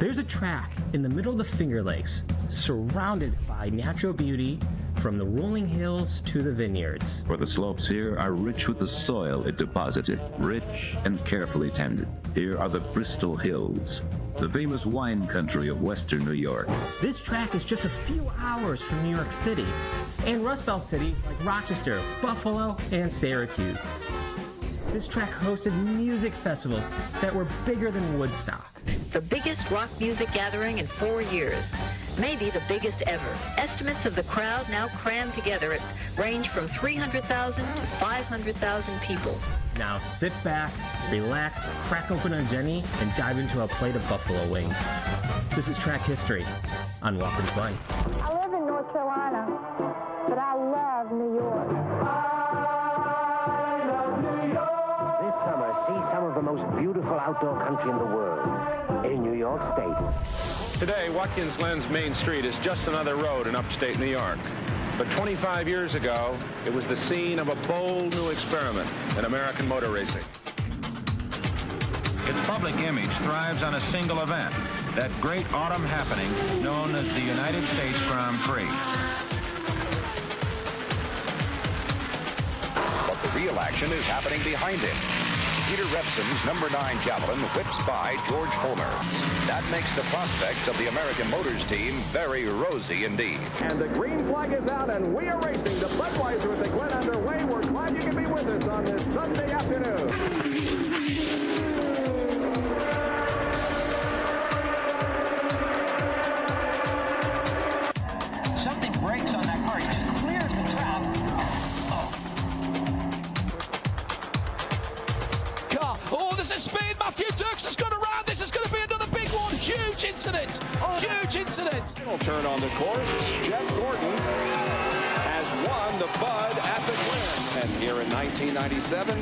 There's a track in the middle of the Finger Lakes, surrounded by natural beauty from the rolling hills to the vineyards. For the slopes here are rich with the soil it deposited, rich and carefully tended. Here are the Bristol Hills, the famous wine country of western New York. This track is just a few hours from New York City and Rust Belt cities like Rochester, Buffalo, and Syracuse. This track hosted music festivals that were bigger than Woodstock. The biggest rock music gathering in 4 years. Maybe the biggest ever. Estimates of the crowd now crammed together range from 300,000 to 500,000 people. Now sit back, relax, crack open a Jenny, and dive into a plate of buffalo wings. This is Track History on Watkins Glen. I live in North Carolina, but I love New York. I love New York. This summer, see some of the most beautiful outdoor country in the world in New York State. Today, Watkins Glen's main street is just another road in upstate New York. But 25 years ago, it was the scene of a bold new experiment in American motor racing. Its public image thrives on a single event, that great autumn happening known as the United States Grand Prix. But the real action is happening behind him. Peter Revson's number 9 Javelin whips by George Fulmer. That makes the prospects of the American Motors team very rosy indeed. And the green flag is out, and we are racing. The Budweiser at the Glen underway. We're glad you can be with us on this Sunday afternoon. Something breaks on that car. He just clears the track. Oh, there's a spin. Matthew Dirks has gone around. This is going to be another big one. Huge incident. Huge incident. Final turn on the course. Jeff Gordon has won the Bud at the Glen. And here in 1997,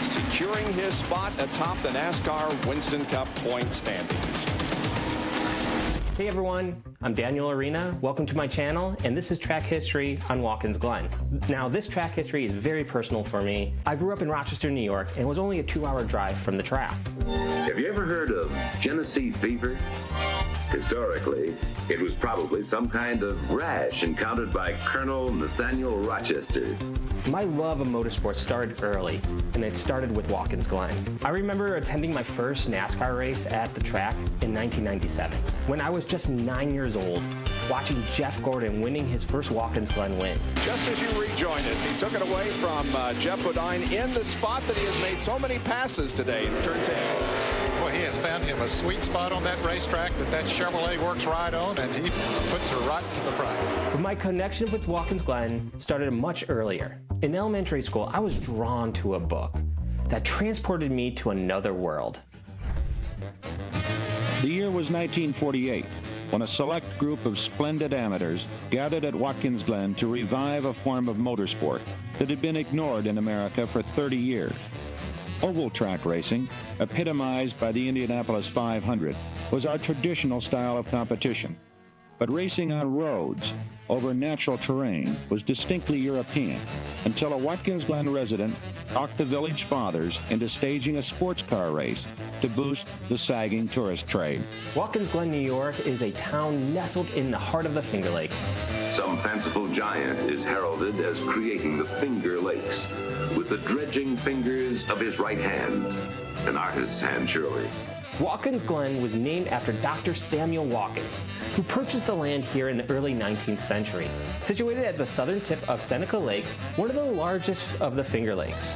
securing his spot atop the NASCAR Winston Cup point standings. Hey everyone, I'm Daniel Arena. Welcome to my channel, and this is Track History on Watkins Glen. Now, this track history is very personal for me. I grew up in Rochester, New York, and it was only a 2-hour drive from the track. Have you ever heard of Genesee fever? Historically, it was probably some kind of rash encountered by Colonel Nathaniel Rochester. My love of motorsports started early, and it started with Watkins Glen. I remember attending my first NASCAR race at the track in 1997, when I was just 9 years old, watching Jeff Gordon winning his first Watkins Glen win. Just as you rejoin us, he took it away from Jeff Bodine in the spot that he has made so many passes today in turn 10. Well, he has found him a sweet spot on that racetrack that Chevrolet works right on, and he puts her right to the front. But my connection with Watkins Glen started much earlier. In elementary school, I was drawn to a book that transported me to another world. The year was 1948, when a select group of splendid amateurs gathered at Watkins Glen to revive a form of motorsport that had been ignored in America for 30 years. Oval track racing, epitomized by the Indianapolis 500, was our traditional style of competition. But racing on roads over natural terrain was distinctly European, until a Watkins Glen resident talked the village fathers into staging a sports car race to boost the sagging tourist trade. Watkins Glen, New York is a town nestled in the heart of the Finger Lakes. Some fanciful giant is heralded as creating the Finger Lakes with the dredging fingers of his right hand, an artist's hand surely. Watkins Glen was named after Dr. Samuel Watkins, who purchased the land here in the early 19th century. Situated at the southern tip of Seneca Lake, one of the largest of the Finger Lakes.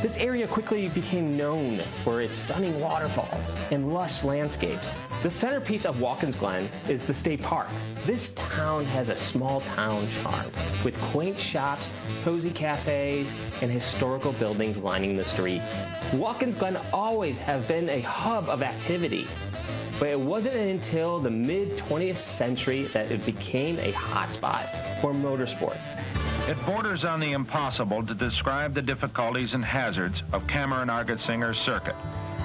This area quickly became known for its stunning waterfalls and lush landscapes. The centerpiece of Watkins Glen is the state park. This town has a small town charm, with quaint shops, cozy cafes, and historical buildings lining the streets. Watkins Glen always have been a hub of activity, but it wasn't until the mid-20th century that it became a hotspot for motorsports. It borders on the impossible to describe the difficulties and hazards of Cameron-Argetsinger's circuit.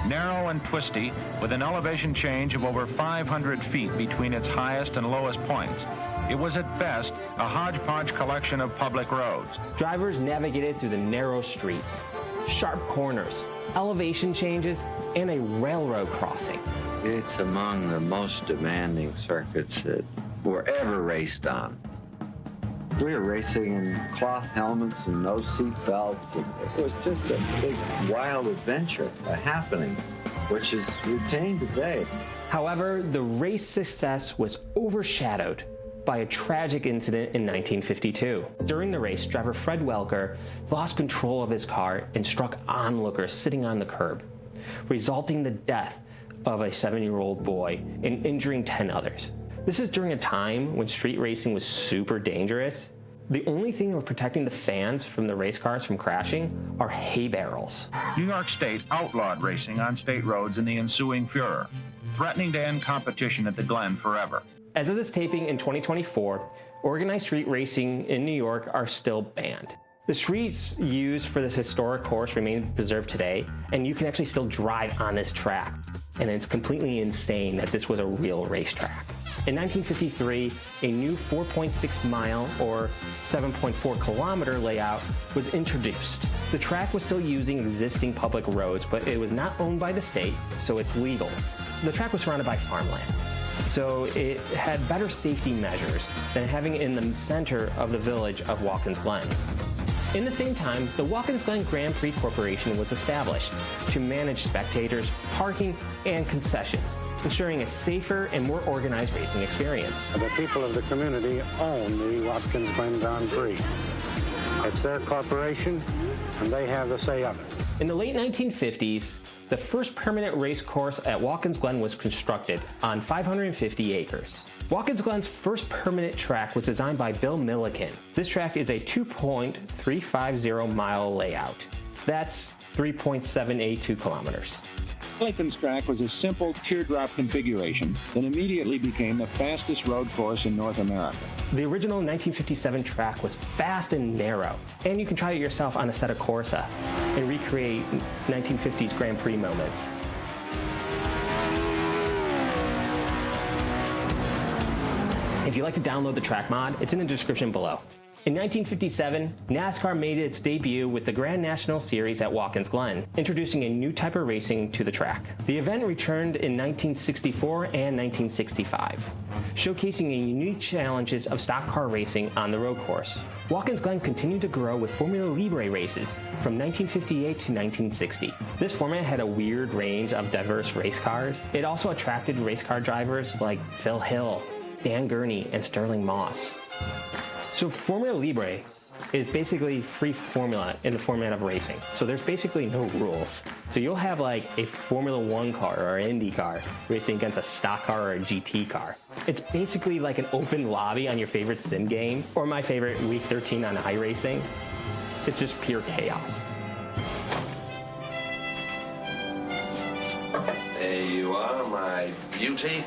Narrow and twisty, with an elevation change of over 500 feet between its highest and lowest points. It was at best a hodgepodge collection of public roads. Drivers navigated through the narrow streets, sharp corners, elevation changes, and a railroad crossing. It's among the most demanding circuits that were ever raced on. We were racing in cloth helmets and no seat belts. It was just a big, wild adventure, a happening, which is retained today. However, the race success was overshadowed by a tragic incident in 1952. During the race, driver Fred Welker lost control of his car and struck onlookers sitting on the curb, resulting in the death of a 7-year-old boy and injuring 10 others. This is during a time when street racing was super dangerous. The only thing that was protecting the fans from the race cars from crashing are hay barrels. New York State outlawed racing on state roads in the ensuing furor, threatening to end competition at the Glen forever. As of this taping in 2024, organized street racing in New York are still banned. The streets used for this historic course remain preserved today, and you can actually still drive on this track. And it's completely insane that this was a real racetrack. In 1953, a new 4.6 mile or 7.4 kilometer layout was introduced. The track was still using existing public roads, but it was not owned by the state, so it's legal. The track was surrounded by farmland, so it had better safety measures than having it in the center of the village of Watkins Glen. In the same time, the Watkins Glen Grand Prix Corporation was established to manage spectators, parking, and concessions, ensuring a safer and more organized racing experience. The people of the community own the Watkins Glen Grand Prix. It's their corporation, and they have the say of it. In the late 1950s, the first permanent race course at Watkins Glen was constructed on 550 acres. Watkins Glen's first permanent track was designed by Bill Milliken. This track is a 2.350 mile layout. That's 3.782 kilometers. Milliken's track was a simple teardrop configuration that immediately became the fastest road course in North America. The original 1957 track was fast and narrow, and you can try it yourself on a set of Corsa and recreate 1950s Grand Prix moments. If you'd like to download the track mod, it's in the description below. In 1957, NASCAR made its debut with the Grand National Series at Watkins Glen, introducing a new type of racing to the track. The event returned in 1964 and 1965, showcasing the unique challenges of stock car racing on the road course. Watkins Glen continued to grow with Formula Libre races from 1958 to 1960. This format had a weird range of diverse race cars. It also attracted race car drivers like Phil Hill, Dan Gurney, and Sterling Moss. So Formula Libre is basically free formula in the format of racing. So there's basically no rules. So you'll have like a Formula 1 car or an Indy car racing against a stock car or a GT car. It's basically like an open lobby on your favorite sim game, or my favorite Week 13 on iRacing. It's just pure chaos. There you are, my beauty.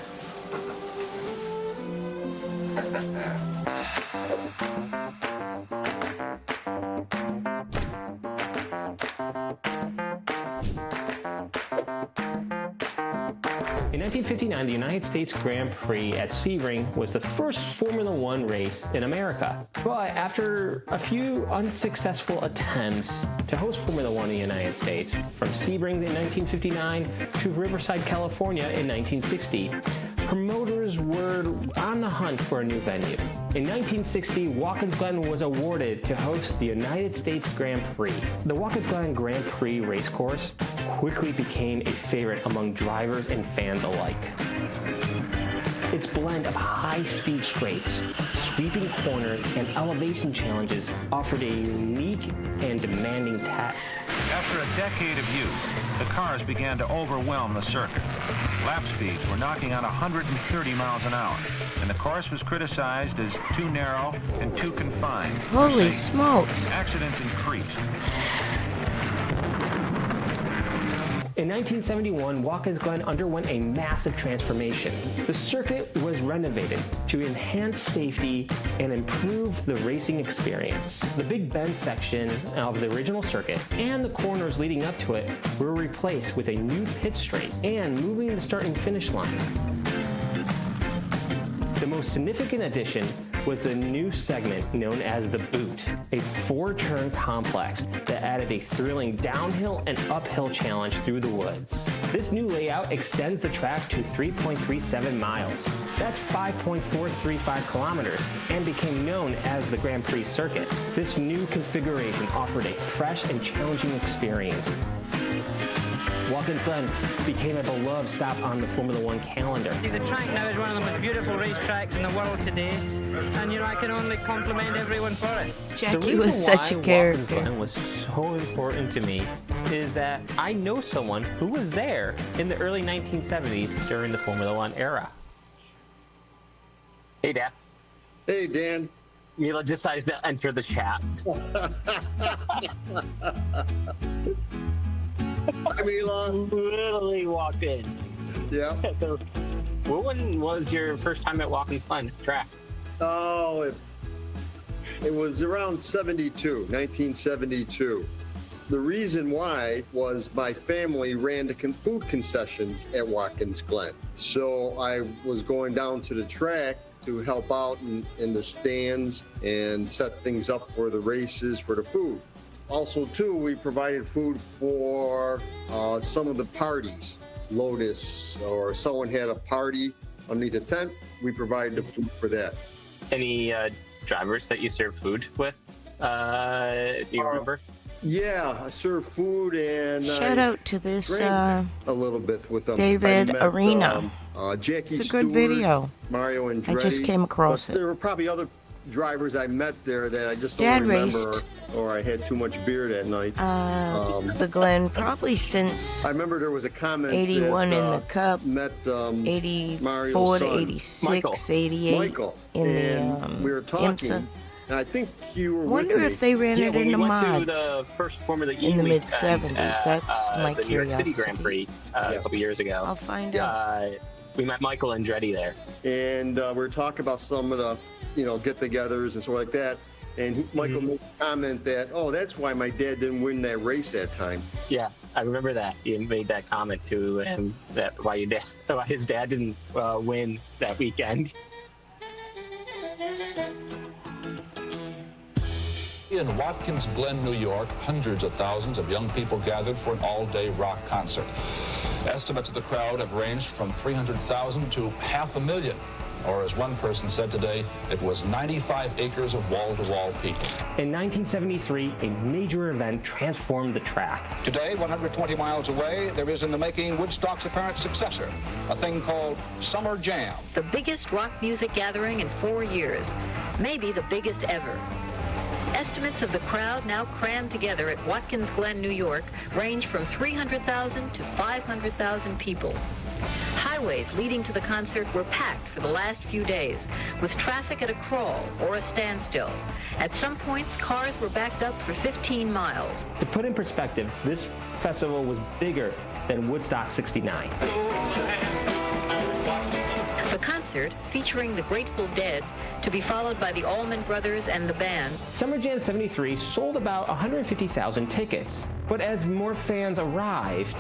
In 1959, the United States Grand Prix at Sebring was the first Formula One race in America. But after a few unsuccessful attempts to host Formula One in the United States, from Sebring in 1959 to Riverside, California in 1960, promoters were on the hunt for a new venue. In 1960, Watkins Glen was awarded to host the United States Grand Prix. The Watkins Glen Grand Prix racecourse quickly became a favorite among drivers and fans alike. Its blend of high-speed straights, sweeping corners, and elevation challenges offered a unique and demanding test. After a decade of use, the cars began to overwhelm the circuit. Lap speeds were knocking on 130 miles an hour, and the course was criticized as too narrow and too confined. Holy smokes! Accidents increased. In 1971, Watkins Glen underwent a massive transformation. The circuit was renovated to enhance safety and improve the racing experience. The Big Bend section of the original circuit and the corners leading up to it were replaced with a new pit straight and moving the start and finish line. The most significant addition was the new segment known as the Boot, a 4-turn complex that added a thrilling downhill and uphill challenge through the woods. This new layout extends the track to 3.37 miles. That's 5.435 kilometers and became known as the Grand Prix circuit. This new configuration offered a fresh and challenging experience. Watkins Glen became a beloved stop on the Formula One calendar. The track now is one of the most beautiful racetracks in the world today, and I can only compliment everyone for it. Jackie was such a character. The reason why Watkins Glen was so important to me is that I know someone who was there in the early 1970s during the Formula One era. Hey, Dan. Hey, Dan. Mila decided to enter the chat. Hi, Mila. Literally walked in. Yeah. When was your first time at Watkins Glen track? Oh, it was around 1972. The reason why was my family ran the food concessions at Watkins Glen. So I was going down to the track to help out in the stands and set things up for the races for the food. Also, too, we provided food for some of the parties. Lotus or someone had a party underneath the tent, we provided the food for that. Any drivers that you served food with? Do you remember? Yeah, I served food and shout out to this a little bit with them. David Arena. Jackie it's a good Stewart, video. Mario Andretti. I just came across it. There were probably other drivers I met there that I just don't Dad remember, raced. or I had too much beer that night. The Glen probably since I remember there was a comment 81 that, in the Cup, met 84 to 86, Michael. 88 Michael. in and the we were talking. IMSA. And I think you were Wonder with if they ran it in the went mods to the first Formula E in the mid weekend 70s. at, That's my the New York curiosity. City Grand Prix a couple years ago. I'll find out. We met Michael Andretti there. And we were talking about some of the, get-togethers and stuff like that. And Michael made a comment that, that's why my dad didn't win that race that time. Yeah, I remember that. You made that comment to him, that why his dad didn't win that weekend. In Watkins Glen, New York, hundreds of thousands of young people gathered for an all-day rock concert. Estimates of the crowd have ranged from 300,000 to 500,000. Or as one person said today, it was 95 acres of wall-to-wall people. In 1973, a major event transformed the track. Today, 120 miles away, there is in the making Woodstock's apparent successor, a thing called Summer Jam. The biggest rock music gathering in 4 years, maybe the biggest ever. Estimates of the crowd now crammed together at Watkins Glen, New York, range from 300,000 to 500,000 people. Highways leading to the concert were packed for the last few days, with traffic at a crawl or a standstill. At some points, cars were backed up for 15 miles. To put in perspective, this festival was bigger than Woodstock 69. The concert, featuring the Grateful Dead, to be followed by the Allman Brothers and the band. Summer Jam 73 sold about 150,000 tickets, but as more fans arrived,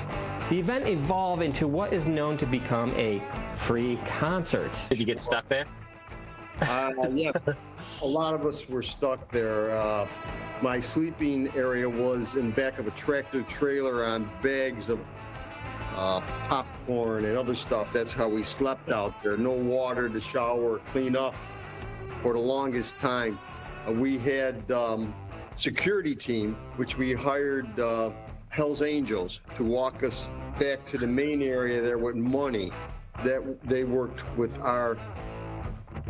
the event evolved into what is known to become a free concert. Did you get stuck there? Yes, a lot of us were stuck there. My sleeping area was in back of a tractor trailer on bags of popcorn and other stuff. That's how we slept out there. No water to shower or clean up for the longest time. We had security team, which we hired Hell's Angels to walk us back to the main area there with money. That they worked with our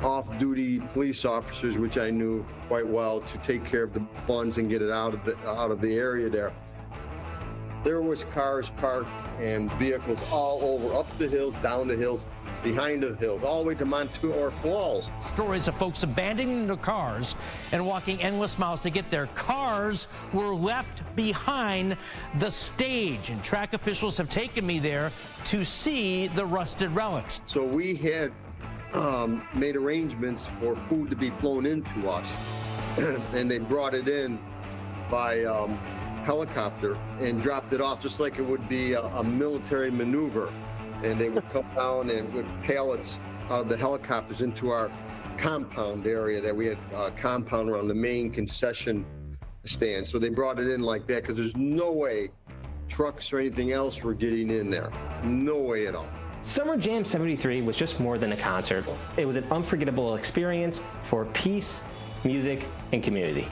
off-duty police officers, which I knew quite well, to take care of the funds and get it out of the area there. There was cars parked and vehicles all over, up the hills, down the hills, behind the hills, all the way to Montour Falls. Stories of folks abandoning their cars and walking endless miles to get there. Cars were left behind the stage, and track officials have taken me there to see the rusted relics. So we had made arrangements for food to be flown into us, and they brought it in by helicopter and dropped it off just like it would be a military maneuver. And they would come down and with pallets out of the helicopters into our compound area that we had a compound around the main concession stand. So they brought it in like that because there's no way trucks or anything else were getting in there. No way at all. Summer Jam 73 was just more than a concert. It was an unforgettable experience for peace, music, and community.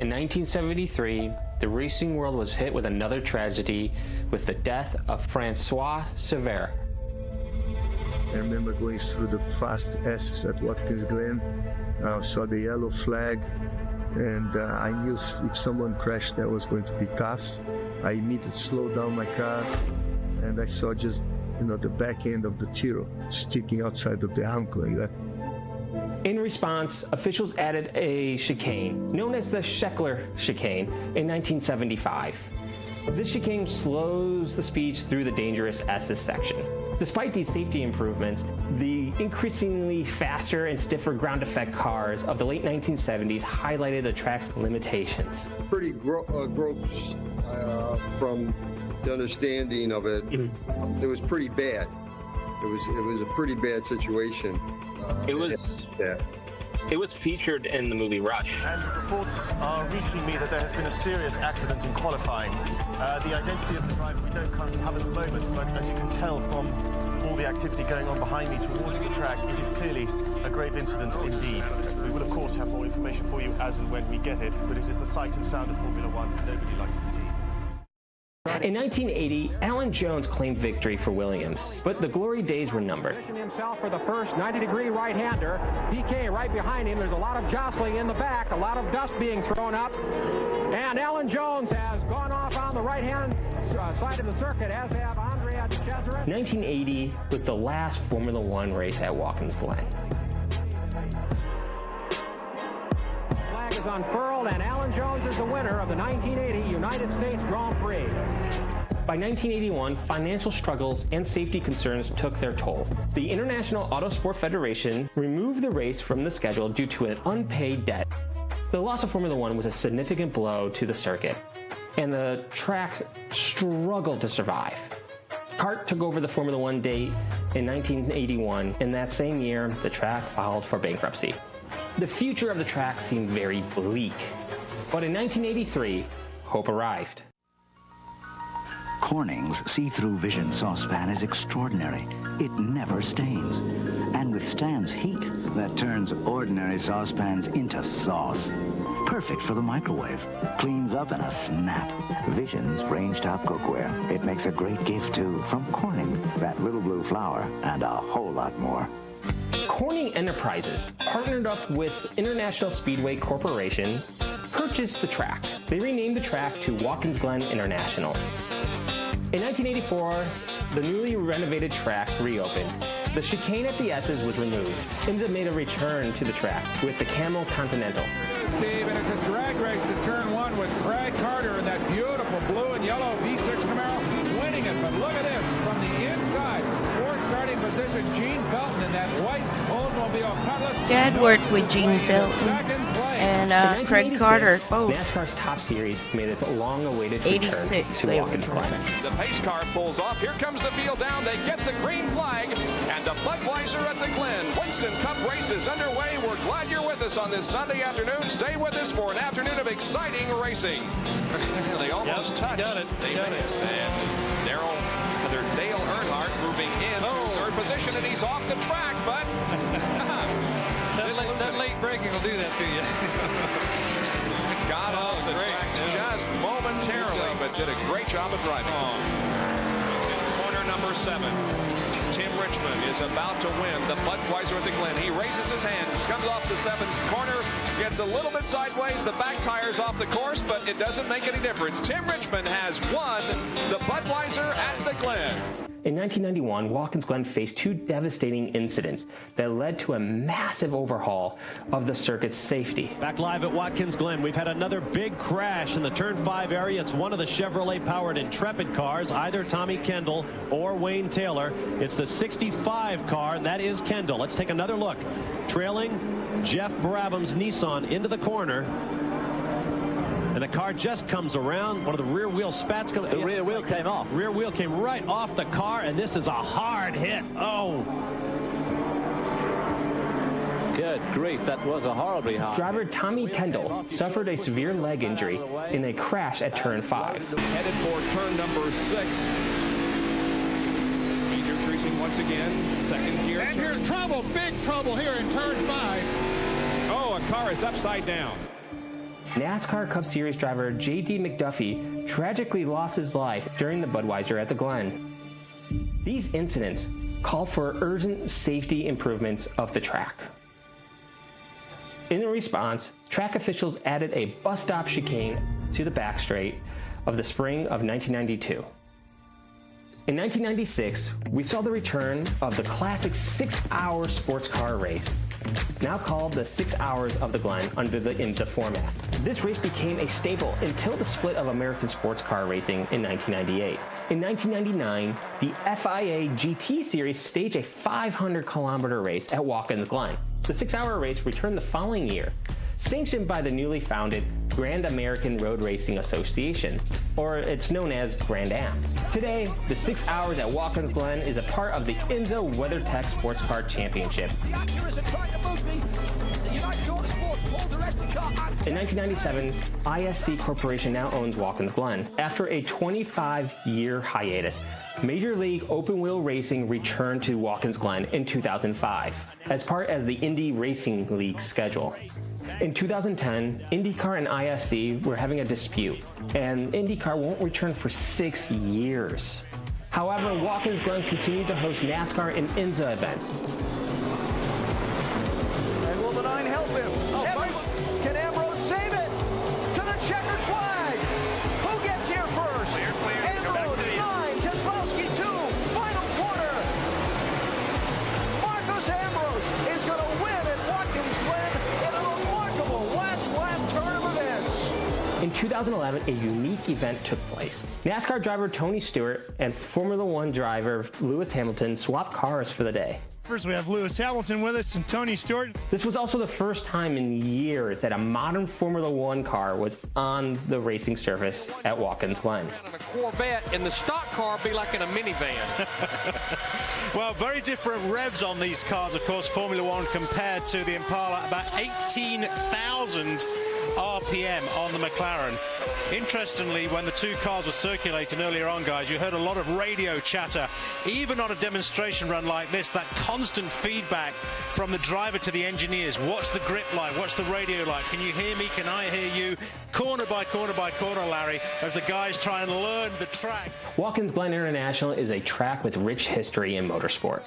In 1973, the racing world was hit with another tragedy with the death of Francois Sever. I remember going through the fast S's at Watkins Glen. I saw the yellow flag, and I knew if someone crashed, that was going to be tough. I immediately slowed down my car, and I saw just, the back end of the tiro sticking outside of the ankle like that. In response, officials added a chicane, known as the Scheckler chicane, in 1975. This chicane slows the speeds through the dangerous S's section. Despite these safety improvements, the increasingly faster and stiffer ground effect cars of the late 1970s highlighted the track's limitations. Pretty gross from the understanding of it. It was pretty bad. It was a pretty bad situation. It was featured in the movie Rush. And reports are reaching me that there has been a serious accident in qualifying. The identity of the driver we don't currently have at the moment, but as you can tell from all the activity going on behind me towards the track, it is clearly a grave incident indeed. We will, of course, have more information for you as and when we get it, but it is the sight and sound of Formula One that nobody likes to see. In 1980, Alan Jones claimed victory for Williams, but the glory days were numbered. Himself for the first 90-degree right-hander. PK right behind him. There's a lot of jostling in the back, a lot of dust being thrown up. And Alan Jones has gone off on the right-hand side of the circuit, as have Andrea De Cesaris. 1980 was the last Formula One race at Watkins Glen. Flag is unfurled, and Alan Jones is the winner of the 1980 United States Grand Prix. By 1981, financial struggles and safety concerns took their toll. The International Autosport Federation removed the race from the schedule due to an unpaid debt. The loss of Formula One was a significant blow to the circuit, and the track struggled to survive. CART took over the Formula One date in 1981, and that same year, the track filed for bankruptcy. The future of the track seemed very bleak, but in 1983, hope arrived. Corning's see-through vision saucepan is extraordinary. It never stains and withstands heat that turns ordinary saucepans into sauce. Perfect for the microwave. Cleans up in a snap. Vision's range-top cookware. It makes a great gift, too, from Corning. That little blue flower and a whole lot more. Corning Enterprises partnered up with International Speedway Corporation, purchased the track. They renamed the track to Watkins Glen International. In 1984, the newly renovated track reopened. The chicane at the S's was removed. IMSA made a return to the track with the Camel Continental. Steve, and it's a drag race to turn one with Craig Carter in that beautiful blue and yellow V6 Camaro winning it. But look at this, from the inside, fourth starting position, Gene Felton in that white Oldsmobile Cutlass. Dad worked with Gene Felton and Craig Carter, both. NASCAR's Top Series made its long-awaited 86, return to Watkins Glen. The pace car pulls off. Here comes the field down. They get the green flag and a Budweiser at the Glen. Winston Cup race is underway. We're glad you're with us on this Sunday afternoon. Stay with us for an afternoon of exciting racing. They almost touched. They done it. And Dale Earnhardt moving into third position, and he's off the track, but that late braking will do that to you. Got off the track just momentarily, but did a great job of driving. Corner number 7. Tim Richmond is about to win the Budweiser at the Glen. He raises his hand, comes off the 7th corner, gets a little bit sideways. The back tire's off the course, but it doesn't make any difference. Tim Richmond has won the Budweiser at the Glen. In 1991, Watkins Glen faced 2 devastating incidents that led to a massive overhaul of the circuit's safety. Back live at Watkins Glen, we've had another big crash in the Turn 5 area. It's one of the Chevrolet-powered Intrepid cars, either Tommy Kendall or Wayne Taylor. It's the 65 car, and that is Kendall. Let's take another look. Trailing Geoff Brabham's Nissan into the corner. And the car just comes around. One of the rear wheel spats comes. The rear wheel came off. Rear wheel came right off the car, and this is a hard hit. Oh. Good grief, that was a horribly hard. Driver Tommy Kendall suffered a severe leg injury in a crash at turn 5. Headed for turn number 6. Speed increasing once again. Second gear. And here's trouble, big trouble here in turn 5. Oh, a car is upside down. NASCAR Cup Series driver J.D. McDuffie tragically lost his life during the Budweiser at the Glen. These incidents called for urgent safety improvements of the track. In response, track officials added a bus stop chicane to the back straight of the spring of 1992. In 1996, we saw the return of the classic 6-hour sports car race, now called the 6 Hours of the Glen under the IMSA format. This race became a staple until the split of American sports car racing in 1998. In 1999, the FIA GT Series staged a 500-kilometer race at Watkins Glen. The 6-hour race returned the following year, sanctioned by the newly founded Grand American Road Racing Association, or it's known as Grand Am. Today, the 6 Hours at Watkins Glen is a part of the IMSA WeatherTech Sports Car Championship. In 1997, ISC Corporation now owns Watkins Glen. After a 25-year hiatus, Major League Open Wheel Racing returned to Watkins Glen in 2005 as part of the Indy Racing League schedule. In 2010, IndyCar and ISC were having a dispute, and IndyCar won't return for 6 years. However, Watkins Glen continued to host NASCAR and IMSA events. And will the 9 help him? Can Ambrose save it? To the checkered flag! Who gets here first? Ambrose, 9, Keselowski 2, final corner! Marcos Ambrose is going to win at Watkins Glen in a remarkable last lap turn of events. In 2011, a unique event took place. NASCAR driver Tony Stewart and Formula One driver Lewis Hamilton swapped cars for the day. First, we have Lewis Hamilton with us and Tony Stewart. This was also the first time in years that a modern Formula One car was on the racing surface at Watkins Glen. A Corvette and the stock car be like in a minivan. Well, very different revs on these cars, of course, Formula One compared to the Impala, about 18,000 RPM on the McLaren. Interestingly, when the two cars were circulating earlier on, guys, you heard a lot of radio chatter. Even on a demonstration run like this, that constant feedback from the driver to the engineers. What's the grip like? What's the radio like? Can you hear me? Can I hear you? Corner by corner by corner, Larry, as the guys try and learn the track. Watkins Glen International is a track with rich history in motorsport.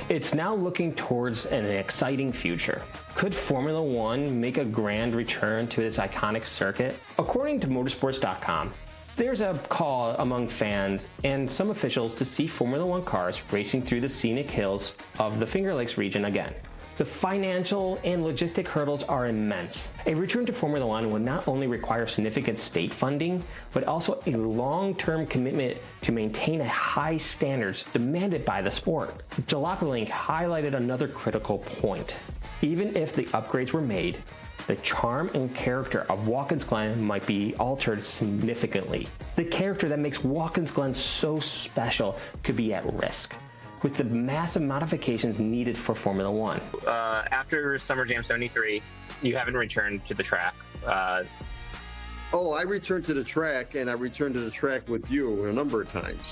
It's now looking towards an exciting future. Could Formula One make a grand return to this iconic circuit? According to Motorsports.com, there's a call among fans and some officials to see Formula One cars racing through the scenic hills of the Finger Lakes region again. The financial and logistic hurdles are immense. A return to Formula One would not only require significant state funding, but also a long-term commitment to maintain a high standards demanded by the sport. Jalopnik highlighted another critical point. Even if the upgrades were made, the charm and character of Watkins Glen might be altered significantly. The character that makes Watkins Glen so special could be at risk with the massive modifications needed for Formula One. After Summer Jam 73, you haven't returned to the track. Oh, I returned to the track, and I returned to the track with you a number of times.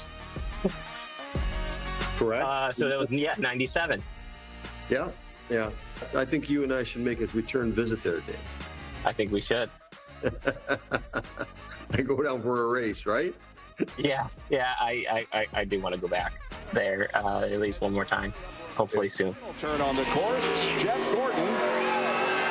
Correct? So that was, 97. Yeah. I think you and I should make a return visit there, Dan. I think we should. I go down for a race, right? Yeah, I do want to go back there at least one more time, hopefully soon. Turn on the course. Jeff Gordon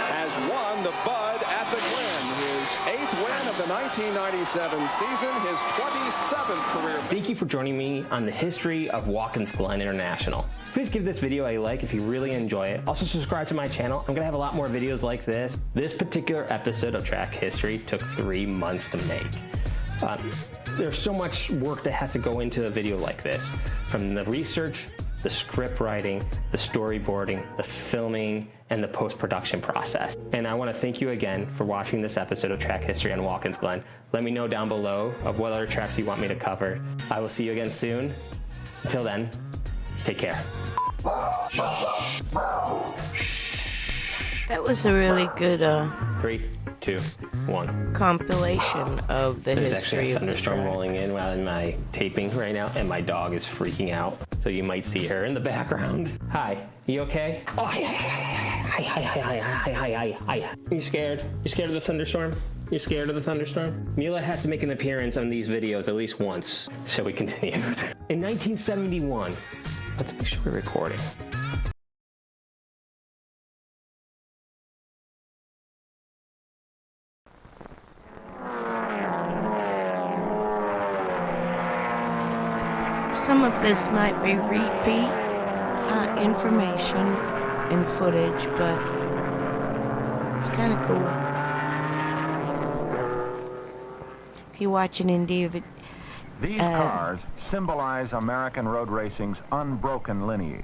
has won the Bud at the Glen, his 8th win of the 1997 season, his 27th career. Thank you for joining me on the history of Watkins Glen International. Please give this video a like if you really enjoy it. Also subscribe to my channel. I'm gonna have a lot more videos like this. This particular episode of Track History took 3 months to make. There's so much work that has to go into a video like this, from the research, the script writing, the storyboarding, the filming, and the post-production process. And I want to thank you again for watching this episode of Track History on Watkins Glen. Let me know down below of what other tracks you want me to cover. I will see you again soon. Until then, take care. That was a really good 3, 2, 1. compilation of the There's history actually a of the thunderstorm track. rolling in while in my taping right now, and my dog is freaking out. So you might see her in the background. Hi, you okay? Oh, hi. You scared? You scared of the thunderstorm? You scared of the thunderstorm? Mila has to make an appearance on these videos at least once. Shall we continue? In 1971, let's make sure we're recording. Some of this might be repeat information and footage, but it's kind of cool. If you're watching in David, these cars symbolize American road racing's unbroken lineage,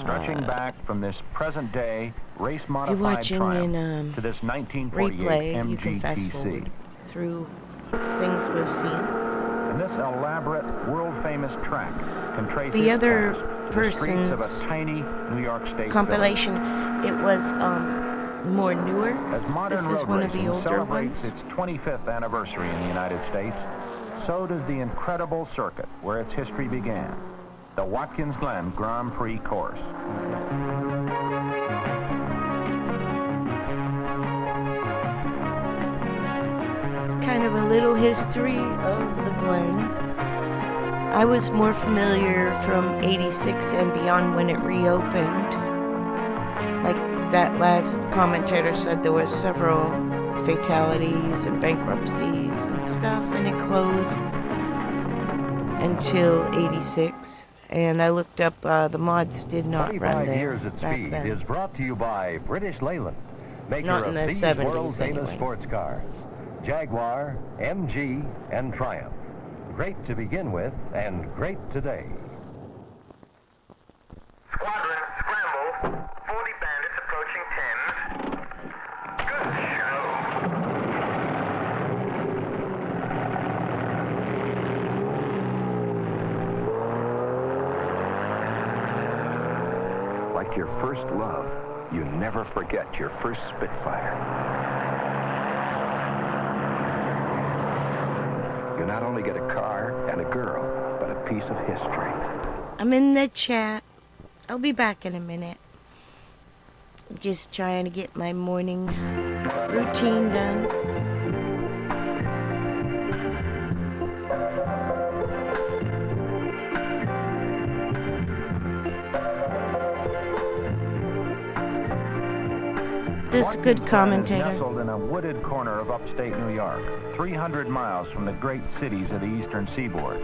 stretching back from this present-day race-modified triumph to this 1948 replay, you can fast MGTC. forward through things we've seen. And this elaborate, world-famous track can trace The its other course through the streets person's of a tiny New York State compilation, it was more newer. As modern This is road one of the racing older celebrates ones. its 25th anniversary in the United States, so does the incredible circuit where its history began, the Watkins Glen Grand Prix course. It's kind of a little history of the Glen. I was more familiar from 86 and beyond when it reopened. Like that last commentator said, there were several fatalities and bankruptcies and stuff, and it closed until 86. And I looked up, the mods did not run there years at back speed then. is brought to you by British Leyland, maker Not of in the these 70s world-famous anyway. sports cars, Jaguar, MG, and Triumph. Great to begin with, and great today. Squadron, scramble. 40 bandits approaching 10. Good show. Like your first love, you never forget your first Spitfire. You not only get a car and a girl, but a piece of history. I'm in the chat. I'll be back in a minute. I'm just trying to get my morning routine done. This is a good commentator. Nestled in a wooded corner of upstate New York, 300 miles from the great cities of the eastern seaboard.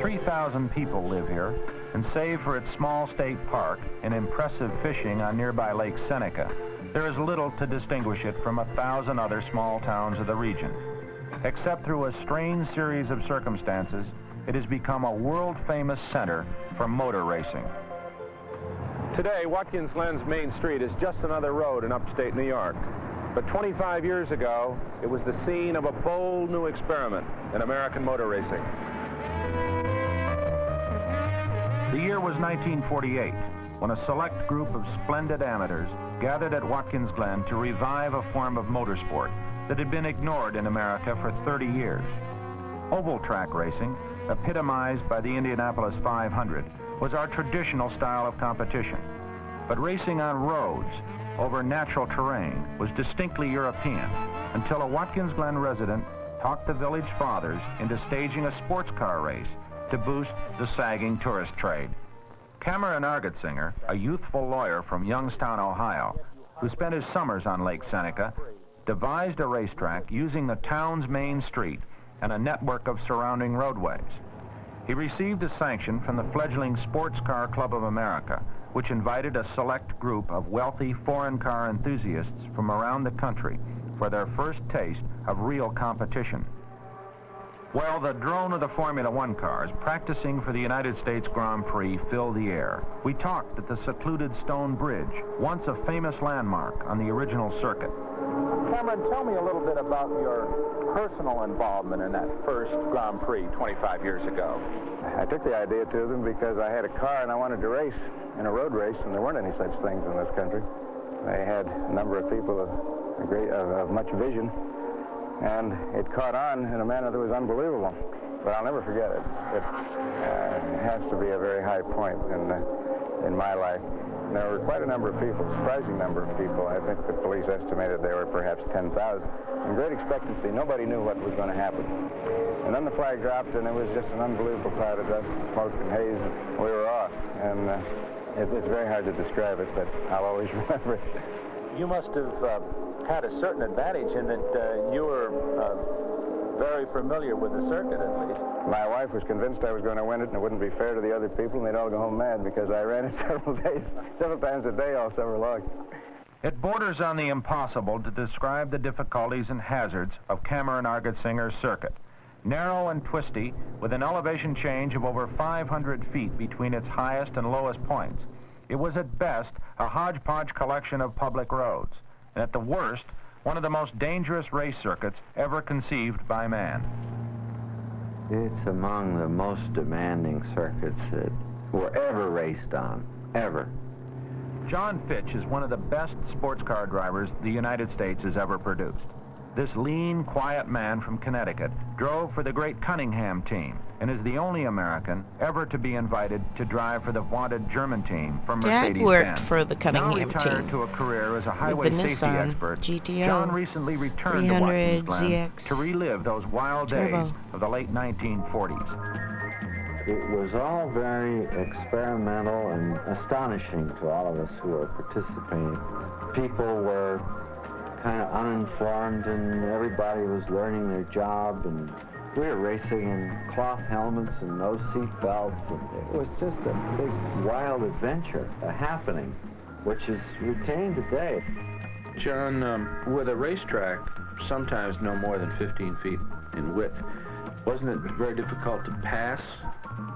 3,000 people live here, and save for its small state park and impressive fishing on nearby Lake Seneca, there is little to distinguish it from 1,000 other small towns of the region. Except through a strange series of circumstances, it has become a world-famous center for motor racing. Today, Watkins Glen's main street is just another road in upstate New York. But 25 years ago, it was the scene of a bold new experiment in American motor racing. The year was 1948, when a select group of splendid amateurs gathered at Watkins Glen to revive a form of motorsport that had been ignored in America for 30 years. Oval track racing, epitomized by the Indianapolis 500, was our traditional style of competition. But racing on roads over natural terrain was distinctly European until a Watkins Glen resident talked the village fathers into staging a sports car race to boost the sagging tourist trade. Cameron Argetsinger, a youthful lawyer from Youngstown, Ohio, who spent his summers on Lake Seneca, devised a racetrack using the town's main street and a network of surrounding roadways. He received a sanction from the fledgling Sports Car Club of America, which invited a select group of wealthy foreign car enthusiasts from around the country for their first taste of real competition. Well, the drone of the Formula One cars practicing for the United States Grand Prix filled the air. We talked at the secluded stone bridge, once a famous landmark on the original circuit. Cameron, tell me a little bit about your personal involvement in that first Grand Prix 25 years ago. I took the idea to them because I had a car and I wanted to race in a road race, and there weren't any such things in this country. They had a number of people of much vision, and it caught on in a manner that was unbelievable. But I'll never forget it. It has to be a very high point in my life. There were quite a number of people, surprising number of people. I think the police estimated there were perhaps 10,000. In great expectancy, nobody knew what was going to happen. And then the flag dropped, and it was just an unbelievable cloud of dust, smoke, and haze. We were off, and it's very hard to describe it, but I'll always remember it. You must have had a certain advantage in that you were very familiar with the circuit, at least. My wife was convinced I was going to win it, and it wouldn't be fair to the other people, and they'd all go home mad because I ran it several times a day all summer long. It borders on the impossible to describe the difficulties and hazards of Cameron-Argetsinger's circuit. Narrow and twisty, with an elevation change of over 500 feet between its highest and lowest points. It was at best a hodgepodge collection of public roads, and at the worst, one of the most dangerous race circuits ever conceived by man. It's among the most demanding circuits that were ever raced on, ever. John Fitch is one of the best sports car drivers the United States has ever produced. This lean, quiet man from Connecticut drove for the great Cunningham team and is the only American ever to be invited to drive for the vaunted German team from Mercedes-Benz. Dad worked for the Cunningham now retired team to a career as a highway with the safety Nissan expert. GTO John recently returned to 300 Watkins Glen ZX to relive those wild Turbo. days of the late 1940s. It was all very experimental and astonishing to all of us who were participating. People were kind of uninformed, and everybody was learning their job, and we were racing in cloth helmets and no seat belts, and it was just a big wild adventure, a happening, which is retained today. John, with a racetrack sometimes no more than 15 feet in width, wasn't it very difficult to pass?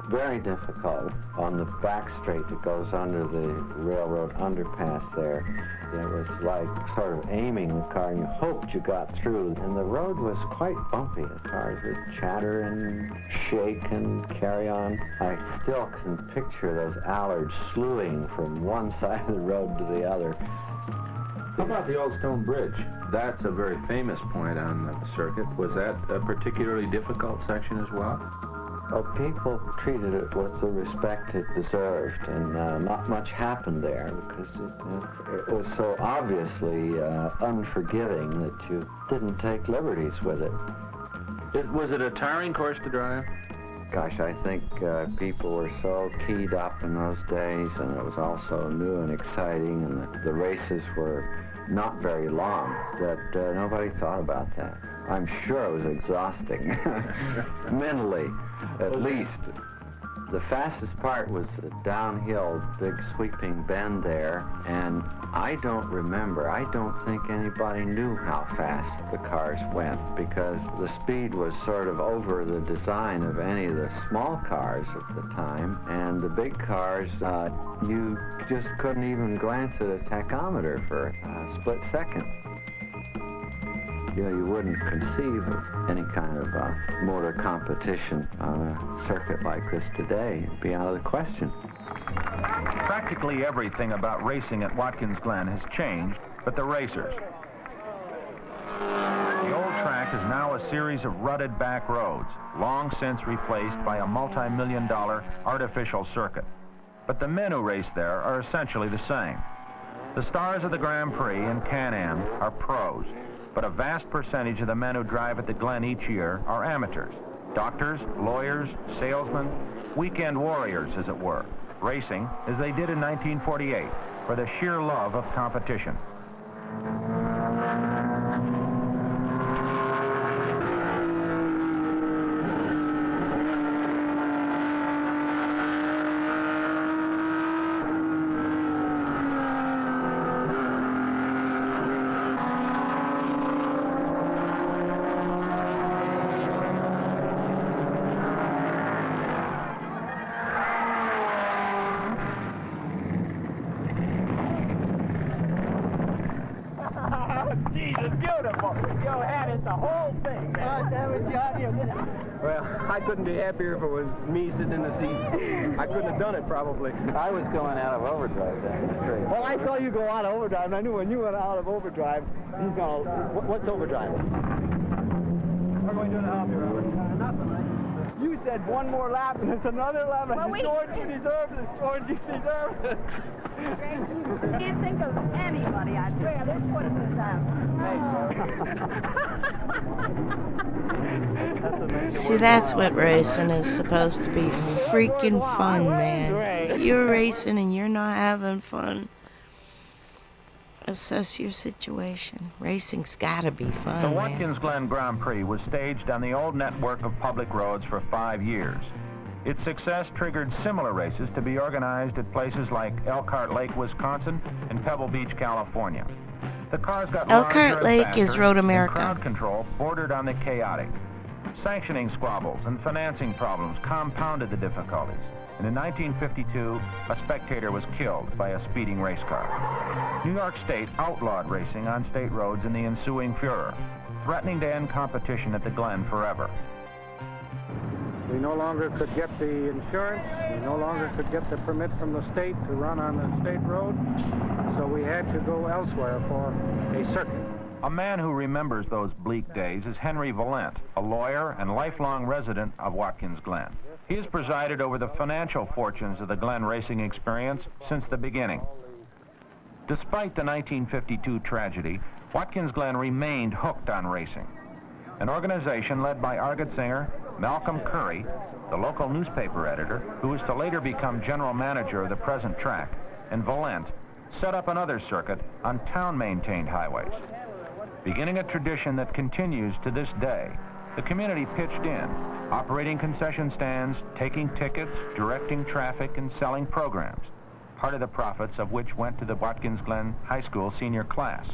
Very difficult. On the back straight that goes under the railroad underpass there, it was like sort of aiming the car, and you hoped you got through. And the road was quite bumpy. The cars would chatter and shake and carry on. I still can picture those Allards slewing from one side of the road to the other. How about the Old Stone Bridge? That's a very famous point on the circuit. Was that a particularly difficult section as well? Well, people treated it with the respect it deserved, and not much happened there because it was so obviously unforgiving that you didn't take liberties with it. Was it a tiring course to drive? Gosh, I think people were so keyed up in those days, and it was also new and exciting, and the races were not very long, that nobody thought about that. I'm sure it was exhausting, mentally, at least. The fastest part was the downhill, big sweeping bend there, and I don't think anybody knew how fast the cars went, because the speed was sort of over the design of any of the small cars at the time, and the big cars, you just couldn't even glance at a tachometer for a split second. You know, you wouldn't conceive of any kind of motor competition on a circuit like this today. It'd be out of the question. Practically everything about racing at Watkins Glen has changed, but the racers. The old track is now a series of rutted back roads, long since replaced by a multi-million-dollar artificial circuit. But the men who race there are essentially the same. The stars of the Grand Prix and Can-Am are pros, but a vast percentage of the men who drive at the Glen each year are amateurs. Doctors, lawyers, salesmen, weekend warriors, as it were, racing as they did in 1948 for the sheer love of competition. Jesus, beautiful. You had it the whole thing, man. Damn it, John. Well, I couldn't be happier if it was me sitting in the seat. I couldn't have done it, probably. I was going out of overdrive then. Well, I saw you go out of overdrive, and I knew when you went out of overdrive, he's going to... What's overdrive? We're going to do the half here. Nothing. You said one more lap, and it's another lap, and George, you deserve this. George, you deserve it. Can't think of anybody I'd rather put this out. See, that's what racing is supposed to be. Freaking fun, man. If you're racing and you're not having fun, assess your situation. Racing's gotta be fun, The man. Watkins Glen Grand Prix was staged on the old network of public roads for 5 years. Its success triggered similar races to be organized at places like Elkhart Lake, Wisconsin, and Pebble Beach, California. The cars got Elkhart Lake larger and is Road faster, America. and crowd control bordered on the chaotic. Sanctioning squabbles and financing problems compounded the difficulties. And in 1952, a spectator was killed by a speeding race car. New York State outlawed racing on state roads in the ensuing furor, threatening to end competition at the Glen forever. We no longer could get the insurance. We no longer could get the permit from the state to run on the state road. So we had to go elsewhere for a circuit. A man who remembers those bleak days is Henry Valent, a lawyer and lifelong resident of Watkins Glen. He has presided over the financial fortunes of the Glen racing experience since the beginning. Despite the 1952 tragedy, Watkins Glen remained hooked on racing. An organization led by Argot singer Malcolm Curry, the local newspaper editor, who was to later become general manager of the present track, and Valent, set up another circuit on town-maintained highways. Beginning a tradition that continues to this day, the community pitched in, operating concession stands, taking tickets, directing traffic, and selling programs, part of the profits of which went to the Watkins Glen High School senior class.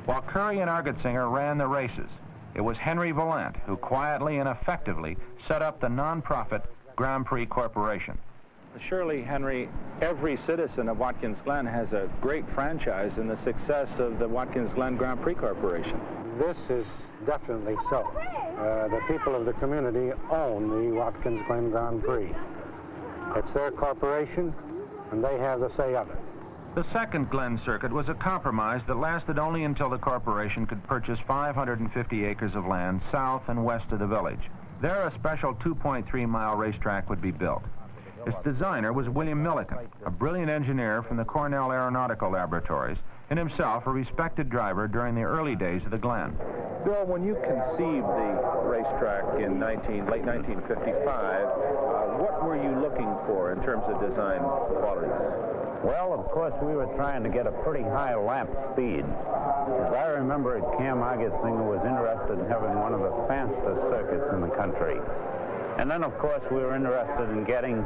While Curry and Argetsinger ran the races, it was Henry Valent who quietly and effectively set up the non-profit Grand Prix Corporation. Surely, Henry, every citizen of Watkins Glen has a great franchise in the success of the Watkins Glen Grand Prix Corporation. This is definitely so. The people of the community own the Watkins Glen Grand Prix. It's their corporation, and they have the say of it. The second Glen circuit was a compromise that lasted only until the corporation could purchase 550 acres of land south and west of the village. There, a special 2.3-mile racetrack would be built. Its designer was William Milliken, a brilliant engineer from the Cornell Aeronautical Laboratories, and himself a respected driver during the early days of the Glen. Bill, when you conceived the racetrack in late 1955, what were you looking for in terms of design qualities? Well, of course, we were trying to get a pretty high lap speed. As I remember it, Cam Argetsinger was interested in having one of the fastest circuits in the country. And then, of course, we were interested in getting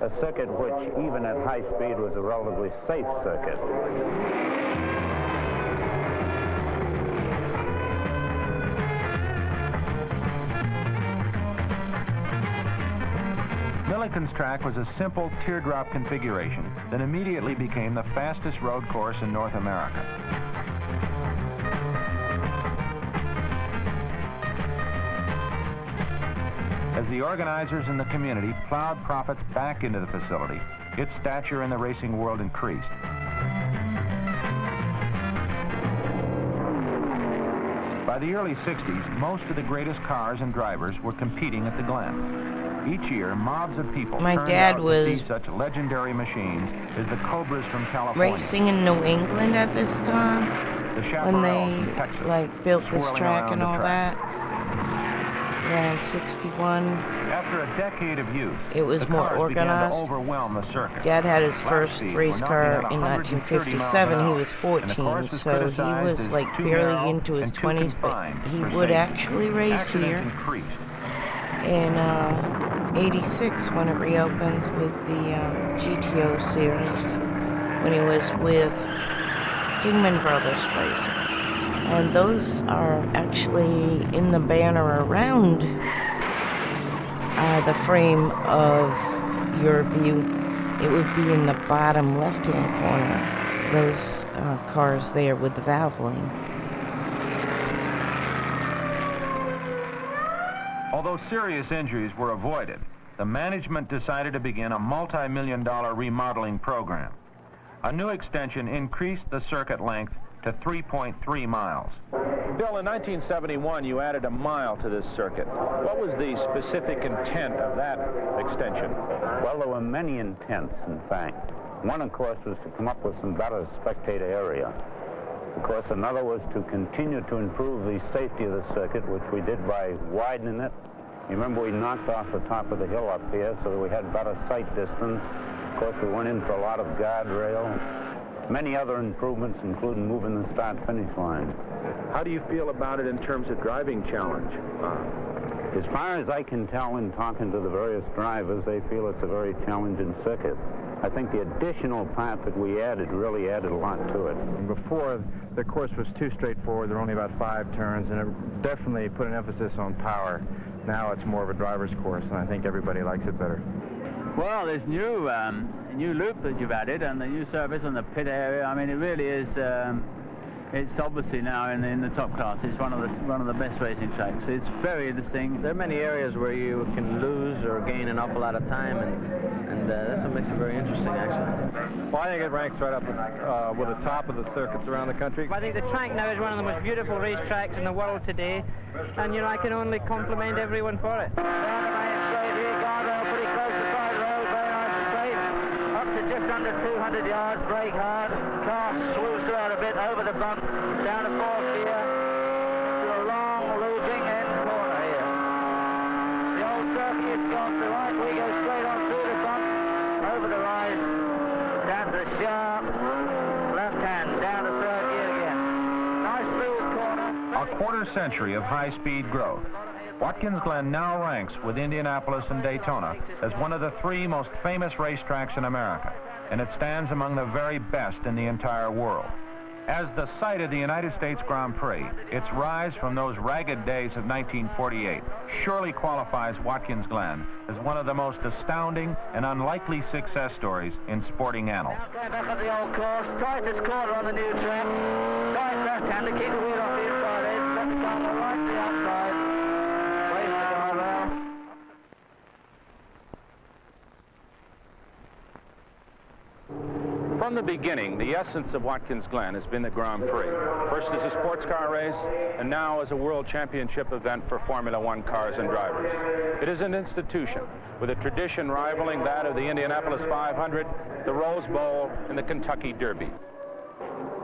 a circuit which, even at high speed, was a relatively safe circuit. Milliken's track was a simple teardrop configuration that immediately became the fastest road course in North America. As the organizers and the community plowed profits back into the facility, its stature in the racing world increased. By the early 60s, most of the greatest cars and drivers were competing at the Glen. Each year, mobs of people My turned dad out was to see such legendary machines as the Cobras from California. racing in New England at this time when they like built this track and all that around 61. After a decade of use, it was the more cars organized. began to overwhelm the circuit. Dad had his Lap first speeds race were car knocking in at 130 1957. He miles was an hour, and the 14, course was so he criticized was as like too barely narrow into his and too 20s, but confined he for would safety. actually race Accidents here increased. in 86 when it reopens with the GTO series, when he was with Dingman Brothers Racing. And those are actually in the banner around the frame of your view. It would be in the bottom left-hand corner, those cars there with the valve lane. Although serious injuries were avoided, the management decided to begin a multi-million-dollar remodeling program. A new extension increased the circuit length to 3.3 miles. Bill, in 1971, you added a mile to this circuit. What was the specific intent of that extension? Well, there were many intents, in fact. One, of course, was to come up with some better spectator area. Of course, another was to continue to improve the safety of the circuit, which we did by widening it. You remember we knocked off the top of the hill up here so that we had better sight distance. Of course, we went in for a lot of guardrail. Many other improvements, including moving the start-finish line. How do you feel about it in terms of driving challenge? As far as I can tell in talking to the various drivers, they feel it's a very challenging circuit. I think the additional part that we added really added a lot to it. Before, the course was too straightforward. There were only about 5 turns, and it definitely put an emphasis on power. Now it's more of a driver's course, and I think everybody likes it better. Well, this new loop that you've added and the new service on the pit area, I mean, it really is, it's obviously now in the top class. It's one of the best racing tracks. It's very interesting. There are many areas where you can lose or gain an awful lot of time, and that's what makes it very interesting, actually. Well, I think it ranks right up with the top of the circuits around the country. I think the track now is one of the most beautiful racetracks in the world today, and you know, I can only compliment everyone for it. Just under 200 yards, brake hard, car swoops around a bit over the bump, down to 4th gear, to a long looping end corner here. The old circuit has gone to the right, we go straight on through the bump, over the rise, down to the sharp, left hand, down to 3rd gear again. Nice smooth corner. A quarter century of high-speed growth. Watkins Glen now ranks with Indianapolis and Daytona as one of the 3 most famous racetracks in America, and it stands among the very best in the entire world. As the site of the United States Grand Prix, its rise from those ragged days of 1948 surely qualifies Watkins Glen as one of the most astounding and unlikely success stories in sporting annals. Back at the old course, tightest corner on the new track, tight left hand to keep the wheel off the inside edge, let the car go right to the outside. From the beginning, the essence of Watkins Glen has been the Grand Prix. First as a sports car race, and now as a world championship event for Formula One cars and drivers. It is an institution with a tradition rivaling that of the Indianapolis 500, the Rose Bowl, and the Kentucky Derby.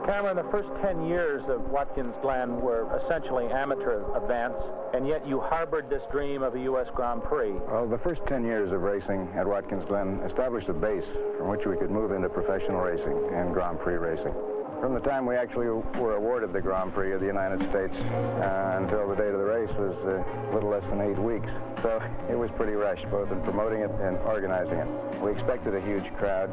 Cameron, the first 10 years of Watkins Glen were essentially amateur events, and yet you harbored this dream of a U.S. Grand Prix. Well, the first 10 years of racing at Watkins Glen established a base from which we could move into professional racing and Grand Prix racing. From the time we actually were awarded the Grand Prix of the United States until the date of the race was a little less than 8 weeks. So it was pretty rushed, both in promoting it and organizing it. We expected a huge crowd.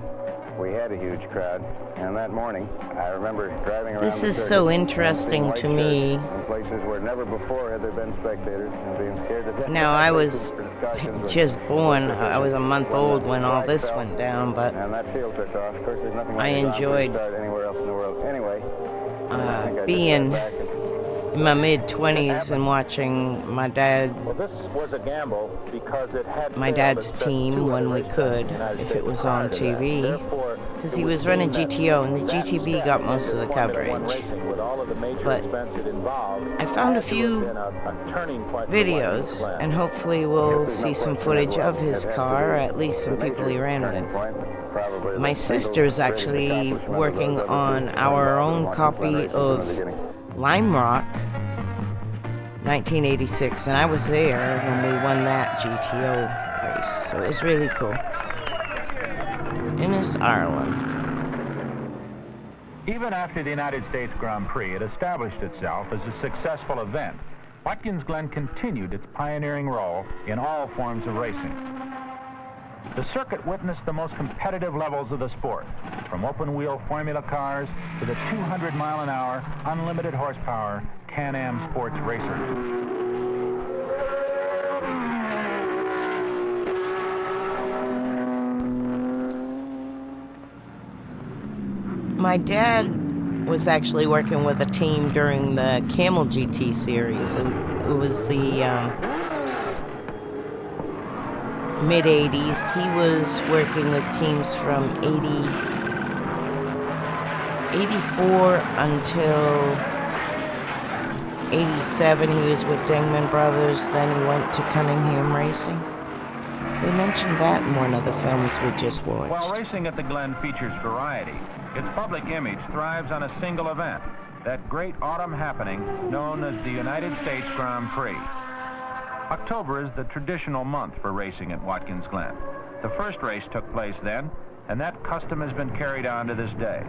We had a huge crowd, and that morning, I remember driving around. This is so interesting to me. In places where never before had there been spectators and being scared to death. Now, I was just born. I was a month old when all this went down, but and that field took off. Of course, there's nothing like I enjoyed anywhere else in the world. Anyway, being in my mid-20s and watching my dad, Well, this was a gamble because it had my dad's team when we could, if it was on TV, because he was running GTO and the GTB got most of the coverage. But I found a few videos, and hopefully we'll see some footage of his car, or at least some people he ran with. My sister's actually working on our own copy of Lime Rock 1986, and I was there when we won that GTO race, so it was really cool. Innis, Ireland. Even after the United States Grand Prix, it established itself as a successful event. Watkins Glen continued its pioneering role in all forms of racing. The circuit witnessed the most competitive levels of the sport, from open-wheel formula cars to the 200-mile-an-hour, unlimited horsepower Can-Am sports racers. My dad was actually working with a team during the Camel GT series. It was the mid-80s. He was working with teams from 84 until 87. He was with Dingman Brothers. Then he went to Cunningham Racing. They mentioned that in one of the films we just watched. While racing at the Glen features variety, its public image thrives on a single event, that great autumn happening known as the United States Grand Prix. October is the traditional month for racing at Watkins Glen. The first race took place then, and that custom has been carried on to this day.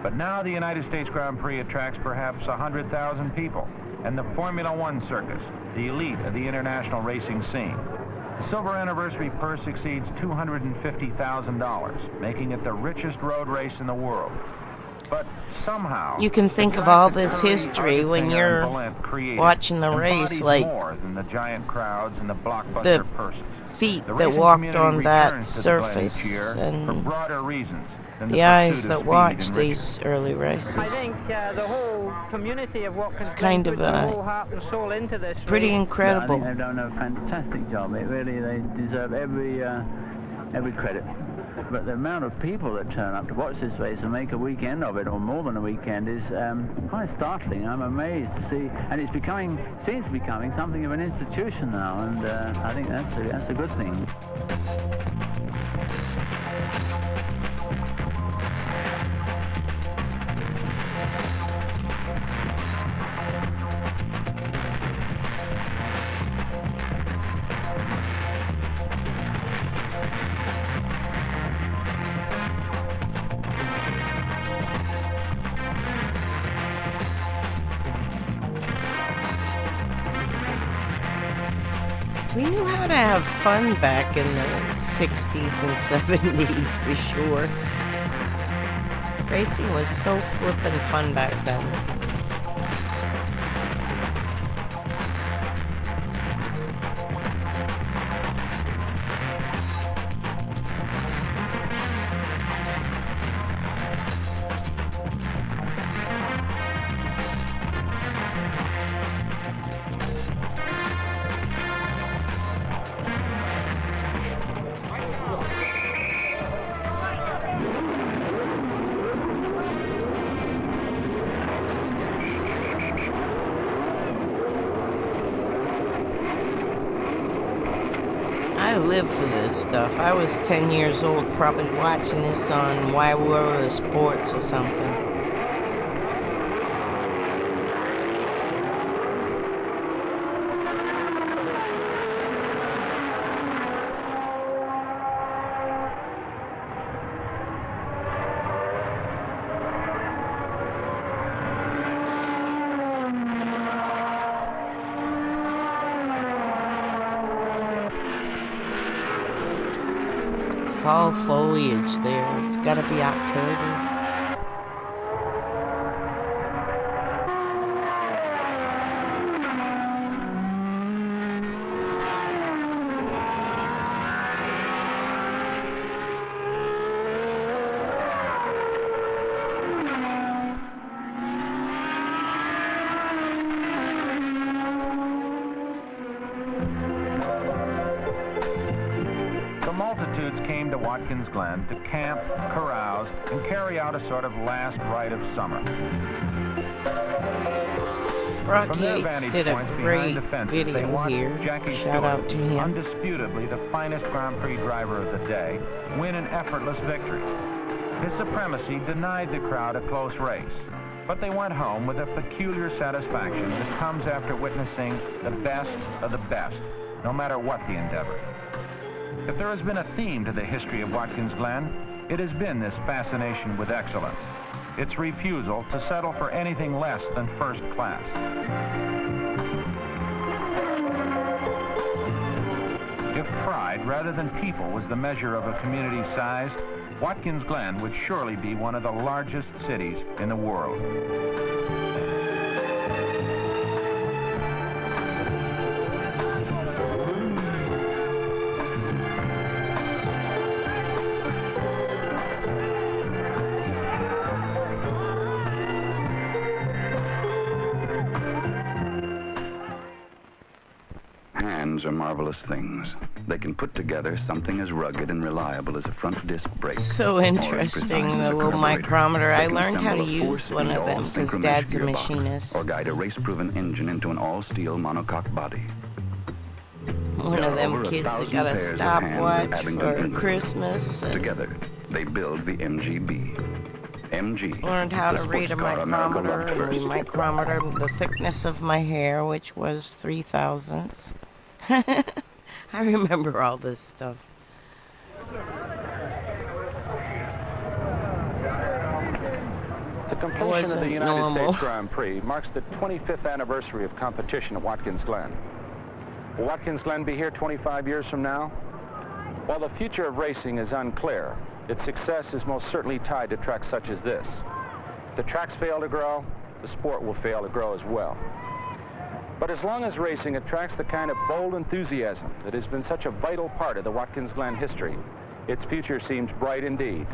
But now the United States Grand Prix attracts perhaps 100,000 people, and the Formula One circus, the elite of the international racing scene. The silver anniversary purse exceeds $250,000, making it the richest road race in the world. But somehow, you can think of all this history when you're watching the race, like more than the giant crowds and the blockbuster the purses. feet The that racing walked community on that returns to the Glen surface each year for and broader reasons than the the eyes pursuit that of speed watch and these early races. I think the whole community of Watkins It's kind Glen of put their whole heart and soul into this pretty race. incredible. I think they've done a fantastic job. It really, they deserve every credit. But the amount of people that turn up to watch this race and make a weekend of it, or more than a weekend, is quite startling. I'm amazed to see, and it's seems to be becoming something of an institution now, and I think that's a good thing. We knew how to have fun back in the 60s and 70s for sure. Racing was so flippin' fun back then. I live for this stuff. I was 10 years old probably watching this on Wide World of Sports or something. Fall foliage there. It's got to be October. Watkins Glen to camp, carouse, and carry out a sort of last rite of summer. Brock Yates did a great video here. Shout out to him. Undisputably the finest Grand Prix driver of the day, win an effortless victory. His supremacy denied the crowd a close race, but they went home with a peculiar satisfaction that comes after witnessing the best of the best, no matter what the endeavor. If there has been a theme to the history of Watkins Glen, it has been this fascination with excellence, its refusal to settle for anything less than first class. If pride rather than people was the measure of a community's size, Watkins Glen would surely be one of the largest cities in the world. are marvelous things. They can put together something as rugged and reliable as a front disc brake. So interesting, the little micrometer. I learned how to use one of them because Dad's a machinist. Or guide a race-proven engine into an all-steel monocoque body. One of them kids that got a stopwatch for Christmas. Together, they build the MGB. MG. Learned how to read a micrometer and we micrometered the thickness of my hair, which was 3/1000ths. I remember all this stuff. The completion of the United States Grand Prix marks the 25th anniversary of competition at Watkins Glen. Will Watkins Glen be here 25 years from now? While the future of racing is unclear, its success is most certainly tied to tracks such as this. If the tracks fail to grow, the sport will fail to grow as well. But as long as racing attracts the kind of bold enthusiasm that has been such a vital part of the Watkins Glen history, its future seems bright indeed.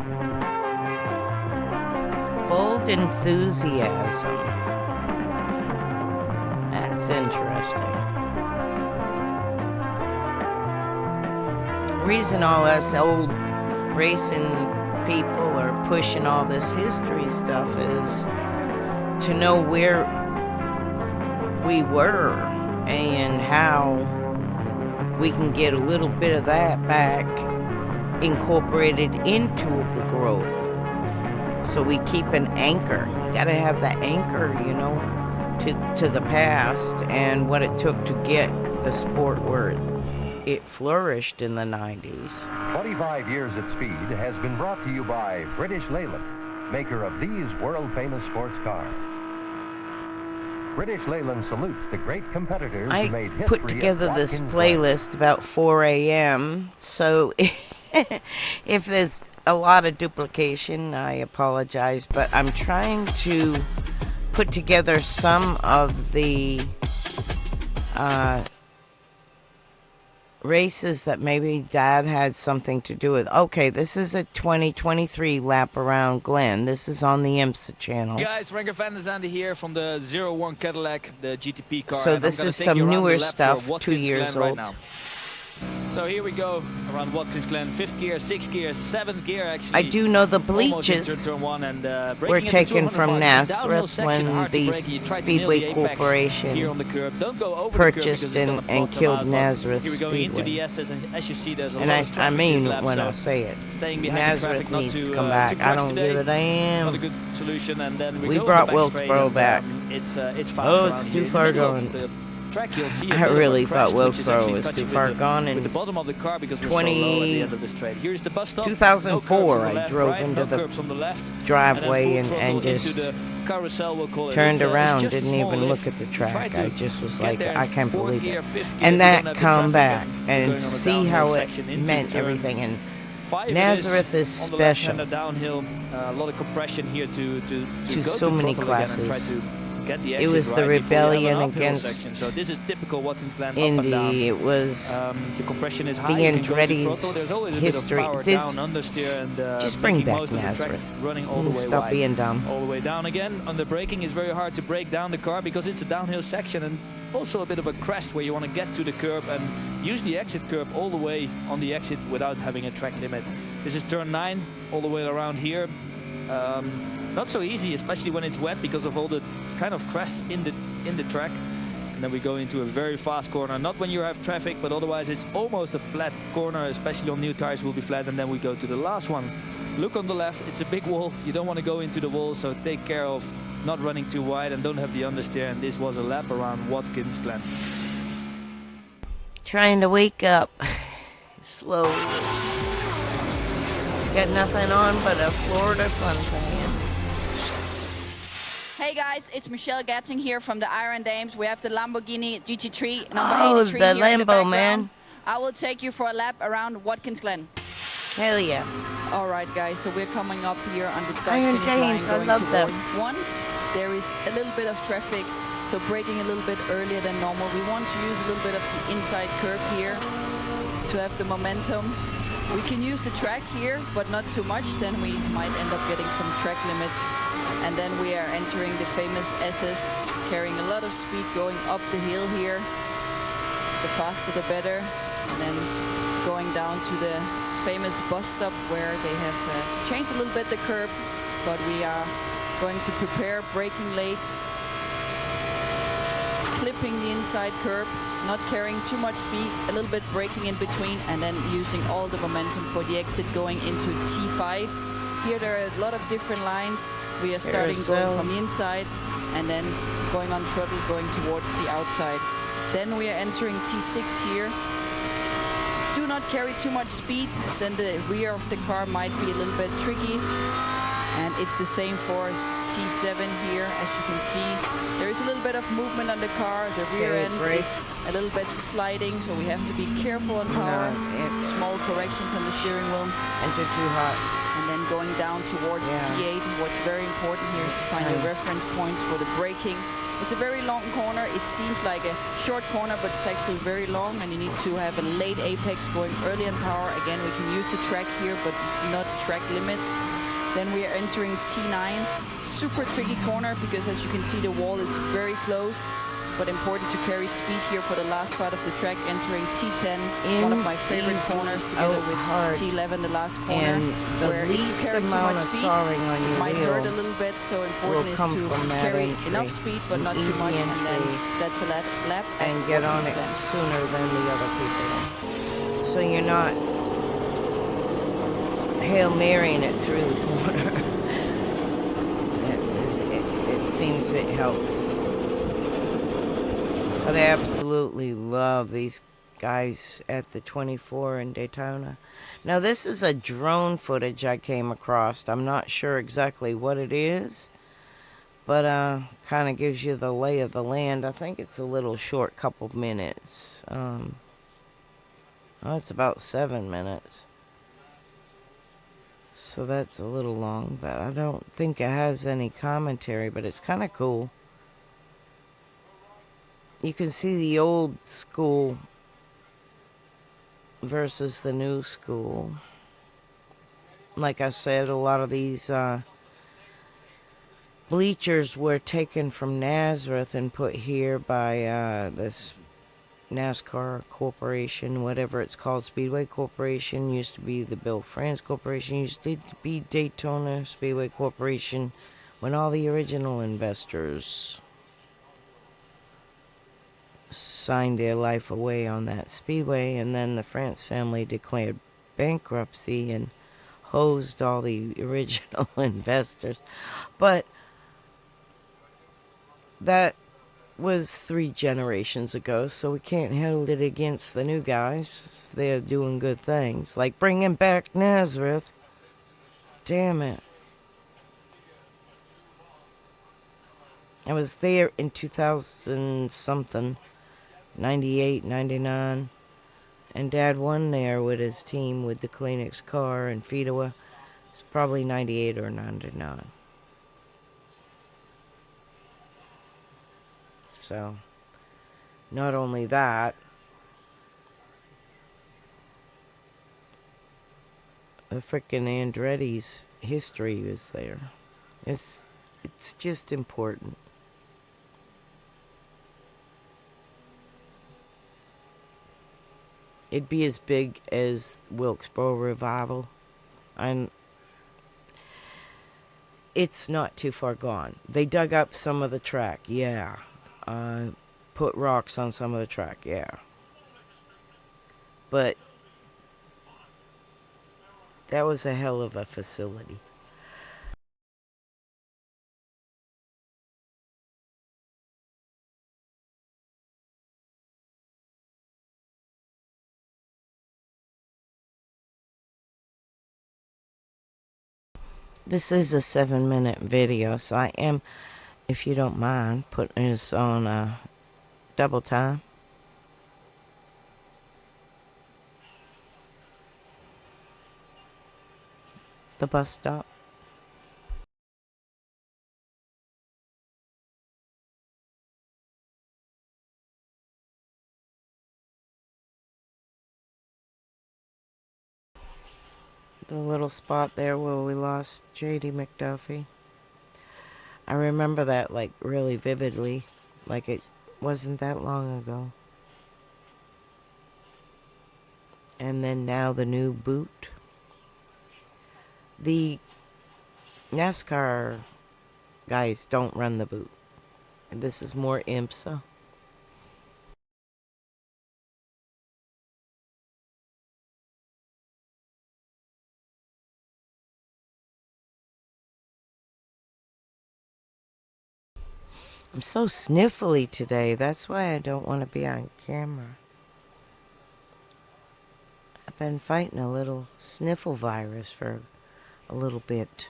Bold enthusiasm. That's interesting. The reason all us old racing people are pushing all this history stuff is to know where we were and how we can get a little bit of that back incorporated into the growth. So we keep an anchor. You gotta have that anchor, you know, to the past and what it took to get the sport where it flourished in the 90s. 25 years at speed has been brought to you by British Leyland, maker of these world-famous sports cars. British Leyland salutes the great competitors who made history. I put together this playlist about 4 a.m., so if there's a lot of duplication, I apologize, but I'm trying to put together some of the races that maybe Dad had something to do with. Okay, this is a 2023 lap around Glen. This is on the IMSA channel. Guys, Ranker van der Zande here from the 01 Cadillac, the GTP car. So this is some newer stuff, 2 years old. Right now. So here we go around Watkins Glen, 5th gear, 6th gear, 7th gear actually. I do know the bleachers were taken from Nazareth when the Speedway Corporation purchased and killed Nazareth Here we go into the Speedway. SS, and as you see, there's a And lot of traffic I mean this lap, when so I say it. staying behind the Nazareth traffic, not needs to too, come back. too I crash don't today. give a damn. Not a good solution, and then We go brought on the back straight, Wilkesboro and, back. It's fast Oh, around it's here. too In the far middle of going. the track, you'll see a I bit of a really crest, thought which is Wilkesboro actually was too touching far with the, gone. with In the bottom of the car because we're so low at the end of the straight. Here's the bus stop. 2004, no I left, drove right, into no the curbs on the left, driveway and and then full just throttle into the carousel, we'll call it. turned It's around, just a didn't small even lift. look at the We try track. to I just was get like, there in I can't fourth believe gear, it. fifth gear, And if you that don't have the come traffic back and and going on a see downhill how it section into meant turn everything. And 5 Nazareth is on the special. left-hander downhill, a lot of compression here to go so to many throttle again and try classes. to get the It exit was the right before you have an rebellion uphill against section. So this is typical Watkins Glen up and down. Indy. It was The compression is the high. You can go to Andretti's throttle. There's always a history. bit of power This- down, understeer, and just bring making back most of the track Nazareth. running all the way Stop wide. being dumb. All the way down again. Under braking is very hard to brake down the car because it's a downhill section and also a bit of a crest where you want to get to the curb and use the exit curb all the way on the exit without having a track limit. This is turn 9 all the way around here. Not so easy, especially when it's wet because of all the kind of crests in the track. And then we go into a very fast corner, not when you have traffic, but otherwise it's almost a flat corner, especially on new tires will be flat. And then we go to the last one. Look on the left, it's a big wall. You don't want to go into the wall, so take care of not running too wide and don't have the understeer. And this was a lap around Watkins Glen. Trying to wake up slowly. Got nothing on but a Florida suntan. Hey guys, it's Michelle Gatting here from the Iron Dames. We have the Lamborghini GT3 number Oh, 83 the here in the Lambo, background. man. I will take you for a lap around Watkins Glen. Hell yeah. All right, guys, so we're coming up here on the Iron start-finish line Dames, I going love them. towards 1. There is a little bit of traffic, so braking a little bit earlier than normal. We want to use a little bit of the inside curve here to have the momentum. We can use the track here, but not too much. Then we might end up getting some track limits. And then we are entering the famous SS, carrying a lot of speed going up the hill here. the faster the better. And then going down to the famous bus stop where they have changed a little bit the curb, but we are going to prepare braking late, clipping the inside curb, not carrying too much speed, a little bit braking in between, and then using all the momentum for the exit going into T5. Here there are a lot of different lines. We are starting going from the inside and then going on throttle, going towards the outside. Then we are entering T6 here. Do not carry too much speed, then the rear of the car might be a little bit tricky. And it's the same for T7 here. As you can see, there is a little bit of movement on the car. The rear end is a little bit sliding, so we have to be careful on power. Small corrections on the steering wheel. Enter too hot. And then going down towards T8. What's very important here is to find your reference points for the braking. It's a very long corner. It seems like a short corner, but it's actually very long, and you need to have a late apex going early on power. Again, we can use the track here, but not track limits. Then we are entering T9. Super tricky corner because, as you can see, the wall is very close, but important to carry speed here for the last part of the track, entering T10, one of my favorite corners, together with T11, the last corner, and the where least if you carry too amount much of speed, soaring on your it might wheel hurt a little bit, so important is to carry enough speed, but not too much, and then that's a lap and get on it sooner than the other people. So you're not Hail Marying it through the corner. It seems it helps. But I absolutely love these guys at the 24 in Daytona. Now this is a drone footage I came across. I'm not sure exactly what it is, but kind of gives you the lay of the land. I think it's a little short, couple minutes. Oh, it's about 7 minutes. So that's a little long, but I don't think it has any commentary, but it's kind of cool. You can see the old school versus the new school. Like I said, a lot of these bleachers were taken from Nazareth and put here by this NASCAR Corporation, whatever it's called. Speedway Corporation used to be the Bill France Corporation, used to be Daytona Speedway Corporation, when all the original investors signed their life away on that speedway, and then the France family declared bankruptcy and hosed all the original investors. But that was 3 generations ago, so we can't hold it against the new guys. They're doing good things, like bringing back Nazareth. Damn it. I was there in 2000 something, 98, 99, and Dad won there with his team with the Kleenex car and Fedowa. It's probably 98 or 99. So, not only that, the frickin' Andretti's history is there. It's just important. It'd be as big as Wilkesboro Revival, and it's not too far gone. They dug up some of the track, yeah. Put rocks on some of the track, yeah. But that was a hell of a facility. This is a 7-minute video, so I am, if you don't mind, putting this on double time. The bus stop. The little spot there where we lost J.D. McDuffie. I remember that, like, really vividly. Like it wasn't that long ago. And then now the new boot. The NASCAR guys don't run the boot. And this is more IMSA. I'm so sniffly today. That's why I don't want to be on camera. I've been fighting a little sniffle virus for a little bit.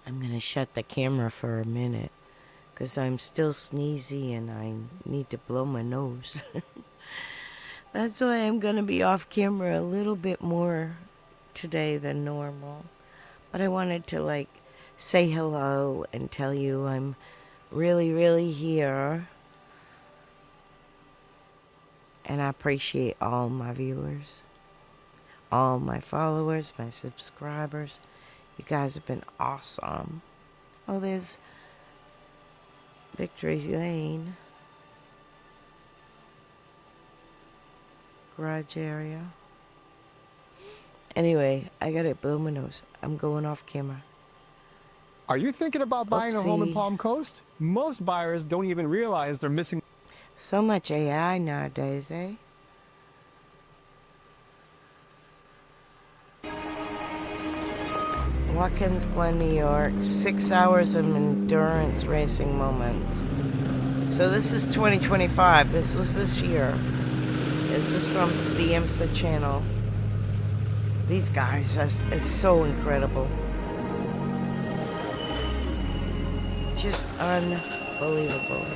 I'm going to shut the camera for a minute because I'm still sneezy and I need to blow my nose. That's why I'm going to be off camera a little bit more today than normal. But I wanted to say hello and tell you I'm really, really here. And I appreciate all my viewers, all my followers, my subscribers. You guys have been awesome. Oh, there's Victory Lane. Garage area. Anyway, I gotta blow my nose. I'm going off camera. Are you thinking about buying a home in Palm Coast? Most buyers don't even realize they're missing. So much AI nowadays, eh? Watkins Glen, New York. 6 hours of endurance racing moments. So this is 2025. This was this year. This is from the IMSA channel. These guys are so incredible. Just unbelievable.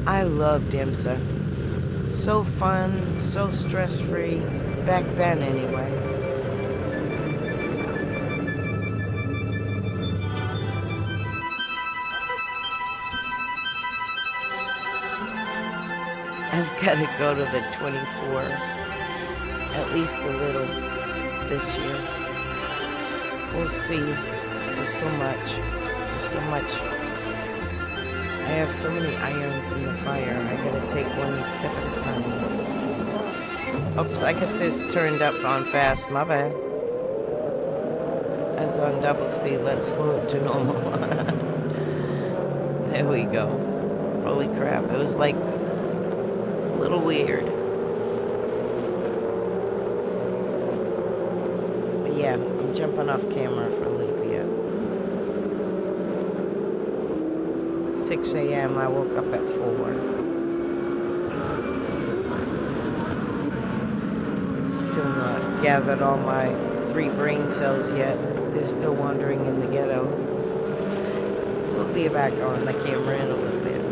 I loved IMSA. So fun, so stress-free, back then anyway. I've got to go to the 24, at least a little this year. We'll see. There's so much. There's so much. I have so many irons in the fire. I gotta take one step at a time. Oops, I got this turned up on fast. My bad. That's on double speed. Let's slow it to normal. There we go. Holy crap. It was like a little weird. But yeah, I'm jumping off camera for a little bit. 6 a.m. I woke up at 4. Still not gathered all my 3 brain cells yet. They're still wandering in the ghetto. We'll be back on the camera in a little bit.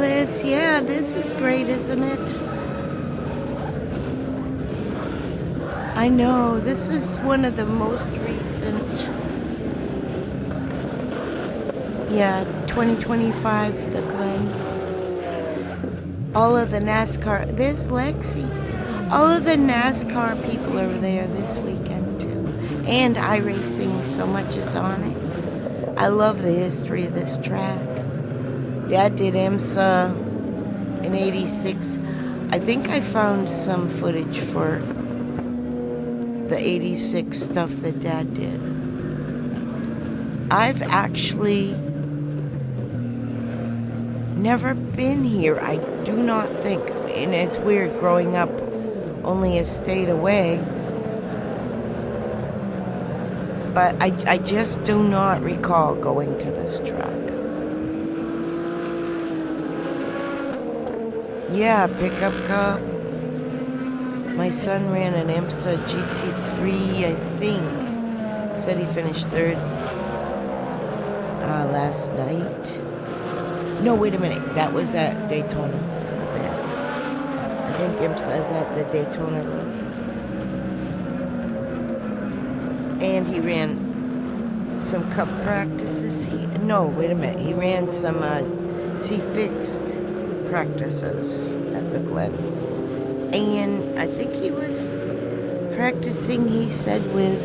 Liz. Yeah, this is great, isn't it? I know, this is one of the most recent. Yeah, 2025, the Glen. All of the NASCAR, there's Lexi. All of the NASCAR people are there this weekend too. And iRacing, so much is on it. I love the history of this track. Dad did IMSA in '86. I think I found some footage for the '86 stuff that Dad did. I've actually never been here, I do not think. And it's weird growing up only a state away. But I just do not recall going to this track. Yeah, pickup cup. My son ran an IMSA GT3, I think. Said he finished third last night. No, wait a minute. That was at Daytona. I think IMSA is at the Daytona Road. And he ran some cup practices. No, wait a minute. He ran some C-fixed practices at the Glen. And I think he was practicing, he said, with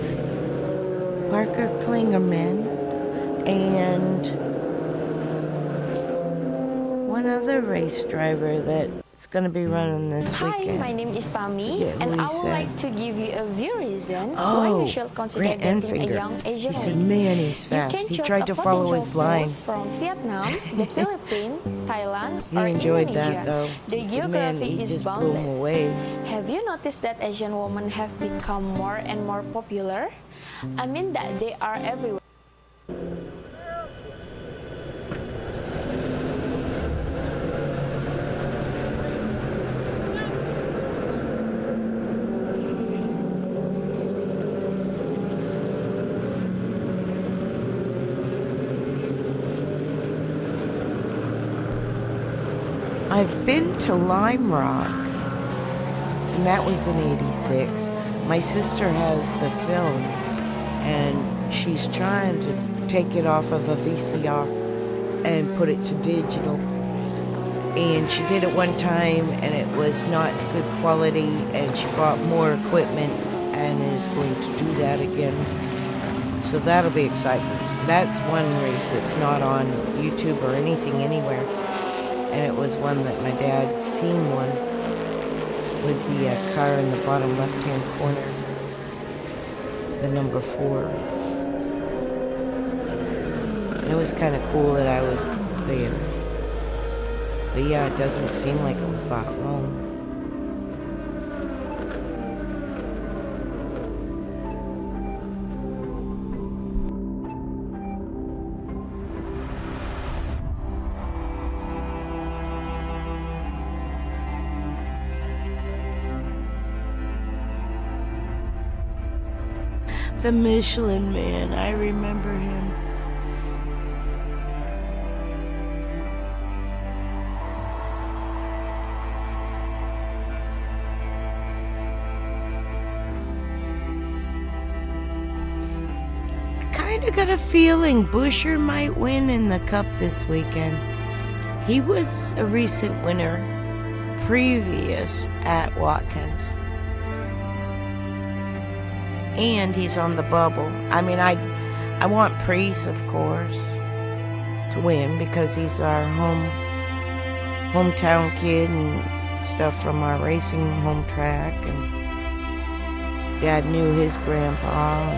Parker Klingerman and one other race driver that's going to be running this weekend. Hi, my name is Tami, and I would like to give you a few reasons why you should consider dating a young Asian He said, lady. man, he's fast. He tried to follow his line. From Vietnam, the Philippines, Thailand, He or enjoyed Indonesia. that, though. The He said, man, geography he is just blew him boundless. away. Have you noticed that Asian women have become more and more popular? I mean that they are everywhere. I've been to Lime Rock, and that was in '86. My sister has the film, and she's trying to take it off of a VCR and put it to digital. And she did it one time, and it was not good quality, and she bought more equipment and is going to do that again. So that'll be exciting. That's one race that's not on YouTube or anything anywhere. And it was one that my dad's team won with the car in the bottom left-hand corner, the number 4. And it was kind of cool that I was there. But yeah, it doesn't seem like it was that long. The Michelin Man, I remember him. I kind of got a feeling Busher might win in the Cup this weekend. He was a recent winner previous at Watkins. And he's on the bubble. I mean, I want Priest, of course, to win because he's our hometown kid and stuff from our racing home track. And Dad knew his grandpa.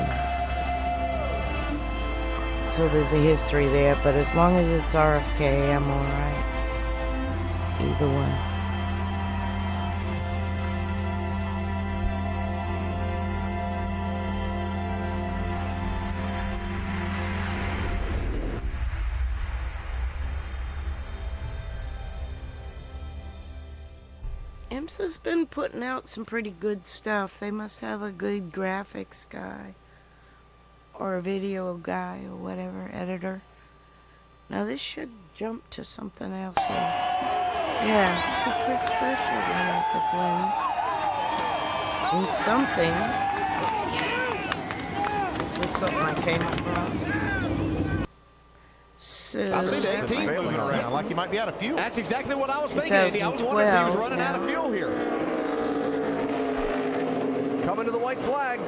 And so there's a history there. But as long as it's RFK, I'm all right. Either one. IMSA's been putting out some pretty good stuff. They must have a good graphics guy or a video guy or whatever, editor. Now this should jump to something else here. Yeah, see Chris Buescher went at the Glen. In something. This is something I came across. So, I see the 18 moving around like he might be out of fuel. That's exactly what I was thinking, Andy. I was wondering if he was running out of fuel here. Coming to the white flag.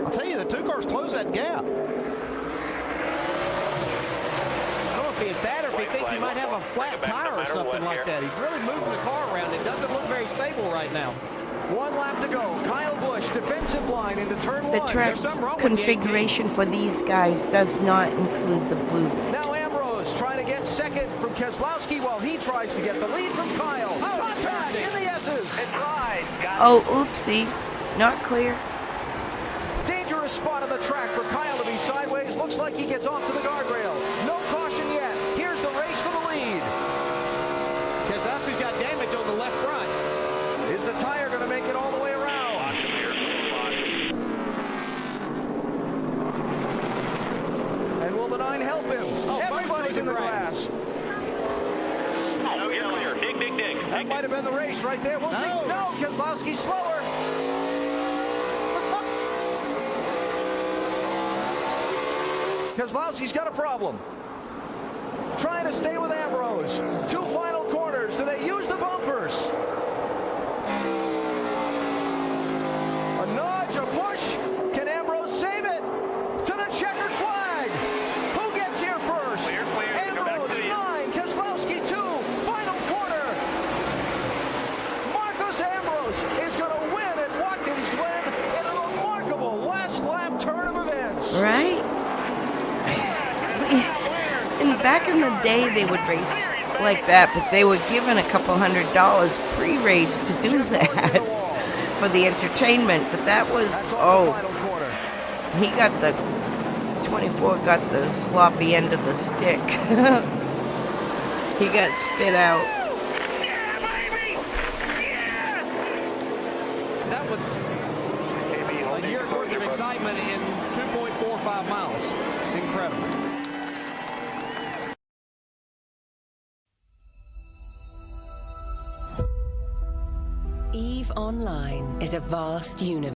I'll tell you, the two cars close that gap. I don't know if it's that or if he thinks he might have a flat tire or something like that. He's really moving the car around. It doesn't look very stable right now. 1 lap to go. Kyle Busch, defensive line into turn 1. the track configuration for these guys does not include the boot. Now Ambrose trying to get second from Keselowski while he tries to get the lead from Kyle. Contact in the S's. It's right. Oh, oopsie. Not clear. Dangerous spot on the track for Kyle to be sideways. Looks like he gets off to the guardrail. No caution yet. Here's the race for the lead. Keselowski's got damage on the left front. Is the tire going to make it all the way around? And will the 9 help him? Oh, everybody's in the grass. No, get clear. Dig, dig, dig. That might have been the race right there. We'll see. No, Keselowski's slower. Keselowski's got a problem. Trying to stay with Ambrose. 2 final corners. Do they use the bumpers? A nudge, a push. Can Ambrose save it? To the checkered flag. Who gets here first? Clear, clear. Ambrose, 9. Keselowski, 2. Final corner. Marcus Ambrose is going to win at Watkins Glen in a remarkable last lap turn of events. Right? Back in the day, they would race like that, but they were given a couple $100 pre-race to do that for the entertainment. But that was, he got the 24 got the sloppy end of the stick. He got spit out. That was a year's worth of excitement in 2.45 miles. Incredible. EVE Online is a vast universe.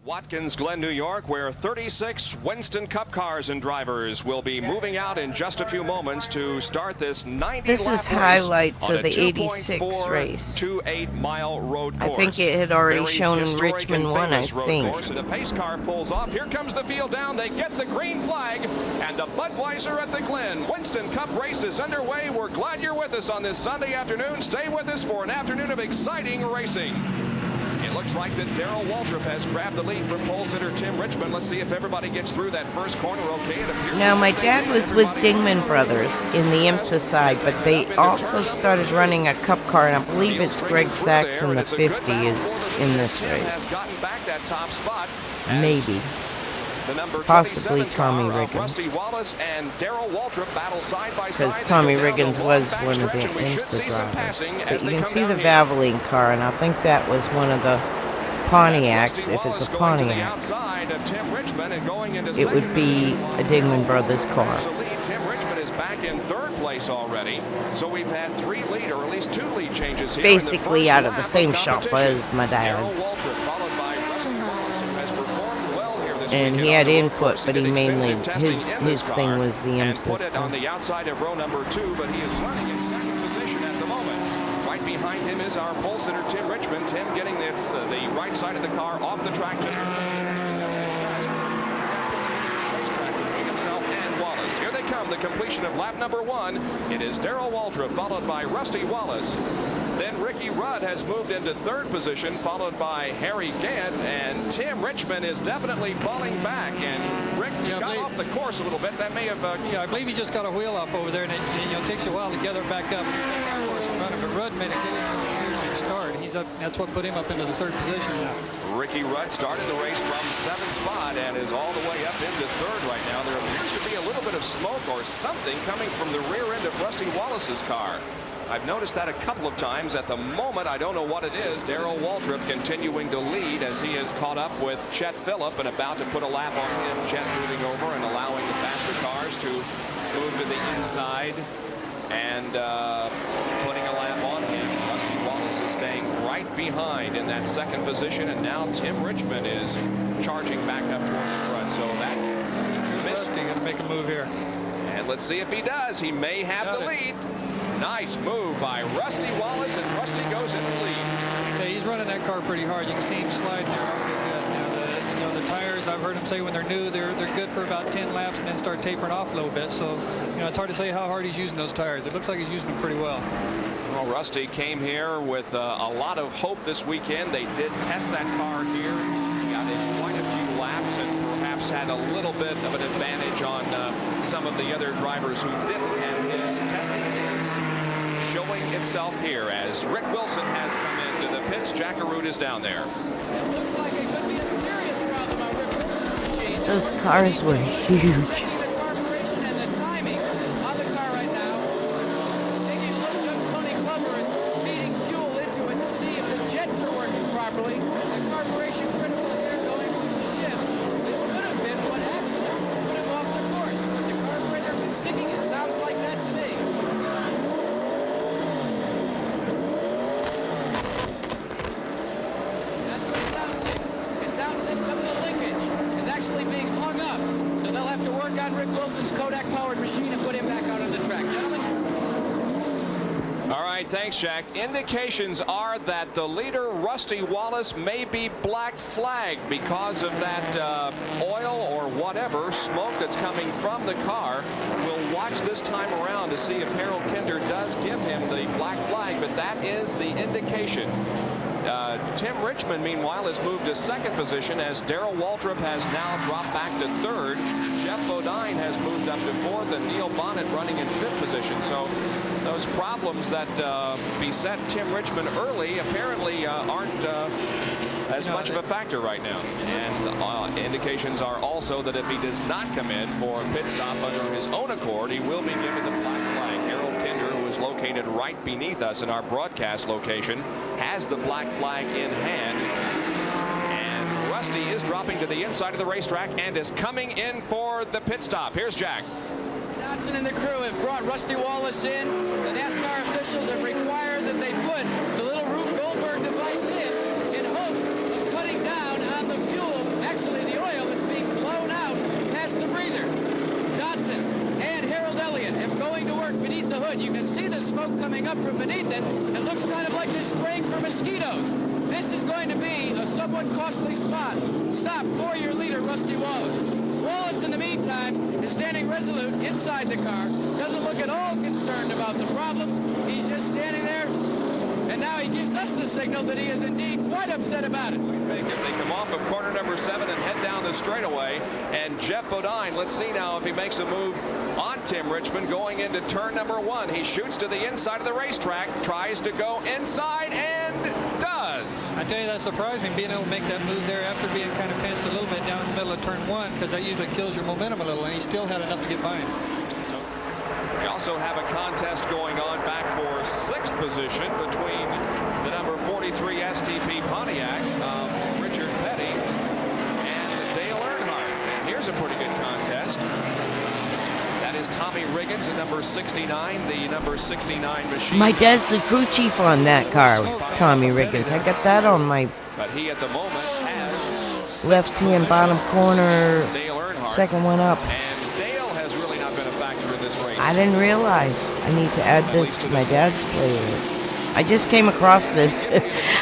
Watkins Glen, New York, where 36 Winston Cup cars and drivers will be moving out in just a few moments to start this 90-lap race. This is highlights of the 86 race. 2.8-mile road course. I think it had already shown in Richmond 1, I think. Course, and the pace car pulls off. Here comes the field down. They get the green flag and the Budweiser at the Glen. Winston Cup race is underway. We're glad you're with us on this Sunday afternoon. Stay with us for an afternoon of exciting racing. It looks like that Darrell Waltrip has grabbed the lead from pole sitter Tim Richmond. Let's see if everybody gets through that first corner okay. It appears now, my dad was with Dingman Brothers in the IMSA side, but they also started running a cup car, and I believe it's Greg Sachs in the 50 is in this race. Maybe. Possibly Tommy Riggins. Because Tommy Riggins was one of the IMSA drivers. But you can see the Valvoline car, and I think that was one of the Pontiacs. If it's a Pontiac, it would be a Dingman Brothers car. Tim Richmond is back in third place already. So we've had 3 lead, or at least 2 lead changes here. Basically out of the same shop as my dad's. And he had input, but he mainly, his thing was the IMSA. On the outside of row number 2, but he is running in second position at the moment. Right behind him is our pole sitter, Tim Richmond. Tim getting this, the right side of the car off the track just racetrack between himself and Wallace. Here they come, the completion of lap number 1. It is Darrell Waltrip, followed by Rusty Wallace. Then Ricky Rudd has moved into third position, followed by Harry Gant, and Tim Richmond is definitely falling back. And Rick got off the course a little bit. That may have... I believe he just got a wheel off over there, and it takes a while to gather back up. Of course, but Rudd made a good start. He's up. That's what put him up into the third position now. Ricky Rudd started the race from 7th spot and is all the way up into third right now. There appears to be a little bit of smoke or something coming from the rear end of Rusty Wallace's car. I've noticed that a couple of times. At the moment, I don't know what it is. Darrell Waltrip continuing to lead as he is caught up with Chet Phillip and about to put a lap on him. Chet moving over and allowing the faster inside and putting a lap on him. Rusty Wallace is staying right behind in that second position, and now Tim Richmond is charging back up toward the front. So that Rusty going to make a move here. And let's see if he does. He may have the lead. Nice move by Rusty Wallace, and Rusty goes in the lead. Yeah, he's running that car pretty hard. You can see him sliding there. Now, the tires, I've heard him say when they're new, they're good for about 10 laps and then start tapering off a little bit. So, it's hard to say how hard he's using those tires. It looks like he's using them pretty well. Well, Rusty came here with a lot of hope this weekend. They did test that car here. He got in quite a few laps and perhaps had a little bit of an advantage on some of the other drivers who didn't. And his testing is showing itself here as Rick Wilson has come into the pits. Jack Arute is down there. It looks like it could be a serious problem on Rick Wilson's machine. Those cars were huge. Thanks, Jack. Indications are that the leader, Rusty Wallace, may be black flagged because of that oil or whatever smoke that's coming from the car. We'll watch this time around to see if Harold Kinder does give him the black flag, but that is the indication. Tim Richmond, meanwhile, has moved to second position as Darrell Waltrip has now dropped back to third. Geoff Bodine has moved up to fourth, and Neil Bonnet running in fifth position. So those problems that beset Tim Richmond early apparently aren't as much of a factor right now. And indications are also that if he does not come in for a pit stop under his own accord, he will be given the black flag. Harold Kinder, who is located right beneath us in our broadcast location, has the black flag in hand. And Rusty is dropping to the inside of the racetrack and is coming in for the pit stop. Here's Jack. Johnson and the crew have brought Rusty Wallace in. The NASCAR officials have required that they put the little Rube Goldberg device in hopes of cutting down on the fuel, actually the oil that's being blown out past the breather. Dodson and Harold Elliott have going to work beneath the hood. You can see the smoke coming up from beneath it. It looks kind of like they're spraying for mosquitoes. This is going to be a somewhat costly stop for your leader, Rusty Wallace. Wallace, in the meantime, is standing resolute inside the car, doesn't look at all concerned about the problem. He's just standing there, and now he gives us the signal that he is indeed quite upset about it. As they come off of corner number 7 and head down the straightaway, and Geoff Bodine, let's see now if he makes a move on Tim Richmond going into turn number 1. He shoots to the inside of the racetrack, tries to go inside, and does. I tell you, that surprised me, being able to make that move there after being kind of pinched a little bit down in the middle of turn 1, because that usually kills your momentum a little, and he still had enough to get by him. So we also have a contest going on back for 6th position between the number 43 STP Pontiac of Richard Petty and Dale Earnhardt. And here's a pretty good contest. That is Tommy Riggins at number 69, the number 69 machine. My dad's the crew chief on that car, Tommy Riggins. I got that on my but he at the moment has left-hand bottom corner, second one up. And Dale has really not been a factor in this race. I didn't realize. I need to add this to my dad's playlist. I just came across this,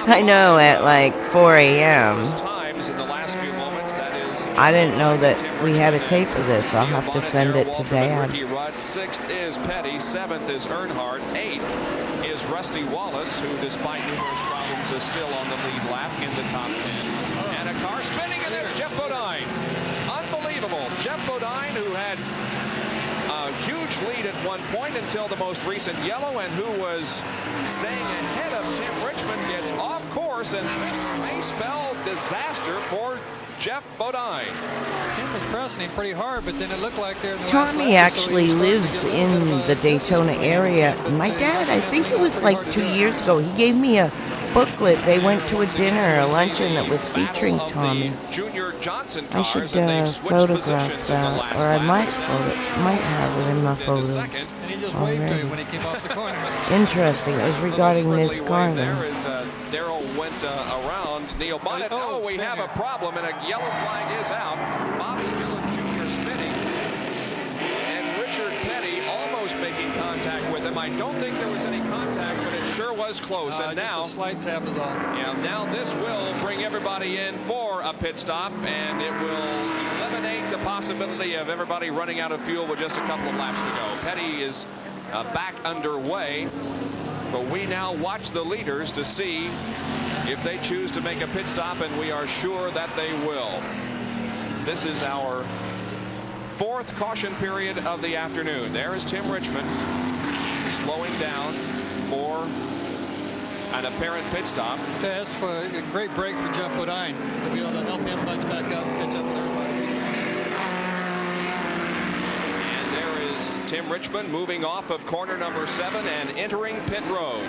I know, at like 4 a.m. I didn't know that we had a tape of this. I'll have to send it to Dad. 6th is Petty, 7th is Earnhardt, 8th is Rusty Wallace, who despite numerous problems is still on the lead lap in the top 10. And a car spinning, and there's Geoff Bodine. Unbelievable. Geoff Bodine, who had a huge lead at one point until the most recent yellow, and who was staying ahead of Tim Richmond, gets off course, and this may spell disaster for Geoff Bodine. Tim was pressing him pretty hard, but then it looked like they're in the Tommy actually lives in the Daytona area. My dad, I think it was like 2 years ago, he gave me a booklet. They went to a dinner, a luncheon that was featuring Tommy. I should photograph that, or I might have it in my photo. And he just waved to him when he came off the corner. Interesting. It was regarding this car. There as Darrell went around Neil Bonnet. Oh, we have a problem, and a yellow flag is out. Bobby Miller Jr. spinning, and Richard Petty almost making contact with him. I don't think there was any contact, but it sure was close. And now just a slight tap is all. Yeah, now this will bring everybody in for a pit stop, and it will eliminate the possibility of everybody running out of fuel with just a couple of laps to go. Petty is back underway, but we now watch the leaders to see if they choose to make a pit stop, and we are sure that they will. This is our fourth caution period of the afternoon. There is Tim Richmond slowing down for an apparent pit stop. That's a great break for Geoff Bodine to be able to help him bunch back up and catch up with everybody. And there is Tim Richmond moving off of corner number 7 and entering pit road.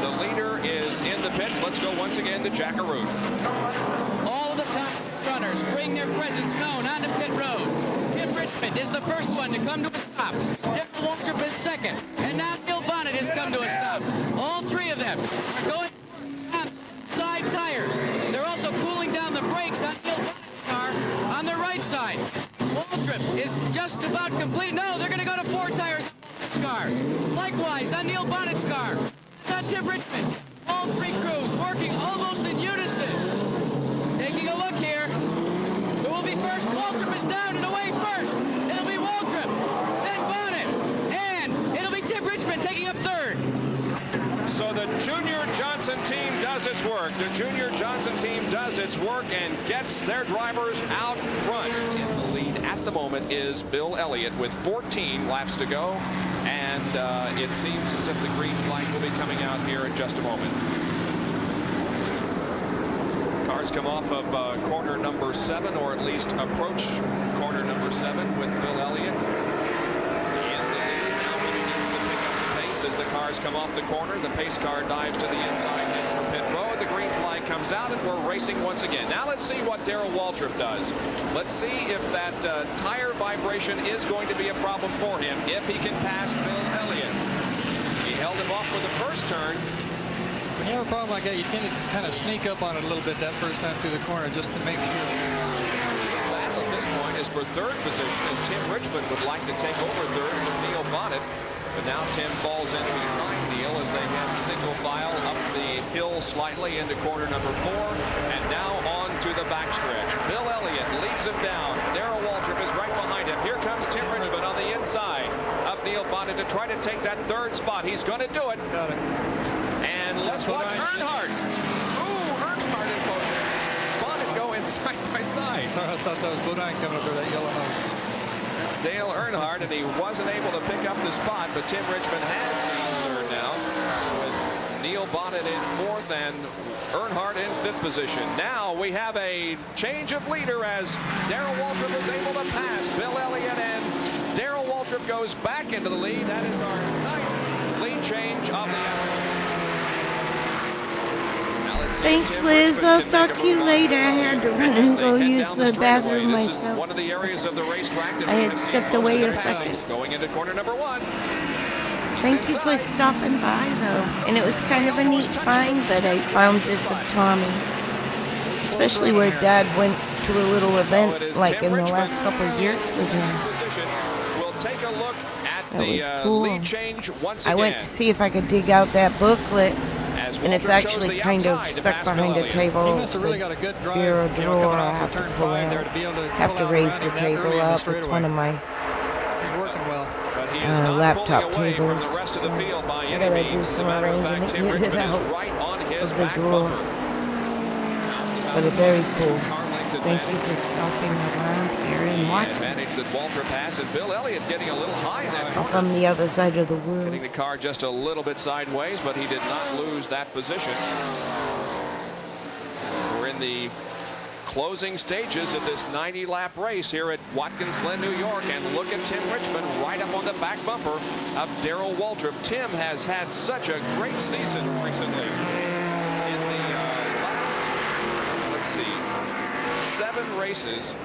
The leader is in the pits. Let's go once again to Jackaroo. All of the top runners bring their presence known onto pit road. Tim Richmond is the first one to come to a stop. Darrell Waltrip is second. And now Neil Bonnet has come to a stop. All three of them are going on side tires. They're also cooling down the brakes on Neil Bonnet's car on the right side. Waltrip is just about complete. No, they're going to go to 4 tires on Bonnet's car. Likewise on Neil Bonnet's car. On Tim Richmond. All three crews working almost in unison. Taking a look here. Who will be first? Waltrip is down and away first. It'll be Waltrip, then Bonnet, and it'll be Tim Richmond taking up third. So the Junior Johnson team does its work. The Junior Johnson team does its work and gets their drivers out front. In the lead at the moment is Bill Elliott with 14 laps to go. And it seems as if the green flag will be coming out here in just a moment. Cars come off of corner number 7, or at least approach corner number 7 with Bill Elliott. In the lead now, he begins to pick up the pace as the cars come off the corner. The pace car dives to the inside, heads for pit road. The green flag comes out, and we're racing once again. Now let's see what Darrell Waltrip does. Let's see if that tire vibration is going to be a problem for him, if he can pass Bill Elliott. He held him off for the first turn. When you have a problem like that, you tend to kind of sneak up on it a little bit that first time through the corner just to make sure. The battle at this point is for third position, as Tim Richmond would like to take over third from Neil Bonnet. But now Tim falls in behind Neil as they head single file up the hill slightly into corner number 4, and now on to the backstretch. Bill Elliott leads him down. Darrell Waltrip is right behind him. Here comes Tim Richmond on the inside of Neil Bonnet to try to take that third spot. He's going to do it. Got it. And let's watch Earnhardt. Ooh, Earnhardt and Bonnet go in side by side. Sorry, I thought that was Bodine coming up there, that yellow nose. That's Dale Earnhardt, and he wasn't able to pick up the spot, but Tim Richmond has third now, with Neil Bonnet in 4th and Earnhardt in 5th position. Now we have a change of leader as Darrell Waltrip was able to pass Bill Elliott, and Darrell Waltrip goes back into the lead. That is our 9th lead change of the afternoon. Thanks, Liz. I'll talk to you later. I had to run and go use the bathroom myself. One of the areas of the racetrack that I had stepped away a second. Going into corner number 1. Thank you for stopping by, though. And it was kind of a neat find that I found this of Tommy. Especially where Dad went to a little event, like in the last couple of years with him. We'll take a look at That was the cool. lead change once I again. went to see if I could dig out that booklet, and it's actually kind of stuck behind a table. He must have really got a good drive, bureau coming drawer. I off have of to turn pull 5 there out. to be able to Have to raise the table up. It's one of my He's working well. But he is not laptop pulling away tables. from the rest of the field by I any gotta do means. As a some matter of arranging fact, to Tim get it Richmond is out right on his of the back drawer. bumper. But it's very cool. Thank you for stopping around here and watching. Advantage that Waltrip has, and Bill Elliott getting a little high in that I'm corner. from the other side of the world. Getting the car just a little bit sideways, but he did not lose that position. We're in the closing stages of this 90-lap race here at Watkins Glen, New York, and look at Tim Richmond right up on the back bumper of Darrell Waltrip. Tim has had such a great season recently. In the last, let's see, 7 races,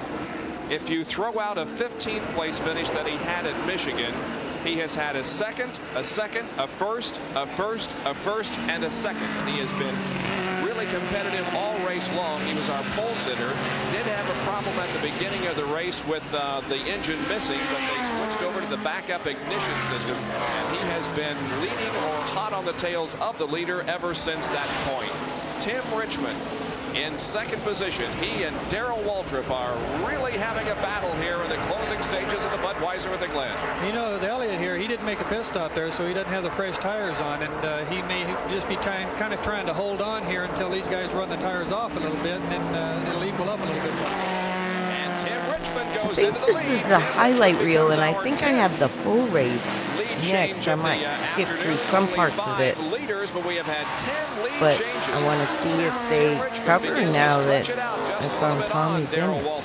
if you throw out a 15th place finish that he had at Michigan, He has had a second, a first, a first, and a second. And he has been really competitive all race long. He was our pole sitter. Did have a problem at the beginning of the race with the engine missing, but they switched over to the backup ignition system, and he has been leading or hot on the tails of the leader ever since that point. Tim Richmond in second position. He and Darrell Waltrip are really having a battle here in the closing stages of the Budweiser at the Glen. You know, the Elliott here, he didn't make a pit stop there, so he doesn't have the fresh tires on, and he may just be kind of trying to hold on here until these guys run the tires off a little bit, and then it'll equal up a little bit. And Tim Richmond goes I into think the this lead. is a highlight reel, and I think I have the full race next. I might skip through some parts of it, Leaders, but we have had 10 lead but changes. I want to see if they cover now that I found Tommy's in it. Really cool.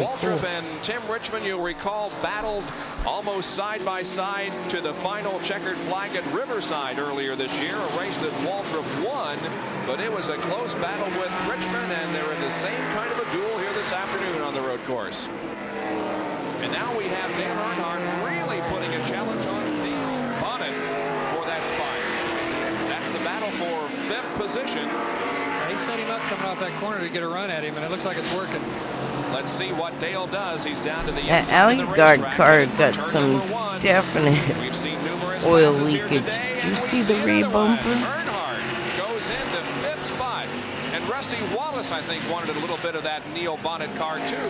Waltrip and Tim Richmond, you'll recall, battled almost side by side to the final checkered flag at Riverside earlier this year, a race that Waltrip won, but it was a close battle with Richmond, and they're in the same kind of a duel here this afternoon on the road course. And now we have Dan Earnhardt really putting a challenge on the bonnet for that spot. That's the battle for fifth position. He set him up coming off that corner to get a run at him, and it looks like it's working. Let's see what Dale does. He's down to the That inside of the alley guard racetrack. car got some definite We've seen numerous oil passes here leakage. today, Did you and we see the rear another one. bumper? Earnhardt goes into fifth spot. And Rusty Wallace, I think, wanted a little bit of that Neil Bonnet car, too,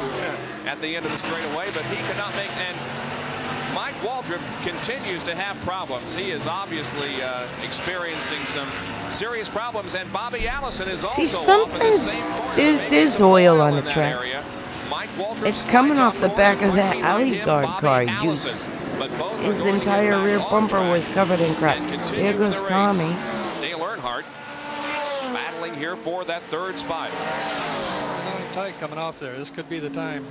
at the end of the straightaway, but he could not make. And Mike Waltrip continues to have problems. He is obviously experiencing some serious problems, and Bobby Allison is also sometimes there's oil on the track. It's coming off the back of that alley guard car. His entire rear bumper was covered in crap. There goes Tommy. Dale Earnhardt battling here for that third spot. It's only tight coming off there. This could be the time.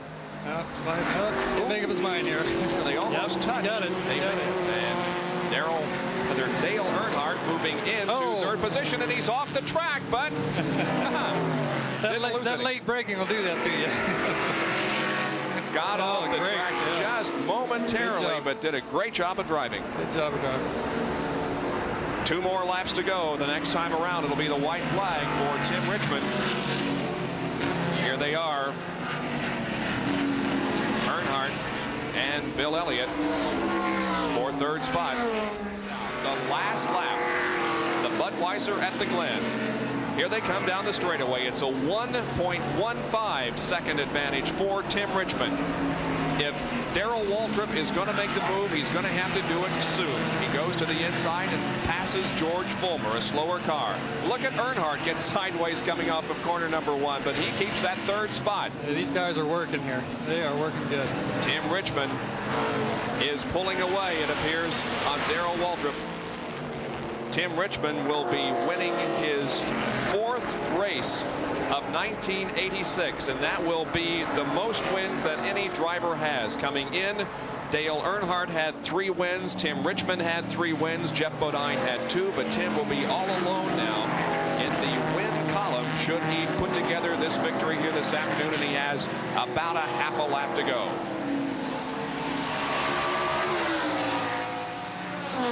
Slide up. Didn't make up his mind here. They almost touched. Got it. They got it. And Dale Earnhardt moving into third position, and he's off the track, but that late braking will do that to you. Got off the track just momentarily, but did a great job of driving. Good job of driving. 2 more laps to go. The next time around, it'll be the white flag for Tim Richmond. Here they are. Earnhardt and Bill Elliott for third spot. The last lap, the Budweiser at the Glen. Here they come down the straightaway. It's a 1.15 second advantage for Tim Richmond. If Darrell Waltrip is going to make the move, he's going to have to do it soon. He goes to the inside and passes George Fulmer, a slower car. Look at Earnhardt get sideways coming off of corner number 1, but he keeps that third spot. Yeah, these guys are working here. They are working good. Tim Richmond is pulling away, it appears, on Darrell Waltrip. Tim Richmond will be winning his 4th race of 1986, and that will be the most wins that any driver has. Coming in, Dale Earnhardt had 3 wins, Tim Richmond had 3 wins, Geoff Bodine had 2, but Tim will be all alone now in the win column should he put together this victory here this afternoon, and he has about a half a lap to go.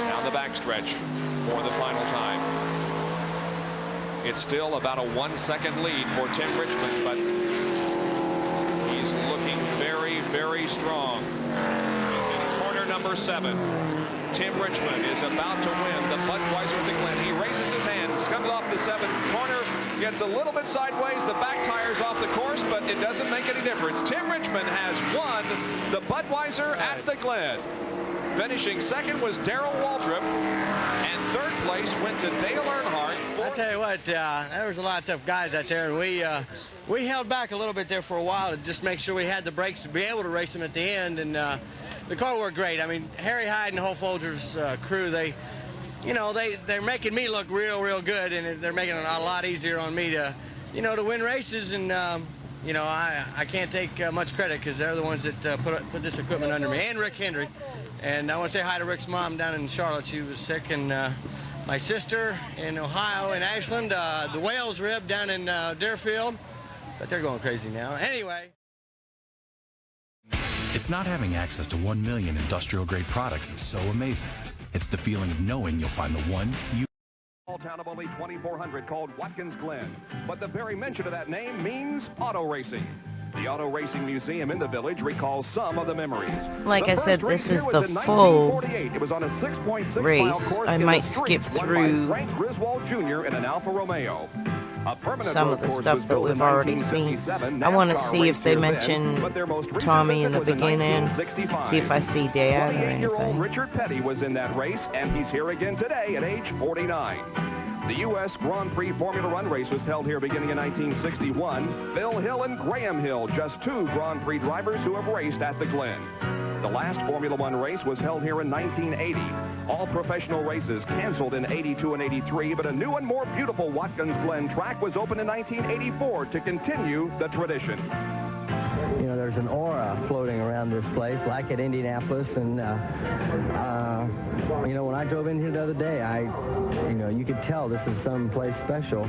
Down the backstretch for the final time. It's still about a 1-second lead for Tim Richmond, but he's looking very, very strong. He's in corner number 7. Tim Richmond is about to win the Budweiser at the Glen. He raises his hand, comes off the 7th corner, gets a little bit sideways. The back tire's off the course, but it doesn't make any difference. Tim Richmond has won the Budweiser at the Glen. Finishing second was Darrell Waltrip, and third place went to Dale Earnhardt. I tell you what, there was a lot of tough guys out there, and we held back a little bit there for a while to just make sure we had the brakes to be able to race them at the end, and the car worked great. I mean, Harry Hyde and the whole Folgers crew, they're making me look real good, and they're making it a lot easier on me to win races, and I can't take much credit because they're the ones that put this equipment under me, and Rick Hendry. And I want to say hi to Rick's mom down in Charlotte. She was sick, and my sister in Ohio in Ashland, the Wales rib down in Deerfield, but they're going crazy now. Anyway. It's not having access to 1 million industrial-grade products that's so amazing. It's the feeling of knowing you'll find the one you... Small town of only 2,400 called Watkins Glen. But the very mention of that name means auto racing. The Auto Racing Museum in the village recalls some of the memories. Like I said, this is the full race. I might skip through some of the stuff that we've already seen. I want to see if they mention Tommy in the beginning, see if I see Dad or anything. Richard Petty was in that race, and he's here again today at age 49. The U.S. Grand Prix Formula One race was held here beginning in 1961. Bill Hill and Graham Hill, just two Grand Prix drivers who have raced at the Glen. The last Formula One race was held here in 1980. All professional races canceled in 82 and 83, but a new and more beautiful Watkins Glen track was opened in 1984 to continue the tradition. You know, there's an aura floating around this place, like at Indianapolis, and you know, when I drove in here the other day, you could tell this is some place special.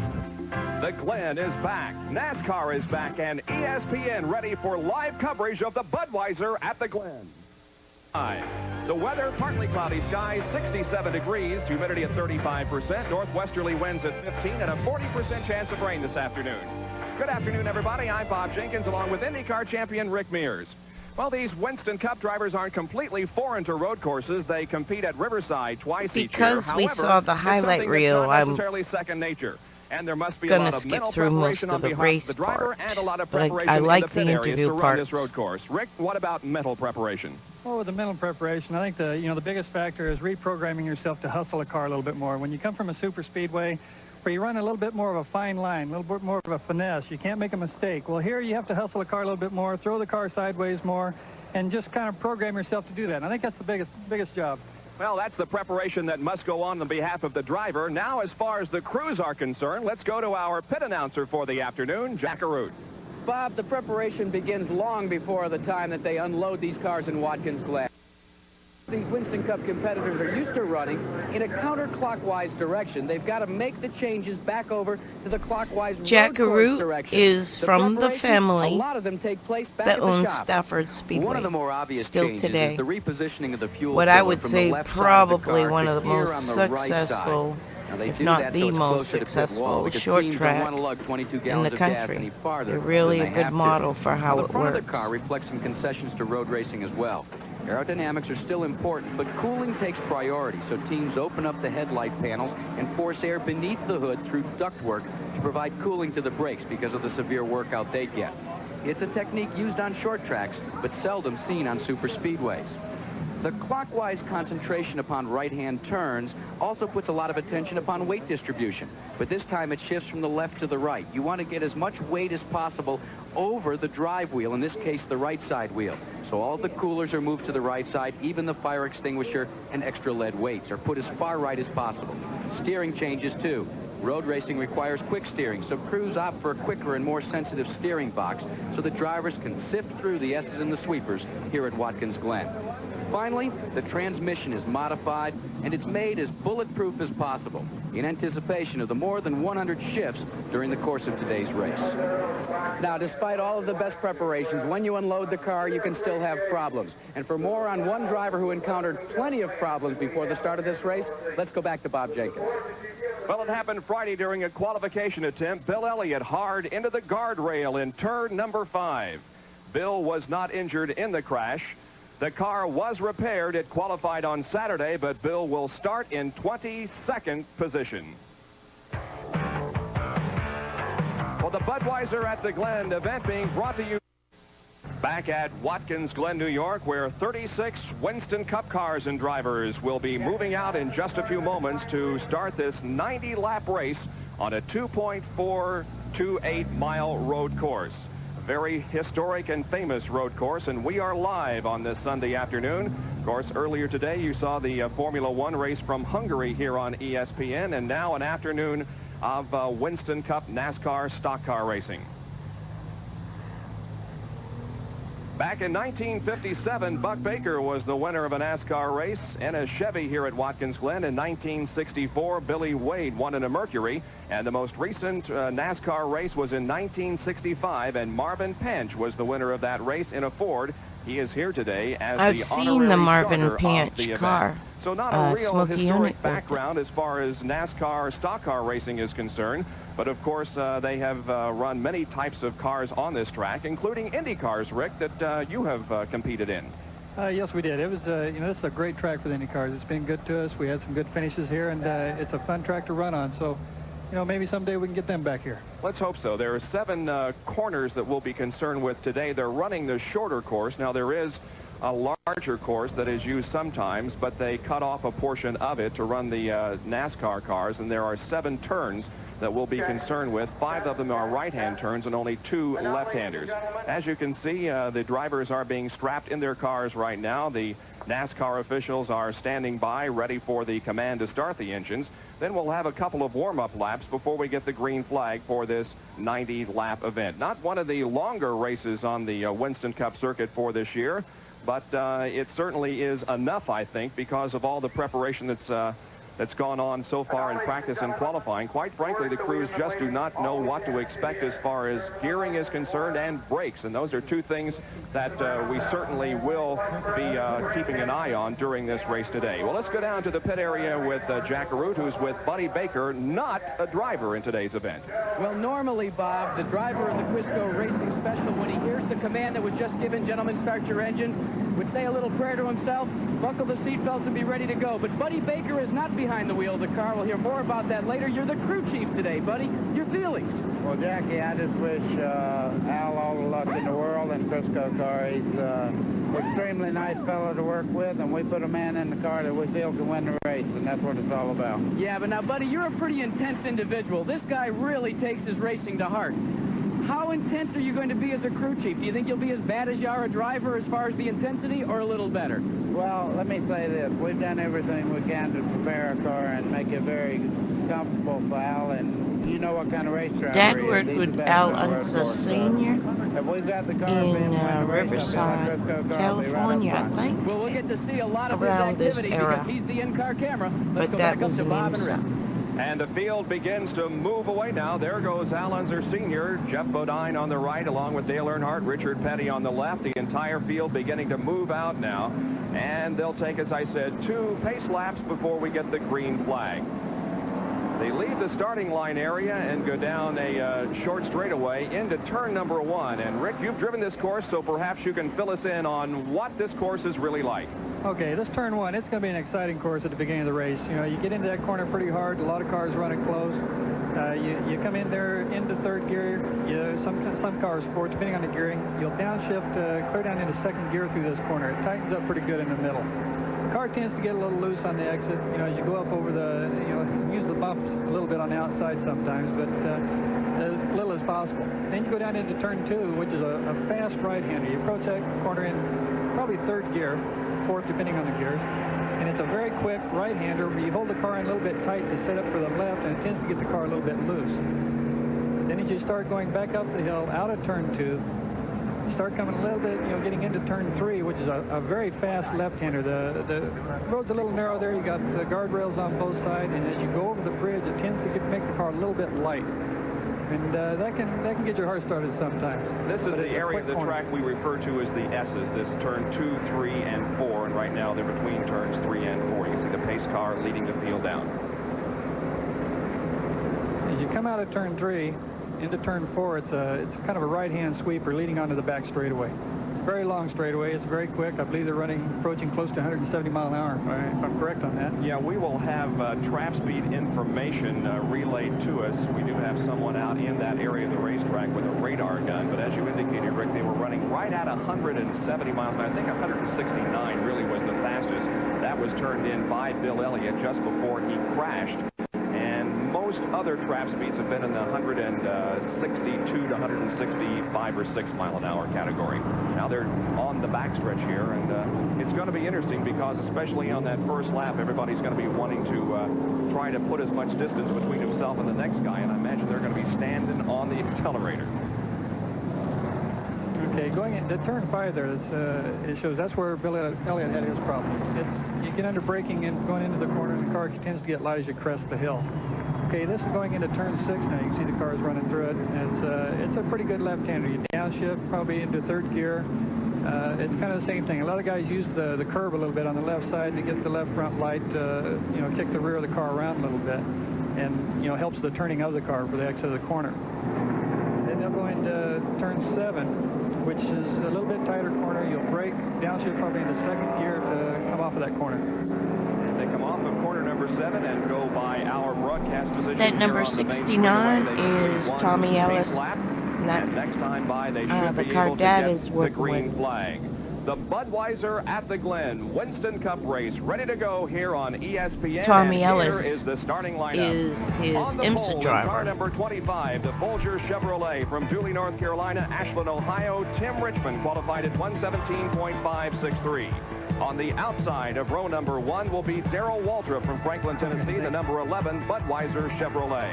The Glen is back, NASCAR is back, and ESPN ready for live coverage of the Budweiser at the Glen. The weather, partly cloudy skies, 67 degrees, humidity at 35%, northwesterly winds at 15, and a 40% chance of rain this afternoon. Good afternoon, everybody. I'm Bob Jenkins, along with IndyCar champion Rick Mears. Well, these Winston Cup drivers aren't completely foreign to road courses. They compete at Riverside twice each year. Because we saw the highlight reel, I'm second nature. And there must be gonna skip through most of the race part. But I like the interview parts. Road course. Rick, what about mental preparation? Well, with the mental preparation, I think the biggest factor is reprogramming yourself to hustle a car a little bit more. When you come from a super speedway, where you run a little bit more of a fine line, a little bit more of a finesse, you can't make a mistake. Well, here you have to hustle a car a little bit more, throw the car sideways more, and just kind of program yourself to do that. And I think that's the biggest job. Well, that's the preparation that must go on behalf of the driver. Now, as far as the crews are concerned, let's go to our pit announcer for the afternoon, Jack Arute. Bob, the preparation begins long before the time that they unload these cars in Watkins Glen. These Winston Cup competitors are used to running in a counterclockwise direction. They've got to make the changes back over to the clockwise Jack Arute direction. Is from the family a lot of them take place back that at the owns shop. Stafford Speedway. One of the more obvious still changes today. is the repositioning of the fuel what I filler would from say the left probably side of the car one to of the here most on the right successful, side. if not the most successful, short track in the country. They're really a good model for how it works. The car reflects some concessions to road racing as well. Aerodynamics are still important, but cooling takes priority, so teams open up the headlight panels and force air beneath the hood through ductwork to provide cooling to the brakes because of the severe workout they get. It's a technique used on short tracks, but seldom seen on super speedways. The clockwise concentration upon right-hand turns also puts a lot of attention upon weight distribution, but this time it shifts from the left to the right. You want to get as much weight as possible over the drive wheel, in this case the right side wheel. So all the coolers are moved to the right side, even the fire extinguisher and extra lead weights are put as far right as possible. Steering changes too. Road racing requires quick steering, so crews opt for a quicker and more sensitive steering box so the drivers can sift through the S's and the sweepers here at Watkins Glen. Finally, the transmission is modified and it's made as bulletproof as possible in anticipation of the more than 100 shifts during the course of today's race. Now, despite all of the best preparations, when you unload the car, you can still have problems. And for more on one driver who encountered plenty of problems before the start of this race, let's go back to Bob Jenkins. Well, it happened Friday during a qualification attempt. Bill Elliott hard into the guardrail in turn number 5. Bill was not injured in the crash. The car was repaired. It qualified on Saturday, but Bill will start in 22nd position. Well, the Budweiser at the Glen event being brought to you back at Watkins Glen, New York, where 36 Winston Cup cars and drivers will be moving out in just a few moments to start this 90-lap race on a 2.428-mile road course. Very historic and famous road course, and we are live on this Sunday afternoon. Of course, earlier today you saw the Formula One race from Hungary here on ESPN, and now an afternoon of Winston Cup NASCAR stock car racing. Back in 1957, Buck Baker was the winner of a NASCAR race in a Chevy here at Watkins Glen. In 1964, Billy Wade won in a Mercury. And the most recent NASCAR race was in 1965, and Marvin Pench was the winner of that race in a Ford. He is here today as I've the seen the honorary Marvin starter of Panch the event. car. So not a real Smokey historic Yunick background as far as NASCAR stock car racing is concerned. But of course, they have run many types of cars on this track, including Indy cars, Rick, that you have competed in. Yes, we did. It was, you know, this is a great track for the Indy cars. It's been good to us. We had some good finishes here, and it's a fun track to run on. So, you know, maybe someday we can get them back here. Let's hope so. There are 7 corners that we'll be concerned with today. They're running the shorter course. Now, there is a larger course that is used sometimes, but they cut off a portion of it to run the NASCAR cars, and there are 7 turns that we'll be concerned with. 5 of them are right-hand turns and only 2 left-handers. As you can see, the drivers are being strapped in their cars right now. The NASCAR officials are standing by, ready for the command to start the engines. Then we'll have a couple of warm-up laps before we get the green flag for this 90-lap event. Not one of the longer races on the Winston Cup circuit for this year, but it certainly is enough, I think, because of all the preparation that's gone on so far in practice and qualifying. Quite frankly, the crews just do not know what to expect as far as gearing is concerned and brakes, and those are 2 things that we certainly will be keeping an eye on during this race today. Well, let's go down to the pit area with Jack Arute, who's with Buddy Baker, not a driver in today's event. Well, normally, Bob, the driver of the Quisco Racing Special, when he hears the command that was just given, gentlemen, start your engines, would say a little prayer to himself, buckle the seatbelts and be ready to go. But Buddy Baker is not behind the wheel of the car. We'll hear more about that later. You're the crew chief today, Buddy. Your feelings? Well, Jackie, I just wish Al all the luck in the world and Quisco car. He's an extremely nice fellow to work with, and we put a man in the car that we feel can win the race, and that's what it's all about. Yeah, but now, Buddy, you're a pretty intense individual. This guy really takes his racing to heart. How intense are you going to be as a crew chief? Do you think you'll be as bad as you are a driver as far as the intensity, or a little better? Well, let me say this. We've done everything we can to prepare our car and make it very comfortable for Al, and you know what kind of race driver Dad he is. worked with Al IMSA Sr. in Riverside, California, I think. Well, we'll get to see a lot of his Around this activity era. because he's the in-car camera. Let's But go that back up was to in Bob and Rick. IMSA. And the field begins to move away now. There goes Al Unser Sr., Geoff Bodine on the right, along with Dale Earnhardt, Richard Petty on the left. The entire field beginning to move out now. And they'll take, as I said, 2 pace laps before we get the green flag. They leave the starting line area and go down a short straightaway into turn number 1. And Rick, you've driven this course, so perhaps you can fill us in on what this course is really like. Okay, this turn 1, it's going to be an exciting course at the beginning of the race. You know, you get into that corner pretty hard. A lot of cars running close. You come in there into 3rd gear. Some cars, depending on the gearing, you'll downshift clear down into 2nd gear through this corner. It tightens up pretty good in the middle. The car tends to get a little loose on the exit. You know, as you go up over the, you know, use the bumps a little bit on the outside sometimes, but as little as possible. Then you go down into turn 2, which is a fast right-hander. You approach that corner in probably 3rd gear, 4th depending on the gears, and it's a very quick right-hander where you hold the car in a little bit tight to set up for the left, and it tends to get the car a little bit loose. Then as you start going back up the hill out of turn 2, you start coming a little bit, you know, getting into turn 3, which is a very fast left-hander. The road's a little narrow there. You got guardrails on both sides, and as you go over the bridge, it tends to make the car a little bit light. And that can get your heart started sometimes. This is the area of the track we refer to as the S's, this turn 2, 3, and 4, and right now they're between turns 3 and 4. You see the pace car leading the field down. As you come out of turn 3 into turn 4, it's kind of a right-hand sweeper leading onto the back straightaway. It's a very long straightaway. It's very quick. I believe they're approaching close to 170 miles an hour, if I'm correct on that. Yeah, we will have trap speed information relayed to us. We do have someone out in that area of the racetrack with a radar gun, but as you indicated, Rick, they were running right at 170 miles an hour. I think 169 really was the fastest. That was turned in by Bill Elliott just before he crashed. And most other trap speeds have been in the 162 to 165 or 6 mile an hour category. Now they're on the backstretch here, and it's going to be interesting because especially on that first lap, everybody's going to be wanting to try to put as much distance between himself and the next guy, and I imagine they're going to be standing on the accelerator. Okay, going into turn 5 there, it shows that's where Bill Elliott had his problem. You get under braking and going into the corner, and the car tends to get light as you crest the hill. Okay, this is going into turn 6 now. You can see the cars running through it. It's a pretty good left-hander. You downshift probably into 3rd gear. it's kind of the same thing. A lot of guys use the curb a little bit on the left side to get the left front light, you know, kick the rear of the car around a little bit, and, you know, helps the turning of the car for the exit of the corner. Then they'll go into turn 7, which is a little bit tighter corner. You'll brake, downshift probably in the second gear to come off of that corner. They come off of corner number 7 and go by our broadcast position. That number 69 is Tommy Ellis. And next time by, they should the be car able to Dad get is the working green with. flag. The Budweiser at the Glen Winston Cup race ready to go here on ESPN. Tommy and Ellis here is the starting lineup. is his on the IMSA pole, driver. Car number 25, the Folger Chevrolet from Dooley, North Carolina, Ashland, Ohio. Tim Richmond qualified at 117.563. On the outside of row number 1 will be Darrell Waltrip from Franklin, Tennessee, the number 11 Budweiser Chevrolet.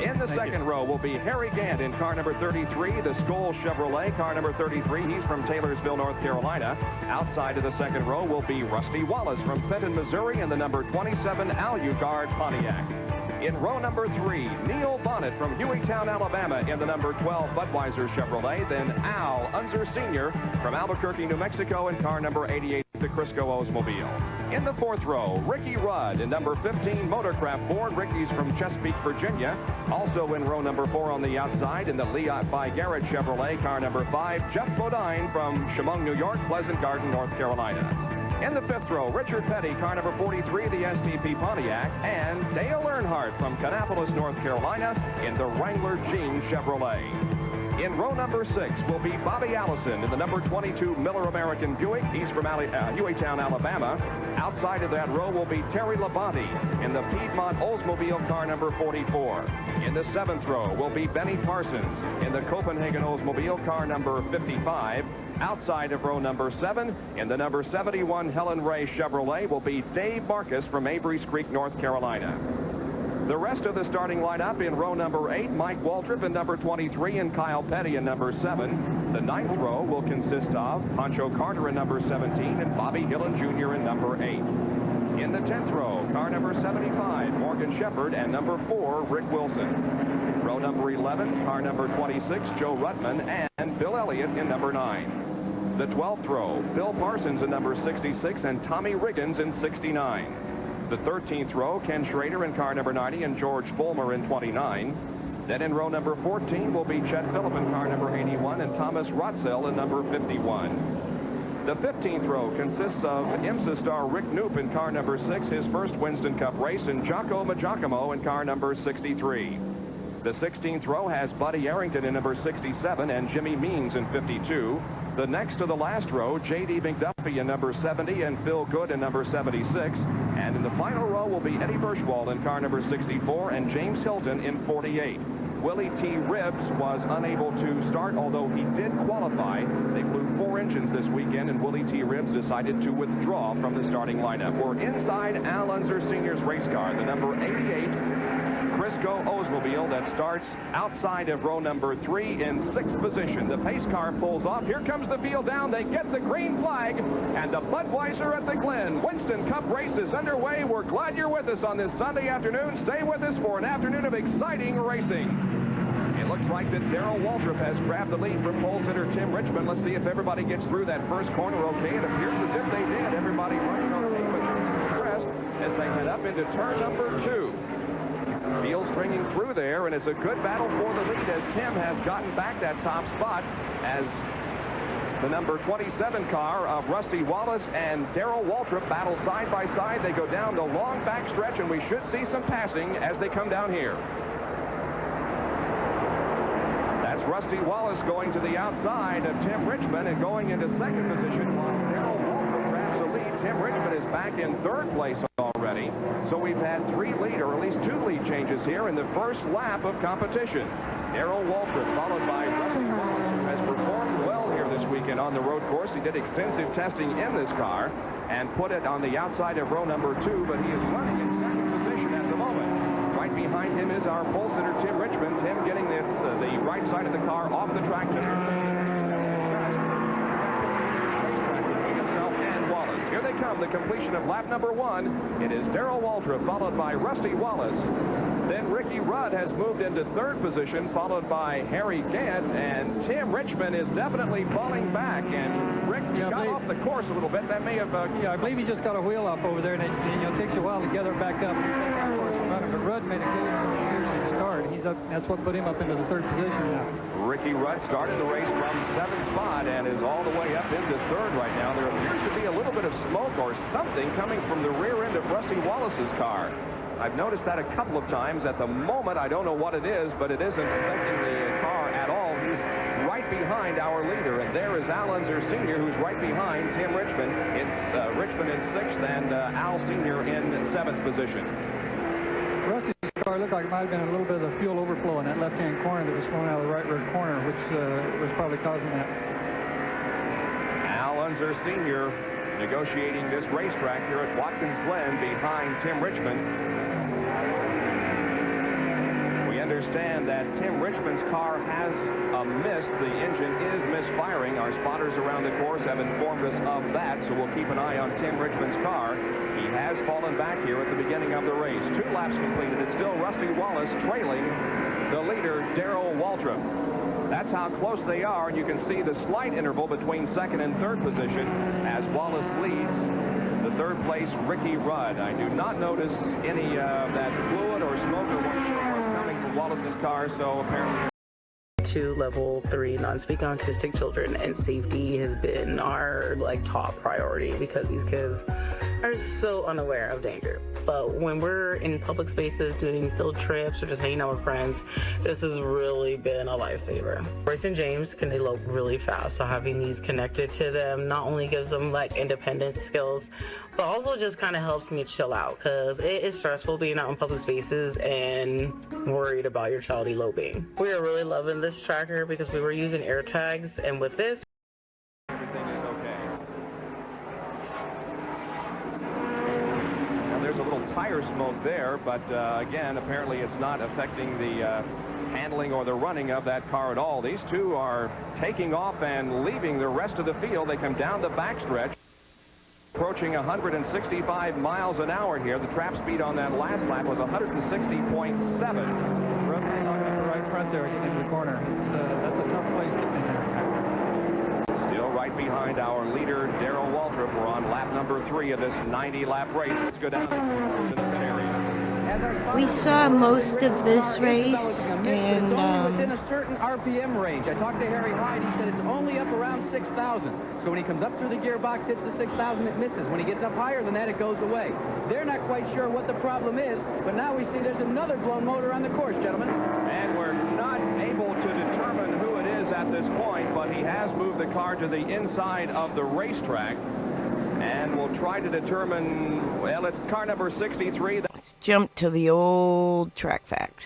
In the second row will be Harry Gant in car number 33, the Skoll Chevrolet, car number 33. He's from Taylorsville, North Carolina. Outside of the second row will be Rusty Wallace from Fenton, Missouri, and the number 27 Alucard Pontiac. In row number 3, Neil Bonnet from Hueytown, Alabama, in the number 12 Budweiser Chevrolet. Then Al Unser Sr. from Albuquerque, New Mexico, in car number 88, the Crisco Oldsmobile. In the fourth row, Ricky Rudd in number 15 Motorcraft Ford. Ricky's from Chesapeake, Virginia. Also in row number 4 on the outside in the Leot by Garrett Chevrolet, car number 5, Geoff Bodine from Chemung, New York, Pleasant Garden, North Carolina. In the fifth row, Richard Petty, car number 43, the STP Pontiac, and Dale Earnhardt from Kannapolis, North Carolina, in the Wrangler Jean Chevrolet. In row number 6 will be Bobby Allison in the number 22 Miller American Buick. He's from Hueytown, Alabama. Outside of that row will be Terry Labonte in the Piedmont Oldsmobile, car number 44. In the 7th row will be Benny Parsons in the Copenhagen Oldsmobile, car number 55. Outside of row number 7, in the number 71 Helen Ray Chevrolet, will be Dave Marcus from Avery's Creek, North Carolina. The rest of the starting lineup in row number 8, Mike Waltrip in number 23 and Kyle Petty in number 7. The 9th row will consist of Pancho Carter in number 17 and Bobby Hillen Jr. in number 8. In the 10th row, car number 75, Morgan Shepherd, and number 4, Rick Wilson. Row number 11, car number 26, Joe Ruttman, and Bill Elliott in number 9. The 12th row, Bill Parsons in number 66 and Tommy Riggins in 69. The 13th row, Ken Schrader in car number 90 and George Fulmer in 29. Then in row number 14 will be Chet Phillip in car number 81 and Thomas Rotzel in number 51. The 15th row consists of IMSA star Rick Knoop in car number 6, his first Winston Cup race, and Jocko Giacomo in car number 63. The 16th row has Buddy Arrington in number 67 and Jimmy Means in 52. The next to the last row, J.D. McDuffie in number 70 and Phil Good in number 76. And in the final row will be Eddie Birchwald in car number 64 and James Hilton in 48. Willie T. Ribbs was unable to start, although he did qualify. They flew 4 engines this weekend, and Willie T. Ribbs decided to withdraw from the starting lineup. We're inside Al Unser Sr.'s race car, the number 88 Crisco Oldsmobile that starts outside of row number 3 in 6th position. The pace car pulls off. Here comes the field down. They get the green flag, and the Budweiser at the Glen Winston Cup race is underway. We're glad you're with us on this Sunday afternoon. Stay with us for an afternoon of exciting racing. It looks like that Darrell Waltrip has grabbed the lead from pole sitter Tim Richmond. Let's see if everybody gets through that first corner okay. It appears as if they did. Everybody running okay, but crest as they head up into turn number 2. Fields bringing through there, and it's a good battle for the lead as Tim has gotten back that top spot as the number 27 car of Rusty Wallace and Darrell Waltrip battle side by side. They go down the long back stretch, and we should see some passing as they come down here. That's Rusty Wallace going to the outside of Tim Richmond and going into second position while Darrell Waltrip grabs the lead. Tim Richmond is back in third place already. So we've had 3 lead, or at least 2 lead changes here in the first lap of competition. Darrell Waltrip followed by Rusty Wallace, who has performed well here this weekend on the road course. He did extensive testing in this car and put it on the outside of row number 2, but he is running in second position at the moment. Right behind him is our pole sitter Tim Richmond. Tim getting this the right side of the car off the track. Here they come, the completion of lap number 1. It is Darrell Waltrip, followed by Rusty Wallace. Then Ricky Rudd has moved into third position, followed by Harry Gant, and Tim Richmond is definitely falling back, and He got off the course a little bit. That may have... yeah, I believe he just got a wheel up over there, and it takes a while to gather back up. But Rudd made a good start. He's up. That's what put him up into the third position now. Ricky Rudd started the race from 7th spot and is all the way up into 3rd right now. There appears to be a little bit of smoke or something coming from the rear end of Rusty Wallace's car. I've noticed that a couple of times. At the moment, I don't know what it is, but it isn't affecting the car at all. He's right behind our leader, and there is Al Unser Sr., who's right behind Tim Richmond. It's Richmond in 6th and Al Sr. in 7th position. Rusty's car looked like it might have been a little bit of a fuel overflow in that left-hand corner that was flowing out of the right rear corner, which was probably causing that. Al Unser Sr. negotiating this racetrack here at Watkins Glen behind Tim Richmond. We understand that Tim Richmond's car has a miss. The engine is misfiring. Our spotters around the course have informed us of that, so we'll keep an eye on Tim Richmond's car. He has fallen back here at the beginning of the race. 2 laps completed. It's still Rusty Wallace trailing the leader, Darrell Waltrip. That's how close they are, and you can see the slight interval between 2nd and 3rd position as Wallace leads the 3rd place Ricky Rudd. I do not notice any of that fluid or smoke or what's coming from Wallace's car, so apparently... To level 3 non-speak autistic children, and safety has been our top priority because these kids are so unaware of danger. But when we're in public spaces doing field trips or just hanging out with friends, this has really been a lifesaver. Bryce and James can elope really fast, so having these connected to them not only gives them independent skills, but also just kind of helps me chill out, because it is stressful being out in public spaces and worried about your child eloping. We are really loving this tracker because we were using air tags, and with this, everything is okay. Now there's a little tire smoke there, but again, apparently it's not affecting the handling or the running of that car at all. These two are taking off and leaving the rest of the field. They come down the backstretch, approaching 165 miles an hour here. The trap speed on that last lap was 160.7. Right front there, getting into the corner. That's a tough place getting in there. Still right behind our leader, Darrell Waltrip. We're on lap number 3 of this 90-lap race. Let's go down to the pit area. We saw most of this race, and only within a certain RPM range. I talked to Harry Hyde. He said it's only up around 6,000. So when he comes up through the gearbox, hits the 6,000, it misses. When he gets up higher than that, it goes away. They're not quite sure what the problem is, but now we see there's another blown motor on the course, gentlemen. And we're not able to determine who it is at this point, but he has moved the car to the inside of the racetrack. And we'll try to determine, well, it's car number 63. Let's jump to the old track fact.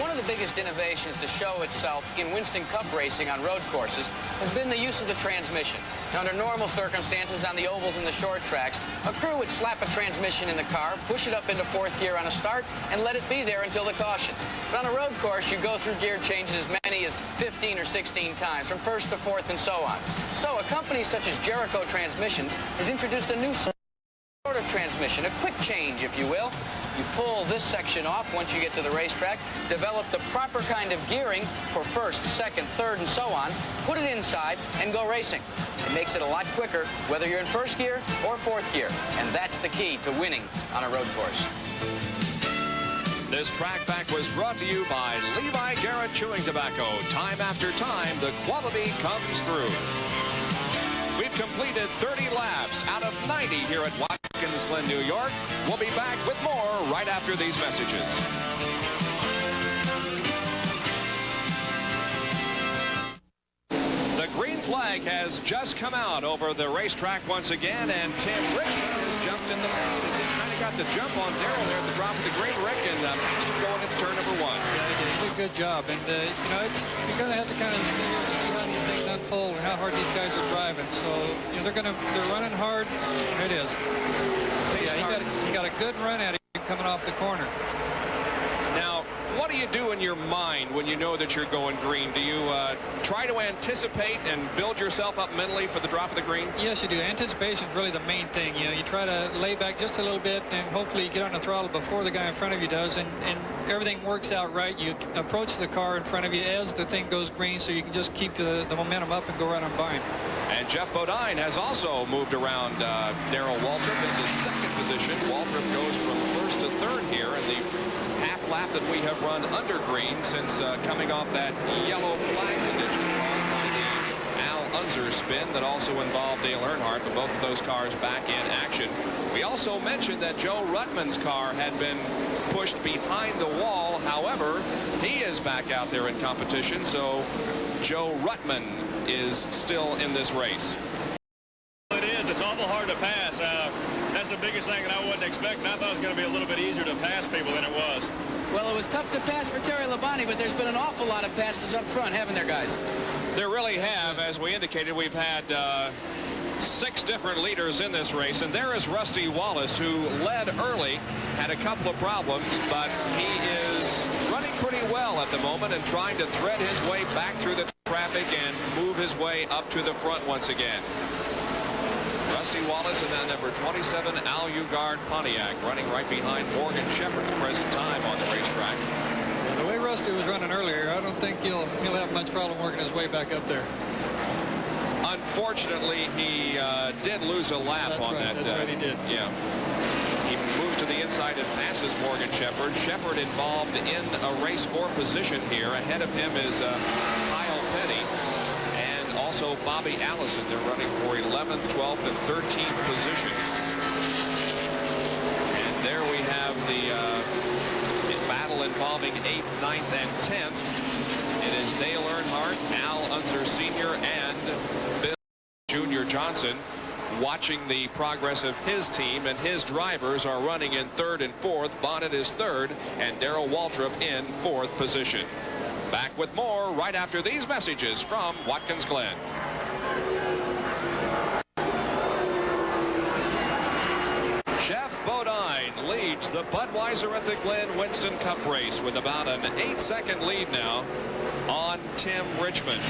One of the biggest innovations to show itself in Winston Cup racing on road courses has been the use of the transmission. Now, under normal circumstances on the ovals and the short tracks, a crew would slap a transmission in the car, push it up into 4th gear on a start, and let it be there until the cautions. But on a road course, you go through gear changes as many as 15 or 16 times, from 1st to 4th and so on. So a company such as Jericho Transmissions has introduced a new sort of transmission, a quick change, if you will. You pull this section off once you get to the racetrack, develop the proper kind of gearing for 1st, 2nd, 3rd, and so on, put it inside, and go racing. It makes it a lot quicker, whether you're in 1st gear or 4th gear, and that's the key to winning on a road course. This track fact was brought to you by Levi Garrett Chewing Tobacco. Time after time, the quality comes through. We've completed 30 laps out of 90 here at Watkins Glen, New York. We'll be back with more right after these messages. The green flag has just come out over the racetrack once again, and Tim Richmond has jumped in the lead as he kind of got the jump on Darrell there at the drop of the green, Rick, and going into turn number 1. Yeah, he did a good job, and you know, you're going to have to kind of see how these things unfold and how hard these guys are driving. So you know, they're running hard. There it is. Yeah, he got a good run at it coming off the corner. Now, what do you do in your mind when you know that you're going green? Do you try to anticipate and build yourself up mentally for the drop of the green? Yes, you do. Anticipation is really the main thing. You know, you try to lay back just a little bit, and hopefully you get on the throttle before the guy in front of you does, and everything works out right. You approach the car in front of you as the thing goes green, so you can just keep the momentum up and go right on by him. And Geoff Bodine has also moved around Darrell Waltrip into second position. Waltrip goes from first to third here in the half lap that we have run under green since coming off that yellow flag condition caused by the Al Unser spin that also involved Dale Earnhardt, but both of those cars back in action. We also mentioned that Joe Ruttman's car had been pushed behind the wall. However, he is back out there in competition, so Joe Ruttman is still in this race. It is. It's awful hard to pass. That's the biggest thing that I wasn't expecting. I thought it was going to be a little bit easier to pass people than it was. Well, it was tough to pass for Terry Labonte, but there's been an awful lot of passes up front, haven't there, guys? There really have. As we indicated, we've had 6 different leaders in this race, and there is Rusty Wallace, who led early, had a couple of problems, but he is running pretty well at the moment and trying to thread his way back through the traffic and move his way up to the front once again. Rusty Wallace and then number 27 Al Ugard Pontiac running right behind Morgan Shepherd at the present time on the racetrack. The way Rusty was running earlier, I don't think he'll have much problem working his way back up there. Unfortunately, he did lose a lap on that. That's right, he did. Yeah. He moved to the inside and passes Morgan Shepherd. Shepherd involved in a race for position here. Ahead of him is Kyle Petty and also Bobby Allison. They're running for 11th, 12th, and 13th position. And there we have the battle involving 8th, 9th, and 10th. It is Dale Earnhardt, Al Unser Sr., and Bill Jr. Johnson watching the progress of his team, and his drivers are running in 3rd and 4th. Bonnet is 3rd, and Darrell Waltrip in 4th position. Back with more right after these messages from Watkins Glen. Geoff Bodine leads the Budweiser at the Glen Winston Cup race with about an 8-second lead now on Tim Richmond.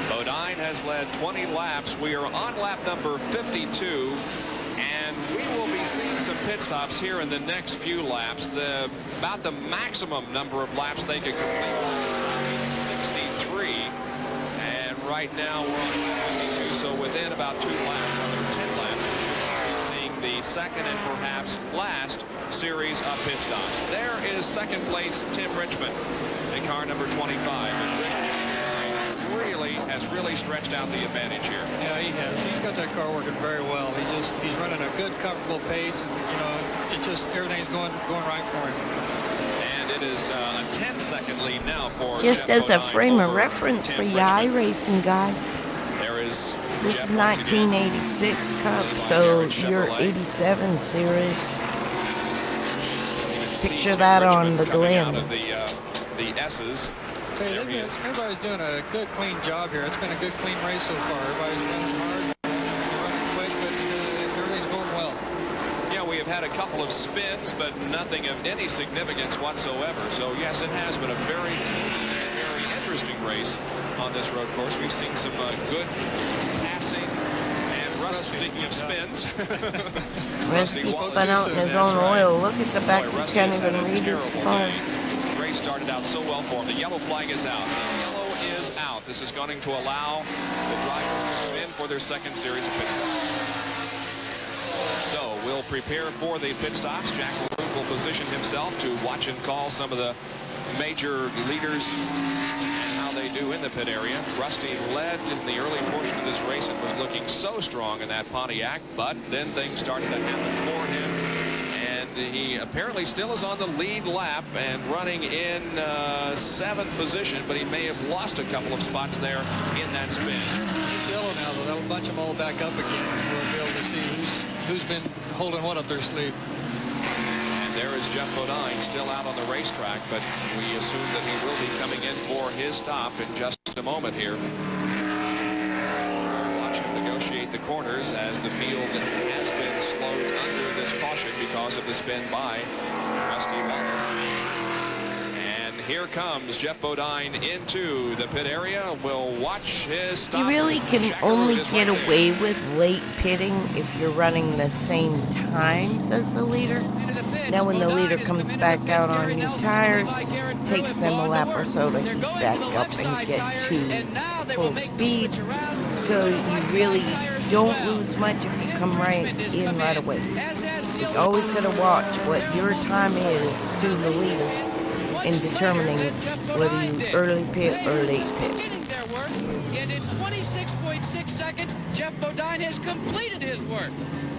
Bodine has led 20 laps. We are on lap number 52, and we will be seeing some pit stops here in the next few laps. About the maximum number of laps they could complete is 63, and right now we're on lap 52, so within about 2 laps, another 10 laps, we'll be seeing the second and perhaps last series of pit stops. There is second place Tim Richmond in car number 25, and Richmond has really stretched out the advantage here. Yeah, he has. He's got that car working very well. He's running a good, comfortable pace, and it's just everything's going right for him. And it is a 10-second lead now for just Geoff as a Bodine frame of reference for your Richmond. iRacing, guys. There is this Geoff is 1986 Cup, so your 87 series. Picture that on the Glen. The S's. Everybody's doing a good, clean job here. It's been a good, clean race so far. Everybody's running hard, running quick, but everything's going well. Yeah, we have had a couple of spins, but nothing of any significance whatsoever. So, yes, it has been a very, very interesting race on this road course. We've seen some good passing. And Rusty, speaking of spins. Rusty spun out in his own oil. Look at the back. You can't even read his car. Started out so well for him. The yellow flag is out. The yellow is out. This is going to allow the drivers to spin for their second series of pit stops. So we'll prepare for the pit stops. Jack Root will position himself to watch and call some of the major leaders and how they do in the pit area. Rusty led in the early portion of this race and was looking so strong in that Pontiac, but then things started to happen for him. He apparently still is on the lead lap and running in 7th position, but he may have lost a couple of spots there in that spin. He's yellow now, though. That'll bunch them all back up again. We'll be able to see who's been holding what up their sleeve. And there is Geoff Bodine still out on the racetrack, but we assume that he will be coming in for his stop in just a moment here. Watch him negotiate the corners as the field has been slowed under this caution because of the spin by Rusty Wallace. And here comes Geoff Bodine into the pit area. We'll watch his stop. You really can only get away with late pitting if you're running the same times as the leader. Now when the leader comes back out on new tires, takes them a lap or so to heat back up and get to full speed. So you really don't lose much if you come right in right away. You always got to watch what your time is to the leader in determining whether you early pit or late pit. And in 26.6 seconds, Geoff Bodine has completed his work.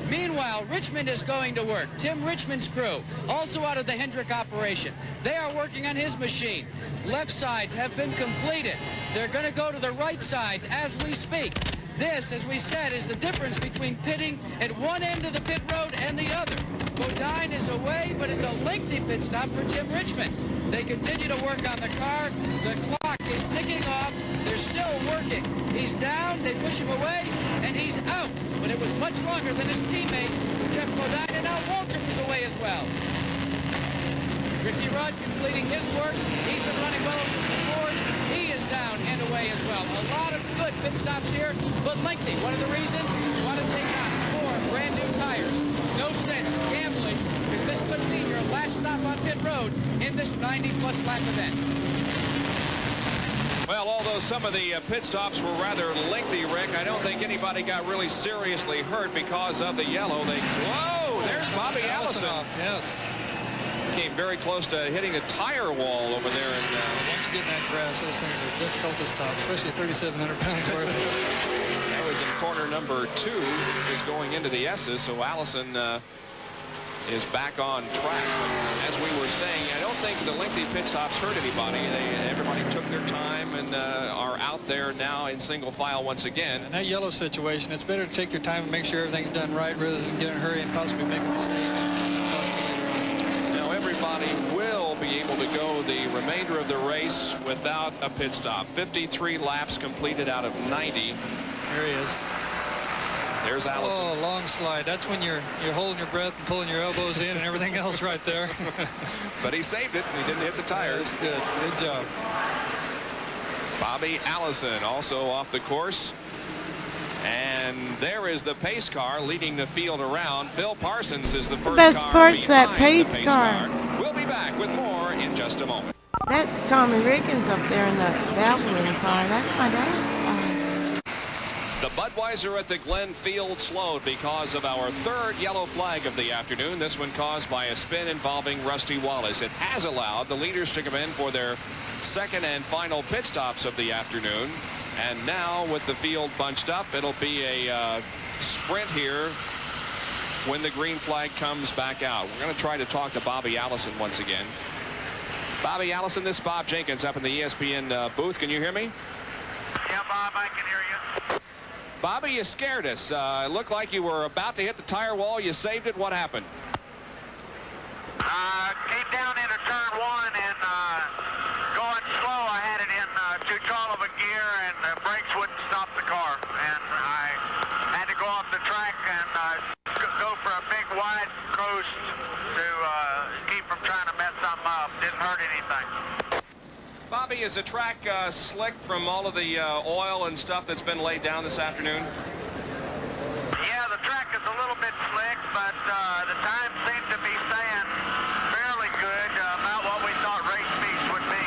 Meanwhile, Richmond is going to work. Tim Richmond's crew, also out of the Hendrick operation. They are working on his machine. Left sides have been completed. They're going to go to the right sides as we speak. This, as we said, is the difference between pitting at one end of the pit road and the other. Bodine is away, but it's a lengthy pit stop for Tim Richmond. They continue to work on the car. The clock is ticking off. They're still working. He's down, they push him away, and he's out. But it was much longer than his teammate, Geoff Bodine, and now Walter is away as well. Ricky Rudd completing his work. He's been running well over the board. He is down and away as well. A lot of good pit stops here, but lengthy. One of the reasons, want to take on 4 brand new tires. No sense gambling, because this could be your last stop on pit road in this 90-plus lap event. Well, although some of the pit stops were rather lengthy, Rick, I don't think anybody got really seriously hurt because of the yellow. Whoa, there's Bobby Allison. Yes. Came very close to hitting the tire wall over there. And once you get in that grass, those things are difficult to stop, especially 3,700 pounds worth. That was in corner number 2, just going into the S's. So Allison is back on track. But as we were saying, I don't think the lengthy pit stops hurt anybody. Everybody took their time and are out there now in single file once again. In that yellow situation, it's better to take your time and make sure everything's done right rather than get in a hurry and possibly make a mistake. Now everybody will be able to go the remainder of the race without a pit stop. 53 laps completed out of 90. There he is. There's Allison. Oh, long slide. That's when you're holding your breath and pulling your elbows in and everything else right there. But he saved it. He didn't hit the tires. Good. Good job. Bobby Allison also off the course. And there is the pace car leading the field around. Phil Parsons is the first best car part's that behind pace the pace car. We'll be back with more in just a moment. That's Tommy Riggins up there in the Valvoline car. That's my dad's car. The Budweiser at the Glen field slowed because of our 3rd yellow flag of the afternoon. This one caused by a spin involving Rusty Wallace. It has allowed the leaders to come in for their 2nd and final pit stops of the afternoon. And now with the field bunched up, it'll be a sprint here when the green flag comes back out. We're going to try to talk to Bobby Allison once again. Bobby Allison, this is Bob Jenkins up in the ESPN booth. Can you hear me? Yeah, Bob, I can hear you. Bobby, you scared us. It looked like you were about to hit the tire wall. You saved it. What happened? Came down into turn 1 and going slow. I had it in too tall of a gear and the brakes wouldn't stop the car. And I had to go off the track and go for a big wide coast to keep from trying to mess something up. Didn't hurt anything. Bobby, is the track slick from all of the oil and stuff that's been laid down this afternoon? Yeah, the track is a little bit slick, but the time seemed to be staying fairly good, about what we thought race speeds would be.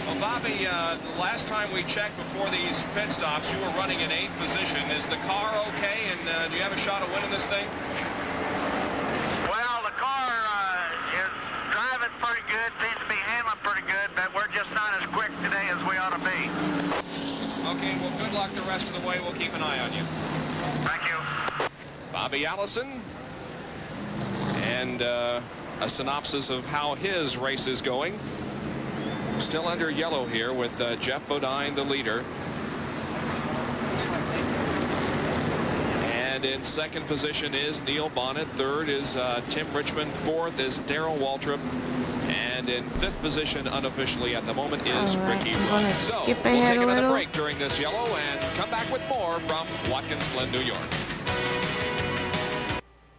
Well, Bobby, the last time we checked before these pit stops, you were running in 8th position. Is the car okay, and do you have a shot of winning this thing? Well, the car is driving pretty good, seems to be handling pretty good, but we're just not as quick today as we ought to be. Okay, well, good luck the rest of the way. We'll keep an eye on you. Thank you. Bobby Allison. And a synopsis of how his race is going. Still under yellow here with Geoff Bodine, the leader. And in 2nd position is Neil Bonnet. 3rd is Tim Richmond. 4th is Darrell Waltrip. And in 5th position, unofficially at the moment, is Ricky Rudd. So we'll take another break during this yellow and come back with more from Watkins Glen, New York.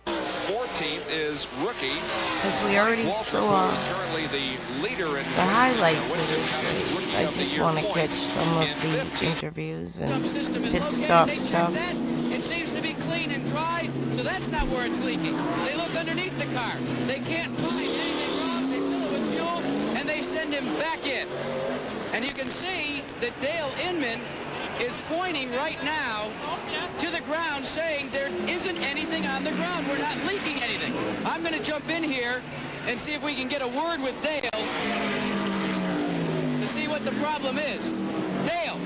14 15th is rookie. As we already saw currently the leader in the highlights of Winston, this race, I Rookie of the just Year want to points catch some of in the 15th. interviews and System is pit located. stop They check stuff. that. It seems to be clean and dry, so that's not where it's leaking. They look underneath the car. They can't find anything wrong. They fill it with fuel, and they send him back in. And you can see that Dale Inman is pointing right now to the ground, saying there isn't anything on the ground. We're not leaking anything. I'm going to jump in here and see if we can get a word with Dale to see what the problem is. Dale,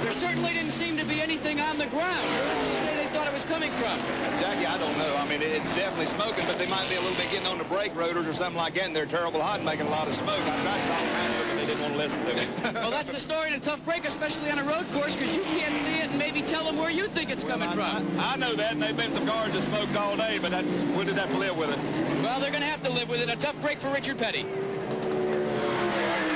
there certainly didn't seem to be anything on the ground. Where did they say they thought it was coming from? Jackie, I don't know. I mean, it's definitely smoking, but they might be a little bit getting on the brake rotors or something like that, and they're terrible hot and making a lot of smoke. I tried to talk them out of it, but they didn't want to listen to me. Well, that's the story in a tough break, especially on a road course, because you can't see it and maybe tell them where you think it's coming from. I know that, and they've been some cars that smoked all day, but we'll just have to live with it. Well, they're going to have to live with it. A tough break for Richard Petty.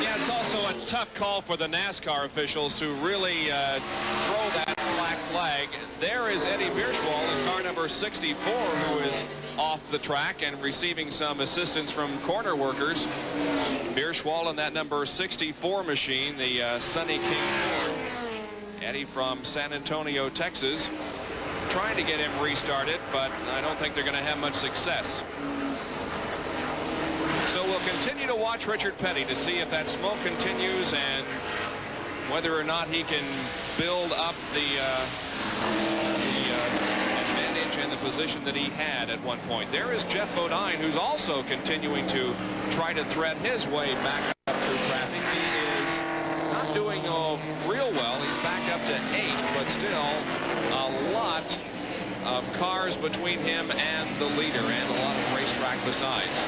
Yeah, it's also a tough call for the NASCAR officials to really throw that black flag. There is Eddie Bierschwal in car number 64, who is off the track and receiving some assistance from corner workers. Bierschwal in that number 64 machine, the Sunny King. Eddie from San Antonio, Texas, trying to get him restarted, but I don't think they're going to have much success. So we'll continue to watch Richard Petty to see if that smoke continues and whether or not he can build up the advantage and the position that he had at one point. There is Geoff Bodine, who's also continuing to try to thread his way back up through traffic. He is not doing real well. He's back up to 8, but still a lot of cars between him and the leader, and a lot of racetrack besides.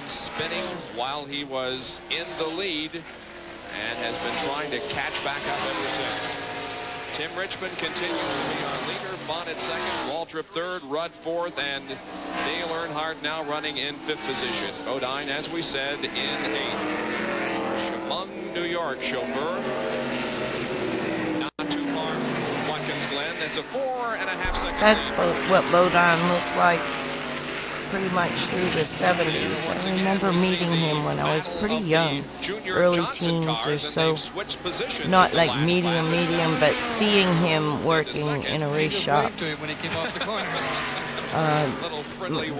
Spinning while he was in the lead and has been trying to catch back up ever since. Tim Richmond continues to be our leader. Bonnet second, Waltrip third, Rudd fourth, and Dale Earnhardt now running in 5th position. Bodine, as we said, in a Chemung, New York chauffeur. Not too far from Watkins Glen. That's a 4.5 second. That's what Bodine looked like pretty much through the 70s. I remember meeting him when I was pretty young, early teens or so. Not like medium, but seeing him working in a race shop.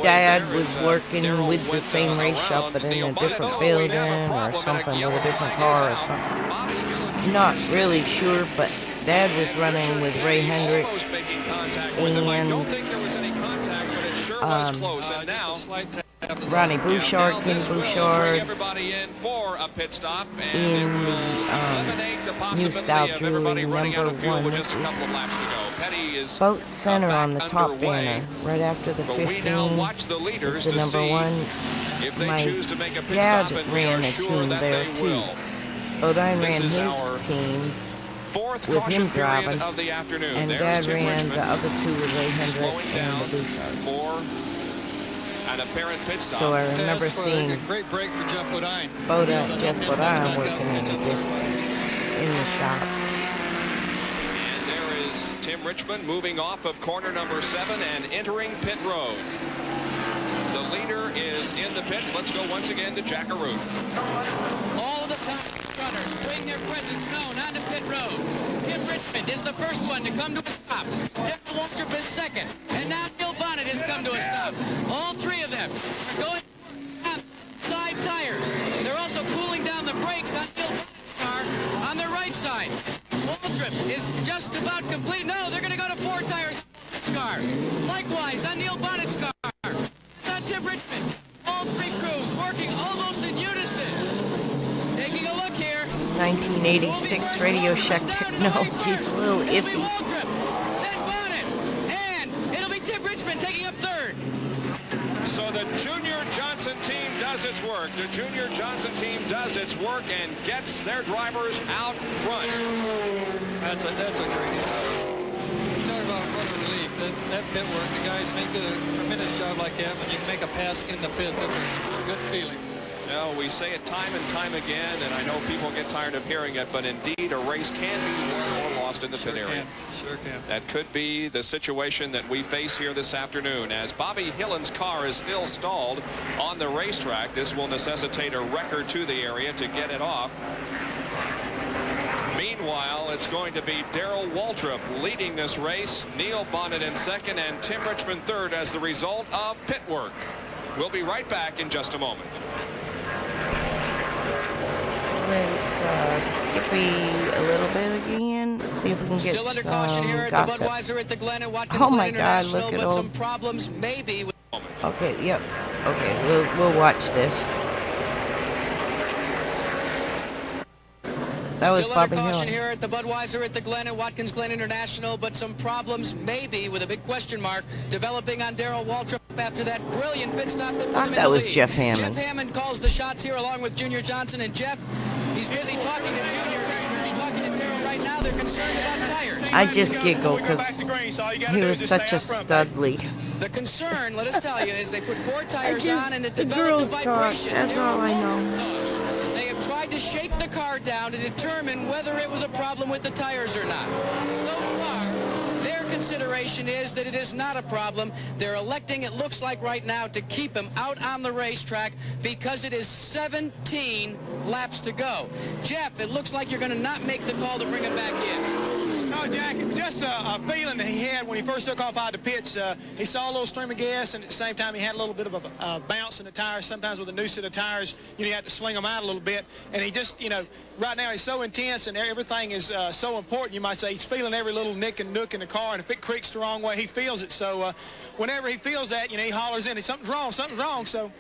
Dad was working with the same race shop, but in a different building or something, with a different car or something. Not really sure, but Dad was running with Ray Hendrick and Ronnie Bouchard, Kenny Bouchard in New Style Jewelry #1, which is boat center on the top banner. Right after the 15 is the #1. My dad ran a team there too. Bodine ran his team with him driving, and Dad ran the other two with Ray Hendrick and the Bouchard. So I remember seeing a great break for Geoff Bodine. Geoff Bodine working in the distance in the shop. And there is Tim Richmond moving off of corner number 7 and entering pit road. The leader is in the pits. Let's go once again to Jackaroo. All of the top runners bring their presence known onto pit road. Tim Richmond is the first one to come to a stop. Jeff Waltrip is second. And now Neil Bonnet has come to a stop. All three of them are going on side tires. They're also cooling down the brakes on Neil Bonnet's car on their right side. Waltrip is just about complete. No, they're going to go to 4 tires on car. Likewise on Neil Bonnet's car. On Tim Richmond. All three crews working almost in unison. Taking a look here. 1986 Radio Shack technology's a little iffy. Then Bonnet. And it'll be Tim Richmond taking up 3rd. So the Junior Johnson team does its work. The Junior Johnson team does its work and gets their drivers out front. That's a great hit. You talk about runner relief. That pit work, the guys make a tremendous job like that. When you can make a pass in the pits, that's a good feeling. No, we say it time and time again, and I know people get tired of hearing it, but indeed a race can be won or lost lost in the pit area. Sure can. That could be the situation that we face here this afternoon, as Bobby Hillen's car is still stalled on the racetrack. This will necessitate a wrecker to the area to get it off. Meanwhile, it's going to be Darrell Waltrip leading this race, Neil Bonnet in second, and Tim Richmond third as the result of pit work. We'll be right back in just a moment. Let's skippy a little bit again. See if we can get Still under caution here at gossip. the Budweiser at the Glen at Watkins Oh Glen my God! International, Look at but all. some problems maybe. Okay. Yep. Okay. We'll watch this. That was Still Bobby under caution Hill. here at the Budweiser at the Glen at Watkins Glen International, but some problems maybe with a big question mark developing on Darrell Waltrip after that brilliant pit stop that put Thought him in that the was lead. Geoff Hammond. Jeff Hammond calls the shots here along with Junior Johnson, and Jeff, he's busy talking to Junior. He's busy talking to Darrell right now. They're concerned about tires. I just giggle because he was such a studly. The concern, let us tell you, is they put 4 tires on and it the developed a girls talk. vibration. That's all I know. They have tried to shake the car down to determine whether it was a problem with the tires or not. So far, their consideration is that it is not a problem. They're electing, it looks like right now, to keep him out on the racetrack because it is 17 laps to go. Jeff, it looks like you're going to not make the call to bring him back in. No, Jack, it was just a feeling that he had when he first took off out of the pits. He saw a little stream of gas, and at the same time, he had a little bit of a bounce in the tires. Sometimes with a new set of tires, you had to sling them out a little bit. And he just, right now he's so intense and everything is so important, you might say. He's feeling every little nick and nook in the car, and if it creaks the wrong way, he feels it. So whenever he feels that, he hollers in, something's wrong, something's wrong. So,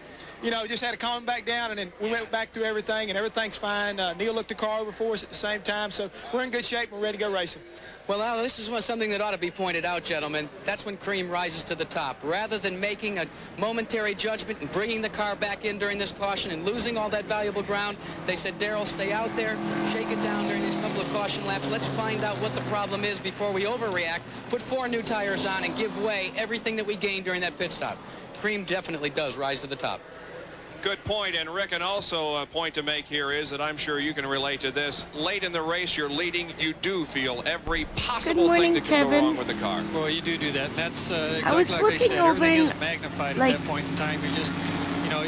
just had to calm him back down, and then we went back through everything, and everything's fine. Neil looked the car over for us at the same time, so we're in good shape and we're ready to go racing. Well, now, this is something that ought to be pointed out, gentlemen. That's when cream rises to the top. Rather than making a momentary judgment and bringing the car back in during this caution and losing all that valuable ground, they said, Darrell, stay out there, shake it down during these couple of caution laps. Let's find out what the problem is before we overreact, put 4 new tires on, and give away everything that we gained during that pit stop. Cream definitely does rise to the top. Good point, and Rick, and also a point to make here is that I'm sure you can relate to this. Late in the race, you're leading, you do feel every possible thing that can go wrong with the car. Well, you do that. And that's exactly I was like looking they said. over Everything in, is magnified like, at that point in time. You're just,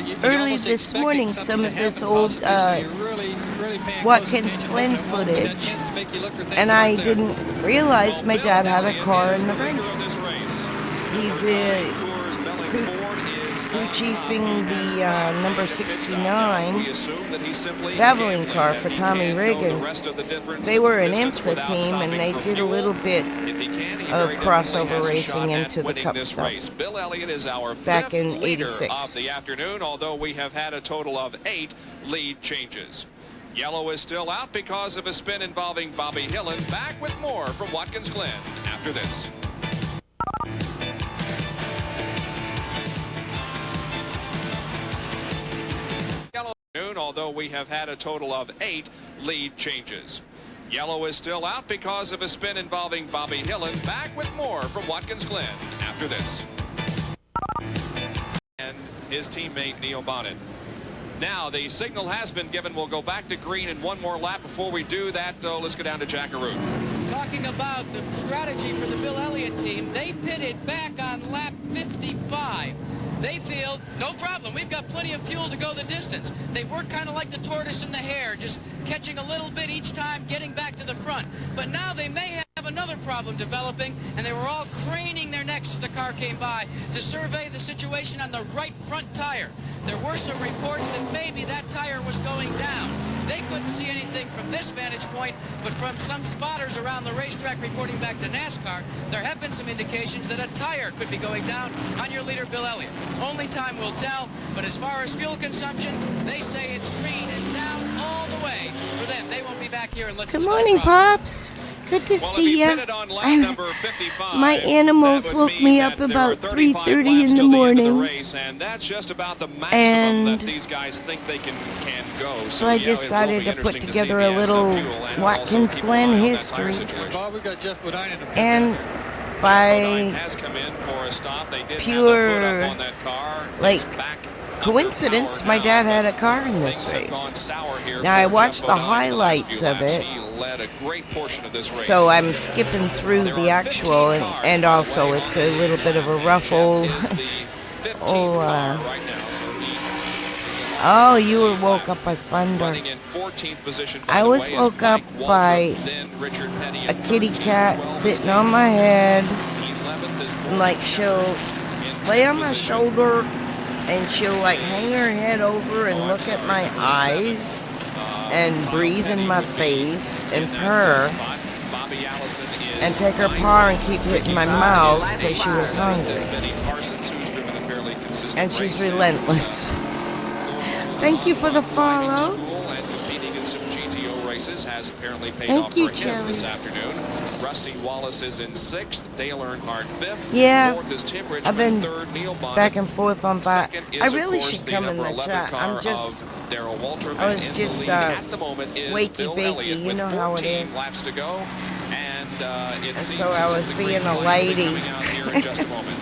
you early almost this expecting morning, something some to of this happen old possibly, so you're really paying Watkins close Glen attention, hoping that footage, chance to make you look for things and that I aren't there. didn't realize my dad had a car in the race. He's crew chiefing the number 69 Valvoline car for Tommy Riggins. They were an IMSA team, and they did a little bit of crossover racing into the Cup stuff Bill Elliott is our back in fifth leader '86. of the afternoon, although we have had a total of 8 lead changes. Yellow is still out because of a spin involving Bobby Hillen. Back with more from Watkins Glen after this. Although we have had a total of 8 lead changes. Yellow is still out because of a spin involving Bobby Hillen. Back with more from Watkins Glen after this. And his teammate Neil Bonnet. Now the signal has been given. We'll go back to green in one more lap. Before we do that, let's go down to Jackaroo. Talking about the strategy for the Bill Elliott team, they pitted back on lap 55. They feel, no problem, we've got plenty of fuel to go the distance. They've worked kind of like the tortoise and the hare, just catching a little bit each time, getting back to the front. But now they may have another problem developing, and they were all craning their necks as the car came by to survey the situation on the right front tire. There were some reports that maybe that tire was going down. They couldn't see anything from this vantage point, but from some spotters around the racetrack reporting back to NASCAR, there have been some indications that a tire could be going down on your leader, Bill Elliott. Only time will tell, but as far as fuel consumption, they say it's green and down all the way for them. They won't be back here unless Good it's morning, Pops. Good to see ya. My animals woke me up about 3:30 in the morning, and so I decided to put together a little Watkins Glen history. And by pure, coincidence, my dad had a car in this race. Now, I watched the highlights of it, led a great portion of this race. So I'm skipping through the actual, and also it's a little bit of a rough old. Oh, you were woke up by thunder. I was woke up by a kitty cat sitting on my head. Like she'll lay on my shoulder and she'll like hang her head over and look at my eyes and breathe in my face and purr and take her paw and keep hitting my mouth because she was hungry. And she's relentless. Thank you for the follow. Thank you, Cherries. Rusty Wallace is in 6th, Dale Earnhardt 5th. Yeah, 4th is Tim Richmond, I've been 3rd, Neil Bonnet. back and forth on that. I really Of course, should come in the chat. I'm just, Darrell Waltrip, I was and in just the lead at the moment is wakey Bill bakey, Elliott you with know how it 14 is. laps to go, and it seems so I was being a lady. here in just a moment.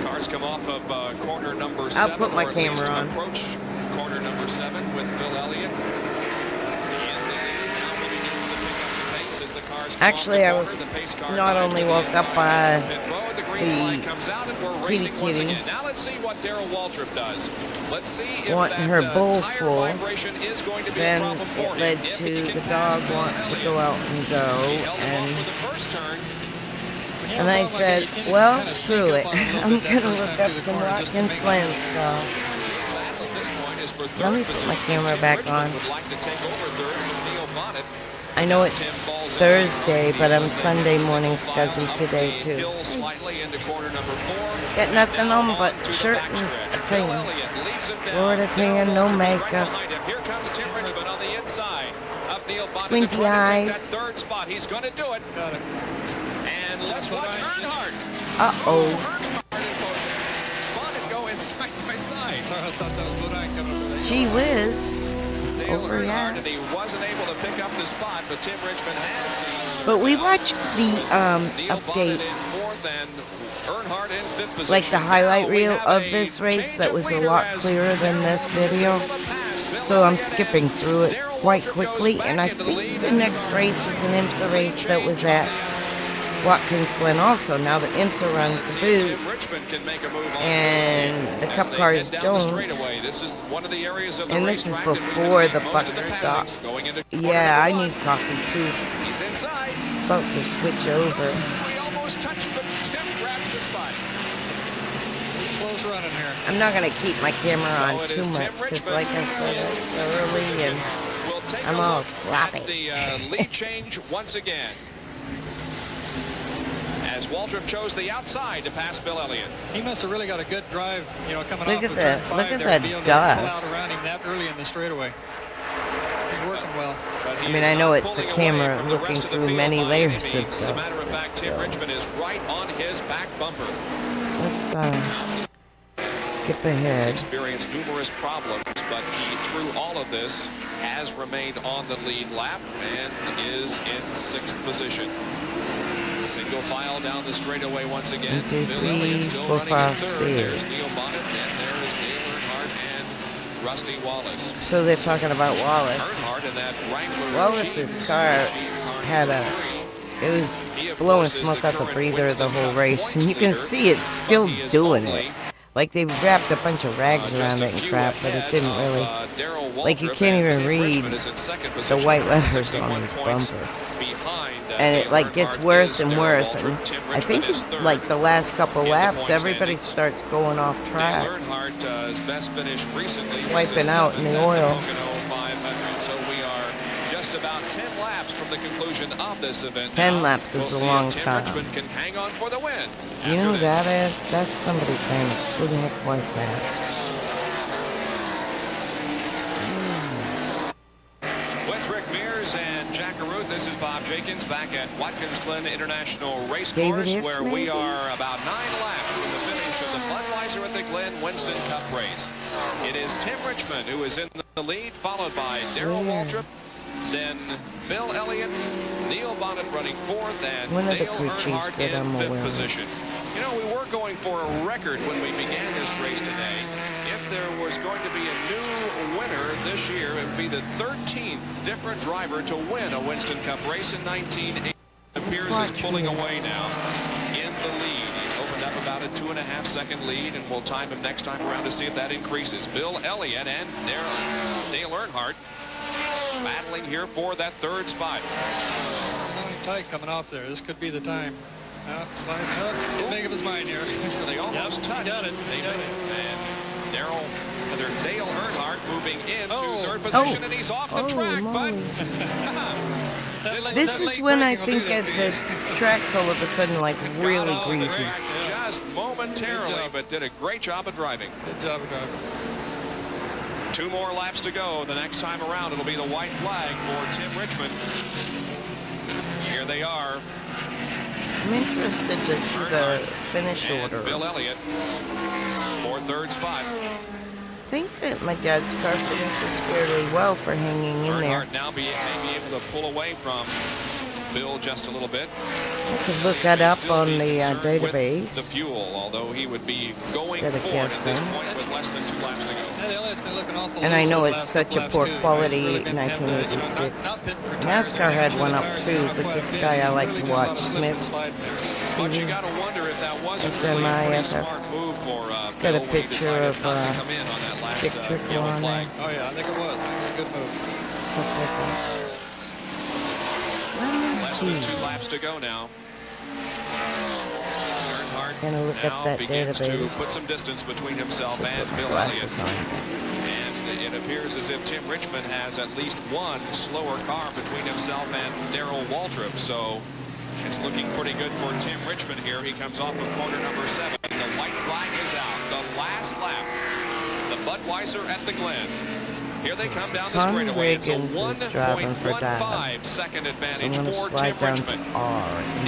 Cars come off of corner number 7. I'll put my or at least camera on. Approach corner number 7 with Bill Elliott. Actually, I was not only woke up by the kitty kitty, Now let's see what Darrell Waltrip does. Let's see if wanting her bowl tire full. vibration is going to be a Then problem for it him. led If to he can the pass dog wanting to go out and go, and I said, well, screw it. I'm gonna look up some Watkins Glen stuff. Let me put my camera back on. I know it's Thursday, but I'm Sunday morning scuzzing today too. Got nothing on but shirt and a tan. Florida tan, no makeup. Squinty eyes. Third spot, he's going to do it. And let's watch Earnhardt. Uh-oh. Bonnet going side by side. Sorry, I thought that was Bodine coming over there. Gee whiz. Overreact. And he wasn't able to pick up the spot, but Tim Richmond has. But we watched the updates, like the highlight reel of this race that was a lot clearer than this video. So I'm skipping through it quite quickly, and I think the next race is an IMSA race that was at Watkins Glen also. Now the IMSA runs the boot, and the Cup cars don't. And this is before the buck stop. Yeah, I need coffee too. About to switch over. I'm not going to keep my camera on too much because, like I said, it's early and I'm all sloppy. The lead change once again. As Waltrip chose the outside to pass Bill Elliott. He must have really got a good drive, you know, coming Look off at of that, turn 5 look at there, that to be able to dust. pull out around him that early in the straightaway. He's working well. I mean, I know it's a camera looking through many layers of dust. As a matter of fact, Tim Richmond is right on his back bumper. Let's skip He's ahead. experienced numerous problems, but he, through all of this, has remained on the lead lap and is in 6th position. Single file down the straightaway once again. Bill Elliott still running in 3rd. There's Neil Bonnet, and there is Dale Earnhardt and Rusty Wallace. So they're talking about Wallace. Earnhardt in that Wrangler Wallace's car had it was blowing smoke out the breather the whole race, and you can see it's still doing it. Like they wrapped a bunch of rags around it and crap, but it didn't really. Like you can't even read the white letters on his bumper. And it like gets worse and worse. And I think like the last couple laps, everybody starts going off track, wiping out in the oil. So we are just about 10 laps from the conclusion of this event. 10 laps is a long time. Richmond can hang on for the win. You know who that is? That's somebody famous. Who the heck was that? With Rick Mears and Jack Caruth, this is Bob Jenkins back at Watkins Glen International Race David Course, Hiff, where maybe? we are about 9 laps from the finish of the Budweiser at the Glen Winston Cup race. It is Tim Richmond who is in the lead, followed by Darrell Waltrip, then Bill Elliott, Neil Bonnet running 4th, and One of the Dale crew chiefs Earnhardt that I'm in 5th aware of. position. You know, we were going for a record when we began this race today. If there was going to be a new winner this year, it would be the 13th different driver to win a Winston Cup race in 1980. Appears is pulling away now in the lead. He's opened up about a 2.5-second lead, and we'll time him next time around to see if that increases. Bill Elliott and Dale Earnhardt battling here for that third spot. Something tight coming off there. This could be the time. Sliding up. Didn't make up his mind here. They almost touched. Got it. They got it. And Dale Earnhardt moving into third position, and he's off the track, but this is when I think the track's all of a sudden like really greasy. Just momentarily, but did a great job of driving. Good job of driving. 2 more laps to go. The next time around, it'll be the white flag for Tim Richmond. Here they are. I'm interested to see the finish order. Bill Elliott for third spot. I think that my dad's car finishes fairly well for hanging in there. Earnhardt now may be able to pull away from Bill just a little bit. I could look that up on the database. The fuel, although he would be going forward at this point with less than 2 laps to go. And I know it's such a poor quality 1986. NASCAR had one up too, but this guy I like to watch, Smith. But you got to wonder if that wasn't SMIFF. It's got a picture of Dick Trickle on there. Oh yeah, I think it was. It was a good move. Stuff like that. Let me Less see. than 2 laps to go now. Earnhardt Gonna look now up that begins to database. put some distance between himself and Bill Glasses Elliott. on. And it appears as if Tim Richmond has at least one slower car between himself and Darrell Waltrip. So it's looking pretty good for Tim Richmond here. He comes off of corner number 7. The white flag is out. The last lap. The Budweiser at the Glen. Here they come down the straightaway. It's a 1.15 second advantage for Tim Richmond.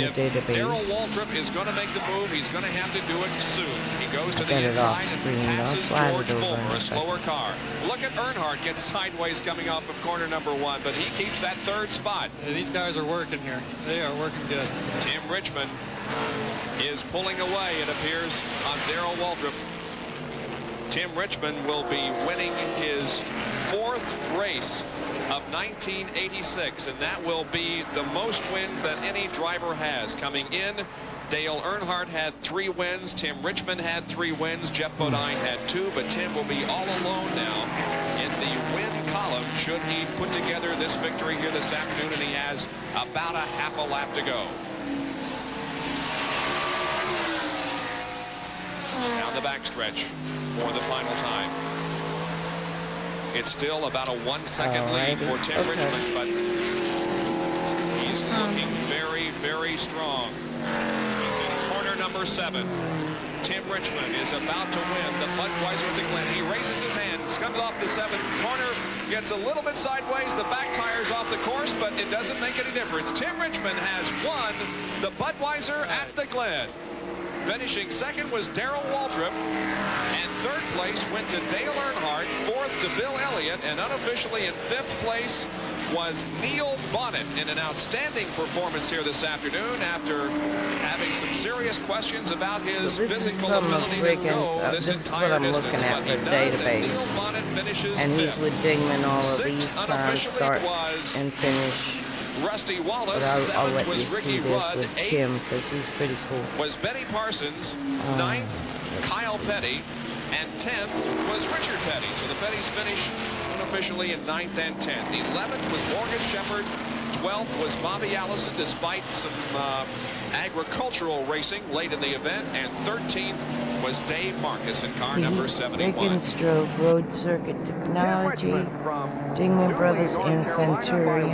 If Darrell Waltrip is going to make the move, he's going to have to do it soon. He goes to the inside and passes George Fulmer, a slower car. Look at Earnhardt get sideways coming off of corner number 1, but he keeps that third spot. Yeah, these guys are working here. They are working good. Tim Richmond is pulling away, it appears, on Darrell Waltrip. Tim Richmond will be winning his 4th race of 1986, and that will be the most wins that any driver has. Coming in, Dale Earnhardt had 3 wins, Tim Richmond had 3 wins, Geoff Bodine had 2, but Tim will be all alone now in the win column should he put together this victory here this afternoon, and he has about a half a lap to go. Down the backstretch for the final time. It's still about a 1-second lead for Tim Richmond, but he's looking very, very strong. He's in corner number 7. Tim Richmond is about to win the Budweiser at the Glen. He raises his hand, comes off the 7th corner, gets a little bit sideways, the back tire's off the course, but it doesn't make any difference. Tim Richmond has won the Budweiser at the Glen. Finishing second was Darrell Waltrip, and third place went to Dale Earnhardt, 4th to Bill Elliott, and unofficially in 5th place was Neil Bonnet in an outstanding performance here this afternoon after having some serious questions about his physical ability to go this entire distance. But he does, and Neil Bonnet finishes and he's 5th. with Dingman all of these 6th times, start was and finish. Rusty Wallace. But I'll let you was see Ricky this Rudd. with 8th Tim because he's pretty cool. was Benny Parsons. 9th, Kyle Petty. And 10th was Richard Petty. So the Pettys finished unofficially in 9th and 10th. 11th was Morgan Shepherd. 12th was Bobby Allison, despite some agricultural racing late in the event. And 13th was Dave Marcus in car number 71. Wiggins drove Road Circuit Technology, Dingman Brothers, and Centurion.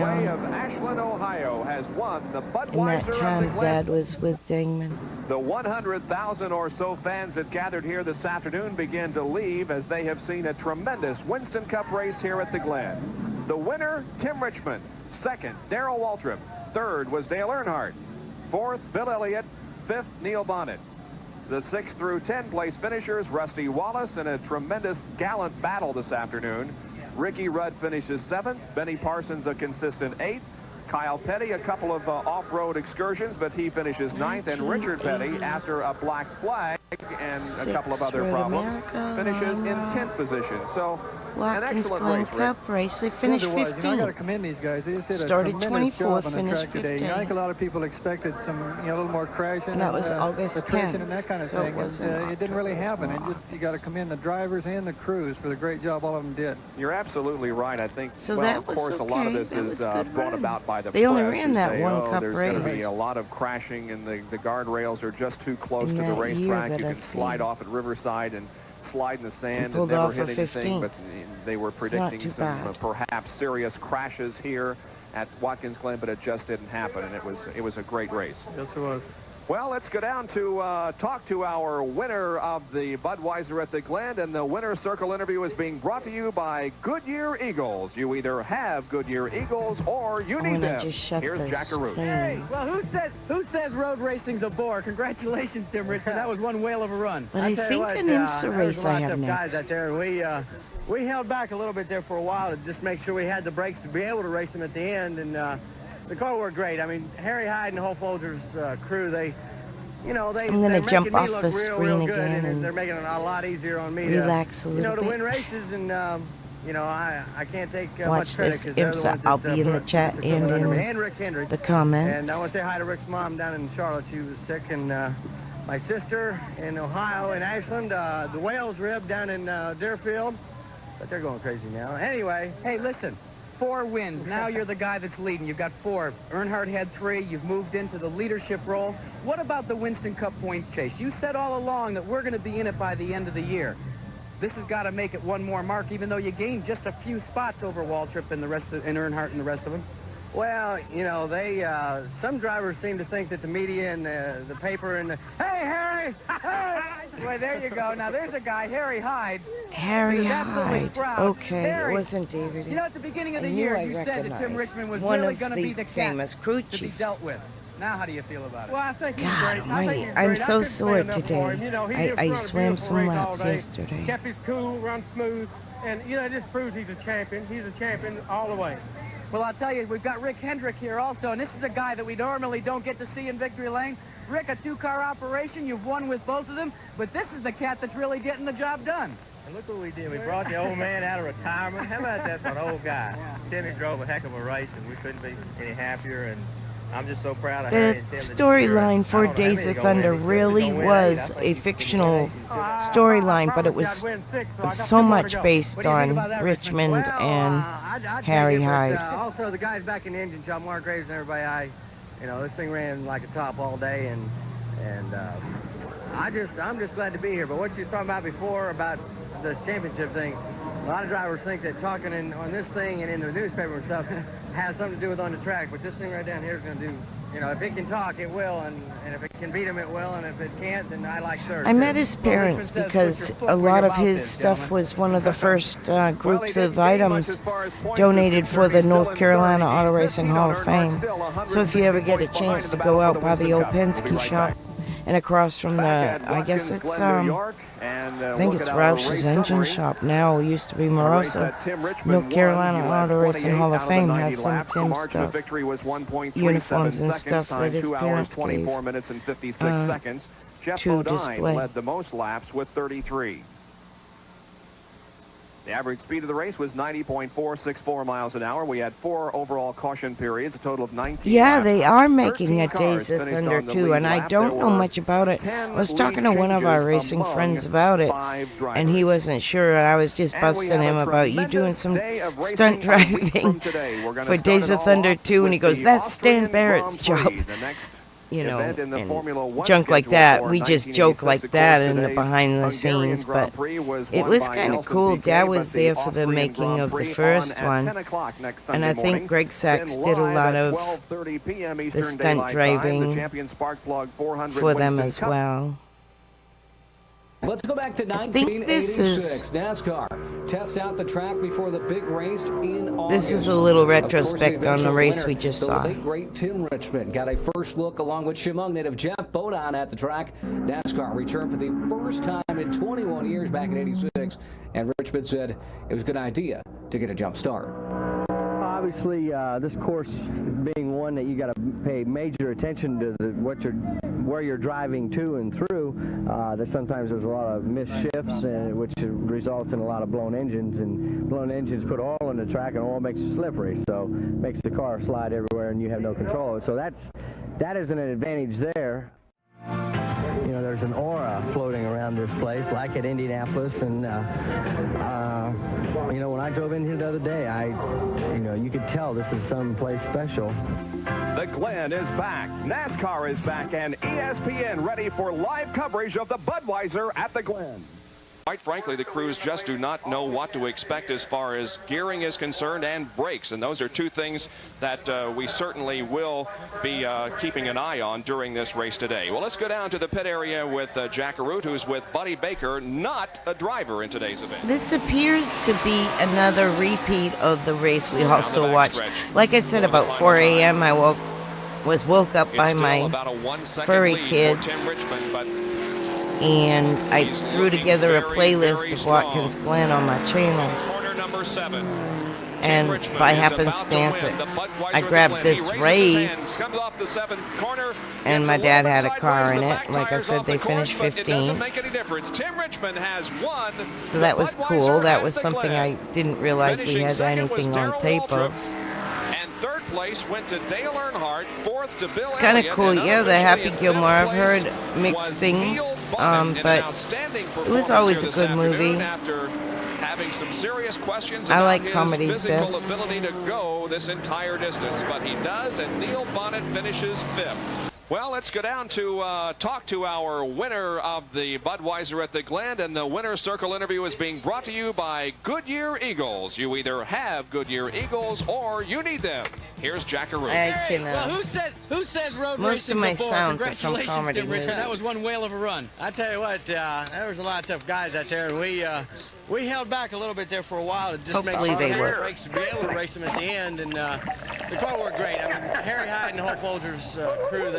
In that time, Dad was with Dingman. The 100,000 or so fans that gathered here this afternoon begin to leave as they have seen a tremendous Winston Cup race here at the Glen. The winner, Tim Richmond. Second, Darrell Waltrip. Third was Dale Earnhardt. 4th, Bill Elliott. 5th, Neil Bonnet. The 6th through 10th place finishers, Rusty Wallace, in a tremendous gallant battle this afternoon. Ricky Rudd finishes 7th. Benny Parsons a consistent 8th. Kyle Petty, a couple of off-road excursions, but he finishes 9th. And Richard Petty, after a black flag, and a couple of other problems, finishes in 10th position. So an Watkins excellent Glen race, Rick. Cup race. They finished 15th. You know, I got to commend these guys. They just did Started a tremendous 24th, job on the finished track today. You know, I think a lot of people expected some, a little more crashing And that was August attrition 10th, and that kind of so it thing. wasn't And, it didn't really happen. You got to commend the drivers and the crews for the great job all of them did. You're absolutely right. I think, So well, that of was course, a lot of okay. this That is was a good brought run. about by the They only press ran who that say, one oh, Cup there's going to race. be a lot of crashing and the guardrails are just too close In to the that year racetrack. that You I can slide see. off at Riverside and slide in the sand and pulled never off hit for anything, 15th. but they were It's not predicting too some bad. perhaps serious crashes here at Watkins Glen, but it just didn't happen, and it was a great race. Yes, it was. Well, let's go down to talk to our winner of the Budweiser at the Glen, and the winner circle interview is being brought to you by Goodyear Eagles. You either have Goodyear Eagles or you need them. Here's Jackaroo. Hey, well, who says road racing's a bore? Congratulations, Tim Richmond. That was one whale of a run. But I think an IMSA race I have guys next. out there, and we held back a little bit there for a while to just make sure we had the brakes to be able to race them at the end, and the car worked great. I mean, Harry Hyde and the whole Folgers crew, I'm going to jump off the screen good, again and they're making it a lot easier on me relax a little to bit. win races, and I can't take Watch much credit this 'cause they're the IMSA. ones I'll that, be in the put chat the equipment under me. and Rick Hendricks. in the comments. And I want to say hi to Rick's mom down in Charlotte. She was sick, and my sister in Ohio, in Ashland, the Wales rib down in Deerfield. But they're going crazy now. Anyway. Hey, listen. 4 wins. Now you're the guy that's leading. You've got 4. Earnhardt had 3. You've moved into the leadership role. What about the Winston Cup points chase? You said all along that we're going to be in it by the end of the year. This has got to make it one more mark, even though you gained just a few spots over Waltrip and the rest of, and Earnhardt and the rest of them. Well, some drivers seem to think that the media and the paper and hey, Harry! Well, there you go. Now, there's a guy, Harry Hyde. Harry who's absolutely Hyde. proud. Okay, Harry, it wasn't David. You know, at the beginning of the I year, knew I you said that Tim recognized Richmond was one really of going to the be the famous cat crew to be chiefs. dealt with. Now, how do you feel about it? Well, I think he's God great. I almighty, think he's I'm great. so I sore couldn't say enough for him. today. You know, he I just run a swam beautiful some race all laps day, yesterday. kept his cool, run smooth, and, it just proves he's a champion. He's a champion all the way. Well, I'll tell you, we've got Rick Hendrick here also, and this is a guy that we normally don't get to see in victory lane. Rick, a 2-car operation. You've won with both of them, but this is the cat that's really getting the job done. And look what we did. We brought the old man out of retirement. How about that for an old guy? Timmy drove a heck of a race, and we couldn't be any happier, and I'm just so proud of The Harry and Tim. storyline for Days of Thunder really was a fictional storyline, but it was so much based on Richmond and Harry Hyde. Also, the guys back in the engine shop, Mark Graves and everybody, this thing ran like a top all day, and I'm just glad to be here. But what you were talking about before about the championship thing, a lot of drivers think that talking on this thing and in the newspaper and stuff has something to do with on the track, but this thing right down here is going to do, if it can talk, it will, and if it can beat him, it will, and if it can't, then I like third. I met his parents because a lot of his stuff was one of the first groups of items donated for the North Carolina Auto Racing Hall of Fame. So if you ever get a chance to go out by the old Penske shop and across from the, I guess it's, I think it's Roush's Engine Shop now. It used to be Morosa. North Carolina Auto Racing Hall of Fame has some Tim stuff, uniforms and stuff that his parents gave Geoff to Bodine display. led the most laps with 33. The average speed of the race was 90.464 miles an hour. We had 4 overall caution periods, a total of 19 Yeah, laps. they are making a 13 Days of cars Thunder finished on the too, lead and I lap. don't There know were much about it. 10 I was talking to one of our lead racing changes friends about it, 5 drivers. and he wasn't sure. I was just And we busting have him a about you doing tremendous some day of racing stunt a week driving from today. We're gonna for start Days it of all Thunder off too, and he with goes, the "That's Stan Austrian Barrett's Grand job." Prix, the next And in the Formula One junk like schedule that. for We just joke 1986. like Of that course, in the today's behind the Hungarian scenes, Grand but Prix was it won was by kind of Nelson cool. Piquet, Dad but was the there for the Austrian making Grand of the Prix first on one, at 10 o'clock next and Sunday I morning. think Greg Sachs Then did a live lot at of 12:30 p.m. the Eastern stunt Daylight Time, driving the Champion Spark Plug 400 for them Winston as Cup. well. Let's go back to I think this 1986. NASCAR tests out the track before the big race in August. This is a little Of course, retrospect on the eventual race winner, we just the saw. late great Tim Richmond got a first look along with Chemung native Geoff Bodine at the track. NASCAR returned for the first time in 21 years back in '86, and Richmond said it was a good idea to get a jump start. I was obviously, this course being one that you got to pay major attention to where you're driving to and through, that sometimes there's a lot of missed shifts, which results in a lot of blown engines, and blown engines put oil in the track, and oil makes it slippery, so makes the car slide everywhere, and you have no control. So that is an advantage there. You know, there's an aura floating around this place, like at Indianapolis, and you know, when I drove in here the other day, you could tell this is someplace special. The Glen is back, NASCAR is back, and ESPN ready for live coverage of the Budweiser at the Glen. Quite frankly, the crews just do not know what to expect as far as gearing is concerned and brakes, and those are two things that we certainly will be keeping an eye on during this race today. Well, let's go down to the pit area with Jack Arute, who's with Buddy Baker, not a driver in today's event. This appears to be another repeat of the race we also watched. Like I said, about 4 a.m. I was woke up by my furry kids, and I threw together a playlist of Watkins Glen on my channel. And by happenstance, I grabbed this race, and my dad had a car in it. Like I said, they finished 15th. So that was cool. That was something I didn't realize we had anything on tape of. Third place went to Dale Earnhardt, fourth to Bill. It's kind of cool. Yeah, the Happy Gilmore, I've heard mixed things, but it was always a good movie. Having some serious questions I about like his comedies physical best. ability to go this entire distance, but he does, and Neil Bonnet finishes fifth. Well, let's go down to talk to our winner of the Budweiser at the Glen, and the winner's circle interview is being brought to you by Goodyear Eagles. You either have Goodyear Eagles or you need them. Here's Jack Arute. Well, who says road most of racing's my a bore? sounds are from Congratulations, comedy Tim Richmond. movies. That was one whale of a run. I tell you what, there was a lot of tough guys out there, and we held back a little bit there for a while to just make sure we had the brakes to be able to race them at the end, and the car worked great. I mean, Harry Hyde and the whole Folgers crew,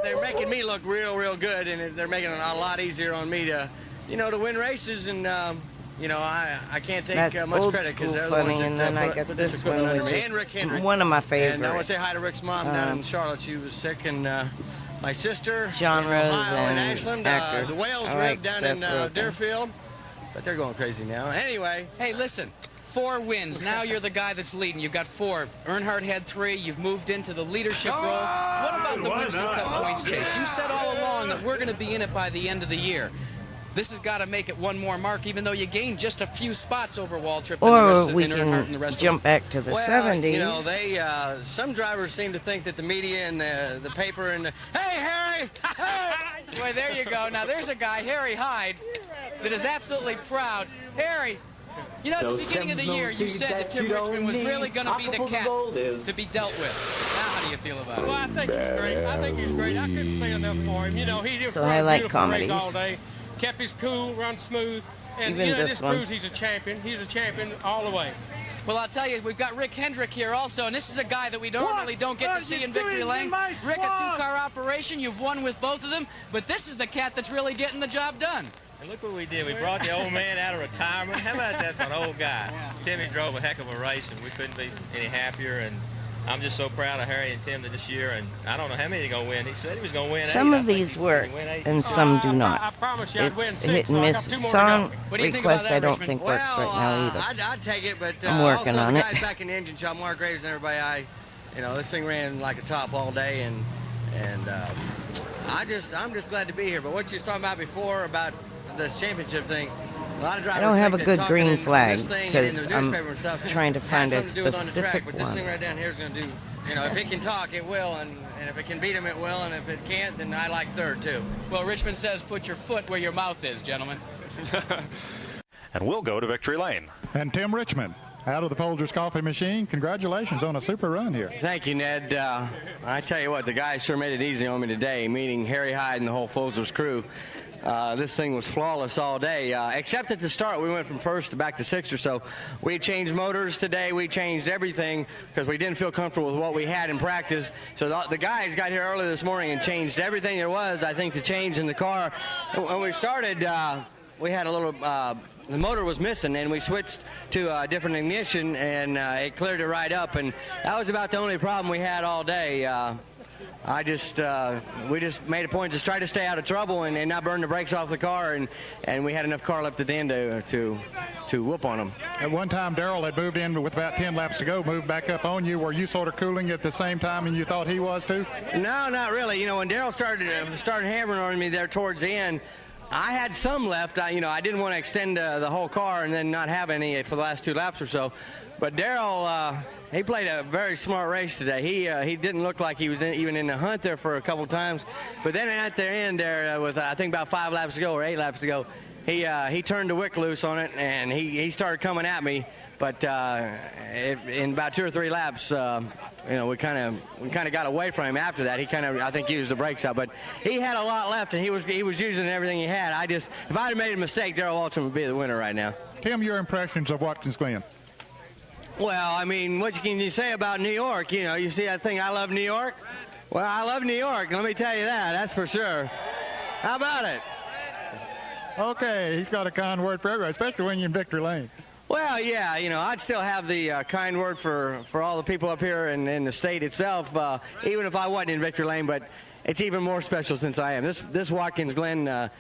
they're making me look real good, and they're making it a lot easier on me to win races, and I can't take much credit because they're the ones that put this equipment under me. And Rick Hendrick. One of my favorites. And I want to say hi to Rick's mom down in Charlotte. She was sick, and my sister, Genres and Ashland, actors. the Wales I rig like down in Deerfield. But they're going crazy now. Anyway. Hey, listen. 4 wins. Now you're the guy that's leading. You've got 4. Earnhardt had 3. You've moved into the leadership role. What about the Winston Cup points chase? You said all along that we're going to be in it by the end of the year. This has got to make it one more mark, even though you gained just a few spots over Waltrip or we can jump back to the 70s. You know, some drivers seem to think that the media and the paper and hey, Harry! Hey! Boy, there you go. Now, there's a guy, Harry Hyde, that is absolutely proud. Harry, you know, at the beginning of the year, you said that Tim Richmond was really going to be the cat to be dealt with. Now, how do you feel about it? Well, I think he's great. I think he's great. I couldn't say enough for him. You know, he did I like beautiful comedies. race all day, kept his cool, run smooth, and Even you know, this one. proves he's a champion. He's a champion all the way. Well, I'll tell you, we've got Rick Hendrick here also, and this is a guy that we normally don't get to see in victory lane. Rick, a 2-car operation. You've won with both of them, but this is the cat that's really getting the job done. And look what we did. We brought the old man out of retirement. How about that for an old guy? Timmy drove a heck of a race, and we couldn't be any happier. And I'm just so proud of Harry and Tim this year. And I don't know how many are going to win. He said he was going to win 8. Some of these work, and some do not. I promise you I'd win It's 6, hit and so I miss. got 2 more Song to go. request I don't think works right now either. I'd take it, but I'm working also on the it. guys back in the engine shop, Mark Graves and everybody, this thing ran like a top all day, and I'm just glad to be here. But what you was talking about before about this championship thing, a lot of drivers I don't have a think good that green talking in flag this thing and in because the I'm newspaper and stuff trying to find a has something to do with on the track, specific but this one. thing right down here is going to do, if it can talk, it will, and if it can beat him, it will, and if it can't, then I like third, too. Well, Richmond says put your foot where your mouth is, gentlemen. And we'll go to victory lane. And Tim Richmond out of the Folgers coffee machine. Congratulations on a super run here. Thank you, Ned. I tell you what, the guys sure made it easy on me today, meaning Harry Hyde and the whole Folgers crew. This thing was flawless all day, except at the start. We went from first to back to sixth or so. We changed motors today. We changed everything because we didn't feel comfortable with what we had in practice. So the guys got here early this morning and changed everything there was, I think, to change in the car. When we started, we had a little the motor was missing, and we switched to a different ignition, and it cleared it right up, and that was about the only problem we had all day. We just made a point to try to stay out of trouble and not burn the brakes off the car, and we had enough car left at the end to whoop on them. At one time, Darrell had moved in with about 10 laps to go, moved back up on you. Were you sort of cooling at the same time, and you thought he was too? No, not really. You know, when Darrell started hammering on me there towards the end, I had some left. I didn't want to extend the whole car and then not have any for the last 2 laps or so. But Darrell, he played a very smart race today. He didn't look like he was even in the hunt there for a couple times. But then at the end there, with I think about 5 laps to go or 8 laps to go, he turned the wick loose on it, and he started coming at me. But in about 2 or 3 laps, we kind of got away from him after that. He I think used the brakes out, but he had a lot left, and he was using everything he had. If I had made a mistake, Darrell Walton would be the winner right now. Tim, your impressions of Watkins Glen? Well, I mean, what can you say about New York? You see that thing, I love New York? Well, I love New York, let me tell you that's for sure. How about it? Okay, he's got a kind word for everybody, especially when you're in victory lane. Well, yeah, I'd still have the kind word for all the people up here in the state itself, even if I wasn't in victory lane, but it's even more special since I am. This Watkins Glen,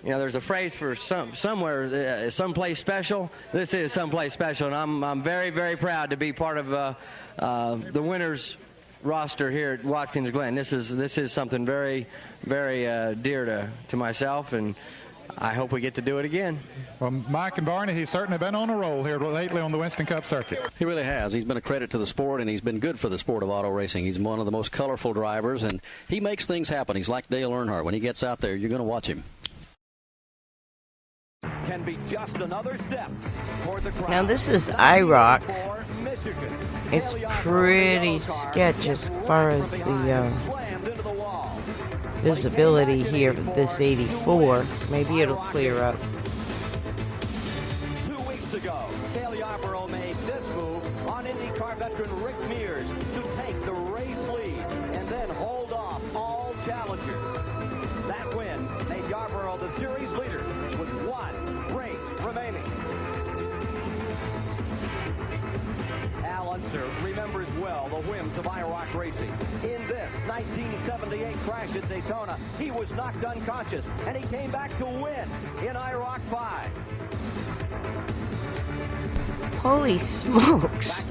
there's a phrase for somewhere, someplace special. This is someplace special, and I'm very, very proud to be part of the winners roster here at Watkins Glen. This is something very, very dear to myself, and I hope we get to do it again. Well, Mike and Barney, he's certainly been on a roll here lately on the Winston Cup circuit. He really has. He's been a credit to the sport, and he's been good for the sport of auto racing. He's one of the most colorful drivers, and he makes things happen. He's like Dale Earnhardt. When he gets out there, you're going to watch him. Can be just another step toward the crowd. Now this is IROC. It's pretty sketchy as far as the visibility here of this 84. Maybe it'll clear up. 2 weeks ago, Cale Yarborough made this move on IndyCar veteran Rick Mears to take the race lead and then hold off all challengers. That win made Yarborough the series leader with 1 race remaining. Al Unser remembers well the whims of IROC racing. In this 1978 crash at Daytona, he was knocked unconscious, and he came back to win in IROC 5. Holy smokes.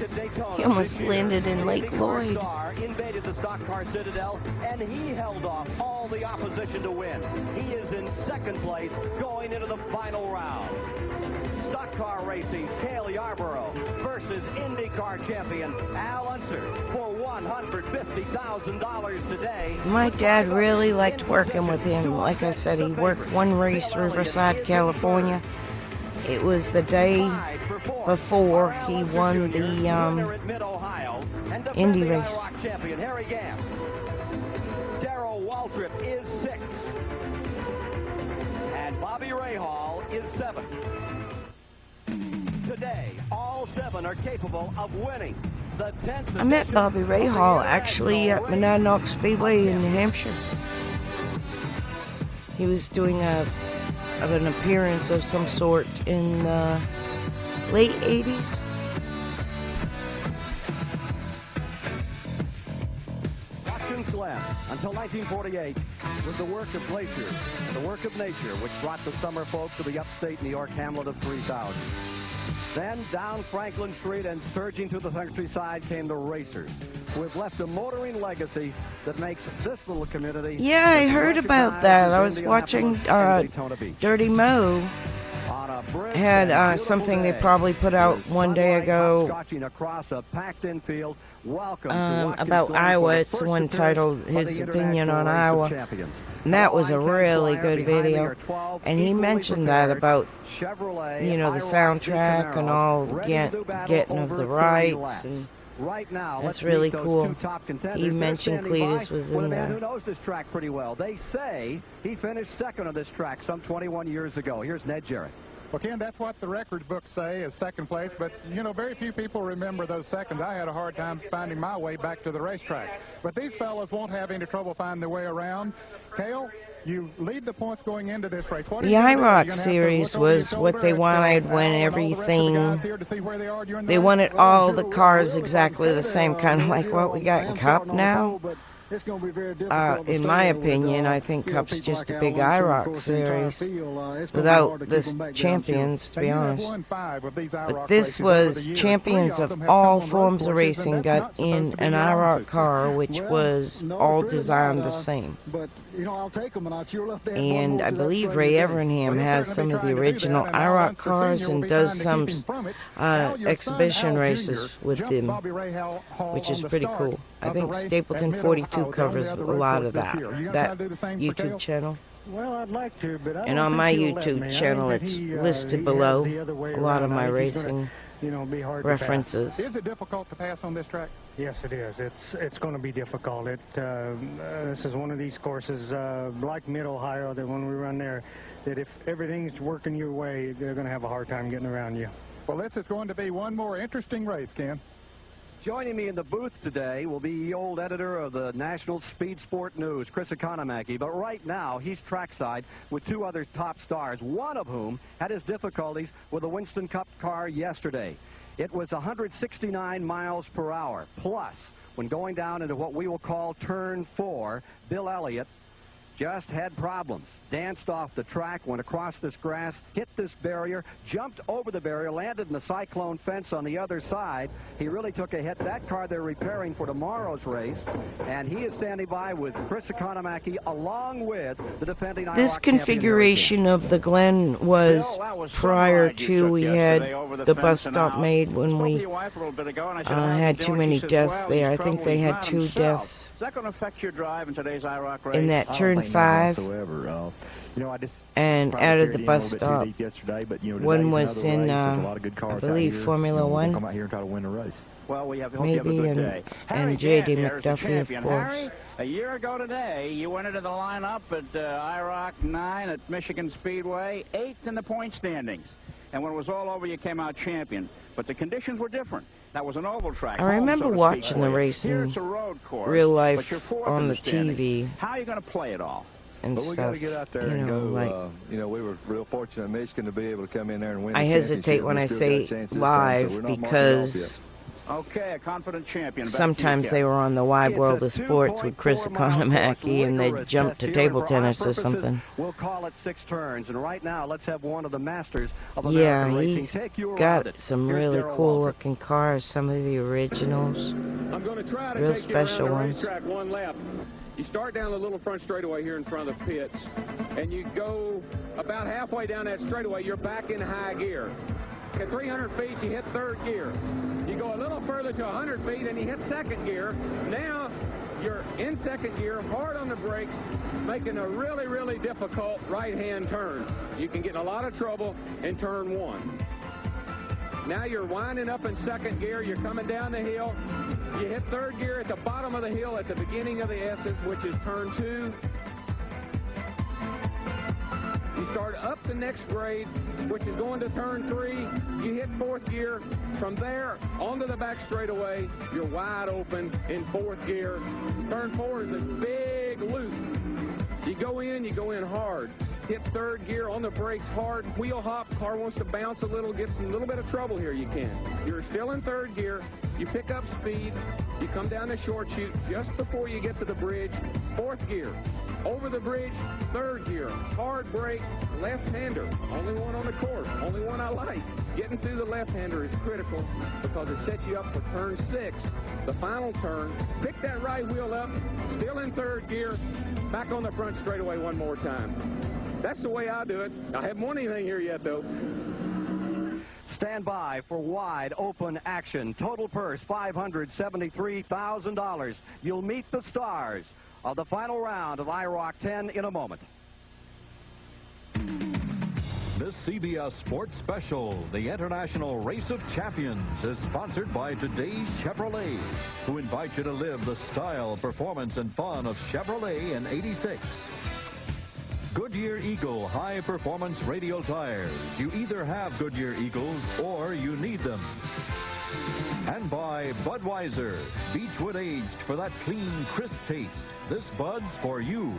He almost landed in Lake Lloyd. Star invaded the stock car citadel, and he held off all the opposition to win. He is in 2nd place going into the final round. Stock car racing's Cale Yarborough versus IndyCar champion Al Unser for $150,000 today. My dad really liked working with him. Like I said, he worked 1 race, Riverside, California. It was the day before he won the Indy race. Champion Harry Gant. Darrell Waltrip is 6th. And Bobby Rahal is 7th. Today, all 7 are capable of winning the 10th. I met Bobby Rahal actually at Monadnock Speedway in New Hampshire. He was doing an appearance of some sort in the late 80s. Watkins Glen, until 1948, was the work of glaciers and the work of nature which brought the summer folk to the upstate New York hamlet of 3,000. Then down Franklin Street and surging through the countryside came the racers, who have left a motoring legacy that makes this little community... Yeah, I heard about that. I was watching Dirty Mo had something they probably put out one day ago about Iowa. It's the one titled his opinion on Iowa. And that was a really good video. And he mentioned that about, the soundtrack and all the getting of the rights. And that's really cool. He mentioned Cletus was in there. Who knows this track pretty well. They say he finished 2nd on this track some 21 years ago. Here's Ned Jarrett. Well, Ken, that's what the record books say is 2nd place, but, very few people remember those seconds. I had a hard time finding my way back to the racetrack. But these fellas won't have any trouble finding their way around. Cale, You lead the points going into this race. The IROC series was what they wanted when everything, they wanted all the cars exactly the same, kind of like what we got in Cup now. In my opinion, I think Cup's just a big IROC series without this champions, to be honest. But this was champions of all forms of racing got in an IROC car, which was all designed the same. And I believe Ray Evernham has some of the original IROC cars and does some exhibition races with them, which is pretty cool. I think Stapleton 42 covers a lot of that YouTube channel. Well, I'd like to, but and on my YouTube channel, it's listed below a lot of my racing references. Is it difficult to pass on this track? Yes, it is. It's going to be difficult. This is one of these courses, like Mid-Ohio, that when we run there, that if everything's working your way, they're going to have a hard time getting around you. Well, this is going to be one more interesting race, Ken. Joining me in the booth today will be the old editor of the National Speed Sport News, Chris Economaki. But right now, he's trackside with two other top stars, one of whom had his difficulties with the Winston Cup car yesterday. It was 169 miles per hour. Plus, when going down into what we will call Turn 4, Bill Elliott just had problems. Danced off the track, went across this grass, hit this barrier, jumped over the barrier, landed in the cyclone fence on the other side. He really took a hit. That car they're repairing for tomorrow's race, and he is standing by with Chris Economaki along with the defending IROC This configuration of the Glen was prior to we had the bus stop made when we had too many deaths there. I think they had 2 deaths. Is that going to affect your drive in today's IROC race? In that turn 5, and out of the bus stop, one was in, I believe, Formula 1, well, we have maybe, and J.D. McDuffie, of course. Harry, a year ago today, you went into the lineup at IROC 9 at Michigan Speedway, 8th in the point standings. And when it was all over, you came out champion. But the conditions were different. That was an oval track. I remember watching the race in real life on the TV. How are you going to play it all? And but we got to get out there and go. Like, we were real fortunate in Michigan to be able to come in there and win. I hesitate when I say live because okay, a confident champion. Sometimes they were on the Wide World of Sports with Chris Economaki, and they jumped to table tennis or something. We'll call it 6 turns, and right now let's have one of the masters of American racing. He's got some really cool-looking cars, some of the originals, I'm going to try to real take special you around the ones. racetrack one lap. You start down the little front straightaway here in front of the pits, and you go about halfway down that straightaway, you're back in high gear. At 300 feet, you hit 3rd gear. You go a little further to 100 feet, and you hit 2nd gear. Now, you're in 2nd gear, hard on the brakes, making a really, really difficult right-hand turn. You can get in a lot of trouble in turn 1. Now you're winding up in 2nd gear. You're coming down the hill. You hit 3rd gear at the bottom of the hill at the beginning of the S's, which is turn 2. You start up the next grade, which is going to turn 3. You hit 4th gear. From there, onto the back straightaway, you're wide open in 4th gear. Turn 4 is a big loop. You go in hard. Hit 3rd gear on the brakes hard. Wheel hop. Car wants to bounce a little, get some little bit of trouble here. You can. You're still in 3rd gear. You pick up speed. You come down the short chute just before you get to the bridge. 4th gear. Over the bridge, 3rd gear, hard brake, left-hander, only one on the course, only one I like. Getting through the left-hander is critical because it sets you up for turn 6, the final turn. Pick that right wheel up, still in 3rd gear, back on the front straightaway one more time. That's the way I do it. I haven't won anything here yet, though. Stand by for wide open action. Total purse, $573,000. You'll meet the stars of the final round of IROC 10 in a moment. This CBS Sports Special, the International Race of Champions, is sponsored by today's Chevrolet, who invite you to live the style, performance, and fun of Chevrolet in '86. Goodyear Eagle high performance radial tires. You either have Goodyear Eagles or you need them. And by Budweiser, Beechwood aged for that clean, crisp taste. This Bud's for you.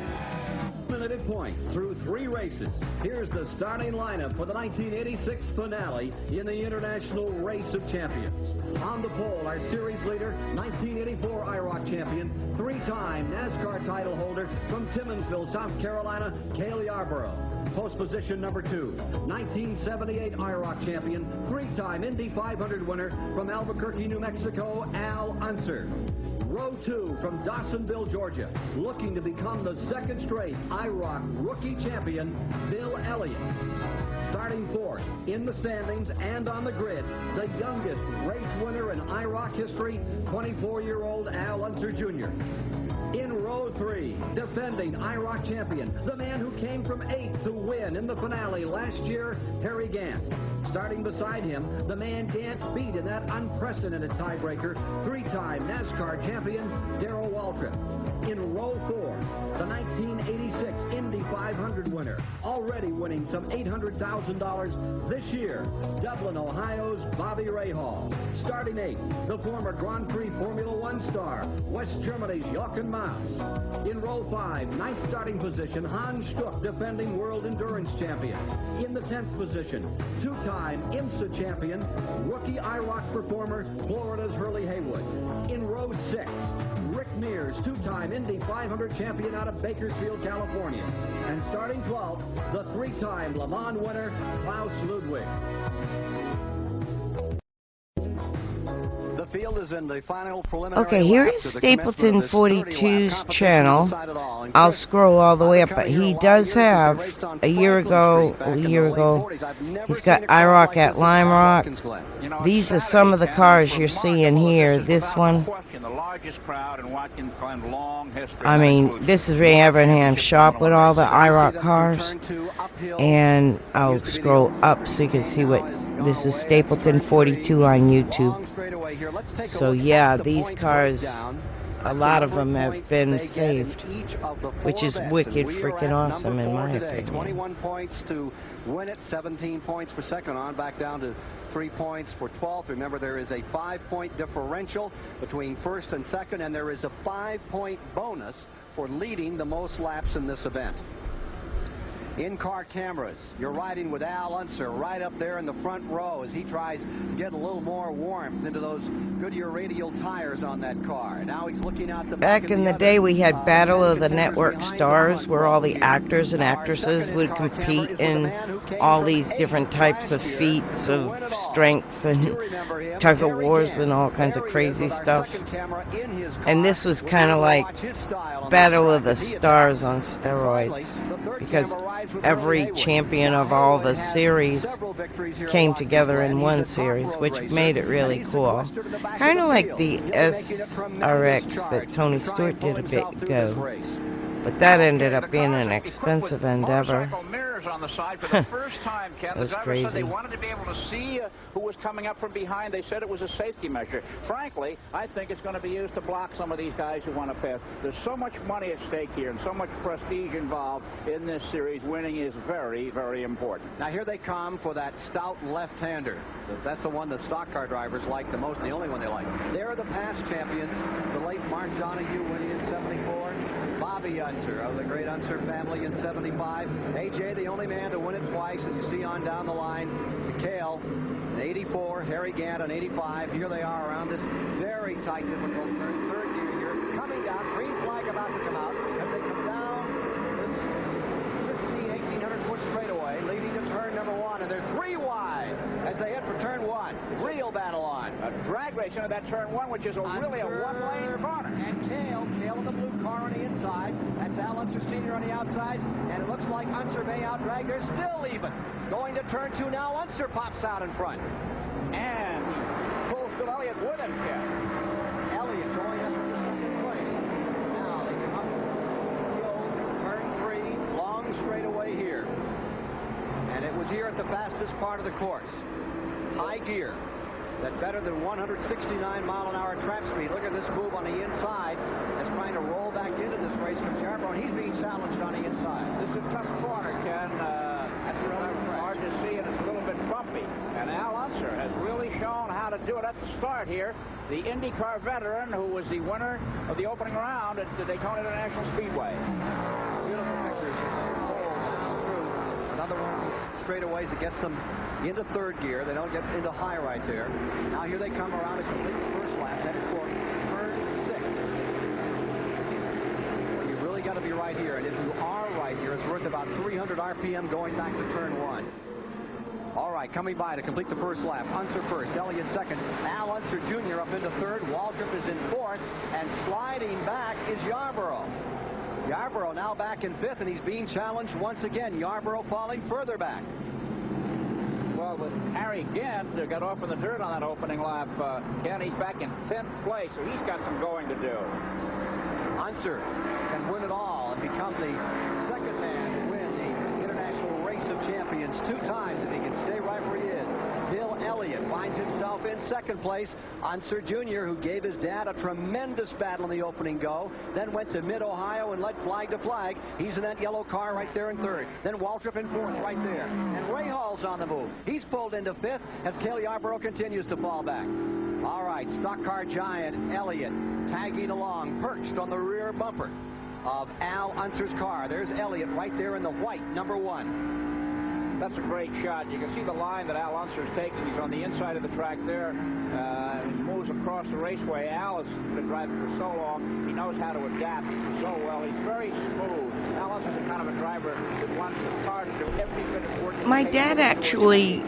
Eliminated points through 3 races. Here's the starting lineup for the 1986 finale in the International Race of Champions. On the pole, our series leader, 1984 IROC champion, 3-time NASCAR title holder from Timmonsville, South Carolina, Cale Yarborough. Post position number 2, 1978 IROC champion, 3-time Indy 500 winner from Albuquerque, New Mexico, Al Unser. Row 2 from Dawsonville, Georgia, looking to become the 2nd straight IROC rookie champion, Bill Elliott. Starting 4th in the standings and on the grid, the youngest race winner in IROC history, 24-year-old Al Unser Jr. In row 3, defending IROC champion, the man who came from 8th to win in the finale last year, Harry Gant. Starting beside him, the man Gant beat in that unprecedented tiebreaker, 3-time NASCAR champion, Darrell Waltrip. In row 4, the 1986 Indy 500 winner, already winning some $800,000 this year, Dublin, Ohio's Bobby Rahal. Starting 8th, the former Grand Prix Formula One star, West Germany's Jochen Mass. In row 5, 9th starting position, Hans Stuck, defending World Endurance champion. In the 10th position, 2-time IMSA champion, rookie IROC performer, Florida's Hurley Haywood. In row 6, Rick Mears, 2-time Indy 500 champion out of Bakersfield, California. And starting 12th, the 3-time Le Mans winner, Klaus Ludwig. The field is in the final preliminary. Okay, here is Stapleton 42's channel. I'll scroll all the way up, but he does have a year ago, he's got IROC at Lime Rock. These are some of the cars you're seeing here. This one, I mean, this is Ray Evernham's shop with all the IROC cars. And I'll scroll up so you can see what, this is Stapleton 42 on YouTube. So yeah, these cars, a lot of them have been saved, which is wicked freaking awesome in my opinion. 21 points to win it, 17 points for second, on back down to 3 points for 12th. Remember, there is a 5-point differential between first and second, and there is a 5-point bonus for leading the most laps in this event. In-car cameras, you're riding with Al Unser right up there in the front row as he tries to get a little more warmth into those Goodyear radial tires on that car. Now he's looking out the back in the day, we had Battle of the Network Stars, where all the actors and actresses would compete in all these different types of feats of strength and tug of wars and all kinds of crazy stuff. And this was kind of like Battle of the Stars on steroids, because every champion of all the series came together in one series, which made it really cool. Kind of like the SRX that Tony Stewart did a bit ago. But that ended up being an expensive endeavor. On the side for the first time, Ken. That was crazy. Said they wanted to be able to see who was coming up from behind. They said it was a safety measure. Frankly, I think it's going to be used to block some of these guys who want to pass. There's so much money at stake here and so much prestige involved in this series. Winning is very, very important. Now here they come for that stout left-hander. That's the one the stock car drivers like the most, and the only one they like. They're the past champions. The late Mark Donahue winning in 74. Bobby Unser of the great Unser family in 75. AJ, the only man to win it twice, and you see on down the line, Cale in 84, Harry Gant in 85. Here they are around this very tight, difficult third gear here. Coming down, green flag about to come out as they come down this 1,800-foot straightaway, leading to turn number 1, and they're 3 wide as they head for turn 1. Real battle on. A drag race into that turn 1, which is really a one-lane corner. And Cale in the blue car on the inside. That's Al Unser Sr. on the outside. And it looks like Unser may outdrag. They're still even. Going to turn 2 now. Unser pops out in front. And he pulls Bill Elliott with him, Ken. Elliott going up in the second place. Now they come up turn 3. Long straightaway here. And it was here at the fastest part of the course. High gear. That better than 169-mile-an-hour trap speed. Look at this move on the inside. That's trying to roll back into this race with Charbonne. He's being challenged on the inside. This is a tough corner, Ken. That's really hard to see, and it's a little bit bumpy. And Al Unser has really shown how to to do it at the start here. The IndyCar veteran who was the winner of the opening round at the Daytona International Speedway. Beautiful pictures. Another one of those straightaways that gets them into third gear. They don't get into high right there. Now here they come around to complete the first lap, headed for turn 6. Well, you really got to be right here, and if you are right here, it's worth about 300 RPM going back to turn 1. All right, coming by to complete the first lap. Unser first, Elliott second. Al Unser Jr. up into third. Waltrip is in fourth, and sliding back is Yarborough. Yarborough now back in fifth, and he's being challenged once again. Yarborough falling further back. Well, with Harry Gant got off in the dirt on that opening lap. Ken, he's back in 10th place, so he's got some going to do. Unser can win it all and become the second man to win the International Race of Champions 2 times if he can stay right where he is. Bill Elliott finds himself in second place. Unser Jr., who gave his dad a tremendous battle in the opening go, then went to Mid-Ohio and led flag to flag. He's in that yellow car right there in third. Then Waltrip in fourth right there. And Ray Hall's on the move. He's pulled into fifth as Cale Yarborough continues to fall back. All right, stock car giant Elliott tagging along, perched on the rear bumper of Al Unser's car. There's Elliott right there in the white, number 1. That's a great shot. You can see the line that Al Unser's taking. He's on the inside of the track there. He moves across the raceway. Al has been driving for so long. He knows how to adapt so well. He's very smooth. Al Unser's the kind of a driver that wants the car to do every bit of work. My dad actually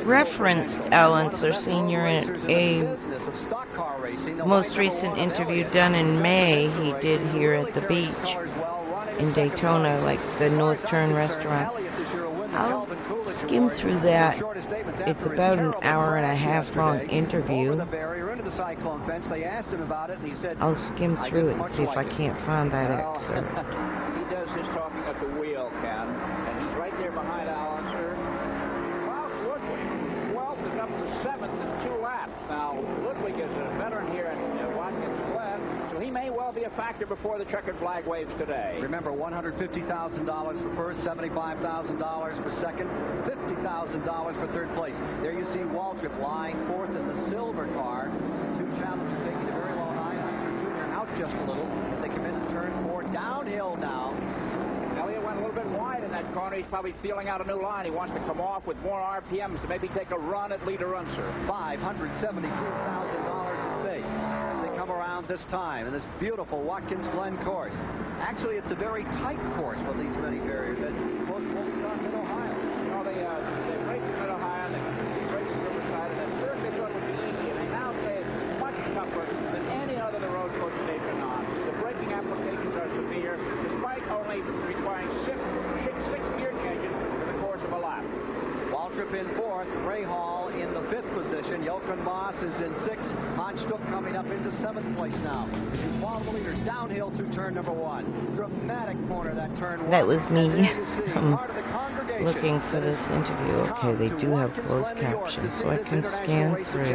referenced Al Unser Sr. in a most recent interview done in May he did here at the beach in Daytona, like the North Turn restaurant. I'll skim through that. It's about an hour and a half long interview. I'll skim through it and see if I can't find that excerpt. He does his talking at the wheel, Ken, and he's right there behind Al Unser. Klaus Ludwig, 12th is up to 7th in 2 laps. Now, Ludwig is a veteran here at Watkins Glen, so he may well be a factor before the checkered flag waves today. Remember, $150,000 for first, $75,000 for second, $50,000 for third place. There you see Waltrip lying fourth in the silver car. 2 challengers taking a very low line. Unser Jr. out just a little. They come into turn 4, downhill now. Elliott went a little bit wide in that corner. He's probably feeling out a new line. He wants to come off with more RPMs to maybe take a run at leader Unser. $573,000 at stake as they come around this time in this beautiful Watkins Glen course. Actually, it's a very tight course with these many barriers, as opposed to what we saw in Mid-Ohio. You know, they raced in Mid-Ohio, and they raced in Riverside, and at first they thought it would be easy, and they now say it's much tougher than any other the road course they've been on. The braking applications are severe, despite only requiring six gear changes in the course of a lap. Waltrip in fourth, Ray Hall in the 5th position. Jochen Moss is in 6th. Hans Stuck coming up into 7th place now. As you follow the leaders downhill through turn number 1. Dramatic corner, that turn 1. That was me looking for this interview. Okay, they do have closed captions, so I can scan through,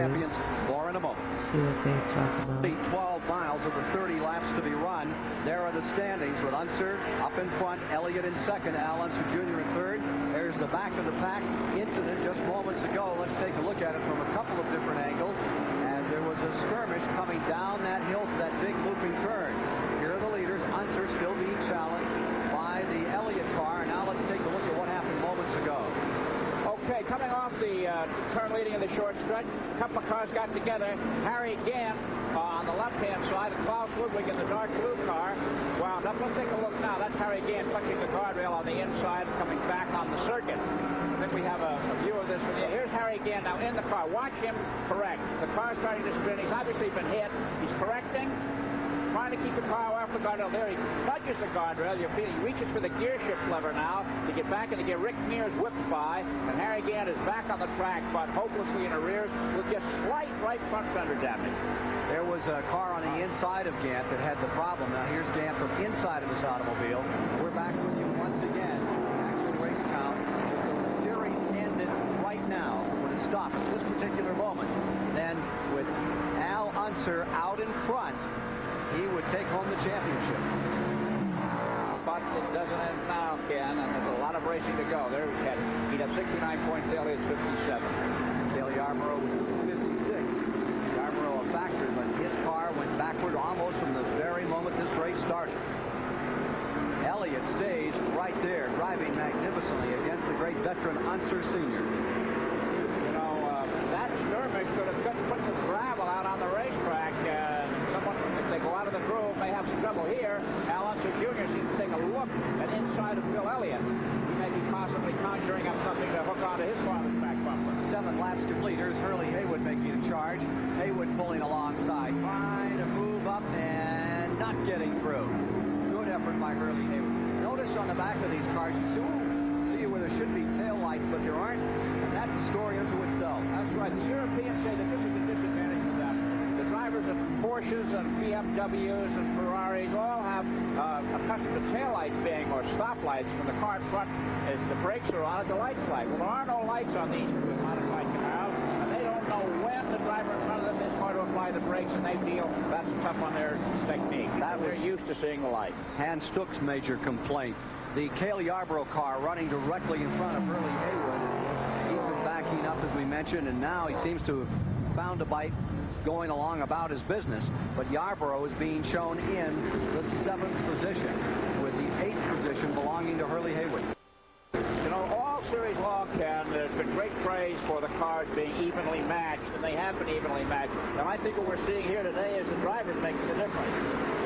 see what they talk about. 12 miles of the 30 laps to be run. There are the standings with Unser up in front, Elliott in second, Al Unser Jr. in third. There's the back of the pack incident just moments ago. Let's take a look at it from a couple of different angles, as there was a skirmish coming down that hill to that big looping turn. Here are the leaders. Unser still being challenged by the Elliott car. Now let's take a look at what happened moments ago. Okay, coming off the turn leading in the short stretch, a couple of cars got together. Harry Gant on the left-hand side, and Klaus Ludwig in the dark blue car wound up. Let's take a look now. That's Harry Gant touching the guardrail on the inside, coming back on the circuit. I think we have a view of this. Here's Harry Gant now in the car. Watch him correct. The car's starting to spin. He's obviously been hit. He's correcting, trying to keep the car off the guardrail. There he nudges the guardrail. You feel he reaches for the gear shift lever now to get back into gear. Rick Mears whipped by, and Harry Gant is back on the track, but hopelessly in arrears with just slight right front fender damage. There was a car on the inside of Gant that had the problem. Now here's Gant from inside of his automobile. We're back with you once again. Actual race count. The series ended right now when it stopped at this particular moment. Then with Al Unser out in front, he would take home the championship. But it doesn't end now, Ken, and there's a lot of racing to go. There he'd have 69 points. Elliott's 57. Cale Yarborough with 57. recently against the great veteran Unser Sr. You know, that skirmish could have put some gravel out on the racetrack. Someone, if they go out of the groove, may have some trouble here. Al Unser Jr. seems to take a look at inside of Bill Elliott. He may be possibly conjuring up something to hook onto his father's back bumper. 7 laps complete. Here's Hurley Haywood making the charge. Haywood pulling alongside, trying to move up and not getting through. Good effort by Hurley Haywood. Notice on the back of these cars, you see where there should be tail lights, but there aren't, and that's a story unto itself. That's right. The Europeans say that this is a disadvantage for them. The drivers of Porsches and BMWs and Ferraris all have accustomed to tail lights being, or stoplights when the car in front, as the brakes are on, the lights light. Well, there are no lights on these modified Camaros, and they don't know when the driver in front of them is going to apply the brakes, and they feel that's tough on their technique. They're used to seeing the light. Hans Stuck's major complaint. The Cale Yarborough car running directly in front of Hurley Haywood. He's been backing up, as we mentioned, and now he seems to have found a bite. It's going along about his business, but Yarborough is being shown in the 7th position, with the 8th position belonging to Hurley Haywood. You know, all series long, Ken, there's been great praise for the cars being evenly matched, and they have been evenly matched. And I think what we're seeing here today is the drivers making the difference.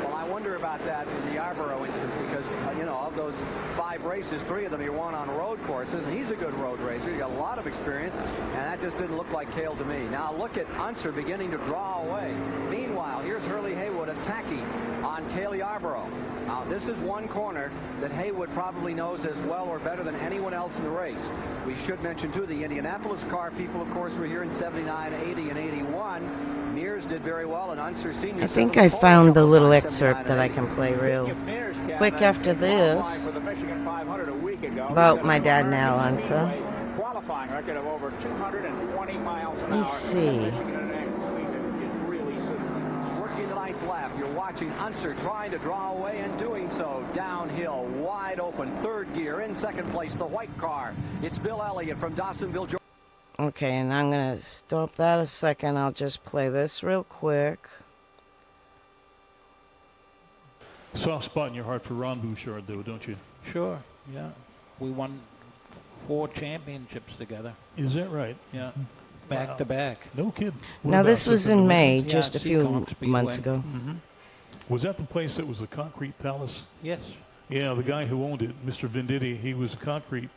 Well, I wonder about that in the Yarborough instance because, you know, of those 5 races, 3 of them he won on road courses, and he's a good road racer. He got a lot of experience, and that just didn't look like Cale to me. Now look at Unser beginning to draw away. Meanwhile, here's Hurley Haywood attacking on Cale Yarborough. Now, this is one corner that Haywood probably knows as well or better than anyone else in the race. We should mention, too, the Indianapolis car people, of course, were here in 79, 80, and 81. Mears did very well, and Unser Sr. I think I found the little excerpt that I can play real quick after this about my dad and Al Unser. Qualifying record of over 220 miles an hour. Let's see. Working the 9th lap, you're watching Unser trying to draw away and doing so. Downhill, wide open, 3rd gear, in 2nd place, the white car. It's Bill Elliott from Dawsonville, Georgia. Okay, and I'm going to stop that a second. I'll just play this real quick. Soft spot in your heart for Ron Bouchard, though, don't you? Sure, yeah. We won 4 championships together. Is that right? Yeah. Back to back. No kidding. Now, this was in May, just a few months ago. Mm-hmm. Was that the place that was the Concrete Palace? Yes. Yeah, the guy who owned it, Mr. Venditti, he was a concrete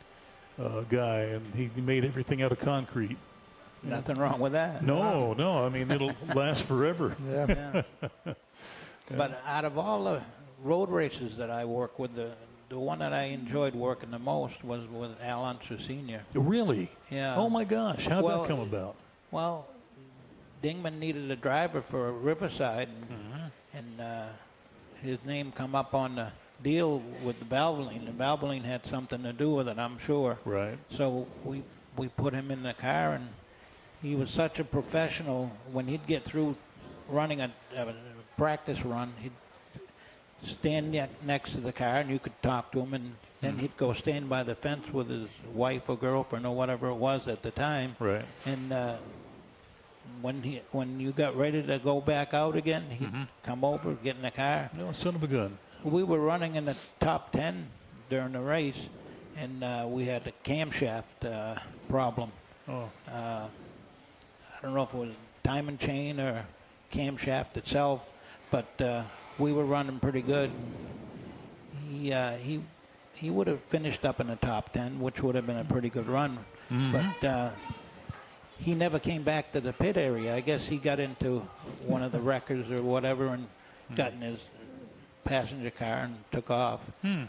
guy, and he made everything out of concrete. Nothing wrong with that. No, no. I mean, it'll last forever. Yeah. But out of all the road races that I work with, the one that I enjoyed working the most was with Al Unser Sr. Really? Yeah. Oh, my gosh. How'd that come about? Well, Dingman needed a driver for Riverside, and his name come up on the deal with the Valvoline. The Valvoline had something to do with it, I'm sure. Right. So we put him in the car, and he was such a professional. When he'd get through running a practice run, he'd stand next to the car, and you could talk to him, and then he'd go stand by the fence with his wife or girlfriend or whatever it was at the time. Right. And when you got ready to go back out again, he'd come over, get in the car. No, son of a gun. We were running in the top 10 during the race, and we had a camshaft problem. Oh. I don't know if it was diamond chain or camshaft itself, but we were running pretty good. He would have finished up in the top 10, which would have been a pretty good run. But he never came back to the pit area. I guess he got into one of the wreckers or whatever and got in his passenger car and took off. And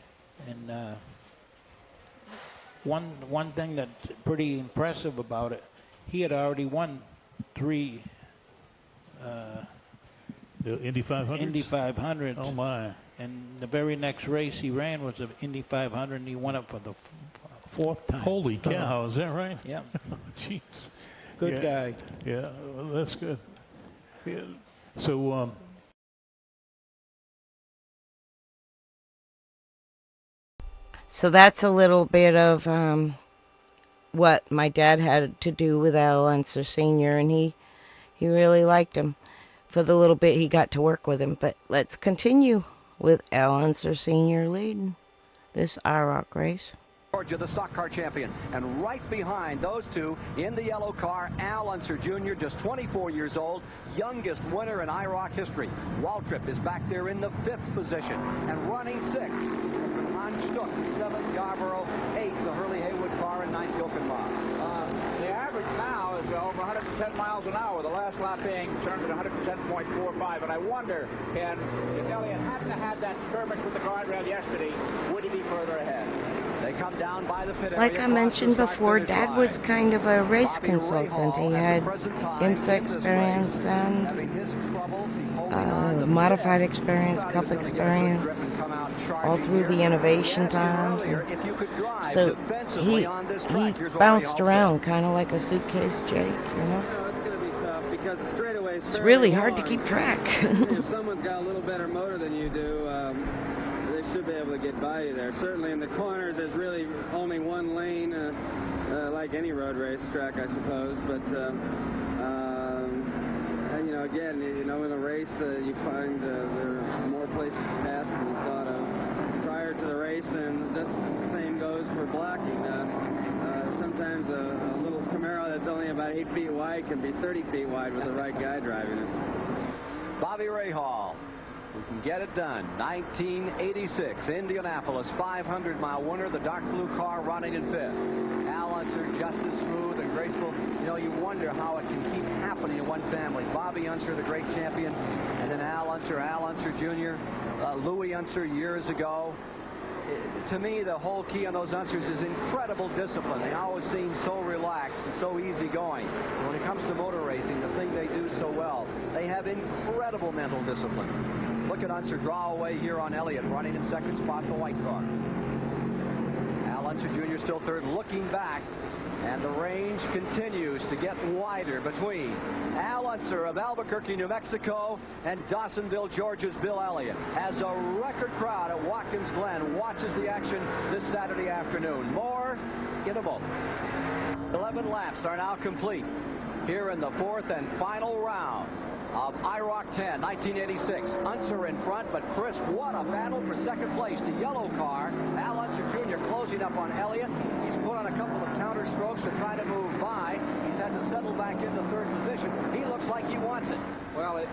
one thing that's pretty impressive about it, he had already won 3 the Indy 500s? Indy 500s. Oh, my. And the very next race he ran was the Indy 500, and he won it for the 4th time. Holy cow, is that right? Yeah. Jeez. Good guy. Yeah, well, that's good. Yeah. So, So that's a little bit of what my dad had to do with Al Unser Sr., and he really liked him for the little bit he got to work with him. But let's continue with Al Unser Sr. leading this IROC race. Georgia, the stock car champion. And right behind those two in the yellow car, Al Unser Jr., just 24 years old, youngest winner in IROC history. Waltrip is back there in the 5th position. And running 6th has been Han Stuck, 7th Yarborough, 8th, the Hurley Haywood car, and 9th Jochen Maas. The average now is over 110 miles an hour, the last lap being turned at 110.45. And I wonder, Ken, if Elliott hadn't had that skirmish with the guardrail yesterday, would he be further ahead? They come down by the pit area. Like I mentioned before, Dad was kind of a race consultant. He had IMSA experience and modified experience, cup experience, all through the innovation times. And so he bounced around kind of like a suitcase, Jake, you know? Because the straightaways, it's really hard to keep track. If someone's got a little better motor than you do, they should be able to get by you there. Certainly in the corners, there's really only one lane, like any road race track, I suppose. But you know, again, you know, in a race, you find there are more places to pass than you thought of prior to the race, and just the same goes for blocking. Sometimes a little Camaro that's only about 8 feet wide can be 30 feet wide with the right guy driving it. Bobby Rahal, who can get it done. 1986, Indianapolis 500-mile winner, the dark blue car running in 5th. Al Unser just as smooth and graceful. You know, you wonder how it can keep happening in one family. Bobby Unser, the great champion, and then Al Unser Jr., Louis Unser years ago. To me, the whole key on those Unsers is incredible discipline. They always seem so relaxed and so easygoing. And when it comes to motor racing, the thing they do so well, they have incredible mental discipline. Look at Unser draw away here on Elliott, running in 2nd spot, the white car. Al Unser Jr. still 3rd, looking back. And the range continues to get wider between Al Unser of Albuquerque, New Mexico, and Dawsonville, Georgia's Bill Elliott. As a record crowd at Watkins Glen watches the action this Saturday afternoon. More in a moment. 11 laps are now complete here in the 4th and final round of IROC 10, 1986. Unser in front, but Chris, what a battle for 2nd place. The yellow car, Al Unser Jr. closing up on Elliott. He's put on a couple of counter strokes to try to move by. He's had to settle back into 3rd position. He looks like he wants it. Well,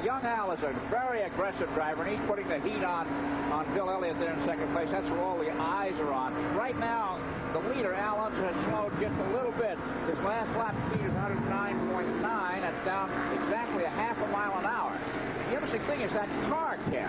young Al is a very aggressive driver, and he's putting the heat on Bill Elliott there in 2nd place. That's where all the eyes are on. Right now, the leader, Al Unser, has slowed just a little bit. His last lap speed is 109.9. That's down exactly a half a mile an hour. The interesting thing is that car, Ken,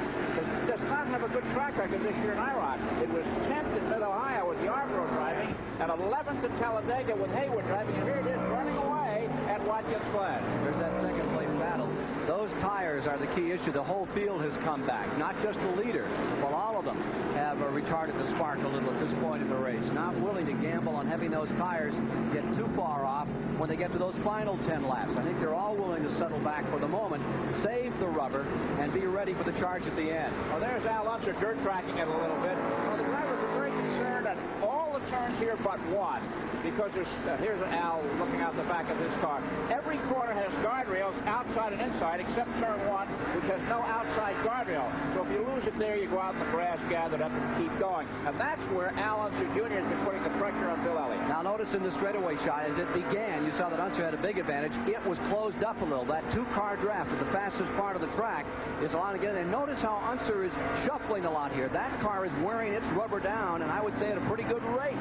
does not have a good track record this year in IROC. It was 10th in Mid-Ohio with Yarborough driving, and 11th in Talladega with Haywood driving, and here it is running away at Watkins Glen. There's that 2nd place battle. Those tires are the key issue. The whole field has come back, not just the leader. Well, all of them have retarded the spark a little at this point in the race. Not willing to gamble on having those tires get too far off when they get to those final 10 laps. I think they're all willing to settle back for the moment, save the rubber, and be ready for the charge at the end. Well, there's Al Unser dirt tracking it a little bit. Well, the drivers are very concerned at all the turns here but one, because here's Al looking out the back of his car. Every corner has guardrails outside and inside, except turn 1, which has no outside guardrail. So if you lose it there, you go out in the grass, gather it up, and keep going. And that's where Al Unser Jr. has been putting the pressure on Bill Elliott. Now notice in the straightaway shot, as it began, you saw that Unser had a big advantage. It was closed up a little. That 2-car draft at the fastest part of the track is allowing to get in. And notice how Unser is shuffling a lot here. That car is wearing its rubber down, and I would say at a pretty good rate.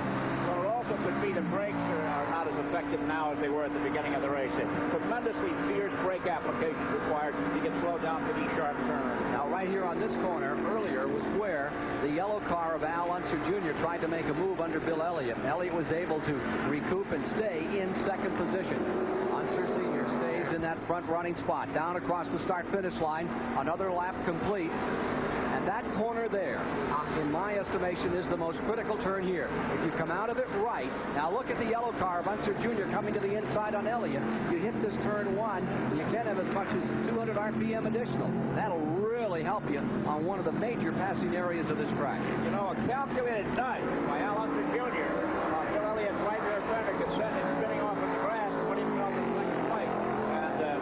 Well, it also could be the brakes are not as effective now as they were at the beginning of the race. Tremendously fierce brake applications required to get slowed down for these sharp turns. Now, right here on this corner, earlier was where the yellow car of Al Unser Jr. tried to make a move under Bill Elliott. Elliott was able to recoup and stay in 2nd position. Unser Sr. stays in that front running spot. Down across the start-finish line. Another lap complete. And that corner there, in my estimation, is the most critical turn here. If you come out of it right, now look at the yellow car of Unser Jr. coming to the inside on Elliott. You hit this turn 1, and you can have as much as 200 RPM additional. That'll really help you on one of the major passing areas of this track. You know, a calculated nudge by Al Unser Jr. Bill Elliott's right rear fender could send him spinning off in the grass and put him up in 2nd place. And it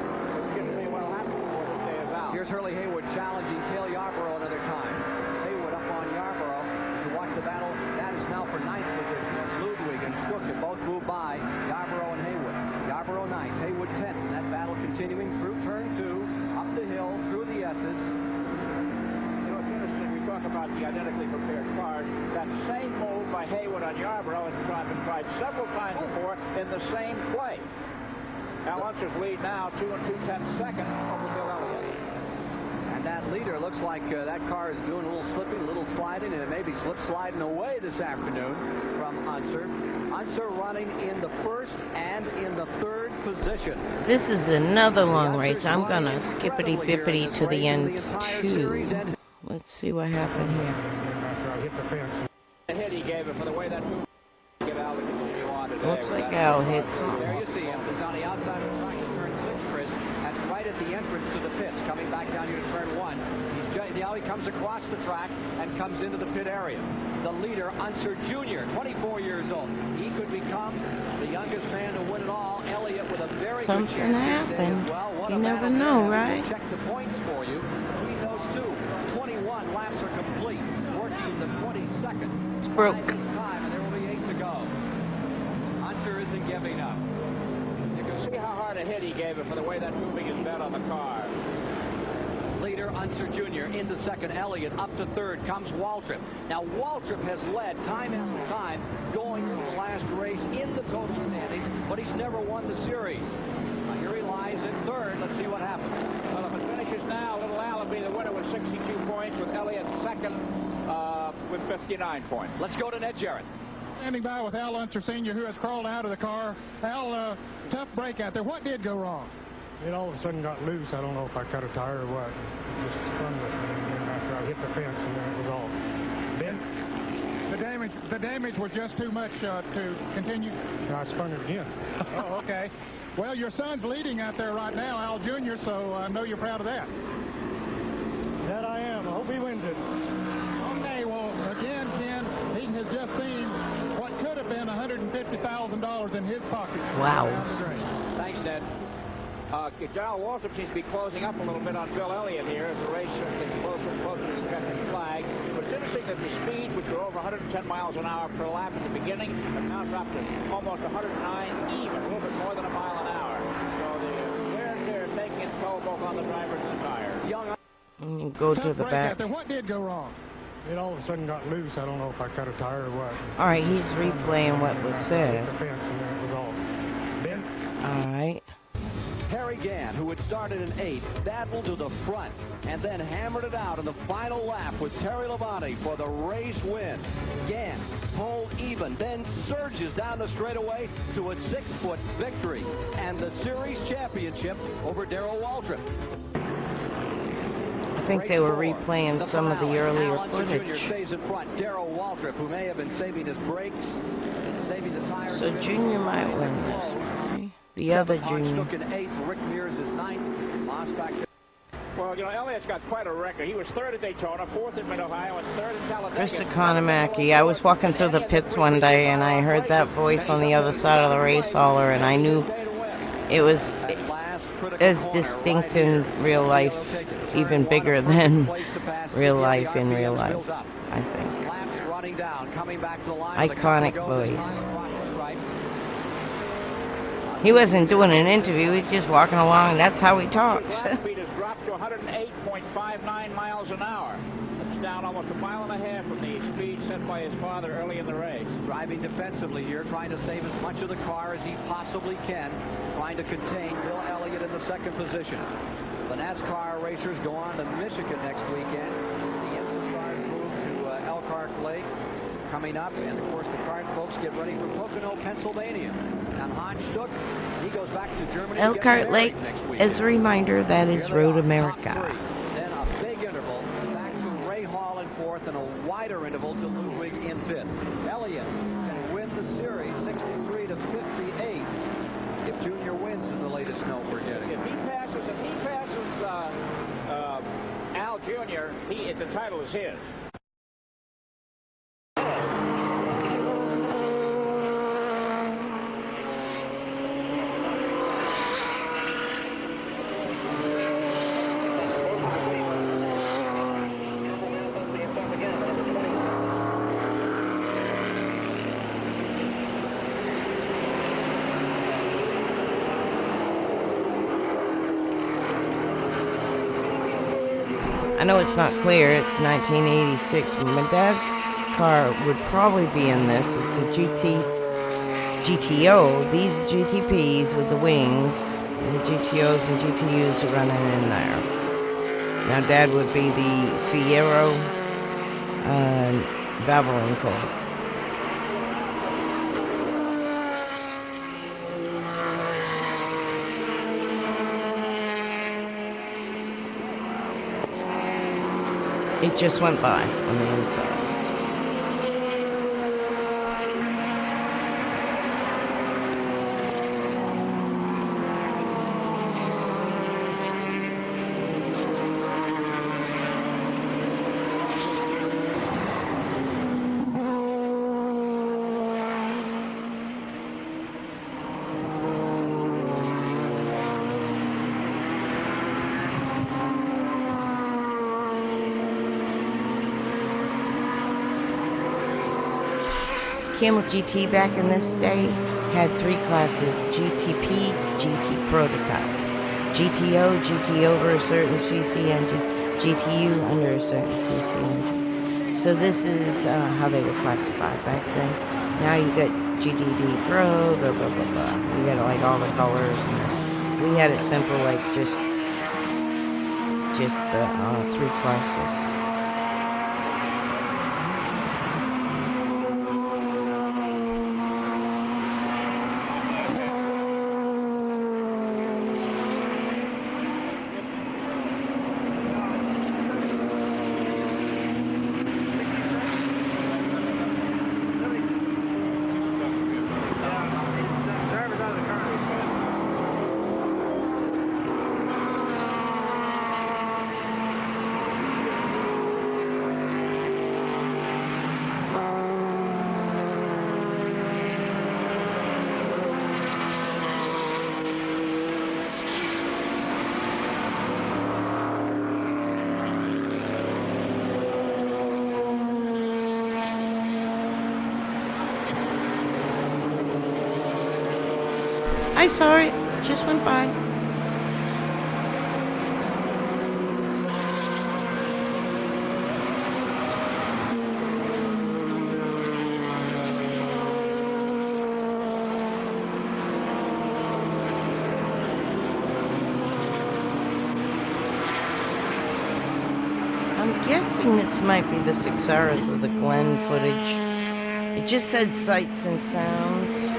shouldn't be well happen before this day is out. Here's Hurley Haywood challenging Cale Yarborough another time. Haywood up on Yarborough. As you watch the battle, that is now for 9th position as Ludwig and Stuck have both moved by Yarborough and Haywood. Yarborough 9th, Haywood 10th, and that battle continuing through turn 2, up the hill, through the S's. You know, it's interesting, we talk about the identically prepared cars. That same move by Haywood on Yarborough has been tried several times before in the same play. Al Unser's lead now, 2 2/10 seconds over Bill Elliott. And that leader looks like that car is doing a little slipping, a little sliding, and it may be slip sliding away this afternoon from Unser. Unser running in the 1st and in the 3rd position. This is another long race. I'm going to skippity-bippity to the end, too. Let's see what happened here. The hit he gave it for the way that move. Get Al to continue on today. Looks like Al hits him. There you see him. He's on the outside of the track to turn 6, Chris. That's right at the entrance to the pits, coming back down here to turn 1. He comes across the track and comes into the pit area. The leader, Unser Jr., 24 years old. He could become the youngest man to win it all. Elliott with a very good chance happened. Well. You never know, right? Check the points for you. Between those two, 21 laps are complete. Working the 22nd. It's broke. This time, and there will be 8 to go. Unser isn't giving up. You can see how hard a hit he gave it for the way that moving his bed on the car. Leader Unser Jr. into 2nd. Elliott up to 3rd comes Waltrip. Now Waltrip has led time after time going into the last race in the total standings, but he's never won the series. Now here he lies in 3rd. Let's see what happens. Well, if it finishes now, Little Al will be the winner with 62 points, with Elliott 2nd with 59 points. Let's go to Ned Jarrett. Standing by with Al Unser Sr., who has crawled out of the car. Al, tough break out there. What did go wrong? It all of a sudden got loose. I don't know if I cut a tire or what. It just spun with me, and then after I hit the fence, and then it was off. Ben? The damage was just too much to continue? I spun it again. Oh, okay. Well, your son's leading out there right now, Al Jr., so I know you're proud of that. That I am. I hope he wins it. Okay, well, again, Ken, he has just seen what could have been $150,000 in his pocket. Wow. Thanks, Ned. Darrell Waltrip seems to be closing up a little bit on Bill Elliott here as the race gets closer and closer to the checkered flag. But it's interesting that the speeds, which were over 110 miles an hour per lap at the beginning, have now dropped to almost 109 even, a little bit more than a mile an hour. So the wear and tear is taking its toll both on the drivers and the tire. Go to the back. What did go wrong? It all of a sudden got loose. I don't know if I cut a tire or what. All right, he's replaying what was said. I hit the fence, and then it was off. Ben? All right. Harry Gann, who had started in 8th, battled to the front and then hammered it out in the final lap with Terry Labonte for the race win. Gann pulled even, then surges down the straightaway to a 6-foot victory and the series championship over Darrell Waltrip. I think they were replaying some of the earlier Jr. footage. stays in front. Darrell Waltrip, who may have been saving his brakes, saving the tires. So Junior might win this, right? The other Junior. Stuck in 8th. Rick Mears is 9th. Moss back to... Well, you know, Elliott's got quite a record. He was 3rd at Daytona, 4th at Mid-Ohio, and 3rd at Talladega. Chris Economaki. I was walking through the pits one day, and I heard that voice on the other side of the race hauler, and I knew it was as distinct in real life, even bigger than real life in real life, I think. Iconic voice. He wasn't doing an interview, he was just walking along, and that's how he talks. Speed has dropped to 108.59 miles an hour. That's down almost a mile and a half from the speed set by his father early in the race. Driving defensively here, trying to save as much of the car as he possibly can, trying to contain Bill Elliott in the 2nd position. The NASCAR racers go on to Michigan next weekend. The IMSA cars move to Elkhart Lake coming up, and of course the cart folks get ready for Pocono, Pennsylvania. And Hans Stuck, he goes back to Germany. Elkhart Lake, as a reminder, that is Road America. Then a big interval back to Ray Hall in 4th, and a wider interval to Ludwig in 5th. Elliott can win the series 63 to 58 if Junior wins in the latest snow we're getting. If he passes Al Jr., the title is his. I know it's not clear, it's 1986, but my dad's car would probably be in this. It's a GTO. These are GTPs with the wings. The GTOs and GTUs are running in there. Now Dad would be the Fiero Valvoline. It just went by on the inside. Camel GT back in this day had 3 classes: GTP, GT Prototype, GTO, GT over a certain CC engine, GTU under a certain CC engine. So this is how they were classified back then. Now you got GTD Pro, blah blah blah blah. You got like all the colors and this. We had it simple, like just the 3 classes. I saw it, just went by. I'm guessing this might be the 6 hours of the Glen footage. It just said sights and sounds.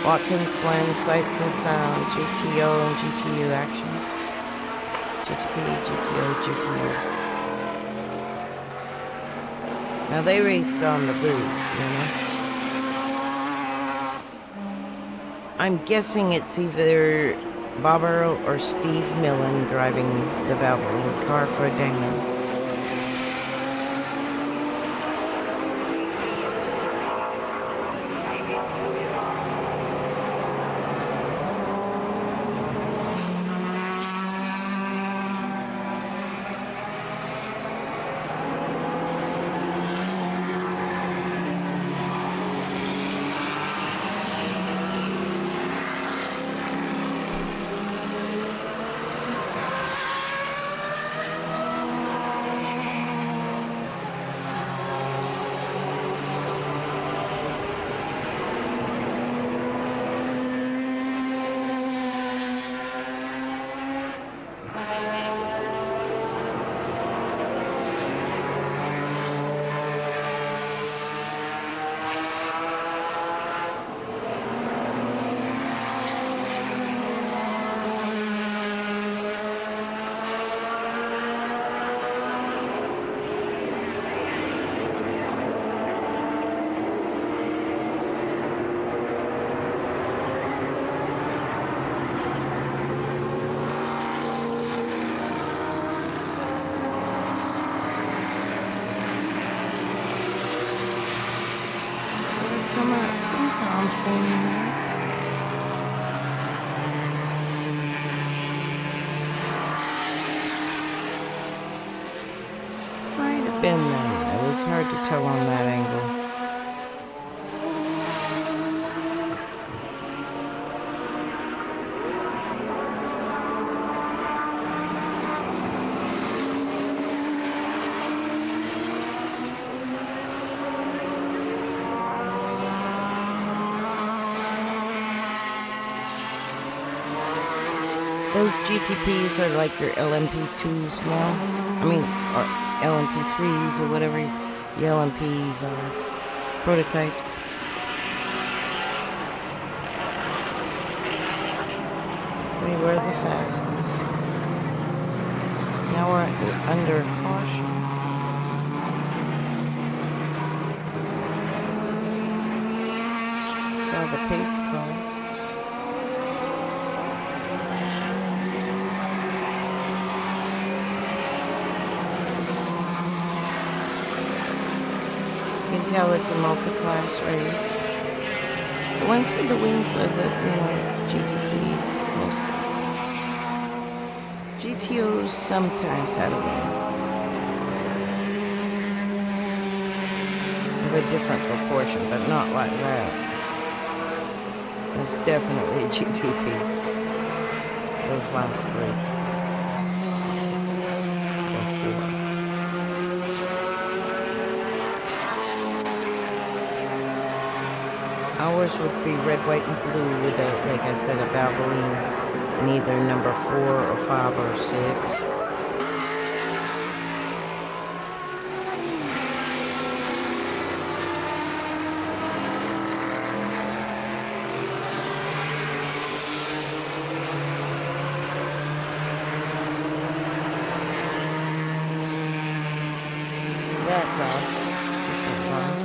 Watkins Glen, sights and sound, GTO and GTU action. GTP, GTO, GTU. Now they raced on the boot, you know. I'm guessing it's either Bob Earl or Steve Millen driving the Valvoline car for Damon. Might have been them. It was hard to tell on that angle. Those GTPs are like your LMP2s now. I mean, or LMP3s or whatever the LMPs are. Prototypes. They were the fastest. Now we're under caution. Saw the pace car. You can tell it's a multi-class race. The ones with the wings are the, GTPs mostly. GTOs sometimes had a wing. Of a different proportion, but not like that. It's definitely a GTP. Those last three. Or four. Ours would be red, white, and blue with a, like I said, a Valvoline in either number 4 or 5 or 6. That's us. Just like that.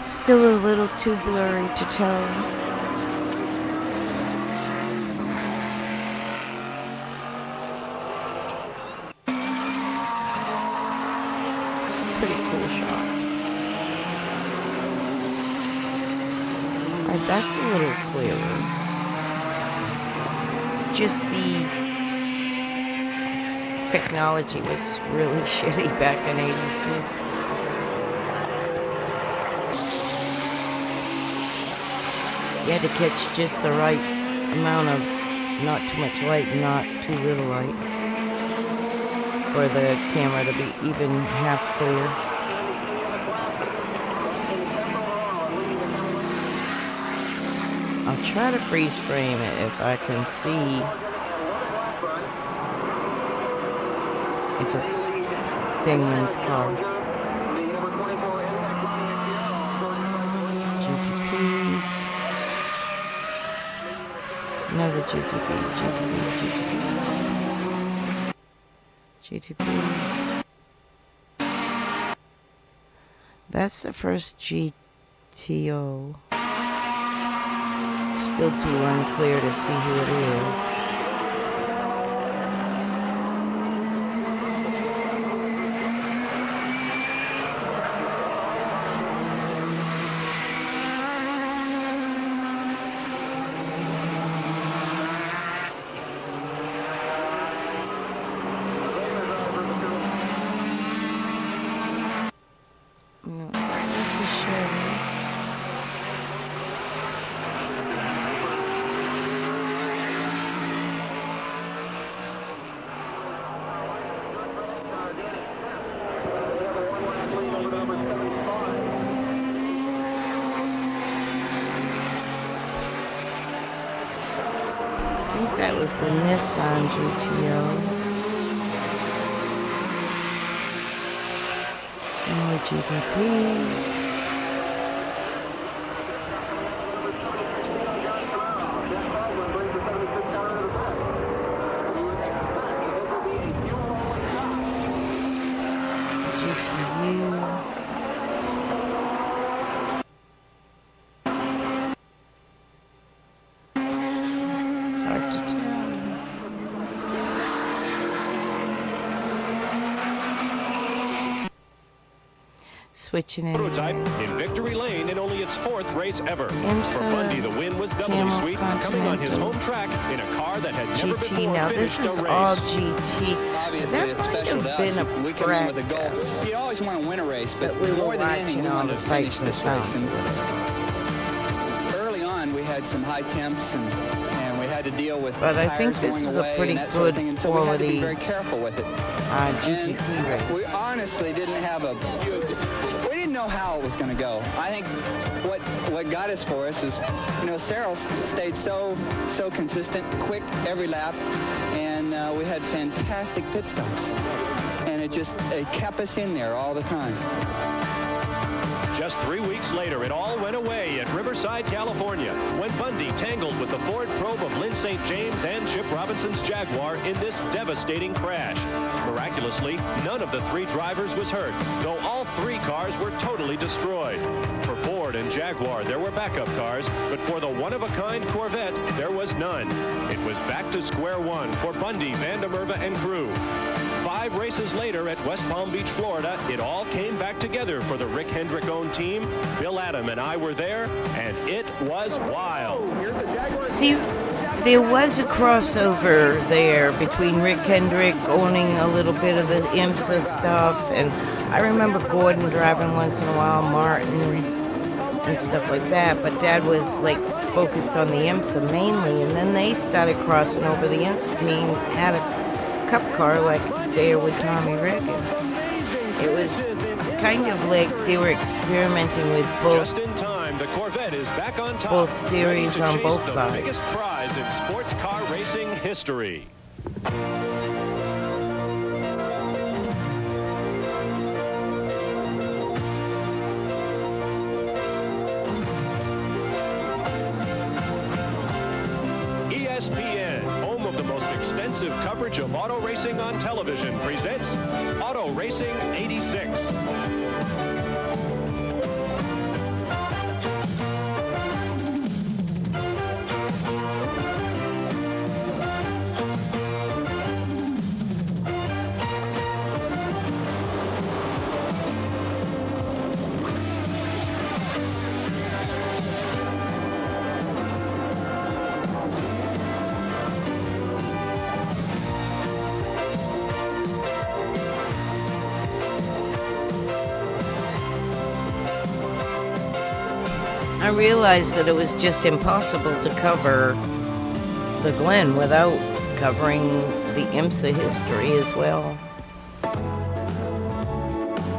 Still a little too blurry to tell. It's a pretty cool shot. Alright, that's a little clearer. It's just the technology was really shitty back in '86. You had to catch just the right amount of, not too much light, not too little light, for the camera to be even half clear. I'll try to freeze frame it if I can see if it's Dingman's car. GTPs. Another GTP. That's the first GTO. still too unclear to see who it is. I think that was the Nissan GTO. Some more GTPs. Switching in. Prototype in victory lane in only its 4th race ever. IMSA For Bundy, the win was doubly sweet, coming on his home track in a car that had never GT. before Now finished this is a race. all GT. Obviously, that it's special to us. We come in with a goal. You always want to win a race, but we more were than anything, we watching all wanted the to finish sights and this race. sounds. And early on, we had some high temps, and we had to deal with But I tires think this going is a away pretty and that sort of good thing, and so we had to be quality, very careful with it. GTP race. We honestly didn't have we didn't know how it was going to go. I think what got us for us is, Cyril stayed so consistent, quick every lap, and we had fantastic pit stops, and it kept us in there all the time. Just 3 weeks later, it all went away at Riverside, California, when Bundy tangled with the Ford Probe of Lynn St. James and Chip Robinson's Jaguar in this devastating crash. Miraculously, none of the 3 drivers was hurt, though all 3 cars were totally destroyed. For Ford and Jaguar, there were backup cars, but for the one-of-a-kind Corvette, there was none. It was back to square one for Bundy, Van der Merwe, and crew. 5 races later at West Palm Beach, Florida, it all came back together for the Rick Hendrick-owned team. Bill Adam and I were there, and it was wild. See, there was a crossover there between Rick Hendrick owning a little bit of the IMSA stuff, and I remember Gordon driving once in a while, Martin, and stuff like that, but Dad was focused on the IMSA mainly, and then they started crossing over. The IMSA team had a cup car like there with Tommy Rickens. It was kind of like they were experimenting with both. Just in time, the Corvette is back on top. Both series on both sides. The biggest prize in sports car racing history. ESPN, home of the most extensive coverage of auto racing on television, presents Auto Racing 86. I realized that it was just impossible to cover the Glen without covering the IMSA history as well.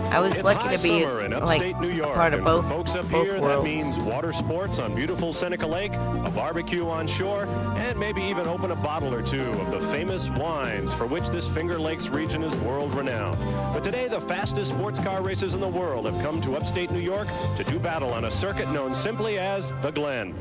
I was lucky to be a part of both folks up both here, worlds. that means water sports on beautiful Seneca Lake, a barbecue on shore, and maybe even open a bottle or two of the famous wines for which this Finger Lakes region is world-renowned. But today, the fastest sports car races in the world have come to upstate New York to do battle on a circuit known simply as the Glen.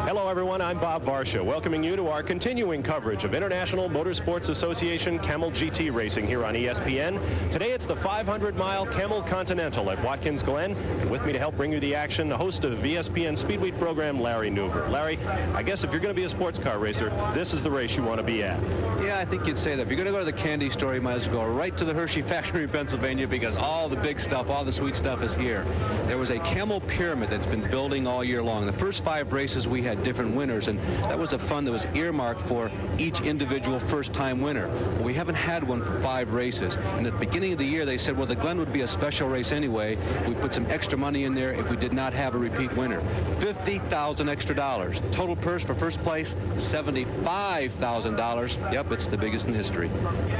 Hello, everyone. I'm Bob Varsha, welcoming you to our continuing coverage of International Motorsports Association Camel GT racing here on ESPN. Today, it's the 500-mile Mile Camel Continental at Watkins Glen. And with me to help bring you the action, the host of VSPN Speedway program, Larry Newber. Larry, I guess if you're going to be a sports car racer, this is the race you want to be at. Yeah, I think you'd say that. If you're going to go to the candy store, you might as well go right to the Hershey factory in Pennsylvania, because all the big stuff, all the sweet stuff is here. There was a camel pyramid that's been building all year long. The first 5 races we had different winners, and that was a fund that was earmarked for each individual first-time winner. Well, we haven't had one for 5 races. And at the beginning of the year, they said, well, the Glen would be a special race anyway. We put some extra money in there if we did not have a repeat winner. $50,000 extra dollars. Total purse for first place, $75,000. Yep, it's the biggest in history.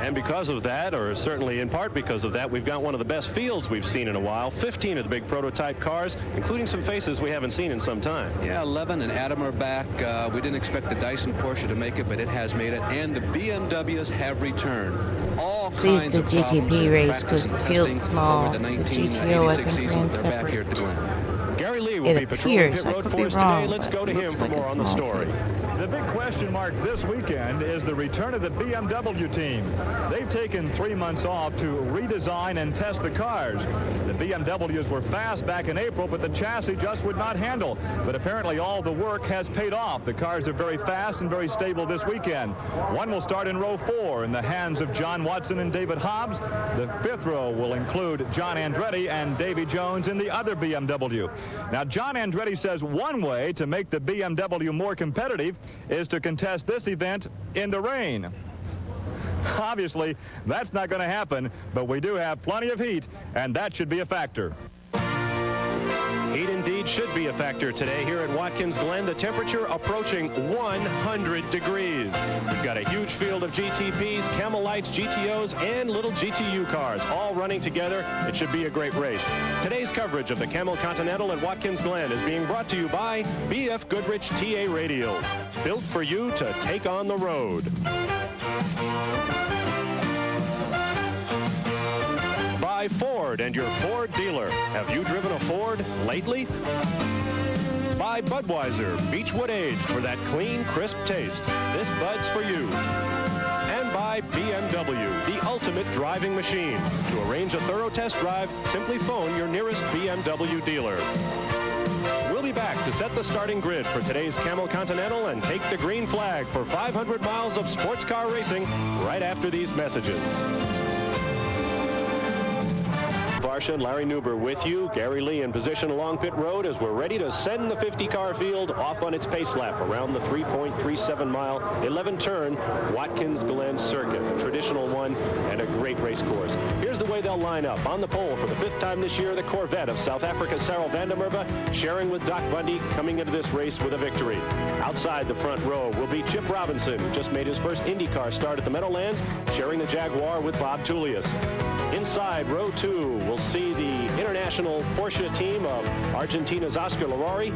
And because of that, or certainly in part because of that, we've got one of the best fields we've seen in a while. 15 of the big prototype cars, including some faces we haven't seen in some time. Yeah, 11 and Adam are back. We didn't expect the Dyson Porsche to make it, but it has made it. And the BMWs have returned. All kinds of GTP race because the field's small. The GTO, I think, ran separate. Gary Lee will be patrolling pit road for us today. Let's go to him for more on the story. The big question mark this weekend is the return of the BMW team. They've taken 3 months off to redesign and test the cars. The BMWs were fast back in April, but the chassis just would not handle. But apparently all the work has paid off. The cars are very fast and very stable this weekend. One will start in row 4 in the hands of John Watson and David Hobbs. The 5th row will include John Andretti and Davy Jones in the other BMW. Now, John Andretti says one way to make the BMW more competitive is to contest this event in the rain. Obviously, that's not going to happen, but we do have plenty of heat, and that should be a factor. Heat indeed should be a factor today here at Watkins Glen. The temperature approaching 100 degrees. We've got a huge field of GTPs, Camel Lights, GTOs, and little GTU cars all running together. It should be a great race. Today's coverage of the Camel Continental at Watkins Glen is being brought to you by BF Goodrich TA Radials, built for you to take on the road. By Ford and your Ford dealer. Have you driven a Ford lately? By Budweiser, Beechwood aged for that clean, crisp taste. This Bud's for you. And by BMW, the ultimate driving machine. To arrange a thorough test drive, simply phone your nearest BMW dealer. We'll be back to set the starting grid for today's Camel Continental and take the green flag for 500 miles of sports car racing right after these messages. Varsha and Larry Newber with you. Gary Lee in position along pit road as we're ready to send the 50-car field off on its pace lap around the 3.37-mile, 11-turn Watkins Glen circuit, a traditional one and a great race course. Here's the way they'll line up. On the pole for the 5th time this year, the Corvette of South Africa's Sarel van der Merwe, sharing with Doc Bundy, coming into this race with a victory. Outside the front row will be Chip Robinson, who just made his first IndyCar start at the Meadowlands, sharing the Jaguar with Bob Tullius. Inside row 2, we'll see the international Porsche team of Argentina's Oscar Larori.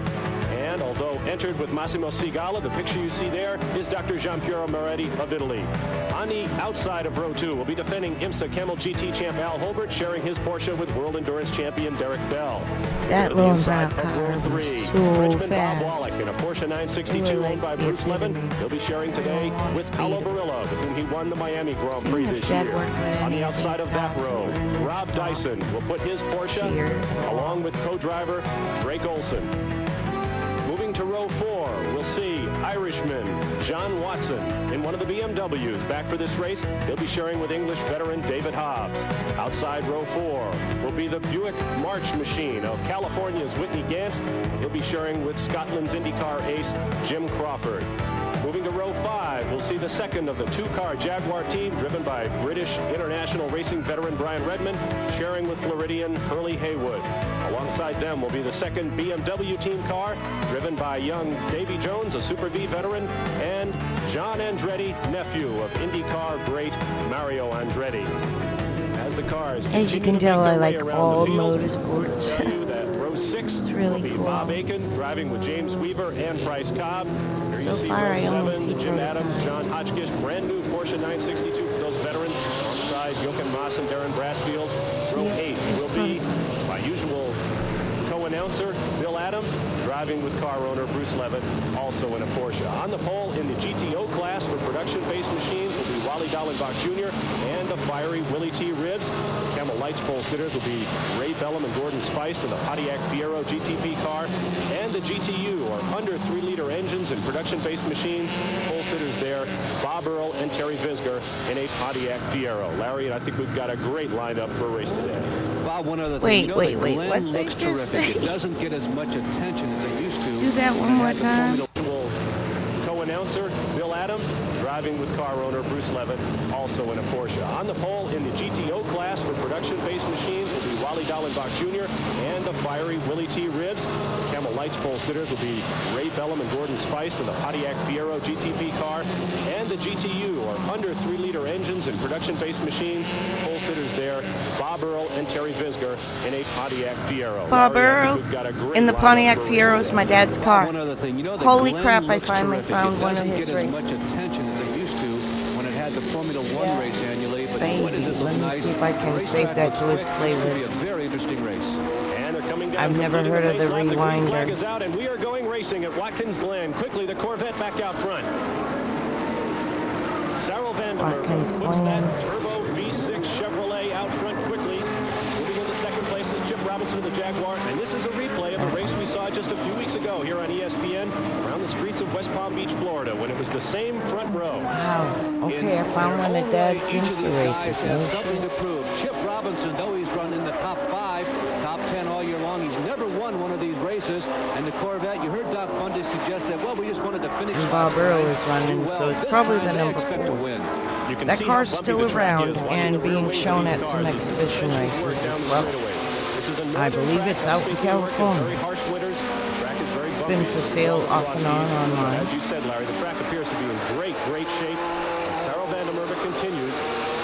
And although entered with Massimo Sigala, the picture you see there is Dr. Giampiero Moretti of Italy. On the outside of row 2 will be defending IMSA Camel GT champ Al Holbert, sharing his Porsche with World Endurance champion Derek Bell. That lone brown car was so fast. Bob Wallach in a Porsche 962 owned by Bruce Levin. He'll be sharing today with Paolo Barilla, with whom he won the Miami Grand Prix this year. On the outside of that row, Rob Dyson will put his Porsche along with co-driver Drake Olson. Moving to row 4, we'll see Irishman John Watson in one of the BMWs. Back for this race, he'll be sharing with English veteran David Hobbs. Outside row 4 will be the Buick March machine of California's Whitney Gantz. He'll be sharing with Scotland's IndyCar ace Jim Crawford. Moving to row 5, we'll see the second of the 2-car Jaguar team, driven by British international racing veteran Brian Redmond, sharing with Floridian Hurley Haywood. Alongside them will be the second BMW team car, driven by young Davy Jones, a Super V veteran, and John Andretti, nephew of IndyCar great Mario Andretti. As the cars, as you can tell, I like all motorsports. 6 it's really will be cool. Bob Aiken driving with James Weaver and Bryce Cobb. Here So you see far, row I only 7, see Jim Adams, prototypes. John Hotchkiss, brand new Porsche 962 for those veterans. Alongside Jochen Maas and Darren Brasfield. Row 8 will be my usual co-announcer, Bill Adams, driving with car owner Bruce Levitt, also in a Porsche. On the pole in the GTO class for production-based machines will be Wally Dallenbach Jr. and the fiery Willie T. Ribbs. Camel Lights pole sitters will be Ray Bellum and Gordon Spice in the Pontiac Fiero GTP car. And the GTU, or under 3-liter engines and production-based machines. Pole sitters there, Bob Earl and Terry Visger in a Pontiac Fiero. Larry, and I think we've got a great lineup for a race today. Bob, one other thing. Wait, the Glen looks terrific. It doesn't get as much attention as it used to. Do that one more time. Co-announcer Bill Adam, driving with car owner Bruce Levitt, also in a Porsche. On the pole in the GTO class for production-based machines will be Wally Dallenbach Jr. and the fiery Willie T. Ribbs. The Camel Lights pole sitters will be Ray Bellum and Gordon Spice in the Pontiac Fiero GTP car. And the GTU, or under 3-liter engines and production-based machines. Pole sitters there, Bob Earl and Terry Visger in a Pontiac Fiero. Bob Earl in the Pontiac Fiero is my dad's car. Holy crap, I finally found one of his races. Much attention as it used to when it had the Formula 1 race annually, but Baby, boy, does it look let me nice. see if I can save that to his It's going to be a playlist. very interesting race. And they're coming down. I've never heard of the green flag rewinder. is out, and we are going racing at Watkins Glen. Quickly, the Corvette back out front. Cyril Vandermeer puts that turbo V6 Chevrolet out front quickly. Moving into second place is Chip Robinson of the Jaguar. And this is a replay of a race we saw just a few weeks ago here on ESPN around the streets of West Palm Beach, Florida, when it was the same front row. Wow. Okay, I found one of Dad's IMSA races. Has something to prove. Chip Robinson, though he's run in the top 5, top 10 all year long, he's never won one of these races. And the Corvette, you heard Doc Bundy suggest that, well, we just wanted to finish. And Bob Earl is running, so it's probably the number 4. That car's still around and being shown at some exhibition races as well. I believe it's out in California. It's been for sale off and on online. As you said, Larry, the track appears to be in great shape. And Cyril Vandermeer continues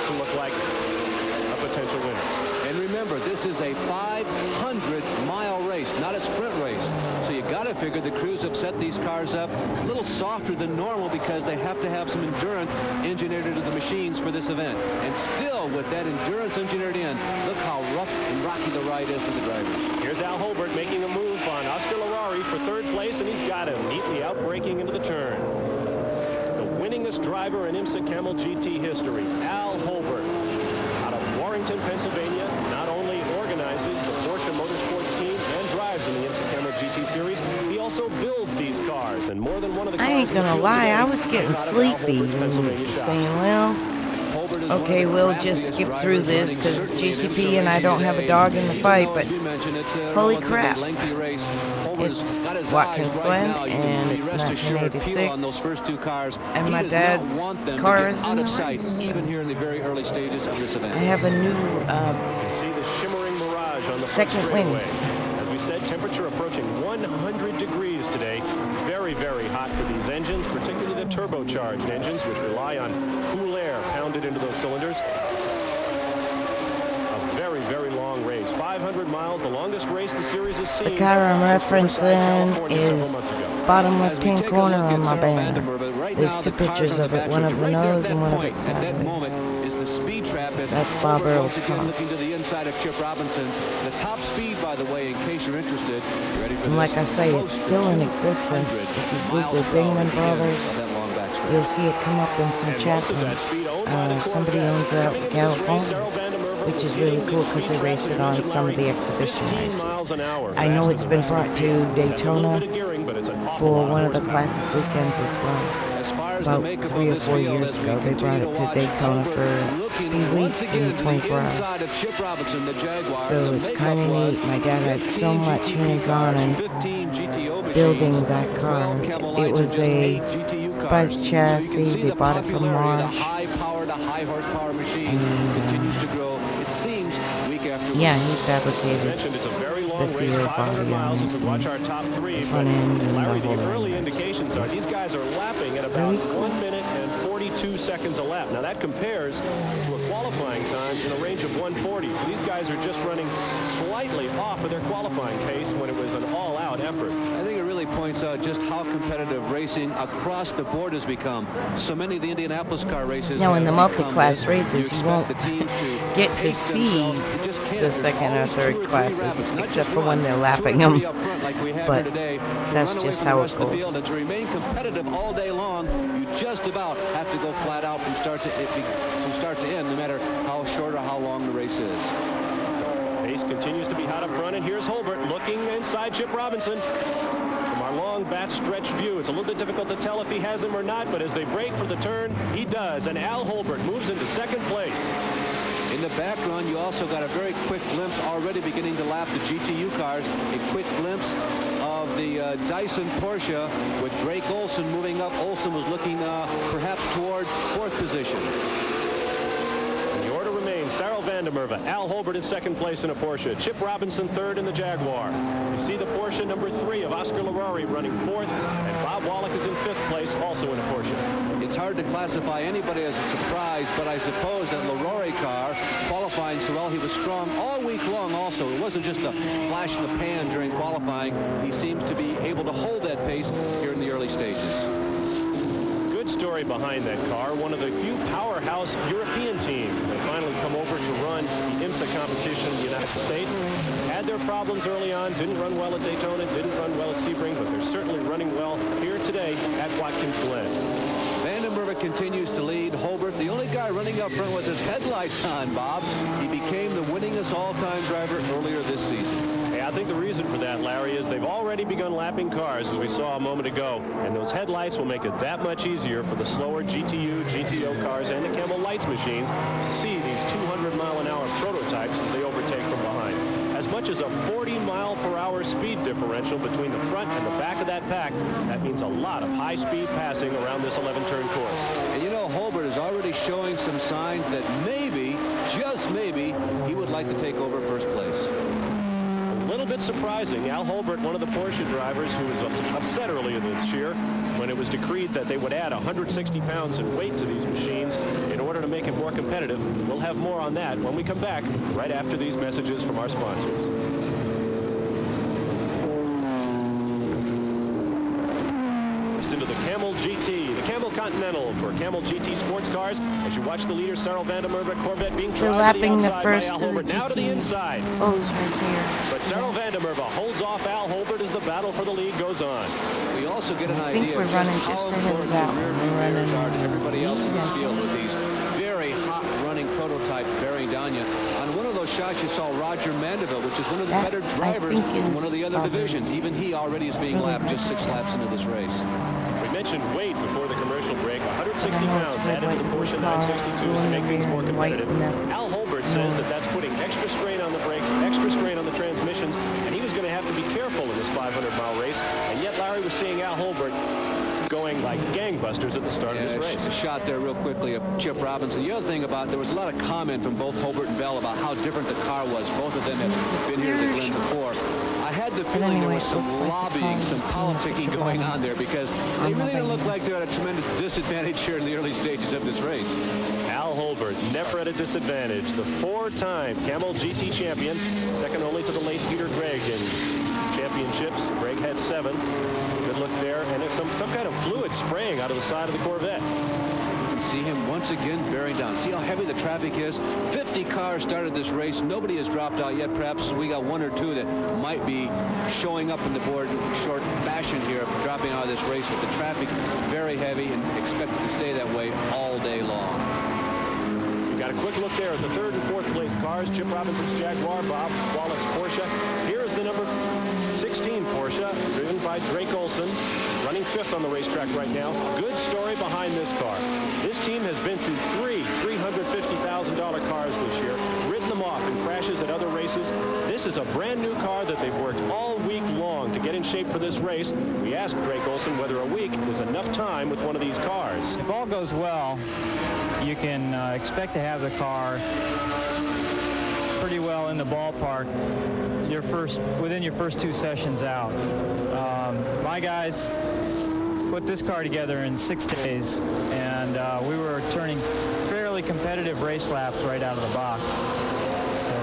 to look like a potential winner. And remember, this is a 500-mile race, not a sprint race. So you got to figure the crews have set these cars up a little softer than normal because they have to have some endurance engineered into the machines for this event. And still, with that endurance engineered in, look how rough and rocky the ride is for the drivers. Here's Al Holbert making a move on Oscar Larari for third place, and he's got him neatly outbraking into the turn. The winningest driver in IMSA Camel GT history, Al Holbert, out of Warrington, Pennsylvania, not only organizes the Porsche Motorsports team and drives in the IMSA Camel GT series, he also builds these cars, and more than one of the cars. I ain't gonna lie, I was getting sleepy and saying, well, okay, we'll just skip through this because GTP and I don't have a dog in the fight, but holy crap. It's Watkins Glen and it's 1986 and my dad's car is in the race. Even here in the very early stages of this event. I have a new second wind. As we said, temperature approaching 100 degrees today. Very hot for these engines, particularly the turbocharged engines, which rely on cool air pounded into those cylinders. A very long race. 500 miles, the longest race the series has seen. The car I'm referencing is bottom left-hand corner on my banner. There's 2 pictures of it, one of the nose and one of it sideways. That's Bob Earl's car. Looking to the inside of Chip Robinson. The top speed, by the way, in case you're interested. Ready for And like I say, it's still in existence. If you Google Dingman Brothers, you'll see it come up in some chat rooms. Somebody owns it out in California, which is really cool because they race it on some of the exhibition races. I know it's been brought to Daytona for one of the classic weekends as well. About 3 or 4 years ago, they brought it to Daytona for speed weeks in 24 hours. So it's kind of neat. My dad had so much hands-on in building that car. It was a Spice chassis. They bought it from Marsh. Yeah, he fabricated the theater body on it, and the front end, and the whole early indications are these guys are lapping at about 1 minute and 42 seconds a lap. Now that compares to a qualifying time in a range of 140. So these guys are just running slightly off of their qualifying pace when it was an all-out effort. I think it really points out just how competitive racing across the board has become. So many of the Indianapolis car races. Now in the multi-class races, you won't get to see the second or third classes, except for when they're lapping them. But that's just how it goes. To remain competitive all day long, you just about have to go flat out from start to end, no matter how short or how long the race is. Pace continues to be hot up front, and here's Holbert looking inside Chip Robinson. From our long back stretch view, it's a little bit difficult to tell if he has him or not, but as they break for the turn, he does, and Al Holbert moves into second place. In the background, you also got a very quick glimpse already beginning to lap the GTU cars. A quick glimpse of the Dyson Porsche with Drake Olson moving up. Olson was looking perhaps toward fourth position. Sarel van der Merwe, Al Holbert in second place in a Porsche, Chip Robinson third in the Jaguar. You see the Porsche number 3 of Oscar Larari running fourth, and Bob Wallach is in fifth place, also in a Porsche. It's hard to classify anybody as a surprise, but I suppose that Larari car qualifying so well, he was strong all week long also. It wasn't just a flash in the pan during qualifying. He seems to be able to hold that pace here in the early stages. Story behind that car, one of the few powerhouse European teams that finally come over to run the IMSA competition in the United States. Had their problems early on, didn't run well at Daytona, didn't run well at Sebring, but they're certainly running well here today at Watkins Glen. Van der Merwe continues to lead. Holbert, the only guy running up front with his headlights on, Bob. He became the winningest all-time driver earlier this season. Hey, I think the reason for that, Larry, is they've already begun lapping cars, as we saw a moment ago, and those headlights will make it that much easier for the slower GTU, GTO cars and the Camel Lights machines to see these 200-mile-an-hour prototypes as they overtake from behind. As much as a 40-mile-per-hour speed differential between the front and the back of that pack, that means a lot of high-speed passing around this 11-turn course. And you know, Holbert is already showing some signs that maybe, just maybe, he would like to take over first place. A little bit surprising. Al Holbert, one of the Porsche drivers who was upset earlier this year when it was decreed that they would add 160 pounds in weight to these machines in order to make it more competitive. We'll have more on that when we come back right after these messages from our sponsors. Into the Camel GT, the Camel Continental for Camel GT sports cars. As you watch the leader, Sarel van der Merwe Corvette being tried to the outside by Al Holbert. Now to the inside. Right there. But Sarel van der Merwe holds off Al Holbert as the battle for the lead goes on. We also get an idea of just how important the rear view mirrors are to everybody else in this field with these very hot running prototypes bearing down you. On one of those shots you saw Roger Mandeville, which is one of the better drivers in one of the other divisions. Even he already is being lapped just 6 laps into this race. Mentioned weight before the commercial break. 160 pounds added to the Porsche 962s to make things more competitive. Al Holbert says that that's putting extra strain on the brakes, extra strain on the transmissions, and he was going to have to be careful in this 500-mile race. And yet Larry was seeing Al Holbert going like gangbusters at the start of this race. A shot there real quickly of Chip Robinson. The other thing about, there was a lot of comment from both Holbert and Bell about how different the car was. Both of them have been here to the Glen before. I had the feeling there was some lobbying, some politicking going on there because they really don't look like they're at a tremendous disadvantage here in the early stages of this race. Al Holbert, never at a disadvantage. The 4-time Camel GT champion, second only to the late Peter Gregg in championships. Gregg had 7. Good look there, and it's some kind of fluid spraying out of the side of the Corvette. You can see him once again bearing down. See how heavy the traffic is? 50 cars started this race. Nobody has dropped out yet. Perhaps we got 1 or 2 that might be showing up in the board in short fashion here, dropping out of this race with the traffic very heavy and expected to stay that way all day long. We've got a quick look there at the 3rd and 4th place cars. Chip Robinson's Jaguar, Bob Wallace Porsche. Here's the number 16 Porsche, driven by Drake Olson, running 5th on the racetrack right now. Good story behind this car. This team has been through 3 $350,000 cars this year, ridden them off in crashes at other races. This is a brand new car that they've worked all week long to get in shape for this race. We asked Drake Olson whether a week was enough time with one of these cars. If all goes well, you can expect to have the car pretty well in the ballpark within your first 2 sessions out. My guys put this car together in 6 days, and we were turning fairly competitive race laps right out of the box. So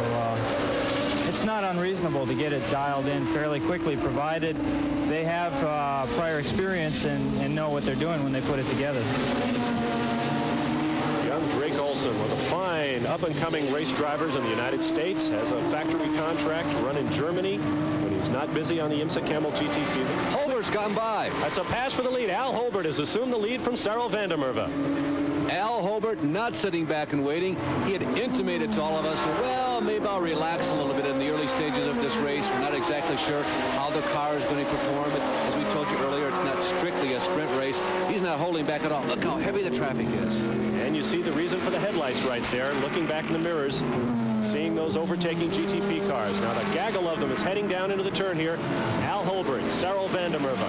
it's not unreasonable to get it dialed in fairly quickly, provided they have prior experience and know what they're doing when they put it together. Young Drake Olson, one of the fine up-and-coming race drivers in the United States, has a factory contract to run in Germany when he's not busy on the IMSA Camel GT season. Holbert Holbert's gone by. That's a pass for the lead. Al Holbert has assumed the lead from Cyril van der Merwe. Al Holbert not sitting back and waiting. He had intimated to all of us, well, maybe I'll relax a little bit in the early stages of this race. We're not exactly sure how the car is going to perform. As we told you earlier, it's not strictly a sprint race. He's not holding back at all. Look how heavy the traffic is. And you see the reason for the headlights right there, looking back in the mirrors, seeing those overtaking GTP cars. Now the gaggle of them is heading down into the turn here. Al Holbert, Cyril van der Merwe.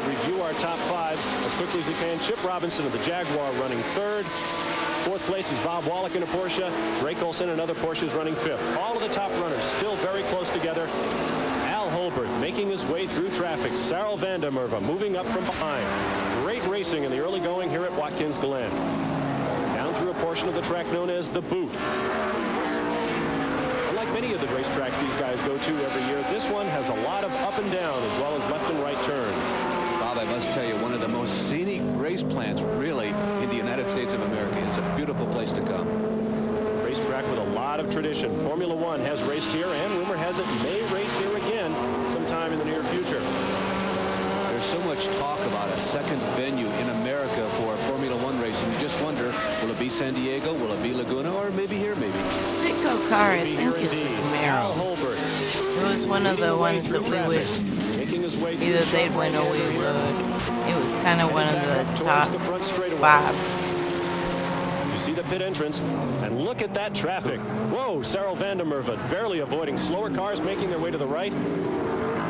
Review our top 5 as quickly as we can. Chip Robinson of the Jaguar running 3rd. 4th place is Bob Wallach in a Porsche. Drake Olson, another Porsche, is running 5th. All of the top runners still very close together. Al Holbert making his way through traffic. Cyril van der Merwe moving up from behind. Great racing in the early going here at Watkins Glen. Down through a portion of the track known as the Boot. Unlike many of the racetracks these guys go to every year, this one has a lot of up and down as well as left and right turns. Bob, I must tell you, one of the most scenic race plants, really, in the United States of America. It's a beautiful place to come. Racetrack with a lot of tradition. Formula One has raced here, and rumor has it may race here again sometime in the near future. There's so much talk about a second venue in America for Formula One racing. You just wonder, will it be San Diego, will it be Laguna, or maybe here, maybe? Sitco car, I think, is the Camaro. It was one of the ones that we would, either they'd win or we would. It was kind of one of the top 5. You see the pit entrance, and look at that traffic. Whoa, Cyril van der Merwe barely avoiding slower cars making their way to the right.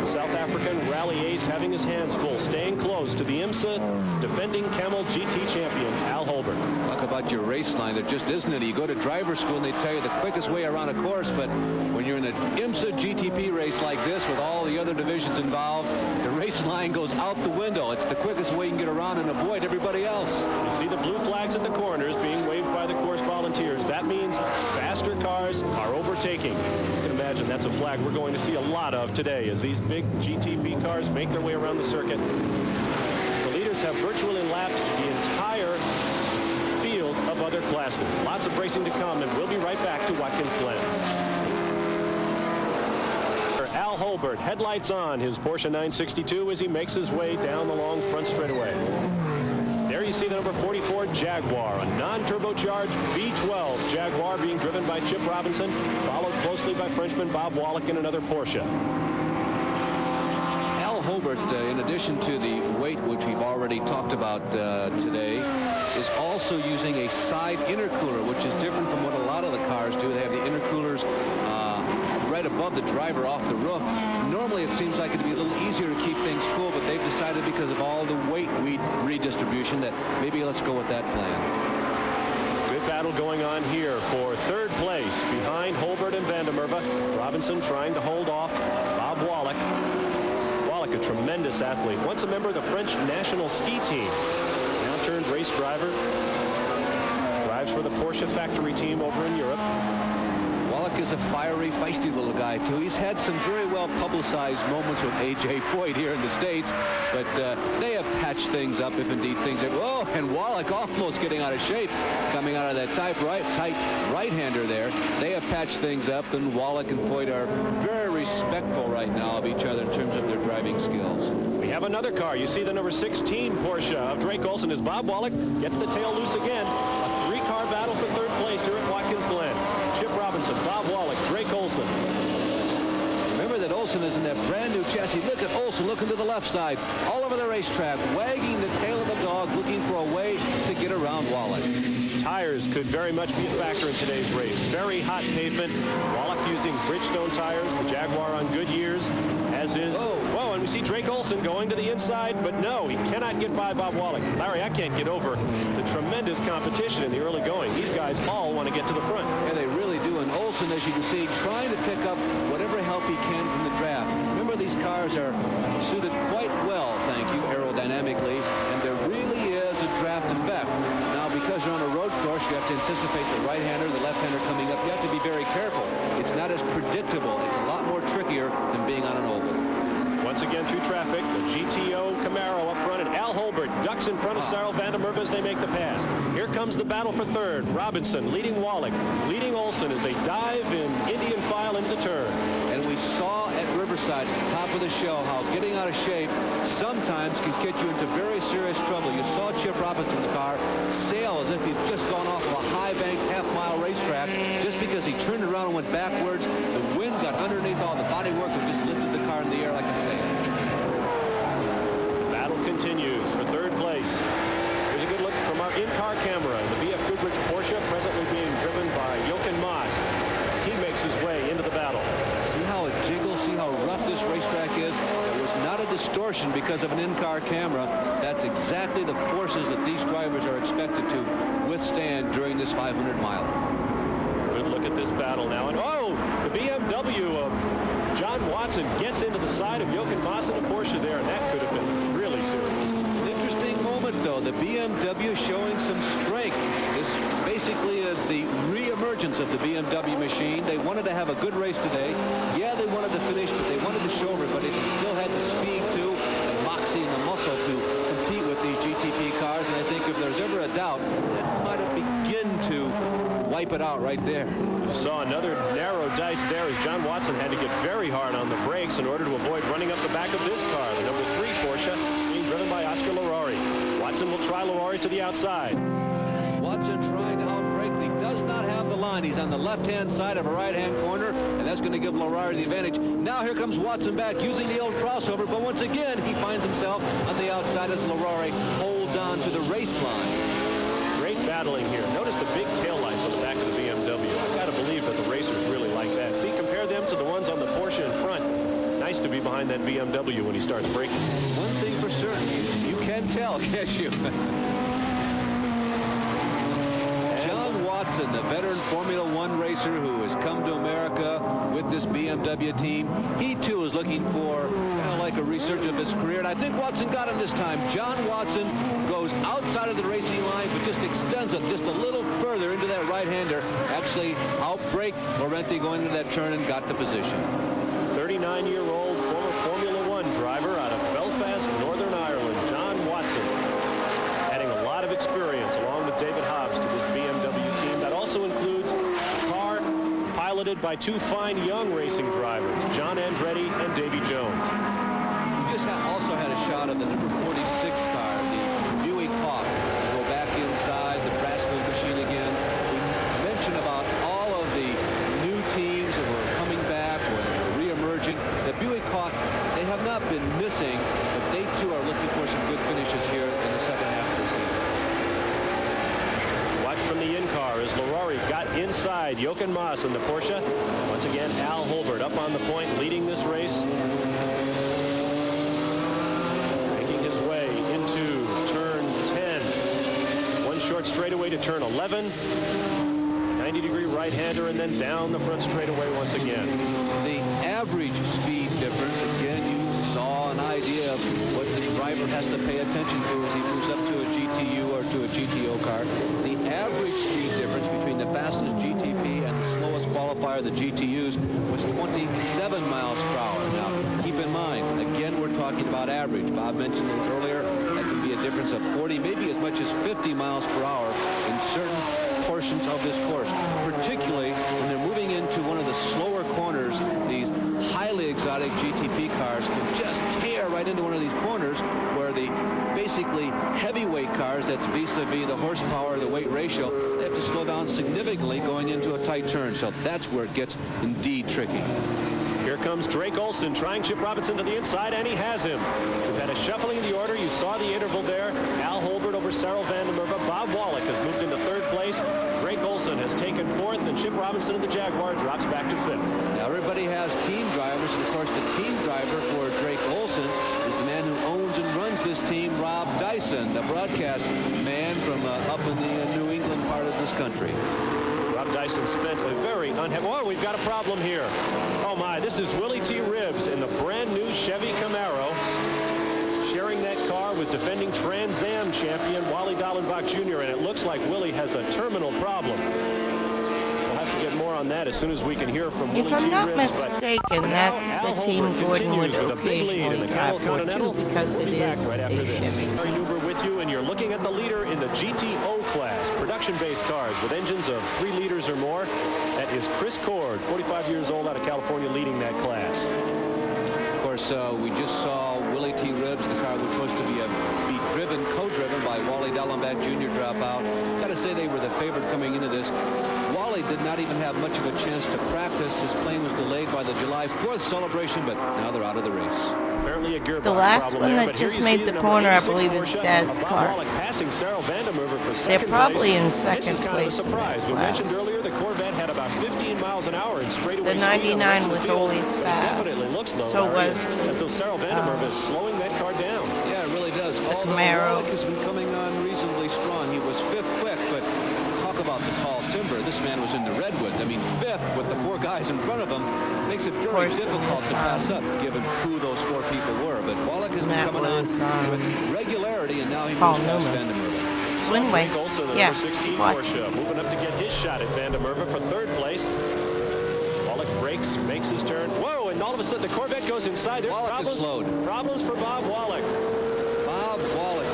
The South African rally ace having his hands full, staying close to the IMSA defending Camel GT champion, Al Holbert. Talk about your race line. There just isn't it. You go to driver's school and they tell you the quickest way around a course, but when you're in an IMSA GTP race like this with all the other divisions involved, the race line goes out the window. It's the quickest way you can get around and avoid everybody else. You see the blue flags at the corners being waved by the course volunteers. That means faster cars are overtaking. You can imagine that's a flag we're going to see a lot of today as these big GTP cars make their way around the circuit. The leaders have virtually lapped the entire field of other classes. Lots of racing to come, and we'll be right back to Watkins Glen. Al Holbert, headlights on his Porsche 962 as he makes his way down the long front straightaway. There you see the number 44 Jaguar, a non-turbocharged V12 Jaguar being driven by Chip Robinson, followed closely by Frenchman Bob Wallach in another Porsche. Al Holbert, in addition to the weight, which we've already talked about today, is also using a side intercooler, which is different from what a lot of the cars do. They have the intercoolers right above the driver off the roof. Normally it seems like it'd be a little easier to keep things cool, but they've decided because of all the weight redistribution that maybe let's go with that plan. Good battle going on here for 3rd place behind Holbert and van der Merwe. Robinson trying to hold off Bob Wallach. Wallach, a tremendous athlete, once a member of the French national ski team, now turned race driver, drives for the Porsche factory team over in Europe. Wallach is a fiery, feisty little guy, too. He's had some very well-publicized moments with A.J. Foyt here in the States, but they have patched things up, if indeed things are... Oh, and Wallach almost getting out of shape, coming out of that tight right-hander there. They have patched things up, and Wallach and Foyt are very respectful right now of each other in terms of their driving skills. We have another car. You see the number 16 Porsche of Drake Olson as Bob Wallach gets the tail loose again. A 3-car battle for 3rd place here at Watkins Glen. Chip Robinson, Bob Wallach, Drake Olson. Remember that Olson is in that brand new chassis. Look at Olson looking to the left side, all over the racetrack, wagging the tail of a dog, looking for a way to get around Wallach. Tires could very much be a factor in today's race. Very hot pavement. Wallach using Bridgestone tires, the Jaguar on Goodyears, as is. Whoa, and we see Drake Olson going to the inside, but no, he cannot get by Bob Wallach. Larry, I can't get over the tremendous competition in the early going. These guys all want to get to the front. Yeah, they really do. And Olson, as you can see, trying to pick up whatever help he can from the draft. Remember, these cars are suited quite well, thank you, aerodynamically, and there really is a draft effect. Now, because you're on a road course, you have to anticipate the right-hander, the left-hander coming up. You have to be very careful. It's not as predictable. It's a lot more trickier than being on an oval. Once again through traffic, the GTO Camaro up front, and Al Holbert ducks in front of Cyril van der Merwe as they make the pass. Here comes the battle for 3rd. Robinson leading Wallach, leading Olson as they dive in Indian file into the turn. And we We saw at Riverside, at the top of the show, how getting out of shape sometimes can get you into very serious trouble. You saw Chip Robinson's car sail as if he'd just gone off of a high-banked half-mile racetrack just because he turned around and went backwards. The wind got underneath all the bodywork and just lifted the car in the air like a sail. The battle continues for third place. Here's a good look from our in-car camera. The BF Goodrich Porsche presently being driven by Jochen Mass as he makes his way into the battle. See how it jiggles? See how rough this racetrack is? There was not a distortion because of an in-car camera. That's exactly the forces that these drivers are expected to withstand during this 500-mile. Good look at this battle now. And oh, the BMW of John Watson gets into the side of Jochen Mass in a Porsche there, and that could have been really serious. An interesting moment, though. The BMW showing some strength. This basically is the re-emergence of the BMW machine. They wanted to have a good race today. Yeah, they wanted to finish, but they wanted to show everybody they still had the speed, too, the moxie and the muscle to compete with these GTP cars. And I think if there's ever a doubt, that might have begin to wipe it out right there. You saw another narrow dice there as John Watson had to get very hard on the brakes in order to avoid running up the back of this car, the number 3 Porsche, being driven by Oscar Larari. Watson will try Larari to the outside. Watson trying to outbrake. He does not have the line. He's on the left-hand side of a right-hand corner, and that's going to give Larari the advantage. Now here comes Watson back using the old crossover, but once again he finds himself on the outside as Larari holds on to the race line. Great battling here. Notice the big taillights on the back of the BMW. I've got to believe that the racers really like that. See, compare them to the ones on the Porsche in front. Nice to be behind that BMW when he starts braking. One thing for certain, you can tell, can't you? John Watson, the veteran Formula One racer who has come to America with this BMW team, he too is looking for kind of like a resurgence of his career, and I think Watson got him this time. John Watson goes outside of the racing line, but just extends it just a little further into that right-hander. Actually, outbraked Laurenti going into that turn and got the position. 39-year-old former Formula One driver out of Belfast, Northern Ireland, John Watson, adding a lot of experience along with David Hobbs to this BMW team. That also includes a car piloted by 2 fine young racing drivers, John Andretti and Davy Jones. We just also had a shot of the number 46 car, the Buick Hawk. Go back inside the Brasco machine again. We mentioned about all of the new teams that were coming back or re-emerging. The Buick Hawk, they have not been missing, but they too are looking for some good finishes here in the second half of the season. Watch from the in-car as Larari got inside Jochen Mass in the Porsche. Once again, Al Holbert up on the point, leading this race. Making his way into turn 10. One short straightaway to turn 11. 90-degree right-hander, and then down the front straightaway once again. The average speed difference, again, you saw an idea of what the driver has to pay attention to as he moves up to a GTU or to a GTO car. The average speed difference between the fastest GTP and the slowest qualifier, the GTUs, was 27 miles per hour. Now, keep in mind, again, we're talking about average. Bob mentioned it earlier. That can be a difference of 40, maybe as much as 50 miles per hour in certain portions of this course, particularly when they're moving into one of the slower corners. These highly exotic GTP cars can just tear right into one of these corners where the basically heavyweight cars, that's vis-a-vis the horsepower, the weight ratio, they have to slow down significantly going into a tight turn. So that's where it gets indeed tricky. Here comes Drake Olson trying Chip Robinson to the inside, and he has him. We've had a shuffling of the order. You saw the interval there. Al Holbert over Cyril van der Merwe. Bob Wallach has moved into 3rd place. Drake Olson has taken 4th, and Chip Robinson of the Jaguar drops back to 5th. Now everybody has team drivers, and of course the team driver for Drake Olson is the man who owns and runs this team, Rob Dyson, the broadcast man from up in the New England part of this country. Rob Dyson spent a very unhappy... Oh, we've got a problem here. Oh, my. This is Willie T. Ribbs in the brand-new Chevy Camaro, sharing that car with defending Trans Am champion Wally Dallenbach Jr., and it looks like Willie has a terminal problem. We'll have to get more on that as soon as we can hear from Willie T. Ribbs. If I'm not mistaken, that's the team Gordon would occasionally drive for, too, because it is a Chevy. Larry Nuber with you, and you're looking at the leader in the GTO class. production-based cars with engines of 3 liters or more. That is Chris Cord, 45 years old, out of California, leading that class. Of course, we just saw Willie T. Ribbs, the car which was to be driven, co-driven by Wally Dallenbach Jr. drop out. Got to say they were the favorite coming into this. Wally did not even have much of a chance to practice. His plane was delayed by the July 4th celebration, but now they're out of the race. Apparently a gearbox The last problem one there, that but here just you made see the number corner, I 86 believe, is Porsche Dad's of car. Wallach passing Cyril Vandermeer for second They're probably place. in second This is kind place of a in that surprise. We class. mentioned earlier the Corvette had about 15 miles an hour in straightaway The speed on 99 the was field. always It fast. definitely looks low, So Larry, was as though Cyril Vandermeer is slowing that car down. Yeah, it really does. the Although Camaro. Wallach has been coming on reasonably strong. He was 5th quick, but talk about the tall timber. This man was in the redwoods. I mean, 5th with the 4 guys in front of him makes it very difficult to pass up, given who those 4 people were. But Wallach has been coming on with regularity, and now he moves past Vandermeer. Swinway. Also, the Yeah. number 16 Watch. Porsche moving up to get his shot at Vandermeer for 3rd place. Wallach brakes, makes his turn. Whoa, and all of a sudden the Corvette goes inside. There's Wallach problems, is slowed. problems for Bob Wallach. Bob Wallach.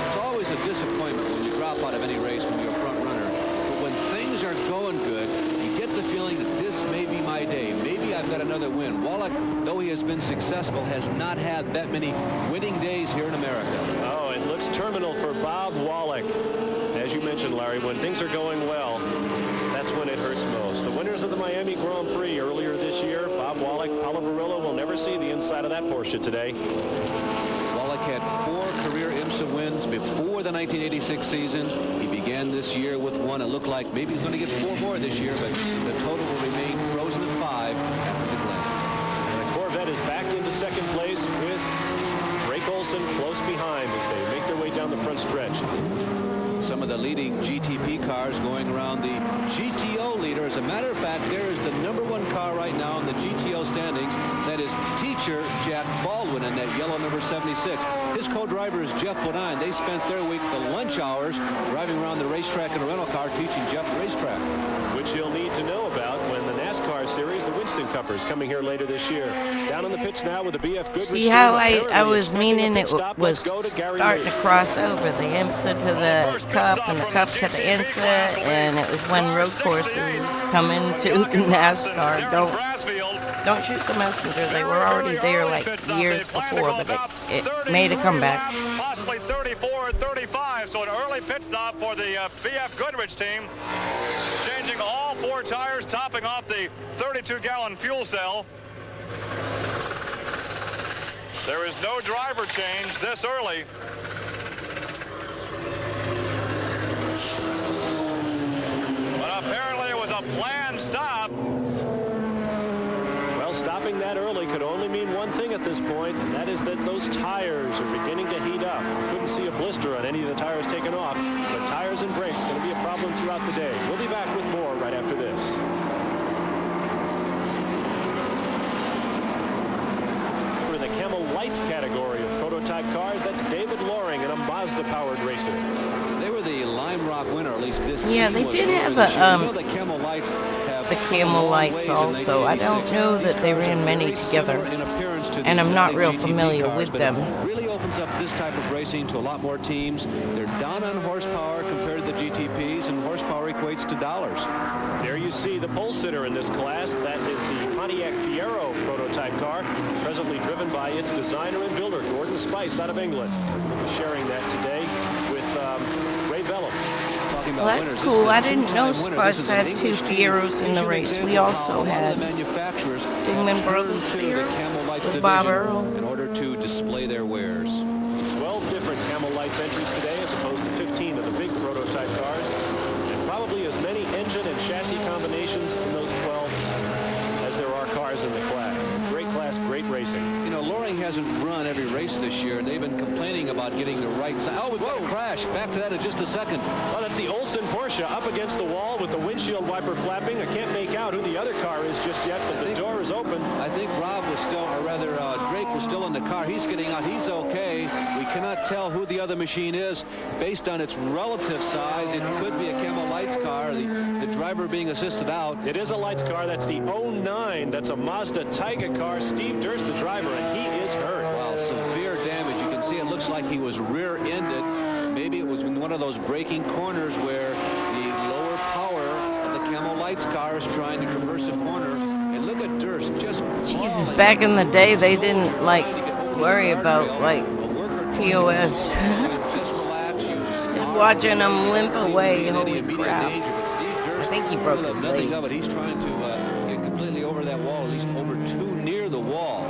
It's always a disappointment when you drop out of any race when you're a front runner. But when things are going good, you get the feeling that this may be my day. Maybe I've got another win. Wallach, though he has been successful, has not had that many winning days here in America. Oh, it looks terminal for Bob Wallach. As you mentioned, Larry, when things are going well, that's when it hurts most. The winners of the Miami Grand Prix earlier this year, Bob Wallach, Paulo Barillo, will never see the inside of that Porsche today. Wallach had 4 career IMSA wins before the 1986 season. He began this year with 1. It looked like maybe he's going to get 4 more this year, but the total will remain frozen at 5 after the Glen. And the Corvette is back into 2nd place with Drake Olson close behind as they make their way down the front stretch. Some of the leading GTP cars going around the GTO leader. As a matter of fact, there is the #1 car right now in the GTO standings. That is teacher Jack Baldwin in that yellow number 76. His co-driver is Geoff Bodine. They spent their week, the lunch hours, driving around the racetrack in a rental car, teaching Geoff the racetrack. Which you'll need to know about when the NASCAR series, the Winston Cup, is coming here later this year. Down on the pits now with the BF Goodrich. See how I was meaning it was starting to cross over the IMSA to the Cup and the Cup to the IMSA, and it was when road courses come into NASCAR. Don't shoot the messenger. They were already there like years before, but it made a comeback. Possibly 34 or 35, so an early pit stop for the BF Goodrich team. Changing all 4 tires, topping off the 32-gallon fuel cell. There is no driver change this early. But apparently it was a planned stop. Well, stopping that early could only mean one thing at this point, and that is that those tires are beginning to heat up. Couldn't see a blister on any of the tires taken off, but tires and brakes going to be a problem throughout the day. We'll be back with more right after this. For the Camel Lights category of prototype cars, that's David Loring and a Mazda-powered racer. They were the Lime Rock winner, at least this Yeah, team they was did earlier have this year. a You know the Camel Lights have the Camel Lights also. I don't know that they ran many together, and I'm not real familiar with them. Really opens up this type of racing to a lot more teams. They're down on horsepower compared to the GTPs, and horsepower equates to dollars. There you see the pole sitter in this class. That is the Pontiac Fiero prototype car, presently driven by its designer and builder, Gordon Spice, out of England. We'll be sharing that today with Ray Bellum. Well, that's cool. I didn't know Spice had 2 Fieros in the race. We also had Dingman Brothers Fiero with Bob Earl. In order to display their wares. 12 different Camel Lights entries today as opposed to 15 of the big prototype cars, and probably as many engine and chassis combinations in those 12 as there are cars in the class. Great class, great racing. You know, Loring hasn't run every race this year, and they've been complaining about getting the right side. Oh, we've got a crash. Back to that in just a second. Well, that's the Olson Porsche up against the wall with the windshield wiper flapping. I can't make out who the other car is just yet, but the door is open. I think Rob was still, or rather Drake was still in the car. He's getting out. He's okay. We cannot tell who the other machine is based on its relative size. It could be a Camel Lights car, the driver being assisted out. It is a Lights car. That's the 09. That's a Mazda Taiga car. Steve Durst, the driver, and he is hurt. Wow, severe damage. You can see it looks like he was rear-ended. maybe it was in one of those braking corners where the lower power of the Camel Lights car is trying to traverse a corner. And look at Durst just... Jesus, back in the day, they didn't, like, worry about, like, POS. Watching him limp away, holy crap. I think he broke his leg. Of it. He's trying to get completely over that wall, at least over too near the wall.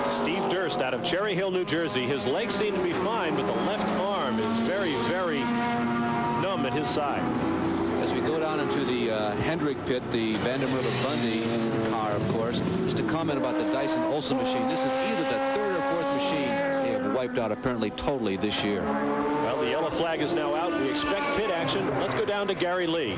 Steve Durst out of Cherry Hill, New Jersey. His legs seem to be fine, but the left arm is very, very numb at his side. As we go down into the Hendrick pit, the Vandermeer-Bundy car, of course, just to comment about the Dyson Olsen machine. This is either the third or fourth machine they have wiped out apparently totally this year. Well, the yellow flag is now out. We expect pit action. Let's go down to Gary Lee.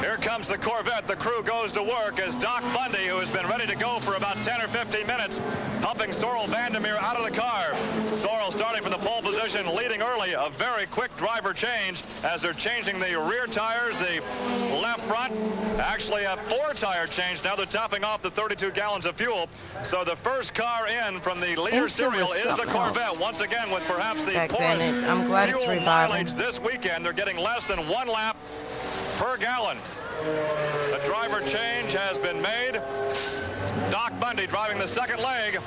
Here comes the Corvette. The crew goes to work as Doc Bundy, who has been ready to go for about 10 or 15 minutes, helping Sorrel Vandermeer out of the car. Sorrel starting from the pole position, leading early. A very quick driver change as they're changing the rear tires, the left front. Actually a 4-tire change. Now they're topping off the 32 gallons of fuel. So the first car in from the leader serial is the Corvette. Once again with perhaps the poorest fuel mileage this weekend. They're getting less than 1 lap per gallon. The driver change has been made. Doc Bundy driving the second leg.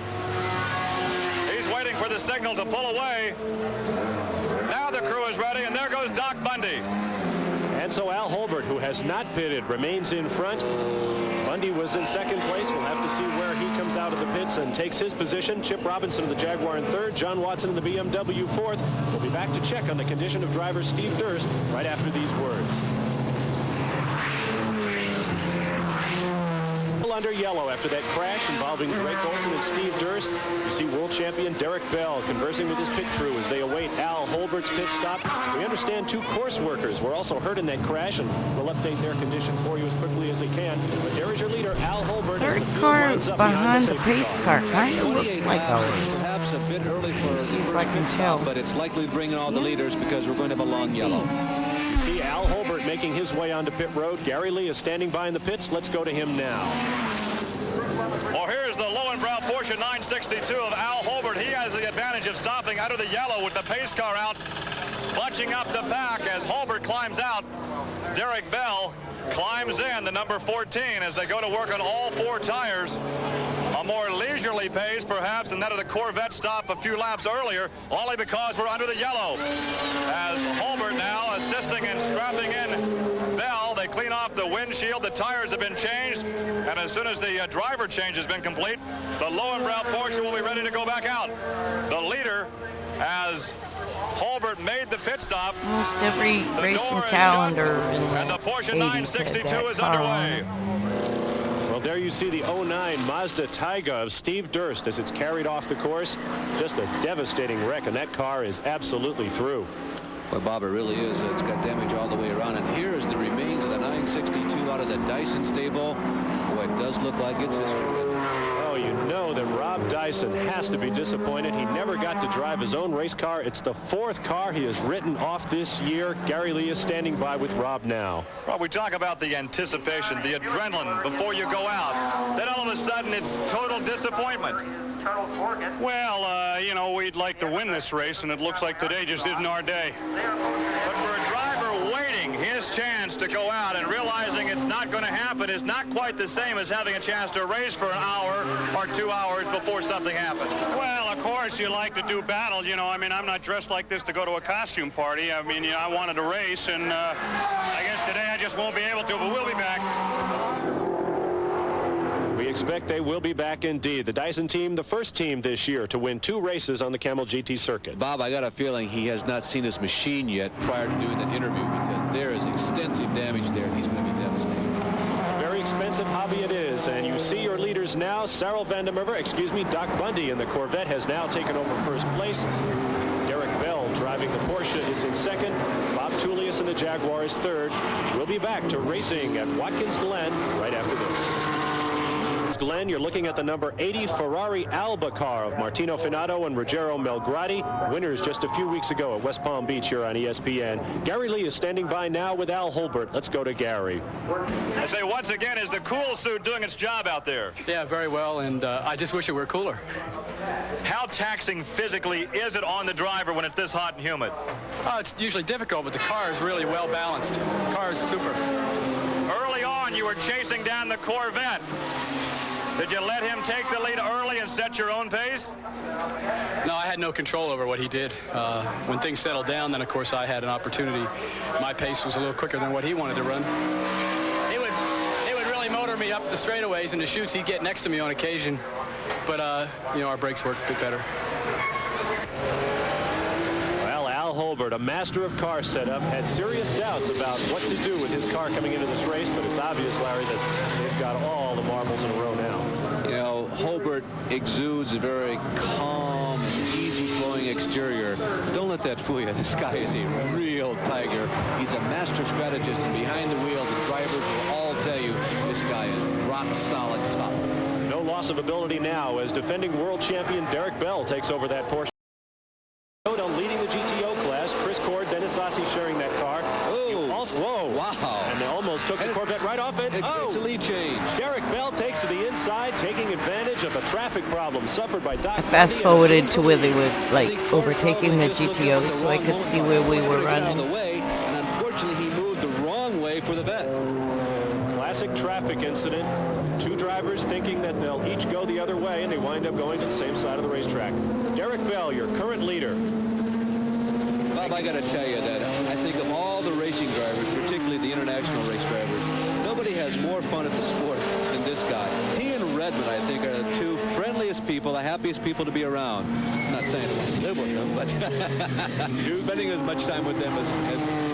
He's waiting for the signal to pull away. Now the crew is ready, and there goes Doc Bundy. And so Al Holbert, who has not pitted, remains in front. Bundy was in second place. We'll have to see where he comes out of the pits and takes his position. Chip Robinson of the Jaguar in third. John Watson in the BMW fourth. We'll be back to check on the condition of driver Steve Durst right after these words. Under yellow after that crash involving Drake Olsen and Steve Durst. You see world champion Derek Bell conversing with his pit crew as they await Al Holbert's pit stop. We understand 2 course workers were also hurt in that crash, and we'll update their condition for you as quickly as they can. But there is your leader, Al Holbert. Third car behind the pace car kind of looks like ours. Perhaps a bit early for see if I can tell. But it's likely to bring in all the leaders because we're going to have a long yellow. See Al Holbert making his way onto pit road. Gary Lee is standing by in the pits. Let's go to him now. Well, here's the Lowenbrow Porsche 962 of Al Holbert. He has the advantage of stopping out of the yellow with the pace car out, bunching up the pack as Holbert climbs out. Derek Bell climbs in, the number 14, as they go to work on all 4 tires. A more leisurely pace, perhaps, than that of the Corvette stop a few laps earlier, only because we're under the yellow. As Holbert now assisting and strapping in Bell, they clean off the windshield. The tires have been changed, and as soon as the driver change has been complete, the Lowenbrow Porsche will be ready to go back out. The leader, as Holbert made the pit stop. Almost every racing calendar in the and the Porsche 80s 962 is underway. Well, there you see the 09 Mazda Taiga of Steve Durst as it's carried off the course. Just a devastating wreck, and that car is absolutely through. Well, Bob, it really is. It's got damage all the way around. And here is the remains of the 962 out of the Dyson stable. Boy, it does look like it's history. Oh, you know that Rob Dyson has to be disappointed. He never got to drive his own race car. It's the 4th car he has written off this year. Gary Lee is standing by with Rob now. Rob, we talk about the anticipation, the adrenaline before you go out. Then all of a sudden, it's total disappointment. Well, you know, we'd like to win this race, and it looks like today just isn't our day. But for a driver waiting his chance to go out and realizing it's not going to happen is not quite the same as having a chance to race for an hour or 2 hours before something happens. Well, of course, you like to do battle. You know, I mean, I'm not dressed like this to go to a costume party. I mean, I wanted to race, and I guess today I just won't be able to, but we'll be back. We expect they will be back indeed. The Dyson team, the first team this year to win 2 races on the Camel GT circuit. Bob, I got a feeling he has not seen his machine yet prior to doing that interview, because there is extensive damage there. He's going to be devastated. Very expensive hobby it is, and you see your leaders now. Sarel Vandermeer, Doc Bundy in the Corvette has now taken over first place. Derek Bell driving the Porsche is in second. Bob Tullius in the Jaguar is third. We'll be back to racing at Watkins Glen right after this. Glen, you're looking at the number 80 Ferrari Alba car of Martino Finaudo and Ruggero Melgrati, winners just a few weeks ago at West Palm Beach here on ESPN. Gary Lee is standing by now with Al Holbert. Let's go to Gary. I say, once again, is the cool suit doing its job out there? Yeah, very well, and I just wish it were cooler. How taxing physically is it on the driver when it's this hot and humid? Oh, it's usually difficult, but the car is really well balanced. The car is super. Early on, you were chasing down the Corvette. Did you let him take the lead early and set your own pace? No, I had no control over what he did. When things settled down, then, of course, I had an opportunity. My pace was a little quicker than what he wanted to run. It would really motor me up the straightaways, and the chutes, he'd get next to me on occasion. But, you know, our brakes worked a bit better. Well, Al Holbert, a master of car setup, had serious doubts about what to do with his car coming into this race, but it's obvious, Larry, that they've got all the marbles in a row now. You know, Holbert exudes a very calm, easy-flowing exterior. Don't let that fool you. This guy is a real tiger. He's a master strategist, and behind the wheel, the drivers will all tell you this guy is rock solid tough. No loss of ability now as defending world champion Derek Bell takes over that Porsche. Leading the GTO class, Chris Cord, Dennis Ossie sharing that car. Whoa. Wow. And they almost took the Corvette right off it. It's a lead change. Derek Bell takes to the inside, taking advantage of a traffic problem suffered by Doc. I fast forwarded to where they were like overtaking the GTO so I could see where we were running. And unfortunately, he moved the wrong way for the vet. Classic traffic incident. Two drivers thinking that they'll each go the other way, and they wind up going to the same side of the racetrack. Derek Bell, your current leader. Bob, I got to tell you that I think of all the racing drivers, particularly the international race drivers, nobody has more fun at the sport than this guy. He and Redmond, I think, are the two friendliest people, the happiest people to be around. I'm not saying I want to live with them, but spending as much time with them as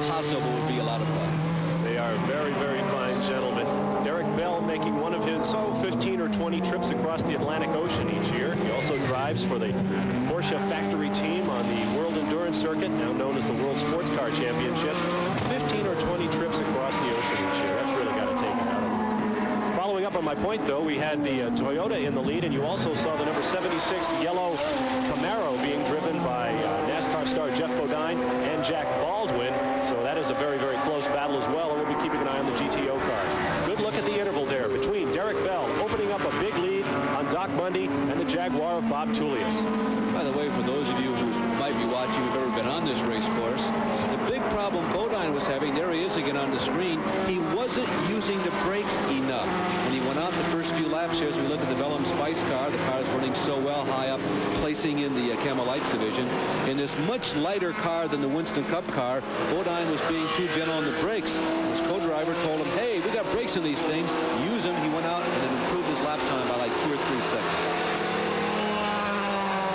possible would be a lot of fun. They are very, very fine gentlemen. Derek Bell making one of his 15 or 20 trips across the Atlantic Ocean each year. He also drives for the Porsche factory team on the World Endurance Circuit, now known as the World Sports Car Championship. 15 or 20 trips across the ocean each year. That's really got to take it out of him. Following up on my point, though, we had the Toyota in the lead, and you also saw the number 76 yellow Camaro being driven by NASCAR star Geoff Bodine and Jack Baldwin. So that is a very, very close battle as well, and we'll be keeping an eye on the GTO cars. Good look at the interval there between Derek Bell opening up a big lead on Doc Bundy and the Jaguar of Bob Tullius. By the way, for those of you who might be watching who've ever been on this race course, the big problem Bodine was having, there he is again on the screen, he wasn't using the brakes enough. When he went out the first few laps here, as we look at the Bellum Spice car, the car is running so well high up, placing in the Camel Lights division. In this much lighter car than the Winston Cup car, Bodine was being too gentle on the brakes. His co-driver told him, hey, we got brakes in these things, use them. He went out and then improved his lap time by like 2 or 3 seconds.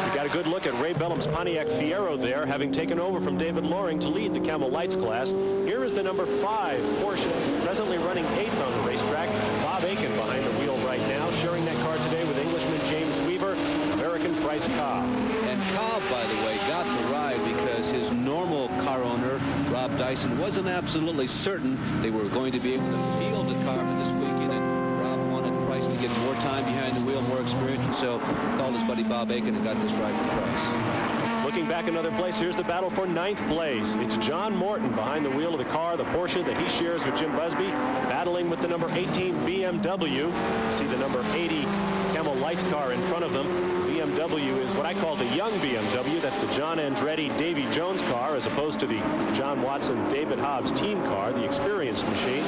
We got a good look at Ray Bellum's Pontiac Fiero there, having taken over from David Loring to lead the Camel Lights class. Here is the number 5 Porsche, presently running 8th on the racetrack. Bob Aiken behind the wheel right now, sharing that car today with Englishman James Weaver, American Price Cobb. And Cobb, by the way, got the ride because his normal car owner, Rob Dyson, wasn't absolutely certain they were going to be able to field the car for this weekend, and Rob wanted Price to get more time behind the wheel, more experience, and so called his buddy Bob Aiken and got this ride for Price. Looking back another place, here's the battle for 9th place. It's John Morton behind the wheel of the car, the Porsche that he shares with Jim Busby, battling with the number 18 BMW. You see the number 80 Camel Lights car in front of them. BMW is what I call the young BMW. That's the John Andretti, Davy Jones car, as opposed to the John Watson, David Hobbs team car, the experienced machine.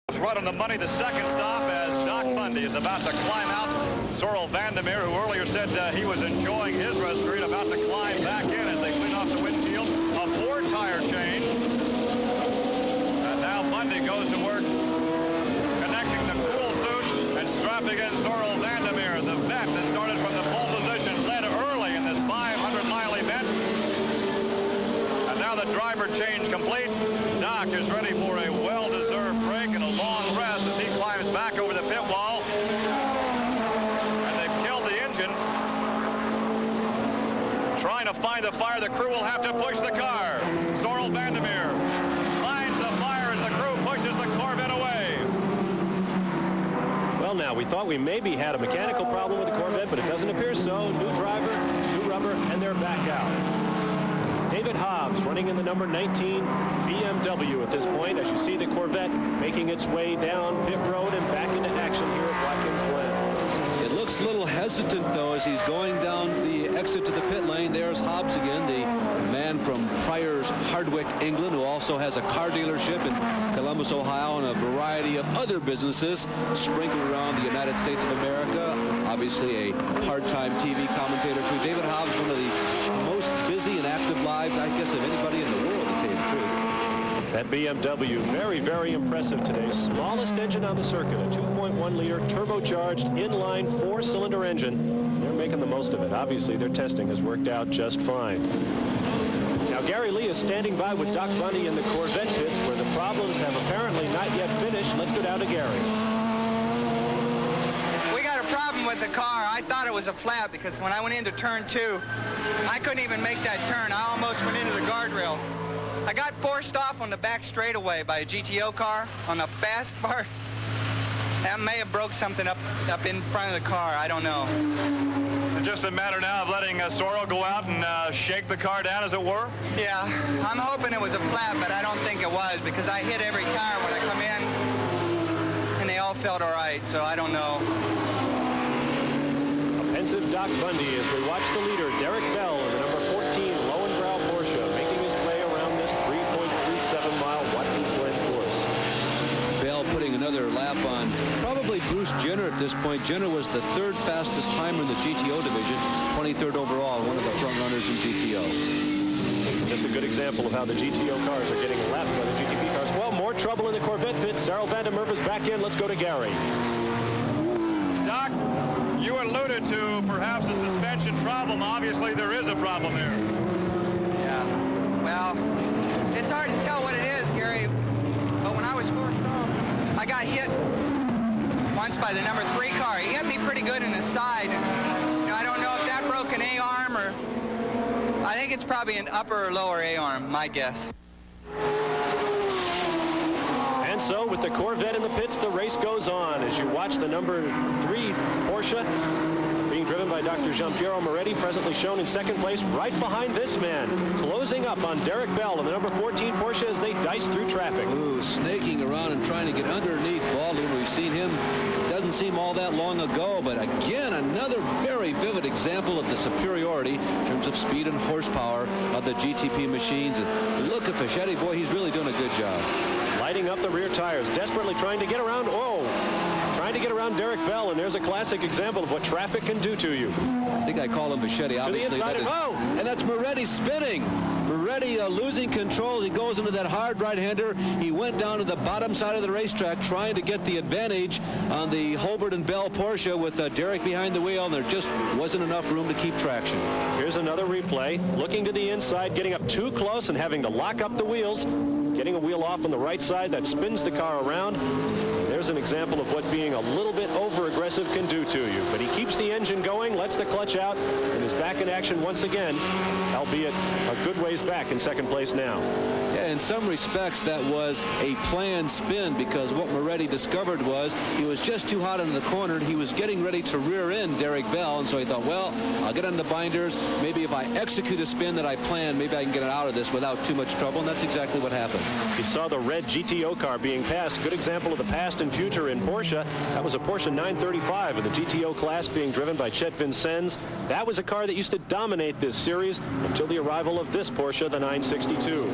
It's right on the money, the second stop, as Doc Bundy is about to climb out. Sorrel Vandermeer, who earlier said he was enjoying his rest period, about to climb back in as they clean off the windshield. A 4-tire change. And now Bundy goes to work connecting the cool suit and strapping in Sorrel Vandermeer, the vet that started from the pole position, led early in this 500-mile event. And now the driver change complete. Doc is ready for a well-deserved break and a long rest as he climbs back over the pit wall. And they've killed the engine. Trying to find the fire, the crew will have to push the car. Sorrel Vandermeer finds the fire as the crew pushes the Corvette away. Well, now, we thought we maybe had a mechanical problem with the Corvette, but it doesn't appear so. New driver, new rubber, and they're back out. David Hobbs running in the number 19 BMW at this point, as you see the Corvette making its way down pit road and back into action here at Watkins Glen. It looks a little hesitant, though, as he's going down the exit to the pit lane. There's Hobbs again, the man from Pryor's Hardwick, England, who also has a car dealership in Columbus, Ohio, and a variety of other businesses sprinkled around the United States of America. Obviously a part-time TV commentator, too. David Hobbs, one of the most busy and active lives, I guess, of anybody in the world, to tell you the truth. That BMW, very, very impressive today. Smallest engine on the circuit, a 2.1-liter turbocharged inline 4-cylinder engine. They're making the most of it. Obviously, their testing has worked out just fine. Now, Gary Lee is standing by with Doc Bundy in the Corvette pits, where the problems have apparently not yet finished. Let's go down to Gary. We got a problem with the car. I thought it was a flat because when I went into turn 2, I couldn't even make that turn. I almost went into the guardrail. I got forced off on the back straightaway by a GTO car on the fast part. That may have broke something up in front of the car. I don't know. Is it just a matter now of letting Sorrell go out and shake the car down, as it were? Yeah, I'm hoping it was a flat, but I don't think it was because I hit every tire when I come in, and they all felt all right, so I don't know. A pensive Doc Bundy as we watch the leader, Derek Bell, in the number 14 Lowenbrow Porsche, making his way around this 3.37-mile Watkins Glen course. Bell putting another lap on probably Bruce Jenner at this point. Jenner was the 3rd fastest timer in the GTO division, 23rd overall, one of the front runners in GTO. Just a good example of how the GTO cars are getting lapped by the GTP cars. Well, more trouble in the Corvette pit. Cyril Vandermerve is back in. Let's go to Gary. Doc, you alluded to perhaps a suspension problem. Obviously, there is a problem here. Yeah, well, it's hard to tell what it is, Gary, but when I was forced off, I got hit once by the number 3 car. He hit me pretty good in the side. You know, I don't know if that broke an A-arm or... I think it's probably an upper or lower A-arm, my guess. And so, with the Corvette in the pits, the race goes on as you watch the number 3 Porsche being driven by Dr. Giampiero Moretti, presently shown in 2nd place right behind this man, closing up on Derek Bell in the number 14 Porsche as they dice through traffic. Ooh, snaking around and trying to get underneath Baldwin. We've seen him, doesn't seem all that long ago, but again, another very vivid example of the superiority in terms of speed and horsepower of the GTP machines. And look at Pachetti, boy, he's really doing a good job. Lighting up the rear tires, desperately trying to get around, trying to get around Derek Bell, and there's a classic example of what traffic can do to you. I think I call him Pachetti, obviously. And that's Moretti spinning. Moretti losing control. He goes into that hard right-hander. He went down to the bottom side of the racetrack trying to get the advantage on the Holbert and Bell Porsche with Derek behind the wheel, and there just wasn't enough room to keep traction. Here's another replay. Looking to the inside, getting up too close and having to lock up the wheels. Getting a wheel off on the right side that spins the car around. There's an example of what being a little bit over-aggressive can do to you. But he keeps the engine going, lets the clutch out, and is back in action once again, albeit a good ways back in 2nd place now. Yeah, in some respects, that was a planned spin because what Moretti discovered was he was just too hot in the corner. He was getting ready to rear end Derek Bell, and so he thought, well, I'll get on the binders. Maybe if I execute a spin that I planned, maybe I can get it out of this without too much trouble, and that's exactly what happened. You saw the red GTO car being passed. Good example of the past and future in Porsche. That was a Porsche 935 in the GTO class being driven by Chet Vincennes. That was a car that used to dominate this series until the arrival of this Porsche, the 962.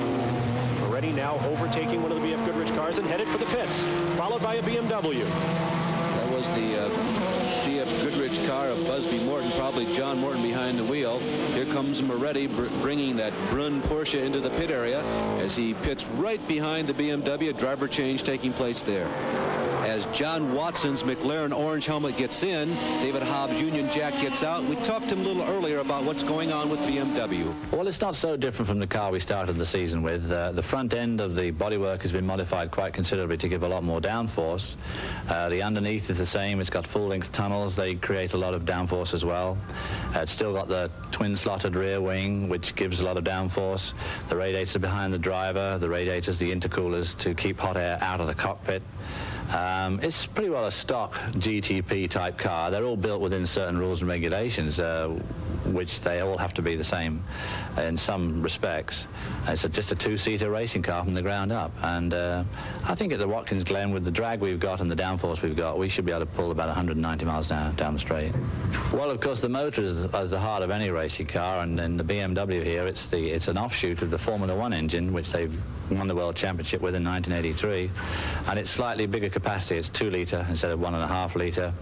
Moretti now overtaking one of the BF Goodrich cars and headed for the pits, followed by a BMW. That was the BF Goodrich car of Busby Morton, probably John Morton behind the wheel. Here comes Moretti bringing that Brunn Porsche into the pit area as he pits right behind the BMW, driver change taking place there. As John Watson's McLaren orange helmet gets in, David Hobbs' Union Jack gets out. We talked to him a little earlier about what's going on with BMW. Well, it's not so different from the car we started the season with. The front end of the bodywork has been modified quite considerably to give a lot more downforce. The underneath is the same. It's got full-length tunnels. They create a lot of downforce as well. It's still got the twin-slotted rear wing, which gives a lot of downforce. The radiators are behind the driver. The radiators, the intercoolers to keep hot air out of the cockpit. It's pretty well a stock GTP type car. They're all built within certain rules and regulations, which they all have to be the same in some respects. It's just a two-seater racing car from the ground up. And I think at the Watkins Glen, with the drag we've got and the downforce we've got, we should be able to pull about 190 miles an hour down the straight. Well, of course, the motor is the heart of any racing car, and in the BMW here, it's an offshoot of the Formula One engine, which they've won the World Championship with in 1983, and it's slightly bigger capacity. It's 2 litre instead of 1.5 litre.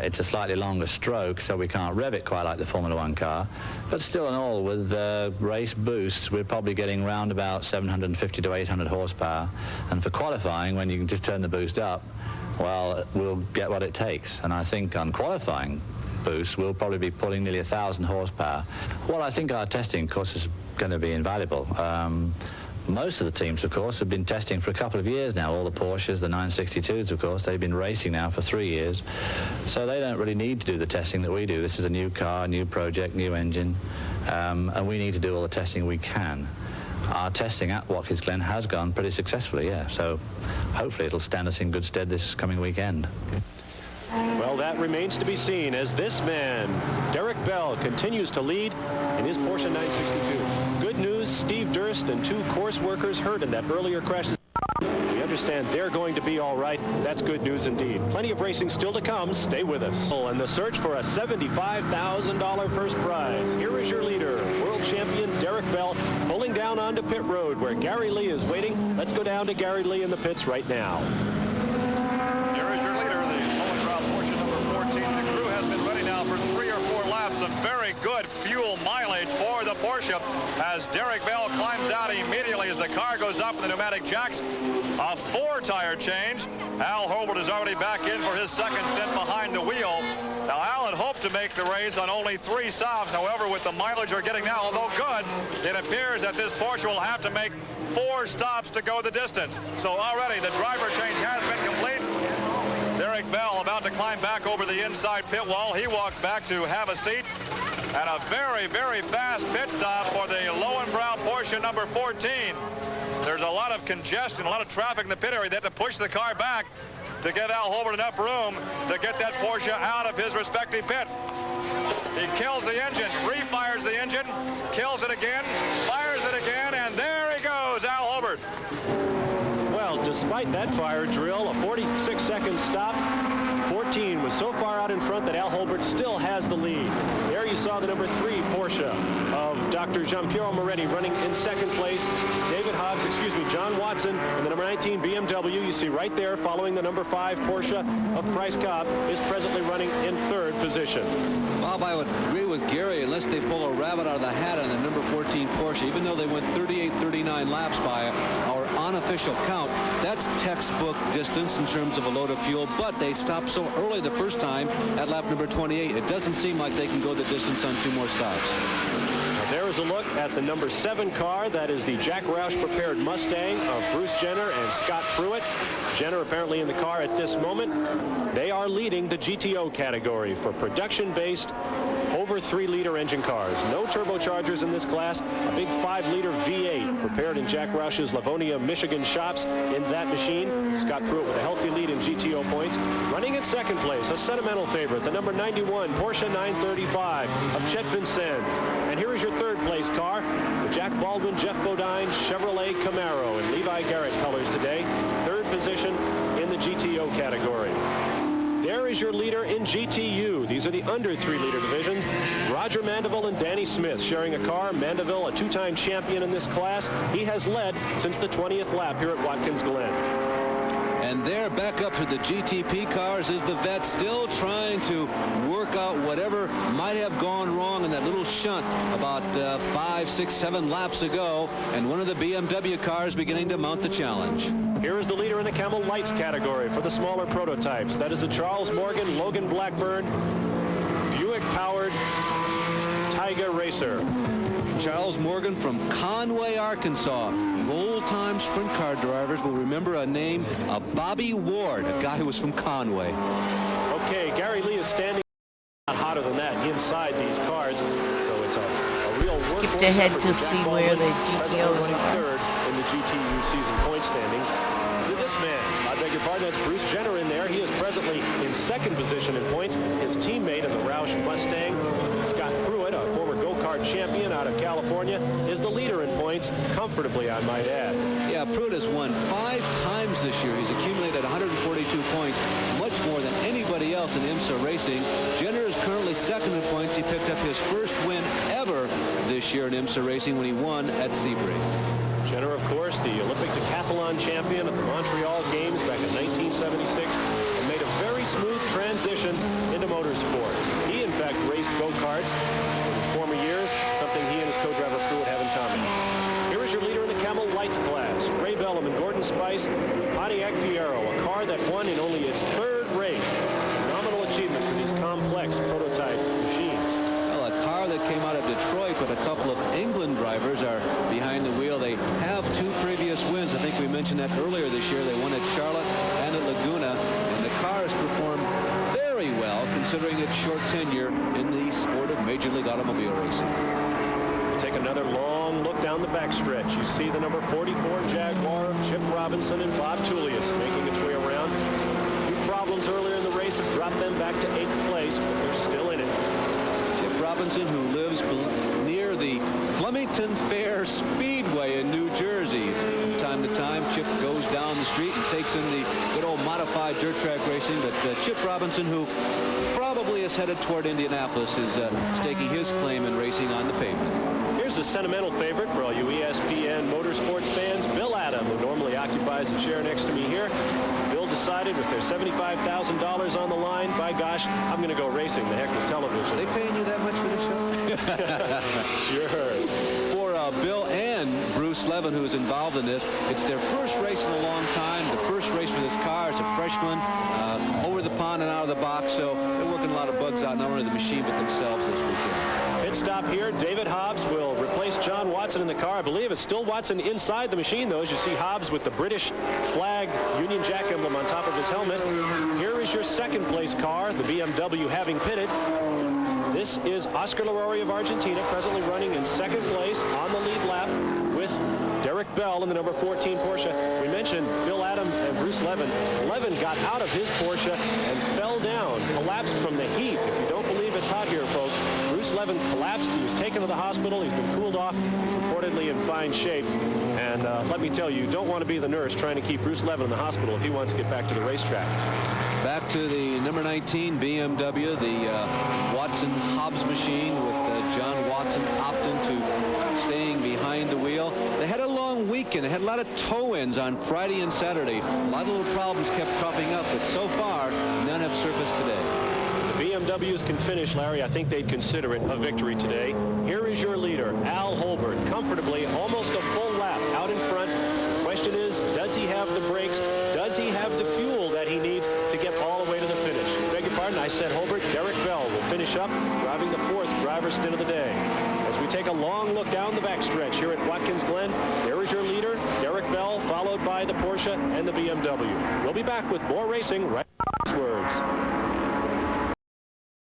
It's a slightly longer stroke, so we can't rev it quite like the Formula One car, but still in all, with race boosts, we're probably getting round about 750 to 800 horsepower, and for qualifying, when you can just turn the boost up, well, we'll get what it takes. And I think on qualifying boost, we'll probably be pulling nearly 1,000 horsepower. Well, I think our testing, of course, is going to be invaluable. Most of the teams, of course, have been testing for a couple of years now. All the Porsches, the 962s, of course, they've been racing now for 3 years. So they don't really need to do the testing that we do. This is a new car, new project, new engine, and we need to do all the testing we can. Our testing at Watkins Glen has gone pretty successfully, yeah. So hopefully it'll stand us in good stead this coming weekend. Well, that remains to be seen as this man, Derek Bell, continues to lead in his Porsche 962. Good news, Steve Durst and 2 course workers hurt in that earlier crash. We understand they're going to be all right. That's good news indeed. Plenty of racing still to come. Stay with us. And the search for a $75,000 first prize. Here is your leader, world champion Derek Bell, pulling down onto pit road where Gary Lee is waiting. Let's go down to Gary Lee in the pits right now. Here is your leader, the Mullen Crowd Porsche number 14. The crew has been ready now for 3 or 4 laps of very good fuel mileage for the Porsche as Derek Bell climbs out immediately as the car goes up in the pneumatic jacks. A 4-tire change. Al Holbert is already back in for his second stint behind the wheel. Now, Al had hoped to make the race on only 3 stops. However, with the mileage we're getting now, although good, it appears that this Porsche will have to make 4 stops to go the distance. So already the driver change has been complete. Derek Bell about to climb back over the inside pit wall. He walks back to have a seat. And a very, very fast pit stop for the Lowenbrow Porsche number 14. There's a lot of congestion, a lot of traffic in the pit area. They have to push the car back to give Al Holbert enough room to get that Porsche out of his respective pit. He kills the engine, refires the engine, kills it again, fires it again, and there he goes, Al Holbert. Well, despite that fire drill, a 46-second stop. 14 was so far out in front that Al Holbert still has the lead. There you saw the number 3 Porsche of Dr. Jean-Pierre Moretti running in second place. John Watson and the number 19 BMW you see right there following the number 5 Porsche of Price Cobb is presently running in 3rd position. Bob, I would agree with Gary unless they pull a rabbit out of the hat on the number 14 Porsche. Even though they went 38, 39 laps by our unofficial count, that's textbook distance in terms of a load of fuel, but they stopped so early the first time at lap number 28. It doesn't seem like they can go the distance on 2 more stops. There is a look at the number 7 car. That is the Jack Roush prepared Mustang of Bruce Jenner and Scott Pruitt. Jenner apparently in the car at this moment. They are leading the GTO category for production-based over 3-liter engine cars. No turbochargers in this class. A big 5-liter V8 prepared in Jack Roush's Livonia, Michigan shops in that machine. Scott Pruitt with a healthy lead in GTO points. Running in second place, a sentimental favorite, the number 91 Porsche 935 of Chet Vincennes. And here is your 3rd place car, the Jack Baldwin, Jeff Bodine Chevrolet Camaro in Levi Garrett colors today. 3rd position in the GTO category. There is your leader in GTU. These are the under 3-liter divisions. Roger Mandeville and Danny Smith sharing a car. Mandeville, a 2-time champion in this class. He has led since the 20th lap here at Watkins Glen. And there, back up to the GTP cars, is the vet still trying to work out whatever might have gone wrong in that little shunt about 5, 6, 7 laps ago. And one of the BMW cars beginning to mount the challenge. Here is the leader in the Camel Lights category for the smaller prototypes. That is the Charles Morgan Logan Blackburn Buick-powered Tiger Racer. Charles Morgan from Conway, Arkansas. Old-time sprint car drivers will remember a name of Bobby Ward, a guy who was from Conway. Okay, Gary Lee is standing not hotter than that inside these cars, so it's a real workhorse. Skipped ahead to see where the GTO went. 3rd in the GTU season point standings. to this man. I beg your pardon, that's Bruce Jenner in there. He is presently in second position in points. His teammate in the Roush Mustang, Scott Pruitt, a former go-kart champion out of California, is the leader in points, comfortably, I might add. Yeah, Pruitt has won 5 times this year. He's accumulated 142 points, much more than anybody else in IMSA racing. Jenner is currently second in points. He picked up his first win ever this year in IMSA racing when he won at Sebring. Jenner, of course, the Olympic decathlon champion at the Montreal Games back in 1976, and made a very smooth transition into motorsports. He, in fact, raced go-karts in former years, something he and his co-driver Pruitt have in common. Here is your leader in the Camel Lights class, Ray Bellum and Gordon Spice, Pontiac Fiero, a car that won in only its 3rd race. Phenomenal achievement for these complex prototype machines. Well, a car that came out of Detroit, but a couple of England drivers are behind the wheel. They have 2 previous wins. I think we mentioned that earlier this year. They won at Charlotte and at Laguna, and the car has performed very well considering its short tenure in the sport of Major League Automobile racing. Take another long look down the backstretch. You see the number 44 Jaguar of Chip Robinson and Bob Tullius making its way around. A few problems earlier in the race have dropped them back to 8th place, but they're still in it. Chip Robinson, who lives near the Flemington Fair Speedway in New Jersey. From time to time, Chip goes down the street and takes in the good old modified dirt track racing. But Chip Robinson, who probably is headed toward Indianapolis, is staking his claim in racing on the pavement. Here's a sentimental favorite for all you ESPN Motorsports fans, Bill Adam, who normally occupies the chair next to me here. Bill decided with their $75,000 on the line, by gosh, I'm going to go racing. The heck with television. Are they paying you that much for the show? Sure. For Bill and Bruce Levin, who is involved in this, it's their first race in a long time. The first race for this car. It's a freshman, over the pond and out of the box, so they're working a lot of bugs out, not only the machine, but themselves this weekend. Pit stop here. David Hobbs will replace John Watson in the car. I believe it's still Watson inside the machine, though, as you see Hobbs with the British flag Union Jack emblem on top of his helmet. Here is your second place car, the BMW having pitted. This is Oscar Larori of Argentina, presently running in second place on the lead lap with Derek Bell in the number 14 Porsche. We mentioned Bill Adam and Bruce Levin. Levin got out of his Porsche and fell down, collapsed from the heat. If you don't believe it's hot here, folks, Bruce Levin collapsed. He was taken to the hospital. He's been cooled off. He's reportedly in fine shape. And let me tell you, you don't want to be the nurse trying to keep Bruce Levin in the hospital if he wants to get back to the racetrack. Back to the number 19 BMW, the Watson Hobbs machine with John Watson opting to staying behind the wheel. They had a long weekend. They had a lot of toe-ins on Friday and Saturday. A lot of little problems kept cropping up, but so far, none have surfaced today. The BMWs can finish, Larry. I think they'd consider it a victory today. Here is your leader, Al Holbert, comfortably, almost a full lap out in front. The question is, does he have the brakes? Does he have the fuel that he needs to get all the way to the finish? Beg your pardon, I said Holbert. Derek Bell will finish up, driving the 4th driver's stint of the day. As we take a long look down the backstretch here at Watkins Glen, there is your leader, Derek Bell, followed by the Porsche and the BMW. We'll be back with more racing right after these words.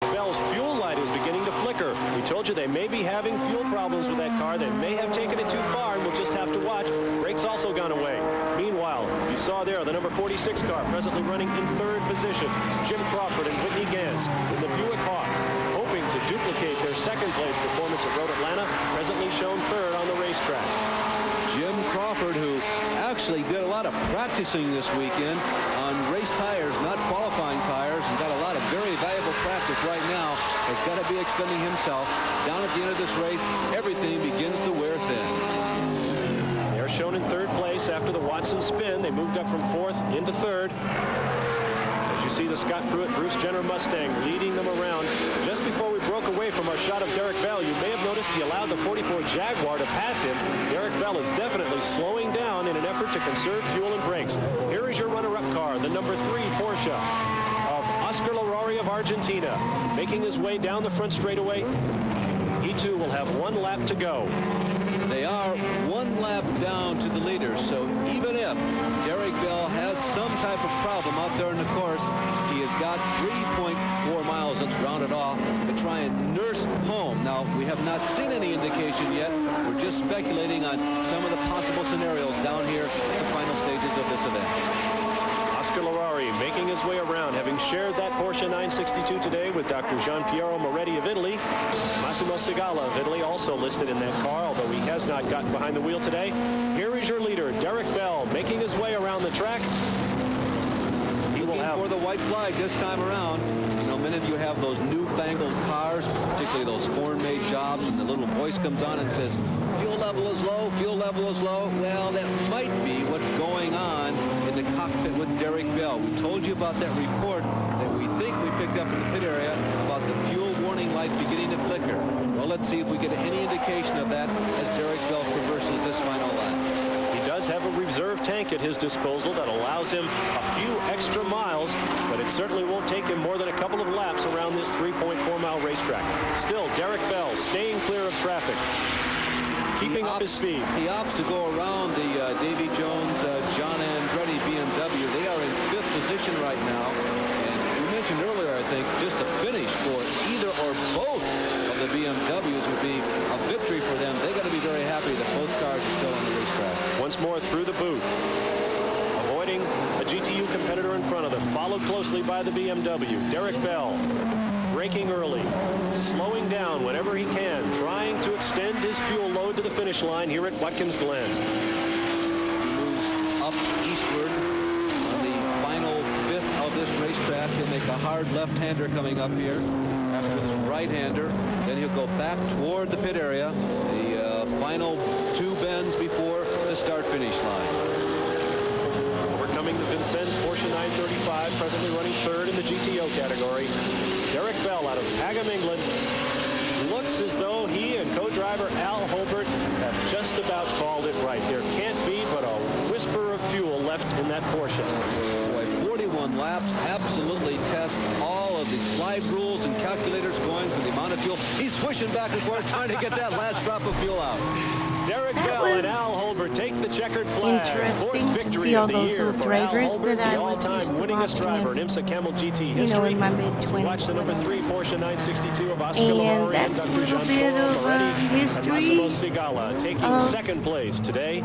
Bell's fuel light is beginning to flicker. We told you they may be having fuel problems with that car. They may have taken it too far, and we'll just have to watch. Brakes also gone away. Meanwhile, you saw there the number 46 car presently running in 3rd position. Jim Crawford and Whitney Gantz in the Buick Hawk, hoping to duplicate their second place performance at Road Atlanta, presently shown 3rd on the racetrack. Jim Crawford, who actually did a lot of practicing this weekend on race tires, not qualifying tires, and got a lot of very valuable practice right now, has got to be extending himself. Down at the end of this race, everything begins to wear thin. They're shown in 3rd place after the Watson spin. They moved up from 4th into 3rd. As you see the Scott Pruitt, Bruce Jenner Mustang leading them around. Just before we broke away from our shot of Derek Bell, you may have noticed he allowed the 44 Jaguar to pass him. Derek Bell is definitely slowing down in an effort to conserve fuel and brakes. Here is your runner-up car, the number 3 Porsche of Oscar Larori of Argentina, making his way down the front straightaway. He too will have 1 lap to go. They are 1 lap down to the leaders, so even if Derek Bell has some type of problem out there in the course, he has got 3.4 miles, let's round it off, to try and nurse home. Now, we have not seen any indication yet. We're We're just speculating on some of the possible scenarios down here at the final stages of this event. Oscar Larari making his way around, having shared that Porsche 962 today with Dr. Gian-Piero Moretti of Italy. Massimo Sigala of Italy also listed in that car, although he has not gotten behind the wheel today. Here is your leader, Derek Bell, making his way around the track. He will have for the white flag this time around. You know, many of you have those newfangled cars, particularly those foreign-made jobs, and the little voice comes on and says, fuel level is low, fuel level is low. Well, that might be what's going on in the cockpit with Derek Bell. We told you about that report that we think we picked up in the pit area about the fuel warning light beginning to flicker. Well, let's see if we get any indication of that as Derek Bell traverses this final lap. He does have a reserve tank at his disposal that allows him a few extra miles, but it certainly won't take him more than a couple of laps around this 3.4-mile racetrack. Still, Derek Bell staying clear of traffic, keeping up his speed. He opts to go around the Davy Jones, John Andretti BMW. They are in 5th position right now. And we mentioned earlier, I think, just a finish for either or both of the BMWs would be a victory for them. They got to be very happy that both cars are still on the racetrack. Once more through the boot, avoiding a GTU competitor in front of them, followed closely by the BMW. Derek Bell braking early, slowing down whenever he can, trying to extend his fuel load to the finish line here at Watkins Glen. He moves up eastward on the final 5th of this racetrack. He'll make a hard left-hander coming up here after this right-hander. Then he'll go back toward the pit area, the final 2 bends before the start-finish line. Overcoming the Vincennes Porsche 935, presently running 3rd in the GTO category. Derek Bell out of Pagham, England. Looks as though he and co-driver Al Holbert have just about called it right. There can't be but a whisper of fuel left in that Porsche. Boy, 41 laps absolutely test all of the slide rules and calculators going for the amount of fuel. He's swishing back and forth trying to get that last drop of fuel out. Derek Bell and Al Holbert take the checkered flag. Interesting to see all those little drivers that I was used to watching as, you know, in my mid-20s. Watch the number 3 Porsche 962 of Oscar And Larari that's and a little bit of history Massimo Sigala taking of 2nd place today.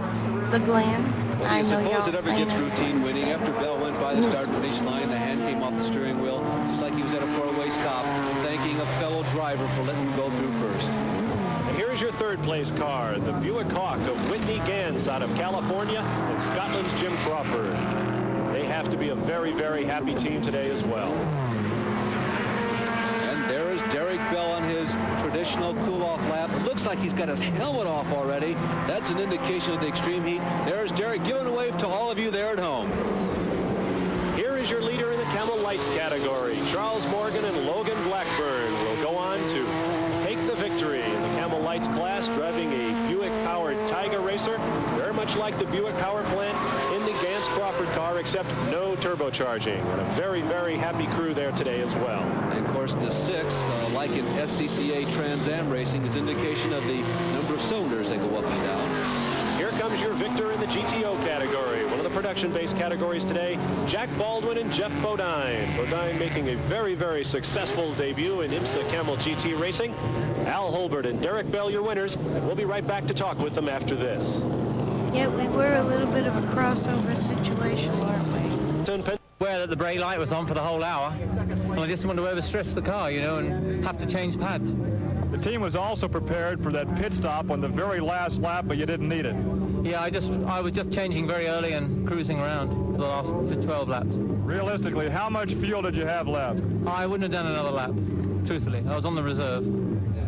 The Glen. Well, I do you know suppose it y'all ever gets routine winning? After Bell went by the Miss- start-finish line, the hand came off the steering wheel, just like he was at a 4-way stop, thanking a fellow driver for letting him go through first. And here's your 3rd place car, the Buick Hawk of Whitney Gans out of California and Scotland's Jim Crawford. They have to be a very, very happy team today as well. And there is Derek Bell on his traditional cool-off lap. It looks like he's got his helmet off already. That's an indication of the extreme heat. There's Derek giving a wave to all of you there at home. Here is your leader in the Camel Lights category. Charles Morgan and Logan Blackburn will go on to take the victory in the Camel Lights class, driving a Buick-powered Tiger Racer, very much like the Buick power plant in the Gans Crawford car, except no turbocharging. And a very, very happy crew there today as well. And of course, the 6, like in SCCA Trans Am racing, is indication of the number of cylinders that go up and down. Here comes your victor in the GTO category, one of the production-based categories today, Jack Baldwin and Geoff Bodine. Bodine making a very, very successful debut in IMSA Camel GT racing. Al Holbert and Derek Bell, your winners, and we'll be right back to talk with them after this. Yeah, we were a little bit of a crossover situation, weren't we? Aware that the brake light was on for the whole hour, and I just wanted to overstress the car, you know, and have to change pads. The team was also prepared for that pit stop on the very last lap, but you didn't need it. Yeah, I was just changing very early and cruising around for the last 12 laps. Realistically, how much fuel did you have left? I wouldn't have done another lap, truthfully. I was on the reserve.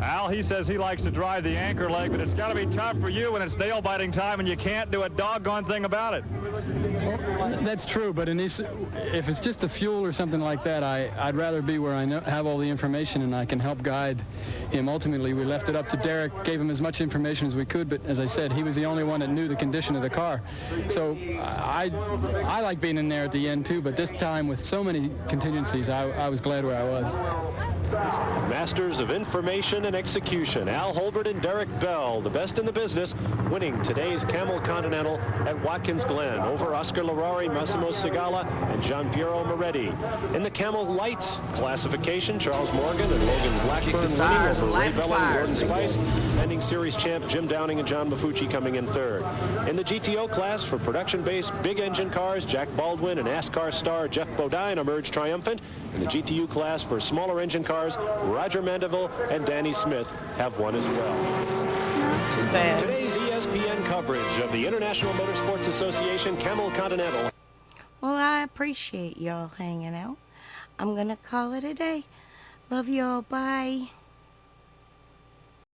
Al, he says he likes to drive the anchor leg, but it's got to be tough for you when it's nail-biting time and you can't do a doggone thing about it. That's true, but if it's just the fuel or something like that, I'd rather be where I have all the information and I can help guide him. Ultimately, we left it up to Derek, gave him as much information as we could, but as I said, he was the only one that knew the condition of the car. So I like being in there at the end too, but this time with so many contingencies, I was glad where I was. Masters of information and execution, Al Holbert and Derek Bell, the best in the business, winning today's Camel Continental at Watkins Glen over Oscar Larari, Massimo Segala, and Gianpiero Moretti. In the Camel Lights classification, Charles Morgan and Logan Blackburn winning over Ray Velling and Gordon Spice, pending series champ Jim Downing and John Mafucci coming in third. In the GTO class for production-based big engine cars, Jack Baldwin and NASCAR star Geoff Bodine emerged triumphant. In the GTU class for smaller engine cars, Roger Mandeville and Danny Smith have won as well. Too bad. Today's ESPN coverage of the International Motorsports Association Camel Continental. Well, I appreciate y'all hanging out. I'm going to call it a day. Love y'all. Bye.